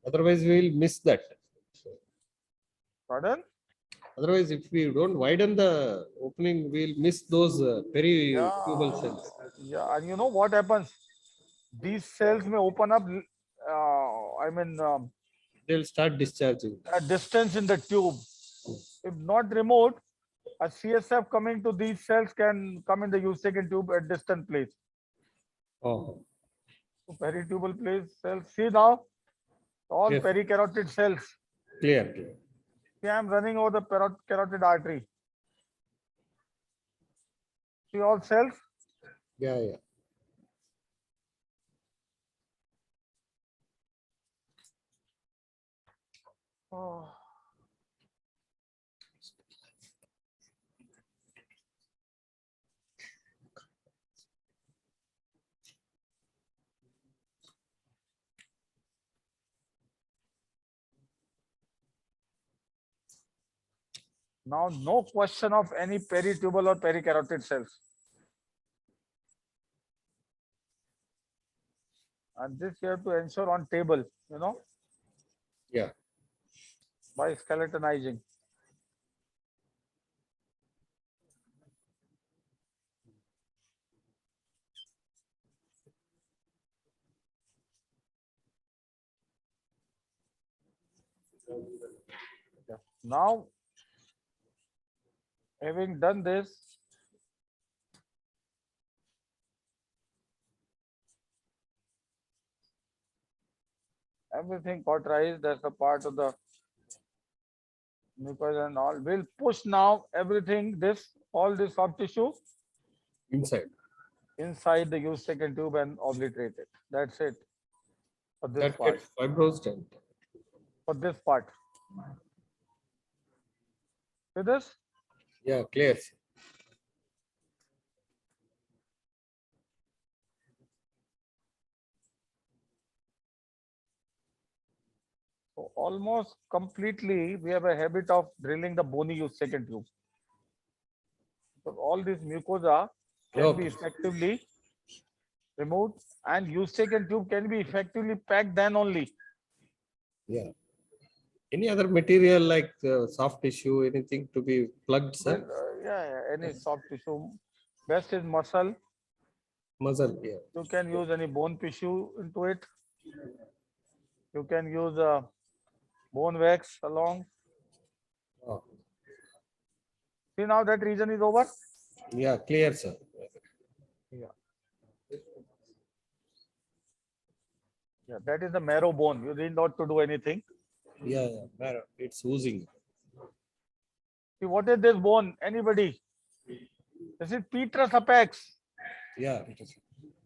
Otherwise, we will miss that. Pardon? Otherwise, if we don't widen the opening, we'll miss those peritubal cells. Yeah, and you know what happens? These cells may open up. They'll start discharging. A distance in the tube. If not removed, a CSF coming to these cells can come in the eustachian tube at distant place. Oh. So peritubal place cells. See now, all Yes. pericarotid cells. Clear, clear. See, I am running over the carotid artery. See all cells? Yeah, yeah. Oh. Now, no question of any peritubal or pericarotid cells. And this you have to ensure on table, you know, Yeah. by skeletonizing. Now, having done this, everything cauterized, that's a part of the mucosa and all. We'll push now everything, all this soft tissue Inside. inside the Eustachian tube and obliterate it. That's it for this That part. gets fibrosed and For this part. See this? yeah, clear. So almost completely, we have a habit of drilling the bony Eustachian tube. So all these mucosa can be Okay. effectively removed, and Eustachian tube can be effectively packed then only. Yeah. Any other material like soft tissue, anything to be plugged, sir? Well, yeah, any soft tissue. Best is muscle. Muscle, yeah. You can use any bone tissue into it. You can use bone wax along. Oh. See, now that region is over. Yeah, clear, sir. Yeah. Yeah, that is the marrow bone. You need not to do anything. Yeah, yeah, marrow. It's oozing. See, what is this bone? Anybody? This is petrous apex. Yeah.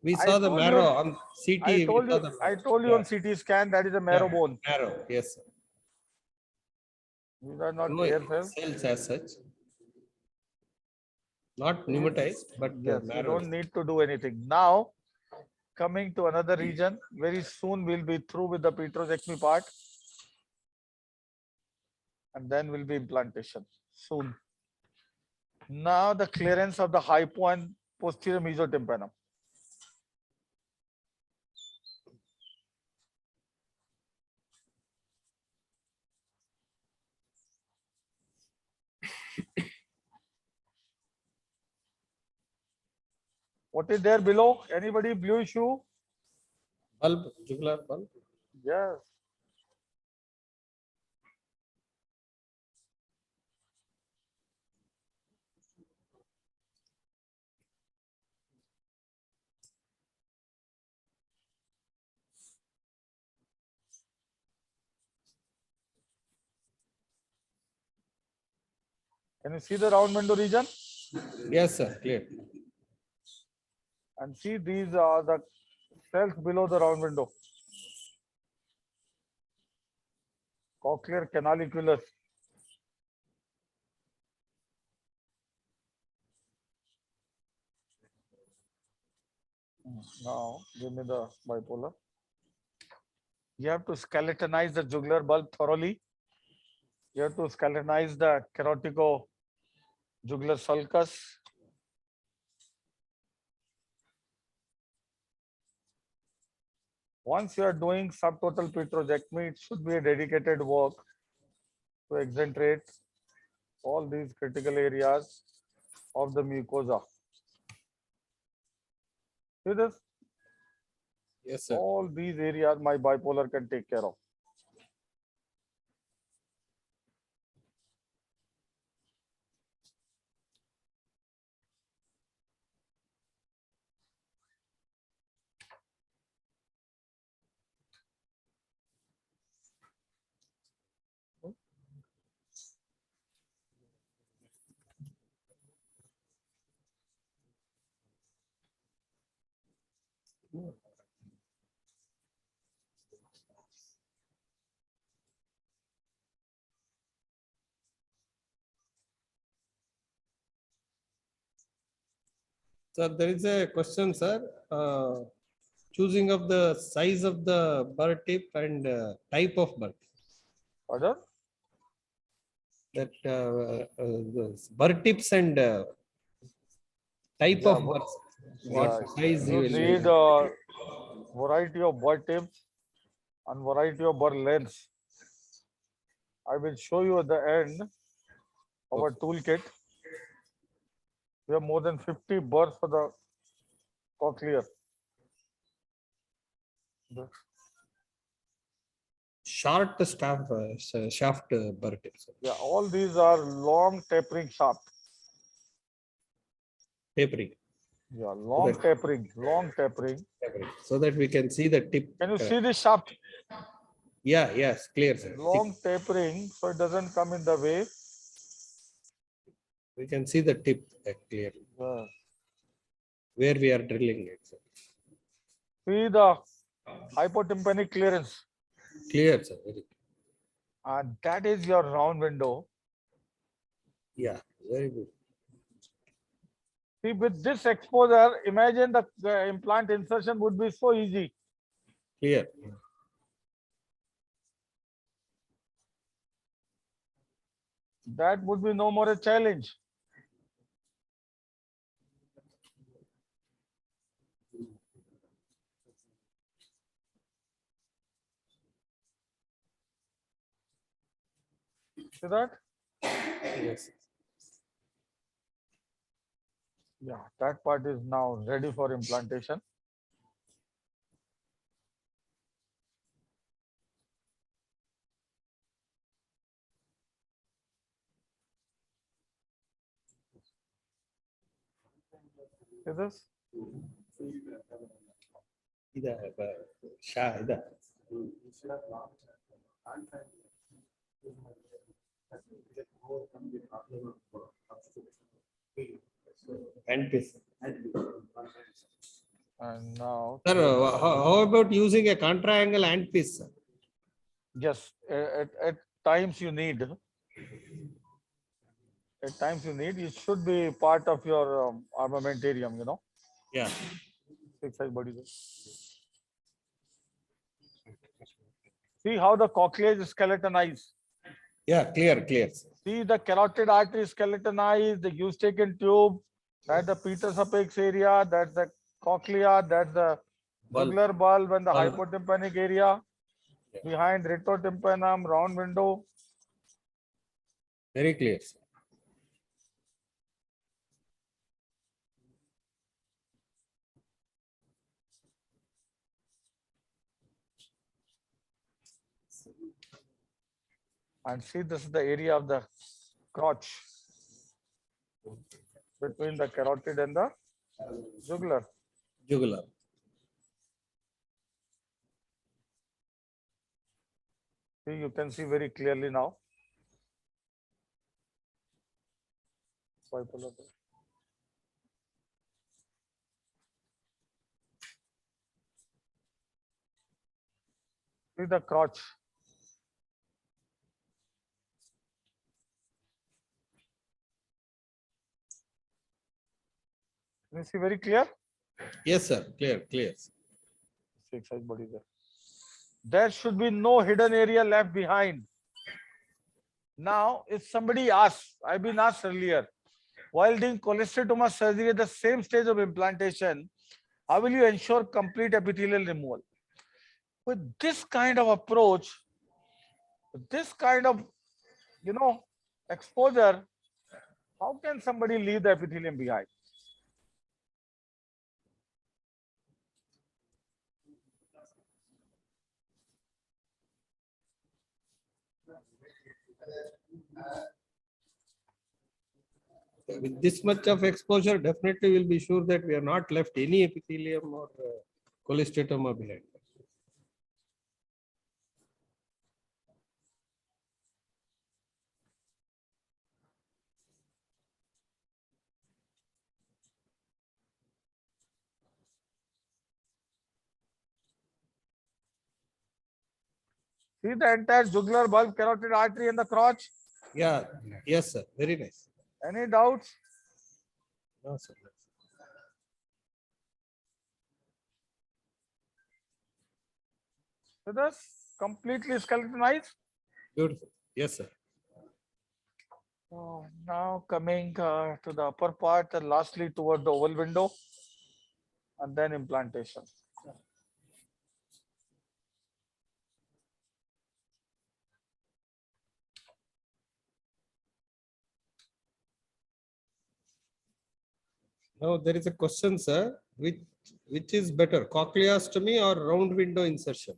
We I saw the told marrow you- on CT. I we told saw you. the I marrow. told you Yeah. on CT scan that is a marrow Yeah, bone. Marrow, yes, sir. These are not No hair cells. cells as such. Not pneumatized, but Yes, you marrow. don't need to do anything. Now, coming to another region, very soon we'll be through with the petrosectomy part. And then will be implantation soon. Now the clearance of the hypo and posterior mesotympanum. What is there below? Anybody? Blue shoe? Bulb, jugular bulb. Yes. Can you see the round window region? Yes, sir. Clear. And see, these are the cells below the round window. Cochlear canaliculus. Now, give me the bipolar. You have to skeletonize the jugular bulb thoroughly. You have to skeletonize the carotico-jugular sulcus. Once you are doing subtotal petrosectomy, it should be a dedicated work to excentrate all these critical areas of the mucosa. See this? Yes, sir. All these areas my bipolar can take care of. Sir, there is a question, sir. Choosing of the size of the bird tip and type of bird. Pardon? That the bird tips and type Yeah, of birds. What size you you will need use. a variety of bird tips and variety of bird lengths. I will show you at the end our toolkit. We have more than 50 birds for the cochlear. Short shaft bird tips. Yeah, all these are long tapering shaft. Tapering. Yeah, long tapering, long tapering. So that we can see the tip. Can you see this shaft? Yeah, yes, clear, sir. Long tapering, so it doesn't come in the way. We can see the tip clearly. Yeah. where we are drilling it. Sir. See the hypotympanic clearance. Clear, sir. Very clear. And that is your round window. Yeah, very good. See, with this exposure, imagine the implant insertion would be so easy. Clear. That would be no more a challenge. See that? Yes. Yeah, that part is now ready for implantation. See this? Handpiece. And now. Sir, how about using a contra-angle handpiece? Sir? Yes, at times you need. At times you need. It should be part of your armamentarium, you know. Yeah. Six-size body. See how the cochlea is skeletonized. Yeah, clear, clear. See the carotid artery skeletonized, the Eustachian tube, that's the Peters apex area, that's the cochlea, that's the jugular bulb and the hypotympanic area. Behind retrotympanum, round window. Very clear. Sir. And see, this is the area of the crotch between the carotid and the jugular. Jugular. See, you can see very clearly now. See the crotch. Can you see very clear? Yes, sir. Clear, clear. Six-size body there. There should be no hidden area left behind. Now, if somebody asks, I've been asked earlier, while doing cholesteatoma surgery at the same stage of implantation, how will you ensure complete epithelial removal? With this kind of approach, with this kind of, exposure, how can somebody leave the epithelium behind? With this much of exposure, definitely will be sure that we are not left any epithelium or cholesteatoma behind. See the entire jugular bulb, carotid artery and the crotch? Yeah, yes, sir. Very nice. Any doubts? No, sir. So that's completely skeletonized. Beautiful. Yes, sir. So now coming to the upper part and lastly toward the oval window and then implantation. Now there is a question, sir. Which is better, cochleostomy or round window insertion?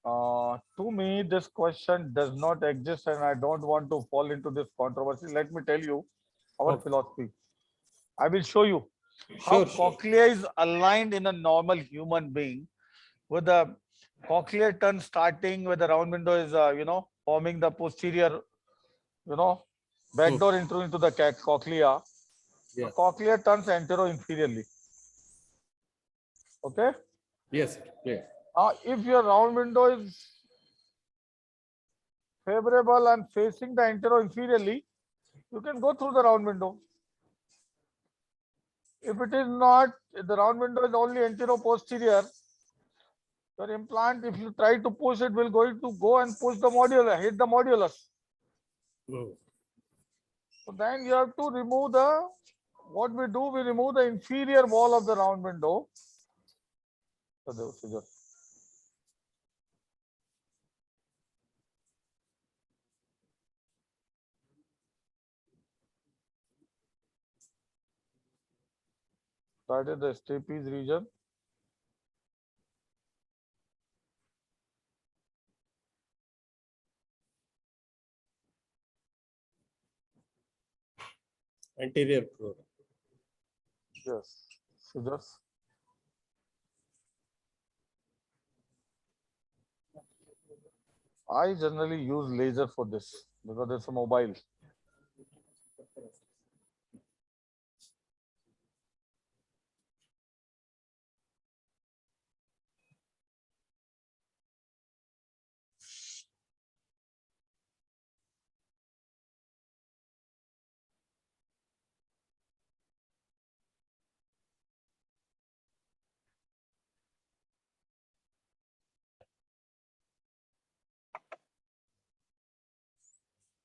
To me, this question does not exist and I don't want to fall into this controversy. Let me tell you our philosophy. I will show you how cochlea is aligned in a normal human being with the cochlear turn starting where the round window is, forming the posterior, back door into the cochlea. The Yeah. cochlea turns antero-inferiorly. Okay? Yes, sir. Clear. If your round window is favorable and facing the antero-inferiorly, you can go through the round window. If it is not, if the round window is only antero-posterior, your implant, if you try to push it, will going to go and push the modulus, hit the modulus. No. So then you have to remove the, what we do, we remove the inferior wall of the round window. That is the stapes region. Anterior floor. Yes, scissors. I generally use laser for this because it's a mobile.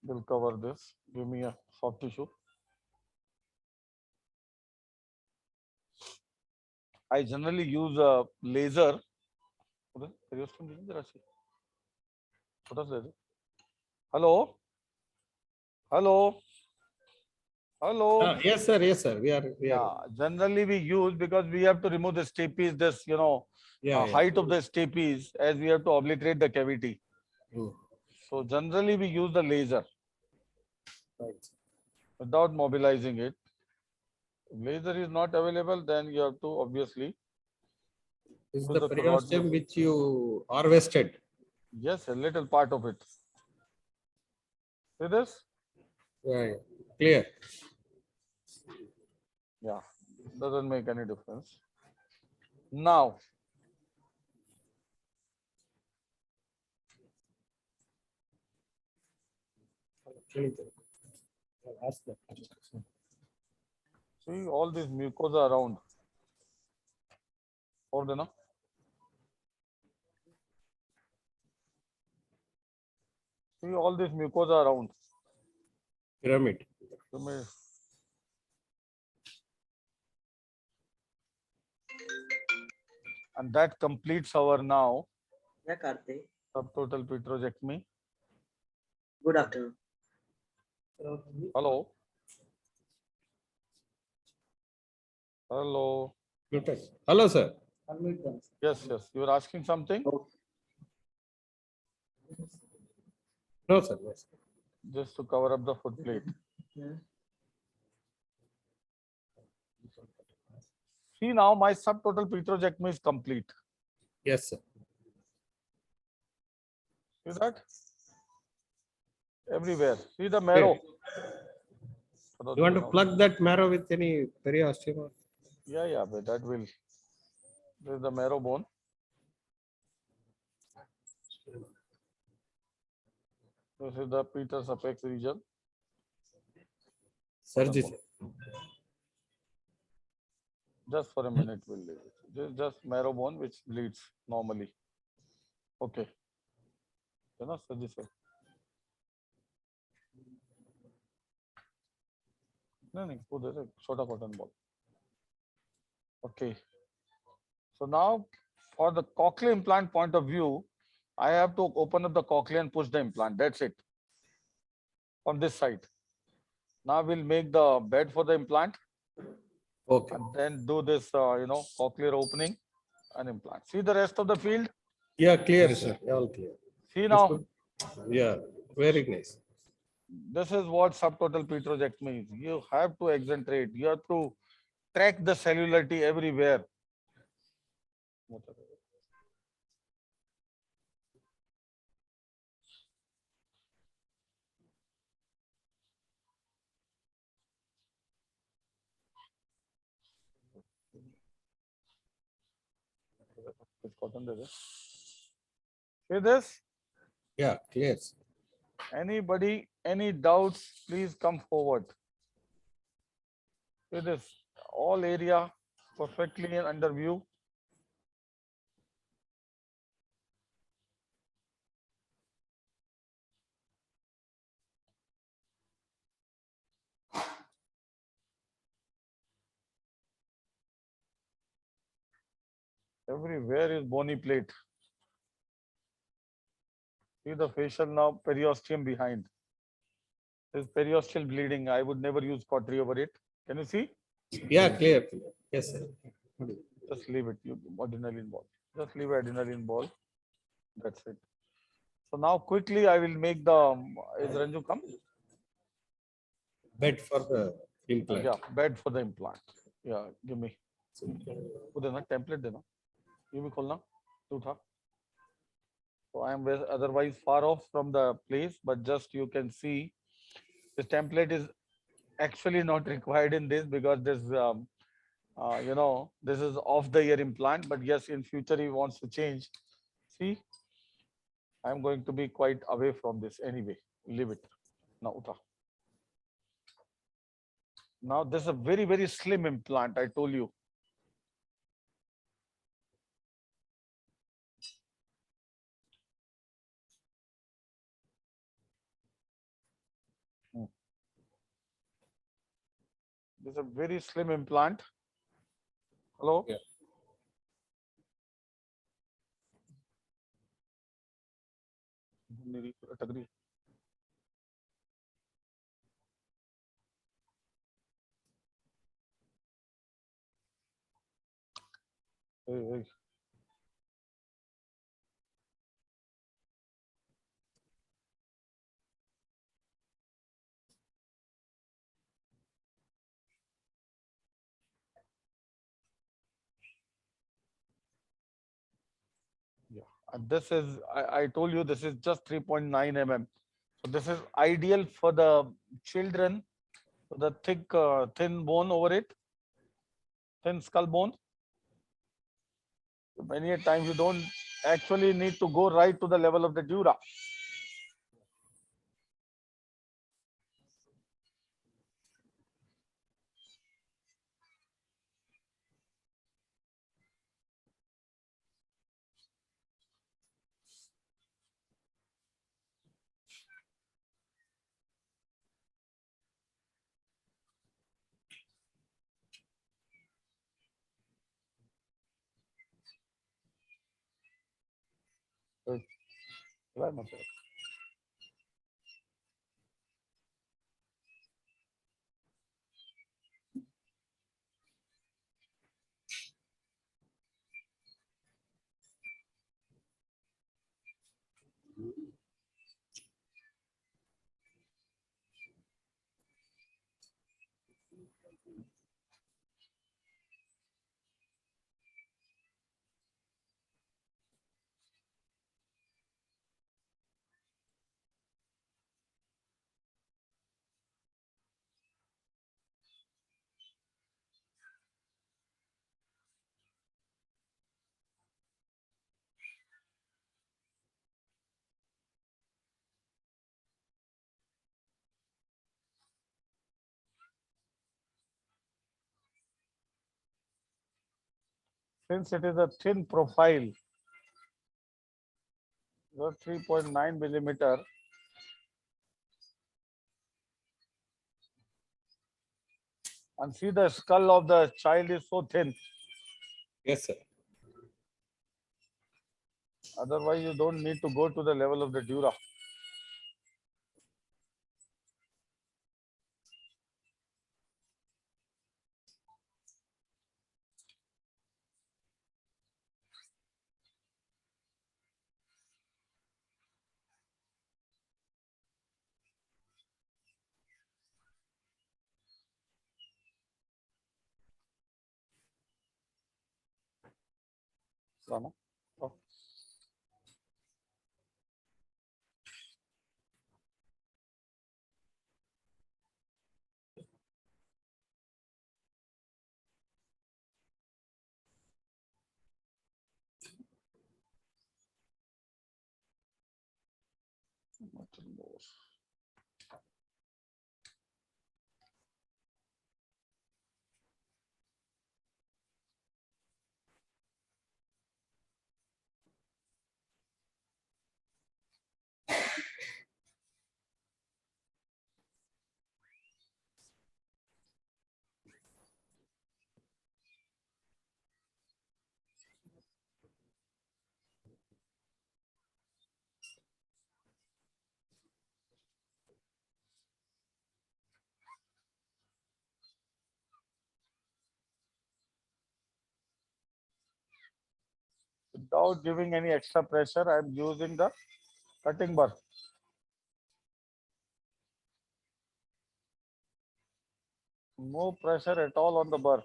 We'll cover this. Give me a soft tissue. I generally use a laser. Hello? Hello? Hello? Yes, sir. Yes, sir. We are. Yeah, generally we use because we have to remove the stapes, this, Yeah. height of the stapes as we have to obliterate the cavity. So generally we use the laser Right. without mobilizing it. If laser is not available, then you have to obviously. This is use the carotid. periosteum which you harvested. Yes, a little part of it. See this? Right. Clear. Yeah, doesn't make any difference. Now, see all these mucosa around. Hold on. See all these mucosa around. Pyramid. And that completes our now Yeah, Karthik. subtotal petrosectomy. Good afternoon. Hello. Hello. Hello, sir. Yes, yes. You were asking something? No, sir. No, sir. Just to cover up the foot plate. See now my subtotal petrosectomy is complete. Yes, sir. See that? Everywhere. See the marrow. You want to plug that marrow with any periosteum? Yeah, but that will. This is the marrow bone. This is the Peter's apex region. Surgery. Just for a minute, we'll leave it. This is just marrow bone which bleeds normally. Okay. Surgery, sir. No, there's a shorter cotton ball. Okay. So now, for the cochlear implant point of view, I have to open up the cochlea and push the implant. That's it. On this side. Now we'll make the bed for the implant. Okay. And then do this, cochlear opening and implant. See the rest of the field? Yeah, clear, sir. All clear. See now. Yeah, very nice. This is what subtotal petrosectomy is. You have to excentrate. You have to track the cellularity everywhere. It's cotton there. See this? Yeah, clear. Anybody, any doubts, please come forward. See this, all area perfectly in under view. Everywhere is bony plate. See the facial now, periosteum behind. This periosteal bleeding. I would never use cautery over it. Can you see? Yeah, clear. Yes, sir. Just leave it. You adrenaline ball. Just leave adrenaline ball. That's it. So now quickly I will make the. Is Ranju come? Bed for the implant. Yeah, bed for the implant. Yeah, give me. वो देना template देना. ये भी खोलना. तू उठा. So I am otherwise far off from the place, but just you can see this template is actually not required in this because this, this is off the ear implant. But yes, in future he wants to change. See, I am going to be quite away from this anyway. Leave it. Now, utha. Now this is a very, very slim implant. I told you. This is a very slim implant. Hello? Yeah. Hey. Yeah, and this is, I told you, this is just 3.9 mm. So this is ideal for the children, the thick, thin bone over it, thin skull bone. Many a times you don't actually need to go right to the level of the dura. Since it is a thin profile, the 3.9 millimeter, and see the skull of the child is so thin. Yes, sir. Otherwise, you don't need to go to the level of the dura. Rama. Oh. Without giving any extra pressure, I am using the cutting bar. No pressure at all on the bar.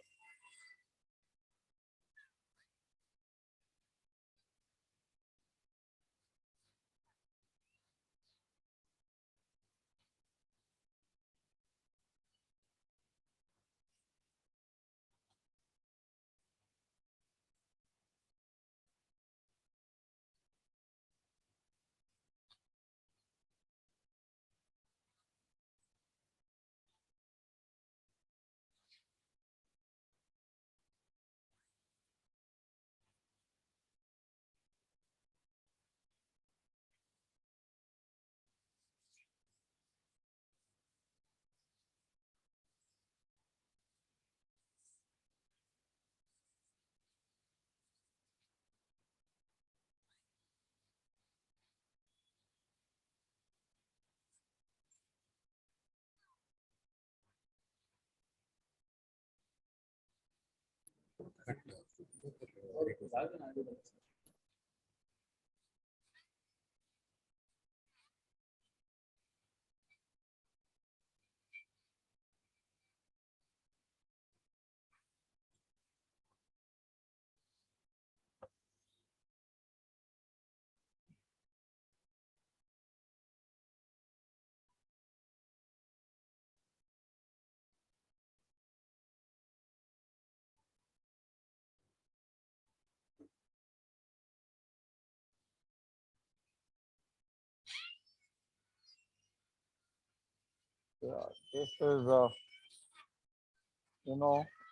Yeah, this is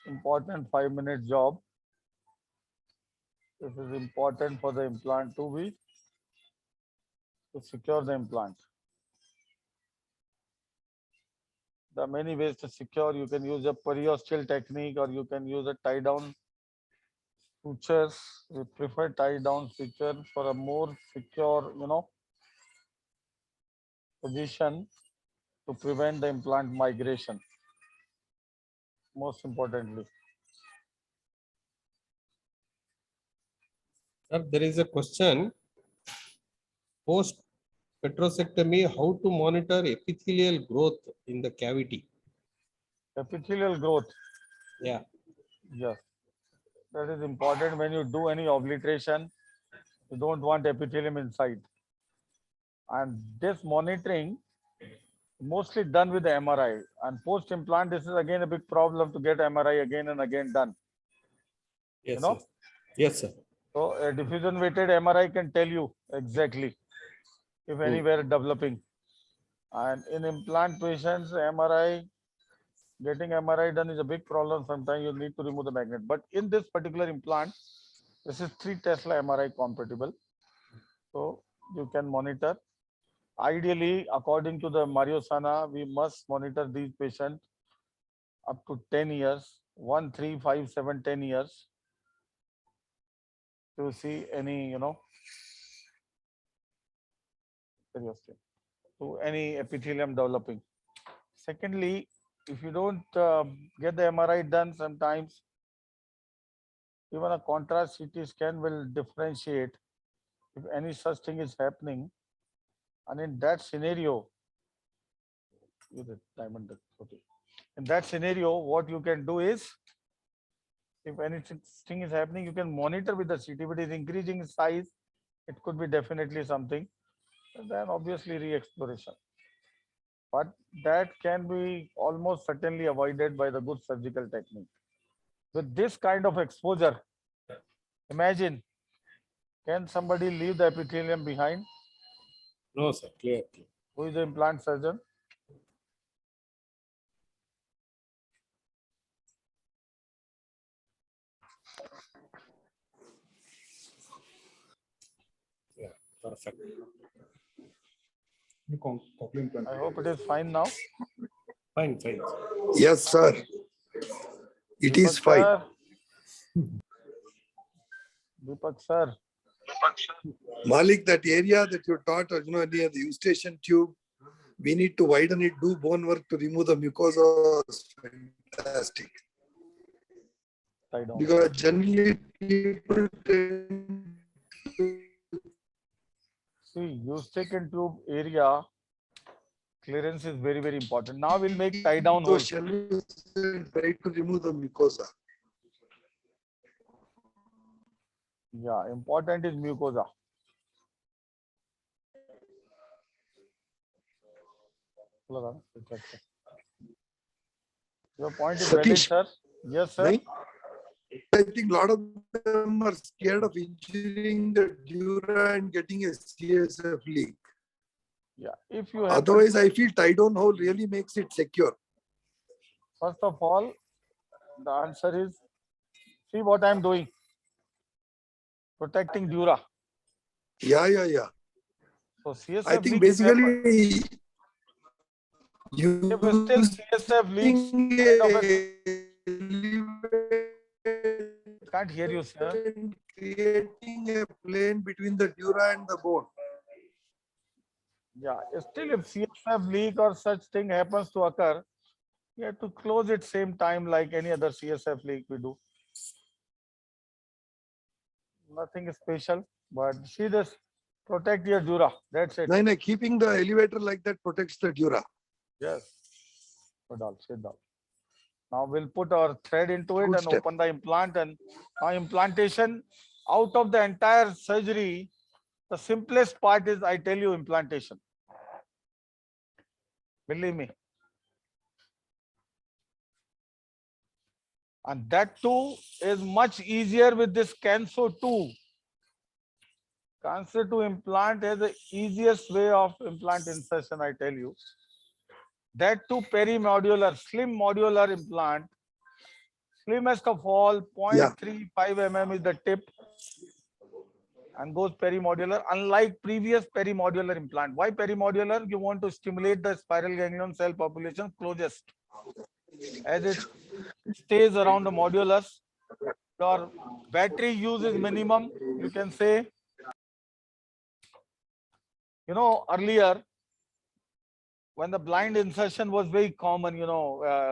important 5-minute job. This is important for the implant to secure the implant. There are many ways to secure. You can use a periosteal technique, or you can use a tie down sutures. We prefer tie down suture for a more secure, position to prevent the implant migration. Most importantly. Sir, there is a question. Post petrosectomy, how to monitor epithelial growth in the cavity? Epithelial growth. Yeah. Yes. That is important when you do any obliteration. You don't want epithelium inside. And this monitoring mostly done with the MRI. And post implant, this is again a big problem to get MRI again and again done. Yes, sir. Yes, sir. So a diffusion weighted MRI can tell you exactly if anywhere developing. And in implant patients, getting MRI done is a big problem. Sometimes you need to remove the magnet. But in this particular implant, this is 3 Tesla MRI compatible. So you can monitor. Ideally, according to the Mario Sana, we must monitor these patients up to 10 years, 1, 3, 5, 7, 10 years to see any, to any epithelium developing. Secondly, if you don't get the MRI done, sometimes even a contrast CT scan will differentiate if any such thing is happening. And in that scenario, what you can do is, if anything is happening, you can monitor with the CT. If it is increasing in size, it could be definitely something. And then obviously re-exploration. But that can be almost certainly avoided by the good surgical technique. With this kind of exposure, imagine, can somebody leave the epithelium behind? No, sir. Clear. Who is the implant surgeon? Yeah, perfect. I hope it is fine now. Fine, fine. Yes, sir. It Deepak is fine. sir. Deepak sir. Malik, that area that you taught, near the eustachian tube, we need to widen it, do bone work to remove the mucosa. Fantastic. Because generally people tend to See, eustachian tube area clearance is very, very important. Now we'll make tie down those holes. shallow and try to remove the mucosa. Yeah, important is mucosa. Your point is valid, Satish. sir. Yes, sir. Right? I think a lot of them are scared of injuring the dura and getting a CSF leak. Yeah, if you have. Otherwise, I feel tie down hole really makes it secure. First of all, the answer is, see what I'm doing. Protecting dura. Yeah. So CSF I think leak is happen. basically you If still CSF leaks, can't hear you, sir. creating a plane between the dura and the bone. Yeah, still if CSF leak or such thing happens to occur, you have to close it same time like any other CSF leak we do. Nothing special, but see this, protect your dura. That's it. No, keeping the elevator like that protects the dura. Yes. Sit down. Now we'll put our thread into it Good and step. open the implant. And now implantation, out of the entire surgery, the simplest part is, I tell you, implantation. Believe me. And that too is much easier with this Canso 2. Cancer to implant is the easiest way of implant insertion, I tell you. That too perimodular, slim modular implant. Slimmest of all, 0.35 mm is the tip and goes perimodular, unlike previous perimodular implant. Why perimodular? You want to stimulate the spiral ganglion cell population closest. As it stays around the modulus, your battery use is minimum, you can say. You know, earlier, when the blind insertion was very common,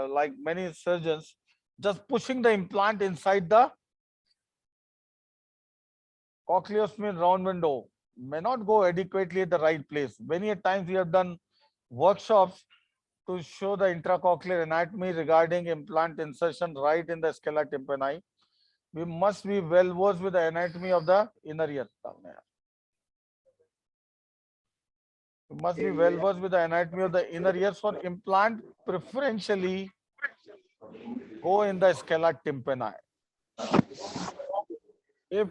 like many surgeons, just pushing the implant inside the cochleosphere round window may not go adequately at the right place. Many times we have done workshops to show the intracochlear anatomy regarding implant insertion right in the scala tympani. We must be well versed with the anatomy of the inner ear. We must be well versed with the anatomy of the inner ear. For implant, preferentially go in the scala tympani. If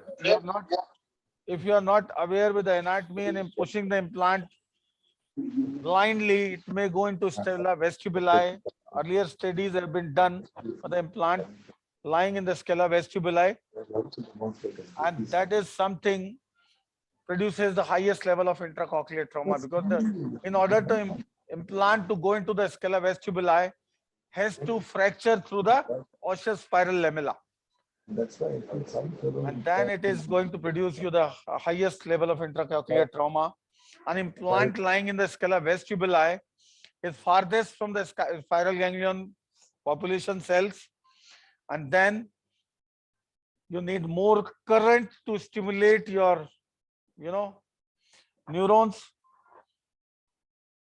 you are not aware with the anatomy and pushing the implant blindly, it may go into scala vestibuli. Earlier studies have been done for the implant lying in the scala vestibuli, and that is something produces the highest level of intracochlear trauma, because in order to implant to go into the scala vestibuli has to fracture through the osseous spiral lamella. And then it is going to produce you the highest level of intracochlear trauma. An implant lying in the scala vestibuli is farthest from the spiral ganglion population cells, and then you need more current to stimulate your neurons.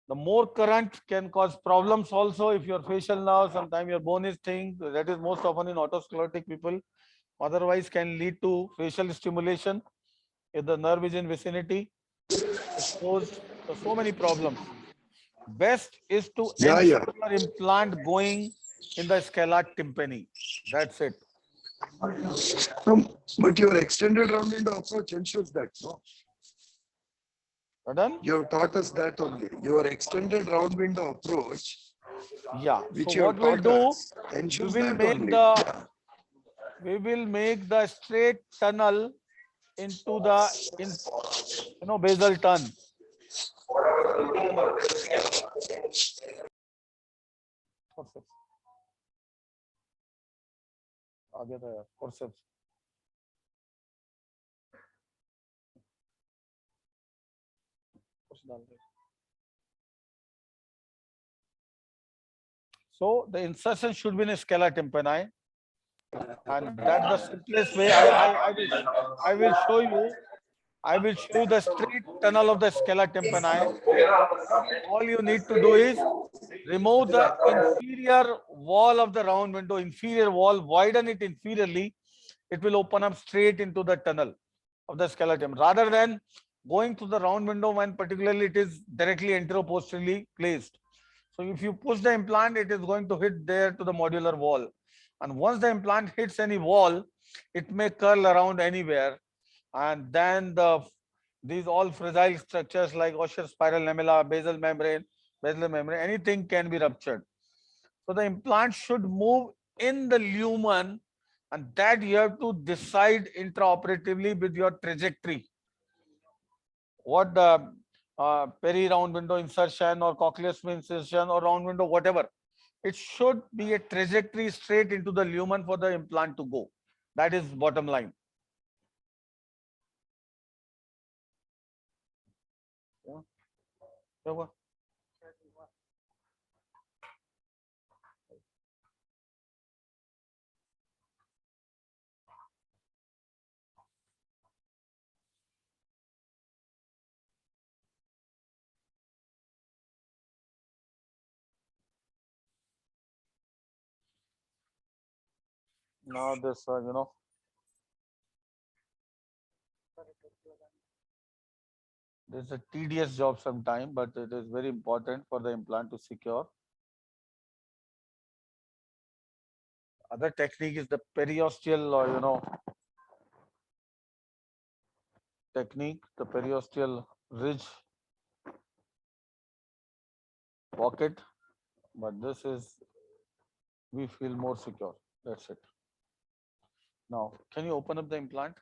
The more current can cause problems also if your facial nerve, sometimes your bone is thin, that is most often in otosclerotic people. Otherwise can lead to facial stimulation if the nerve is in vicinity. Exposed to so many problems. Best is to ensure your implant going in the scala tympani. That's it. But your extended round window approach ensures that, no? Pardon? You have taught us that only. Your extended round window approach, Yeah. which So you what have we'll taught do, us, we ensures will that make only. the we will make the straight tunnel into the basal turn. Forceps. आ गया था यार, forceps. So the insertion should be in a scala tympani, and that's the simplest way. I will show you. I will show you the straight tunnel of the scala tympani. All you need to do is remove the inferior wall of the round window, inferior wall, widen it inferiorly. It will open up straight into the tunnel of the scala tympani, rather than going to the round window when particularly it is directly anteroposteriorly placed. So if you push the implant, it is going to hit there to the modular wall. And once the implant hits any wall, it may curl around anywhere. And then these all fragile structures like osseous spiral lamella, basal membrane, anything can be ruptured. So the implant should move in the lumen, and that you have to decide intraoperatively with your trajectory. What the peri-round window insertion or cochlear insertion or round window, whatever. It should be a trajectory straight into the lumen for the implant to go. That is bottom line. Yeah. Now this, this is a tedious job sometime, but it is very important for the implant to secure. Other technique is the periosteal, technique, the periosteal ridge pocket, but this is, we feel more secure. That's it. Now, can you open up the implant?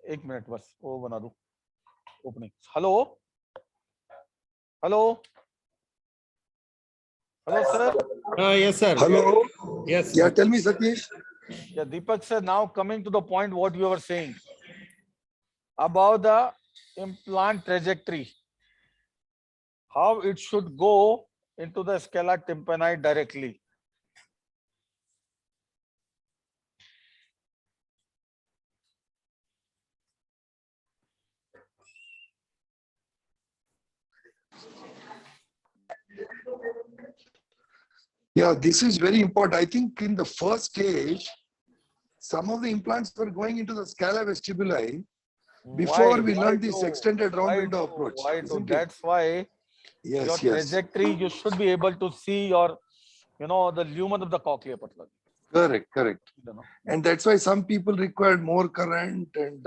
1 minute, bas. Oh, bana do. Opening. Hello? Hello? Hello, sir? Yes, sir. Hello? Yes. Yeah, tell me, Satish. Yeah, Deepak sir, now coming to the point what you were saying about the implant trajectory, how it should go into the scala tympani directly. Yeah, this is very important. I think in the first stage, some of the implants were going into the scala vestibuli before we learned this extended round window approach. Isn't it? That's why Yes, your yes. trajectory, you should be able to see your, the lumen of the cochlea. Correct, correct. And that's why some people required more current and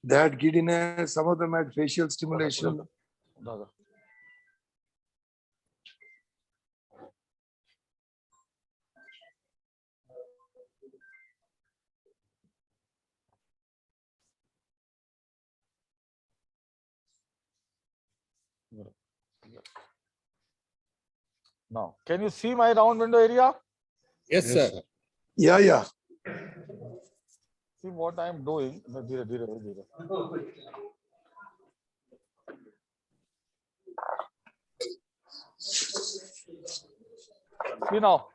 they had giddiness. Some of them had facial stimulation. Now, can you see my round window area? Yes, sir. Yeah, yeah. See what I am doing. See now.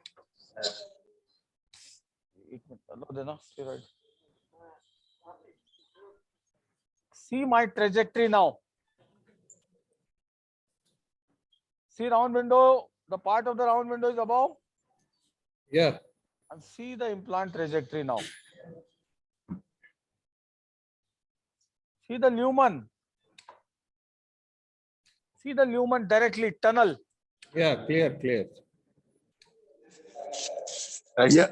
See my trajectory now. See round window, the part of the round window is above. Yeah. And see the implant trajectory now. See the lumen. See the lumen directly, tunnel. Yeah, clear. Yeah.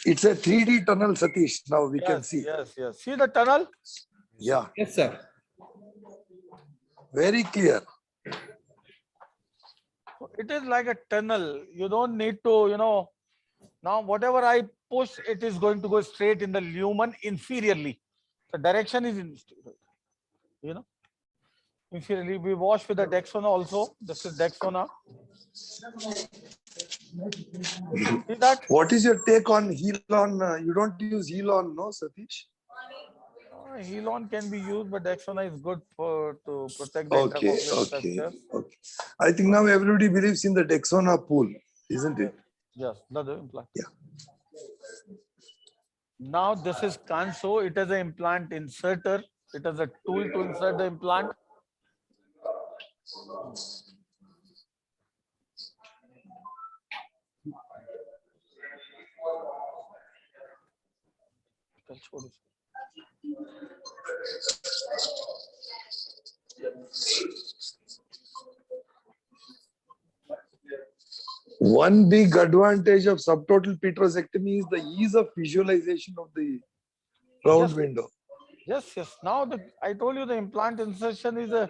It's a 3D tunnel, Satish. Now we can see. Yes. See the tunnel? Yeah. Yes, sir. Very clear. It is like a tunnel. You don't need to, now whatever I push, it is going to go straight in the lumen inferiorly. The direction is, inferiorly. We wash with the Dexona also. This is Dexona. See that? What is your take on Helon? You don't use Helon, no, Satish? Helon can be used, but Dexona is good to protect the Okay, intercochlear okay, structures. okay. I think now everybody believes in the Dexona pool, isn't it? Yes, the implant. Yeah. Now this is Kanso. It is an implant inserter. It is a tool to insert the implant. One big advantage of subtotal petrosectomy is the ease of visualization of the round window. Yes, yes. Now I told you the implant insertion is a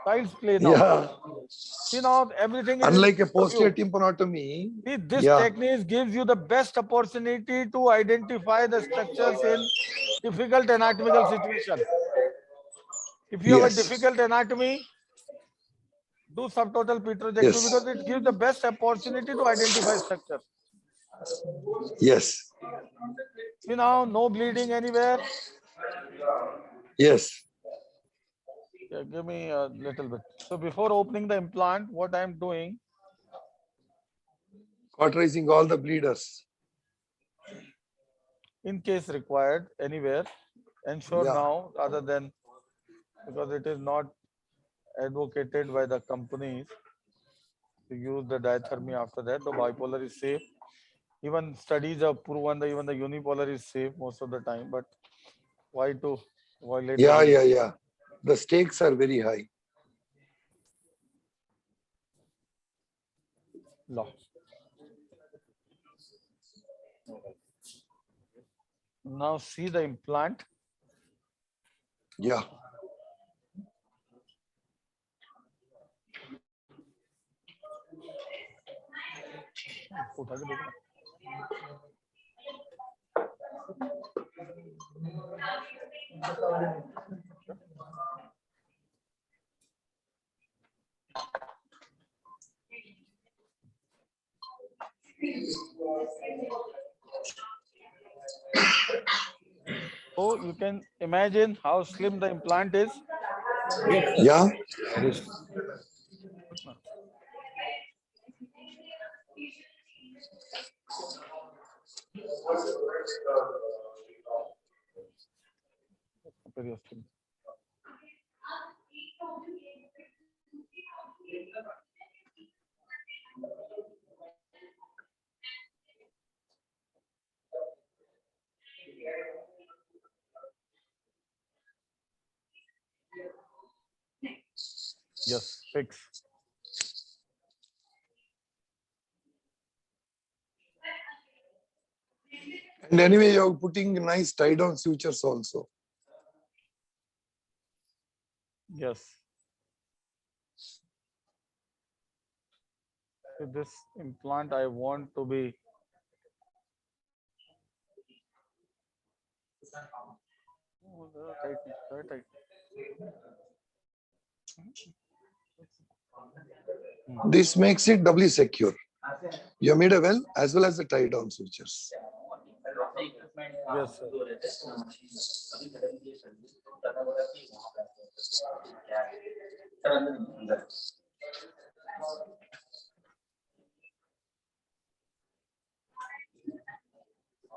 child's play now. Yeah. See now everything is Unlike a in front of you. posterior tympanotomy. See, this Yeah. technique gives you the best opportunity to identify the structures in difficult anatomical situation. If you have a difficult anatomy, do subtotal petrosectomy because it gives the best opportunity to identify structure. Yes. See now, no bleeding anywhere. Yes. Yeah, give me a little bit. So before opening the implant, what I'm doing, Cauterizing all the bleeders. in case required, anywhere, ensure Yeah. now, other than, because it is not advocated by the companies to use the diathermy after that. The bipolar is safe. Even studies have proven that even the unipolar is safe most of the time. But why to violate? Yeah, yeah, yeah. The stakes are very high. Law. Now see the implant. Yeah. So you can imagine how slim the implant is. Yeah. Yes, fix. And anyway, you're putting nice tie-down sutures also. Yes. With this implant, I want to be tight. This makes it doubly secure. You made a well as well as the tie-down sutures. Yes, sir.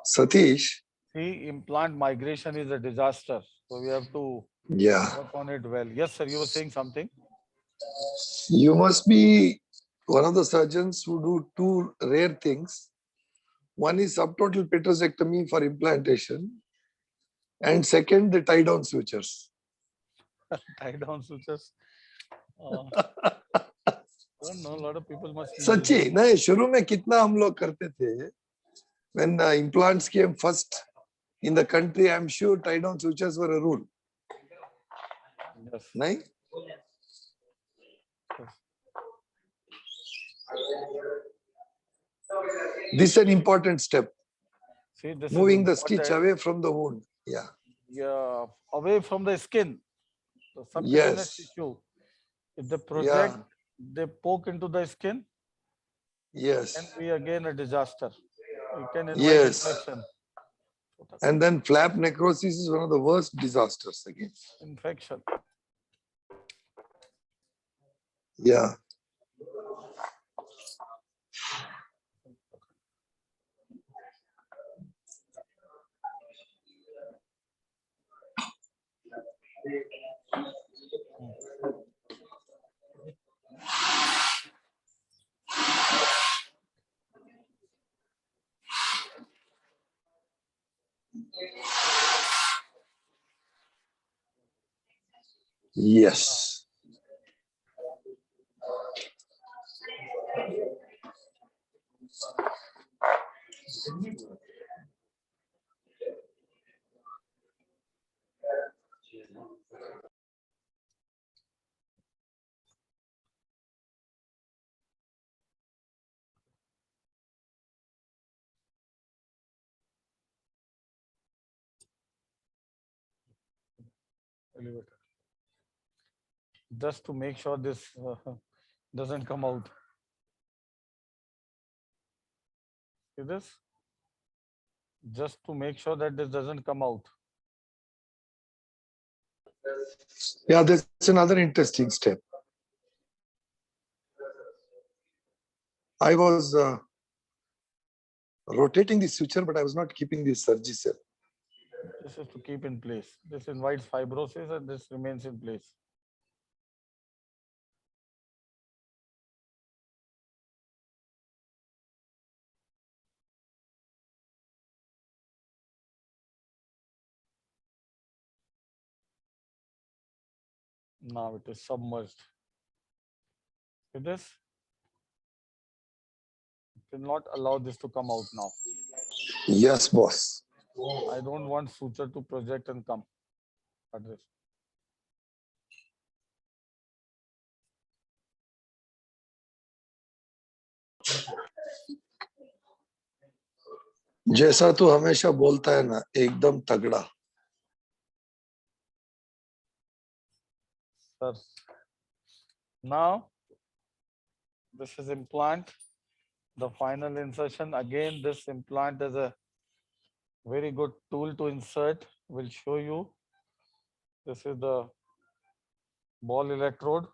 Satish. See, implant migration is a disaster. So we have to work on it well. Yes, sir. You were saying something? You must be one of the surgeons who do two rare things. One is subtotal petrosectomy for implantation. And second, the tie-down sutures. Tie-down sutures. Don't know. A lot of people must. Sachi, nahi, shuru mein kitna hum log karte the. When the implants came first in the country, I'm sure tie-down sutures were a rule. Yes. Nahi? This is an important step. See, this Moving is the stitch important. away from the wound. Yeah. Yeah, away from the skin, the subcutaneous Yes. tissue. If they project, they poke into the skin, Yes. can be again a disaster. You can invite Yes. infection. And then flap necrosis is one of the worst disasters again. Infection. Yeah. Yes. Elevator. Just to make sure this doesn't come out. See this? Just to make sure that this doesn't come out. Yeah, that's another interesting step. I was rotating the suture, but I was not keeping the surgicel. This is to keep in place. This invites fibrosis and this remains in place. Now it is submerged. See this? Will not allow this to come out now. Yes, boss. I don't want suture to project and come. At this. जैसा तू हमेशा बोलता है ना, एकदम तगड़ा. Sir. Now, this is implant. The final insertion. Again, this implant is a very good tool to insert. We'll show you. This is the ball electrode.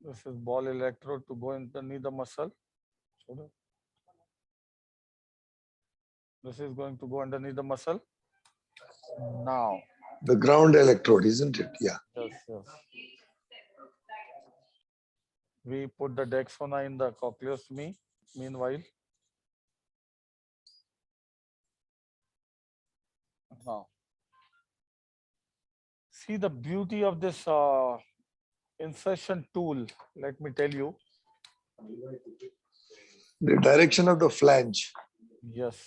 This is ball electrode to go underneath the muscle. This is going to go underneath the muscle. Now. The ground electrode, isn't it? Yeah. Yes, yes. We put the Dexona in the cochleostomy. Meanwhile. Now. See the beauty of this insertion tool. Let me tell you. The direction of the flange. Yes.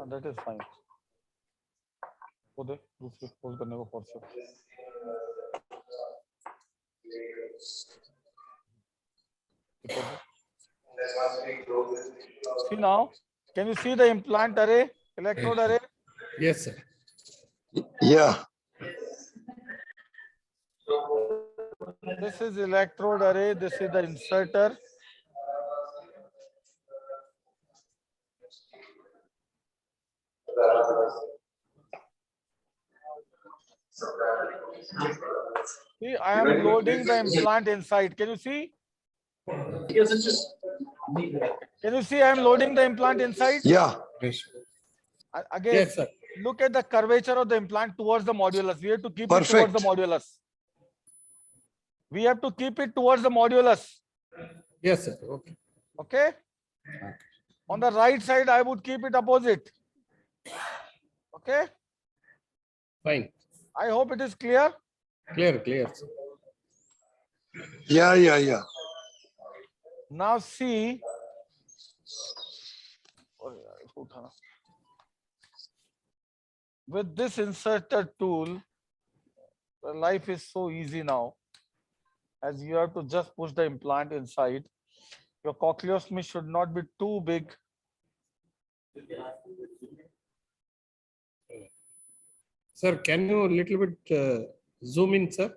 That is fine. वो दे दूसरी fold करने को force. See now, can you see the implant array, electrode array? Yes, sir. Yeah. This is electrode array. This is the inserter. See, I am loading the implant inside. Can you see? Can you see I am loading the implant inside? Yeah. Again, Yes, sir. Look at the curvature of the implant towards the modulus. We have to keep it towards the modulus. We have to keep it towards the modulus. Yes, sir. Okay. Okay? On the right side, I would keep it opposite. Okay? Fine. I hope it is clear. Clear, clear. Yeah. Now see. With this inserter tool, the life is so easy now, as you have to just push the implant inside. Your cochleostomy should not be too big. Sir, can you a little bit zoom in, sir,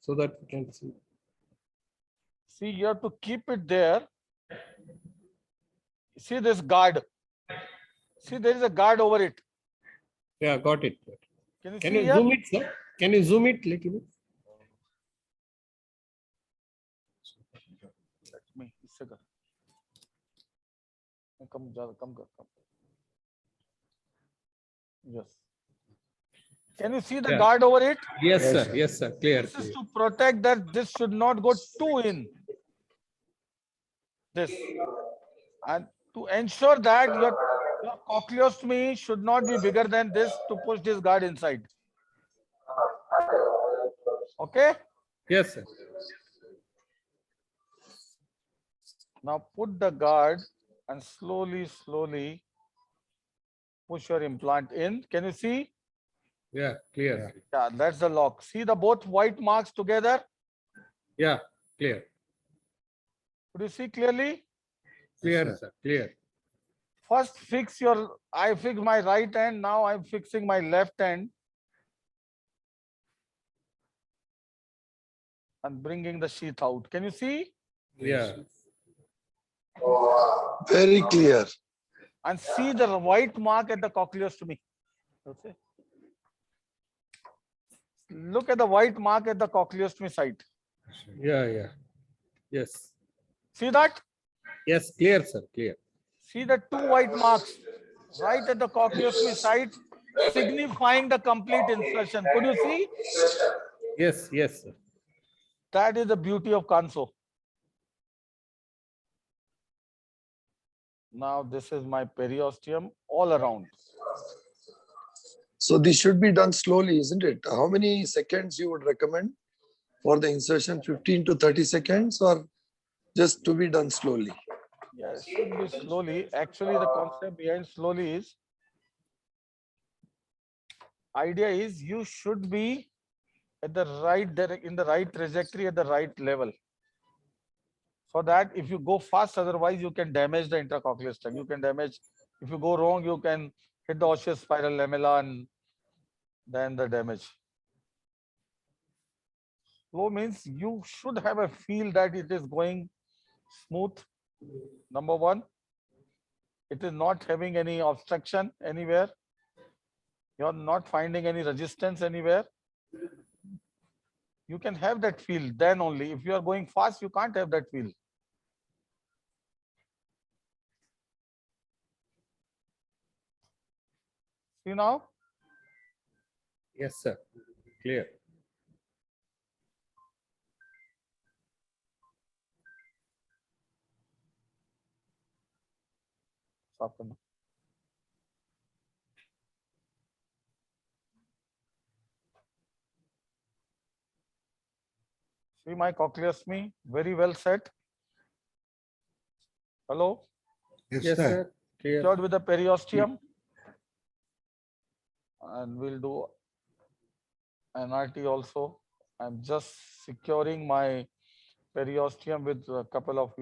so that we can see? See, you have to keep it there. See this guard. See, there is a guard over it. Yeah, got it. Can you Can see you here? zoom it, sir? Can you zoom it little bit? Let me. Come. Yes. Can you see the Yeah. guard over it? Yes, sir. Yes, sir. Clear. This is Clear. to protect that this should not go too in. This. And to ensure that your cochleostomy should not be bigger than this to push this guard inside. Okay? Yes, sir. Now put the guard and slowly push your implant in. Can you see? Yeah, clear. Yeah, that's the lock. See the both white marks together? Yeah, clear. Could you see clearly? Clear, sir. Clear. First I fix my right hand, now I'm fixing my left hand. And bringing the sheath out. Can you see? Yeah. Very clear. And see the white mark at the cochleostomy. Okay. Look at the white mark at the cochleostomy site. Yeah. Yes. See that? Yes, clear, sir. Clear. See the two white marks right at the cochleostomy site, signifying the complete insertion. Could you see? Yes, sir. That is the beauty of Kanso. Now this is my periosteum all around. So this should be done slowly, isn't it? How many seconds you would recommend for the insertion? 15 to 30 seconds, or just to be done slowly? Yes, it should be slowly. Actually, the concept behind slowly is, idea is you should be at the in the right trajectory at the right level. So that if you go fast, otherwise you can damage the intracochlear stem. You can damage, if you go wrong, you can hit the osseous spiral lamella and then the damage. Slow means you should have a feel that it is going smooth. Number one, it is not having any obstruction anywhere. You are not finding any resistance anywhere. You can have that feel then only. If you are going fast, you can't have that feel. See now? Yes, sir. Clear. See my cochleostomy, very well set. Hello? Yes, sir. Clear. Secured with the periosteum. And we'll do NRT also. I'm just securing my periosteum with a couple of,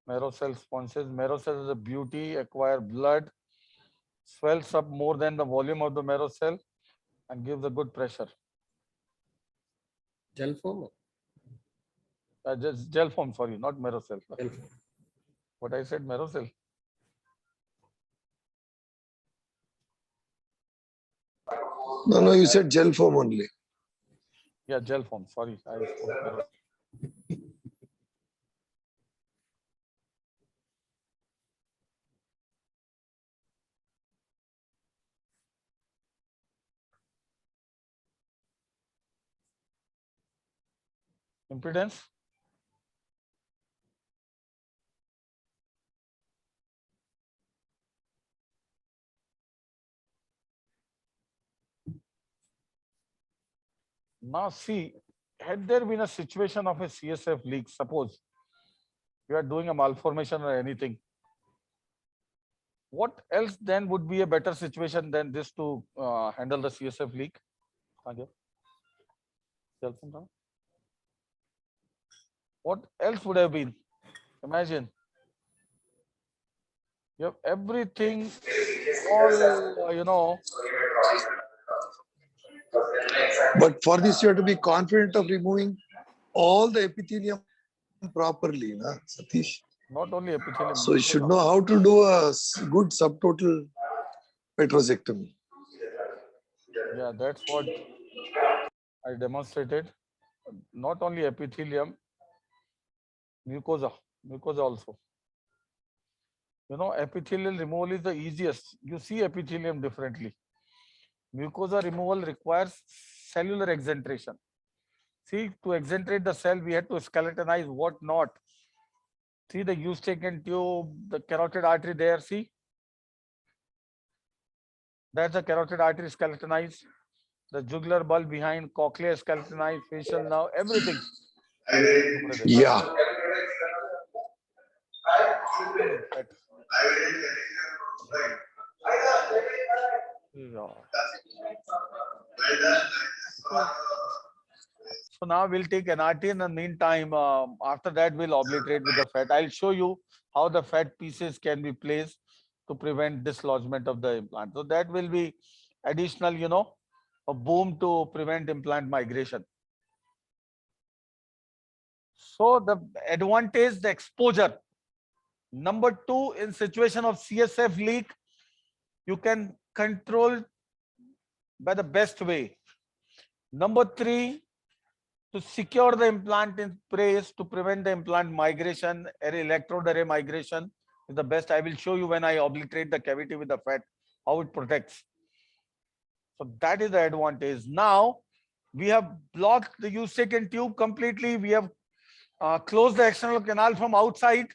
marrow cell sponges. Marrow cell is a beauty, acquire blood, swells up more than the volume of the marrow cell and gives a good pressure. Gel form? Just gel form, sorry, not marrow cell. What I said, marrow cell. No, you said gel foam only. Yeah, gel form, sorry. I spoke marrow. Impedance. Now see, had there been a situation of a CSF leak, suppose you are doing a malformation or anything, what else then would be a better situation than this to handle the CSF leak? What else would have been? Imagine. You have everything, all, But for this, you have to be confident of removing all the epithelium properly, na, Satish. Not only epithelium. So you should know how to do a good subtotal petrosectomy. Yeah, that's what I demonstrated. Not only epithelium, mucosa also. Epithelial removal is the easiest. You see epithelium differently. Mucosa removal requires cellular exentration. See, to exentrate the cell, we had to skeletonize what not. See the Eustachian tube, the carotid artery there, see? That's the carotid artery skeletonized. The jugular bulb behind, cochlea skeletonized, facial nerve, everything. Yeah. So now we'll take NRT. In the meantime, after that we'll obliterate with the fat. I'll show you how the fat pieces can be placed to prevent dislodgement of the implant. So that will be additional, a boom to prevent implant migration. So the advantage, the exposure. Number 2, in situation of CSF leak, you can control by the best way. Number 3, to secure the implant in place to prevent the implant migration, electrode array migration is the best. I will show you when I obliterate the cavity with the fat, how it protects. So that is the advantage. Now we have blocked the Eustachian tube completely. We have closed the external canal from outside,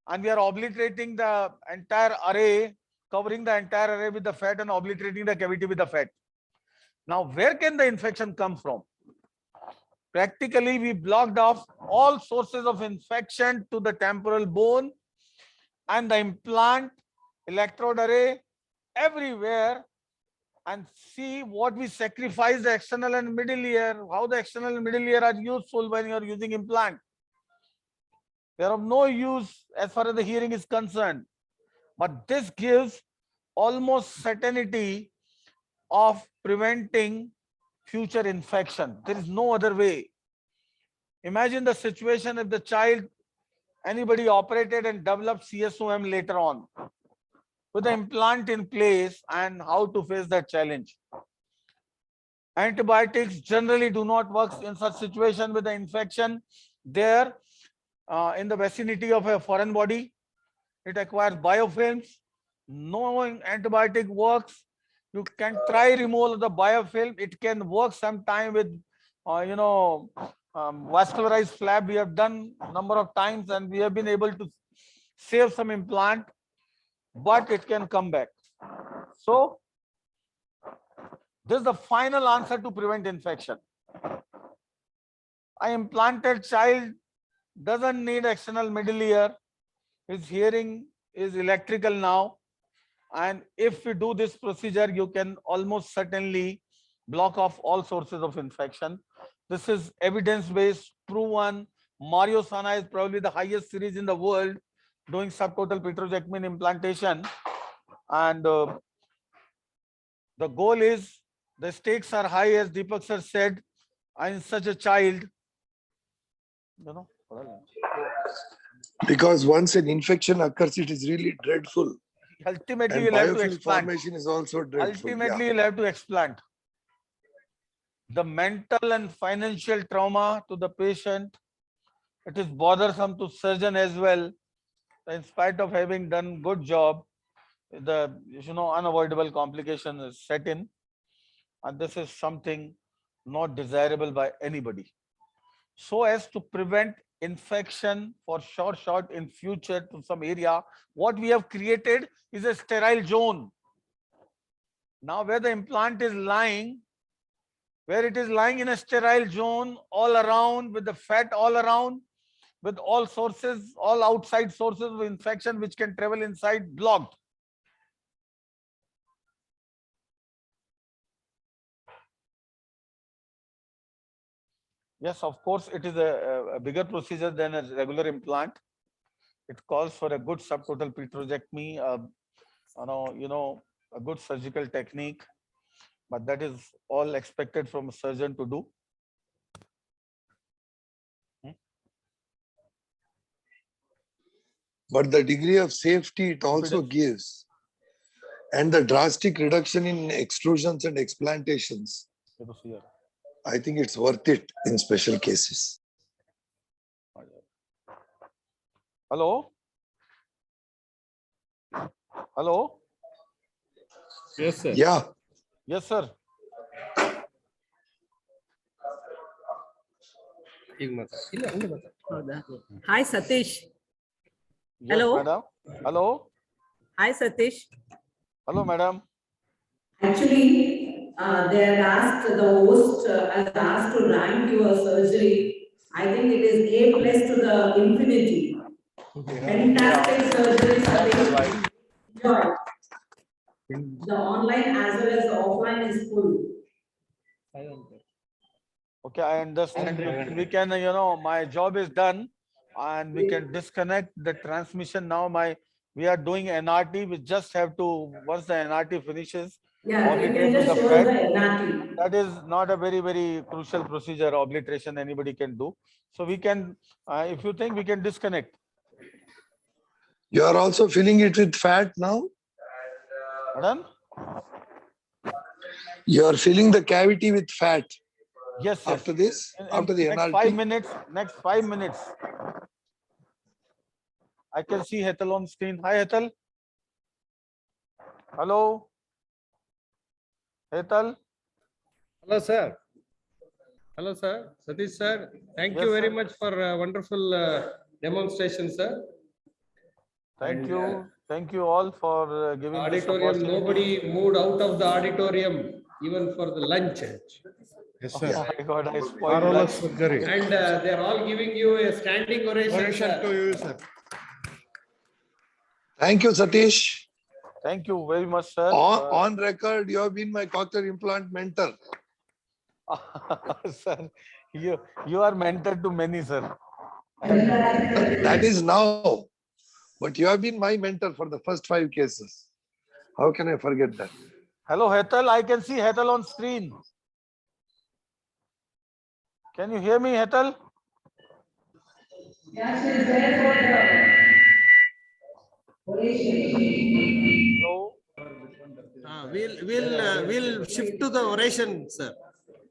and we are obliterating the entire array, covering the entire array with the fat and obliterating the cavity with the fat. Now, where can the infection come from? Practically, we blocked off all sources of infection to the temporal bone and the implant, electrode array, everywhere. And see what we sacrifice the external and middle layer, how the external and middle layer are useful when you are using implant. They are of no use as far as the hearing is concerned. But this gives almost certainty of preventing future infection. There is no other way. Imagine the situation if the child, anybody operated and developed CSOM later on with the implant in place, and how to face that challenge. Antibiotics generally do not work in such situation with the infection there in the vicinity of a foreign body. It acquires biofilms. No antibiotic works. You can try removal of the biofilm. It can work sometime with, vascularized flap. We have done a number of times and we have been able to save some implant, but it can come back. So this is the final answer to prevent infection. An implanted child doesn't need external middle ear. His hearing is electrical now. And if we do this procedure, you can almost certainly block off all sources of infection. This is evidence-based, proven. Mario Sana is probably the highest series in the world doing subtotal petrosectomy implantation. And the goal is, the stakes are high, as Deepak sir said, in such a child. Because once an infection occurs, it is really dreadful. Ultimately, and you'll have to biofilm explant. formation is also dreadful. Ultimately, you'll have to explant. The mental and financial trauma to the patient, it is bothersome to surgeon as well. In spite of having done good job, the unavoidable complication is set in, and this is something not desirable by anybody. So as to prevent infection for short in future to some area, what we have created is a sterile zone. Now where the implant is lying, where it is lying in a sterile zone all around, with the fat all around, with all sources, all outside sources of infection which can travel inside blocked. Yes, of course, it is a bigger procedure than a regular implant. It calls for a good subtotal petrosectomy, a good surgical technique, but that is all expected from a surgeon to do. But the degree of safety it also gives, and the drastic reduction in extrusions and explantations, I think it's worth it in special cases. Hello? Hello? Yes, sir. Yeah. Yes, sir. Hi, Satish. Yes, Hello. madam. Hello? Hi, Satish. Hello, madam. Actually, they had asked, the host has asked to rank your surgery. I think it is A plus to the infinity. Fantastic surgery, Satish. Enjoy. The online as well as the offline is full. Okay, I understand. We can, my job is done and we can disconnect the transmission now. We are doing NRT. We just have to, once the NRT finishes, Yeah, you can obliterate with just the show fat. the NRT. That is not a very, very crucial procedure, obliteration anybody can do. So we can, if you think, we can disconnect. You are also filling it with fat now? Madam? You are filling the cavity with fat. Yes, yes. After this, after the next NRT? 5 minutes, next 5 minutes. I can see Hetal on screen. Hi, Hetal. Hello. Hetal. Hello, sir. Hello, sir. Satish, sir. Thank Yes, you very sir. much for a wonderful demonstration, sir. Thank you. Thank you all for giving this Auditorium, opportunity. nobody moved out of the auditorium, even for the lunch. Yes, Oh sir. my God, I spoiled Marvelous lunch. surgery. And they're all giving you a standing ovation. Ovation Sir. to you, sir. Thank you, Satish. Thank you very much, sir. On record, you have been my cochlear implant mentor. Sir, you are mentor to many, sir. That is now. But you have been my mentor for the first 5 cases. How can I forget that? Hello, Hetal. I can see Hetal on screen. Can you hear me, Hetal? Yeah, she is there for the oration. Hello. We'll shift to the oration, sir.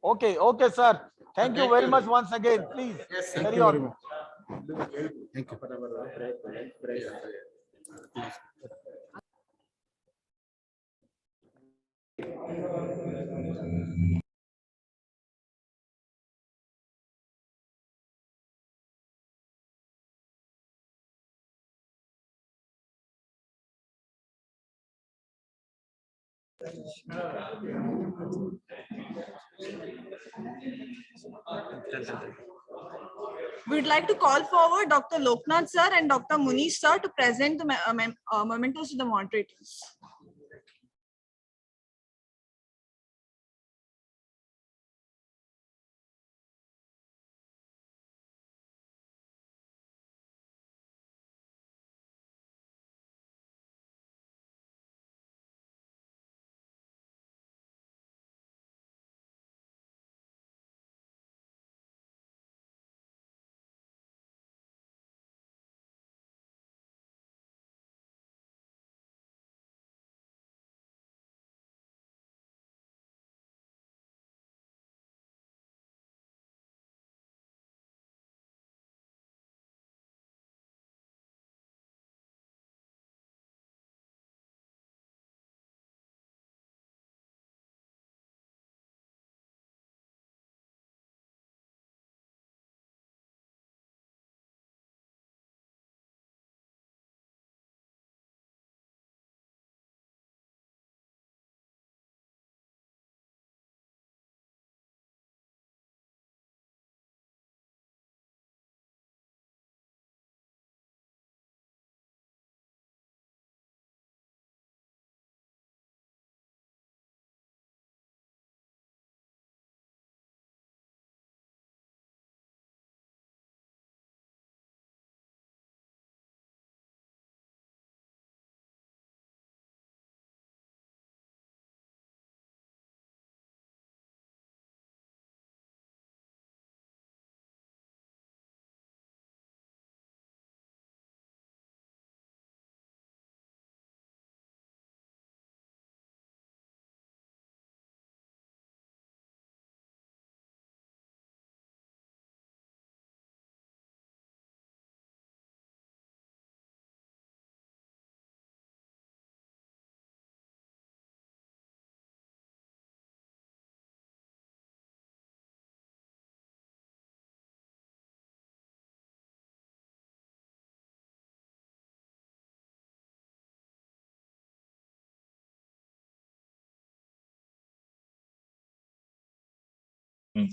Okay, okay, sir. Thank you very much once again. Please carry on. Thank you. We'd like to call forward Dr. Loknath sir and Dr. Munish sir to present the mementos to the moderators.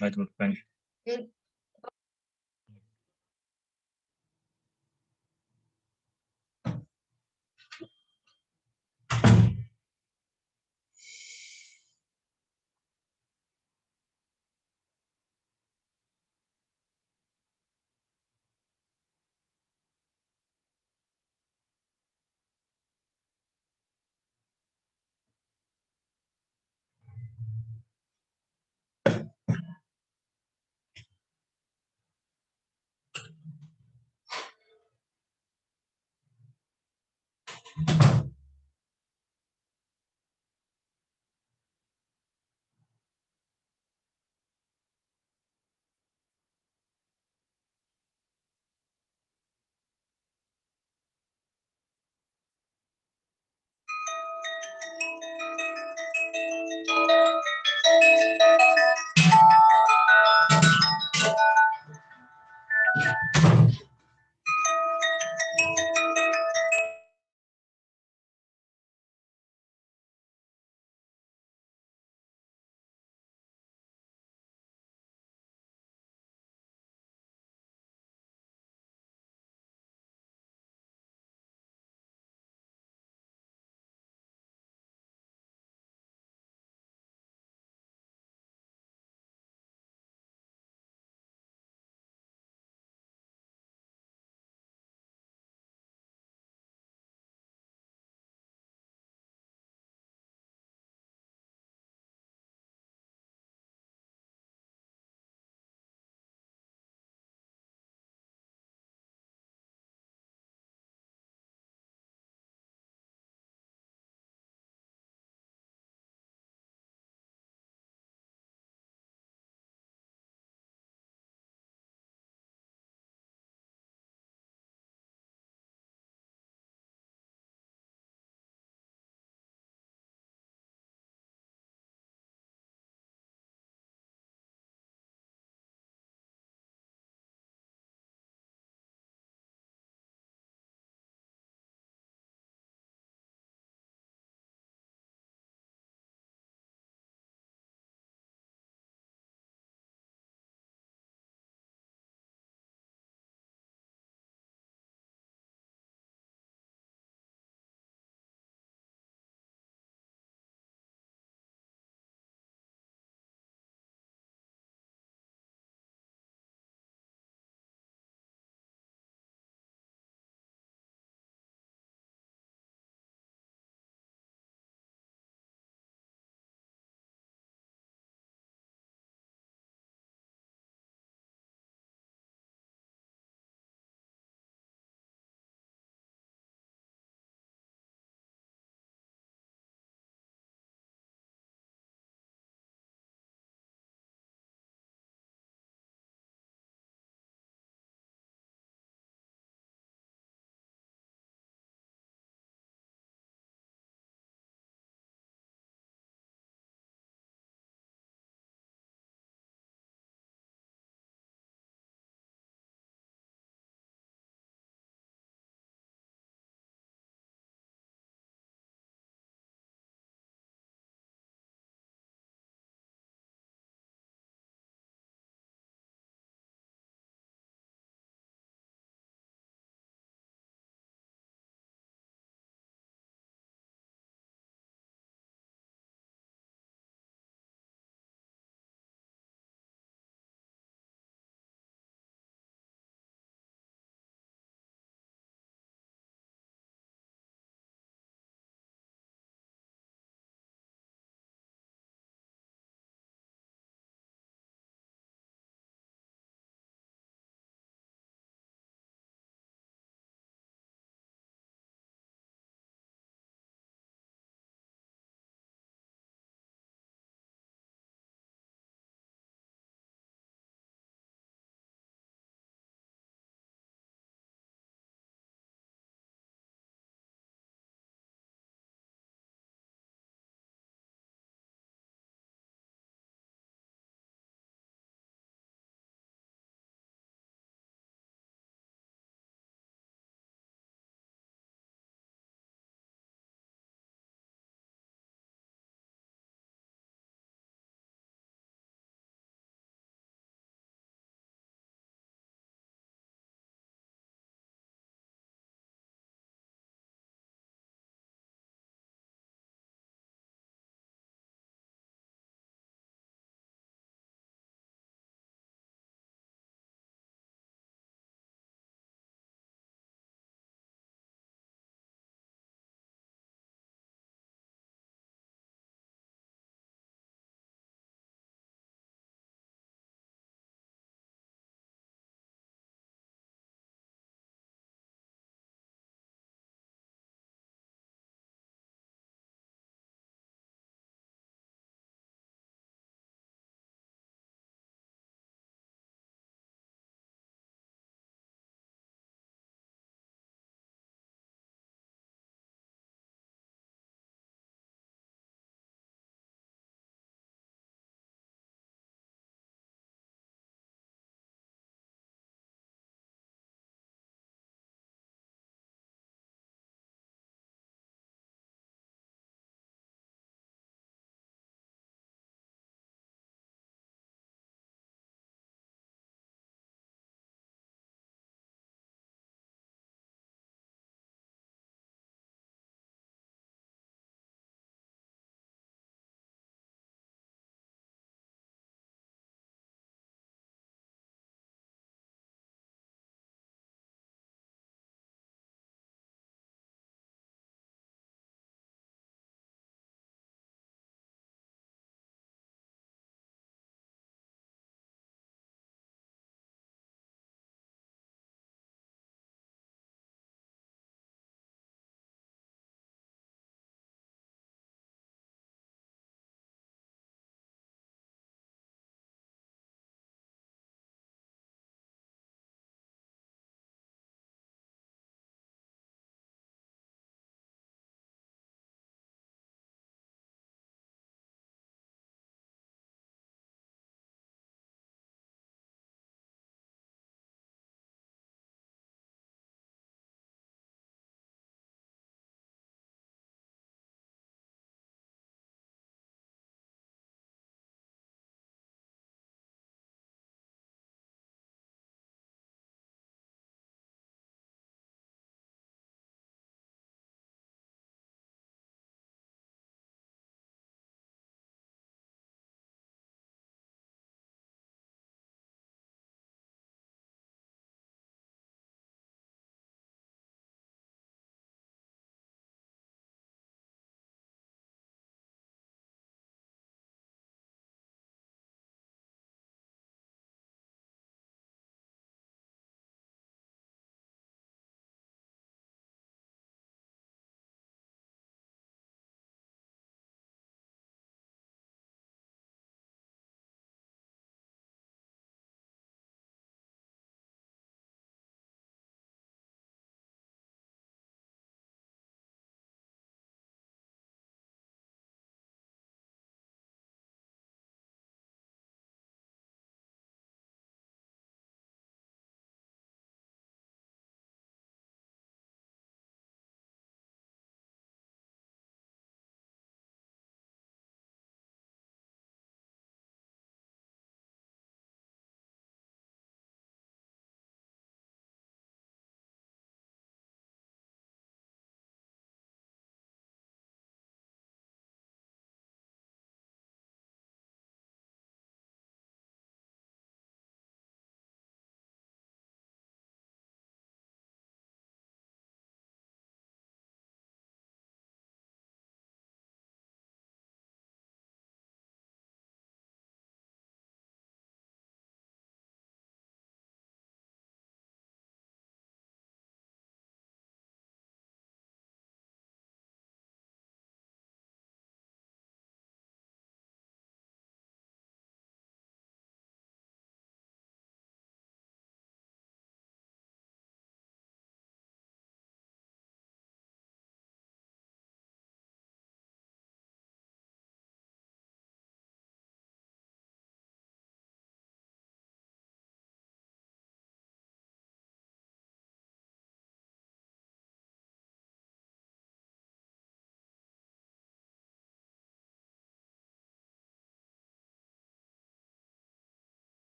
Right, thank you.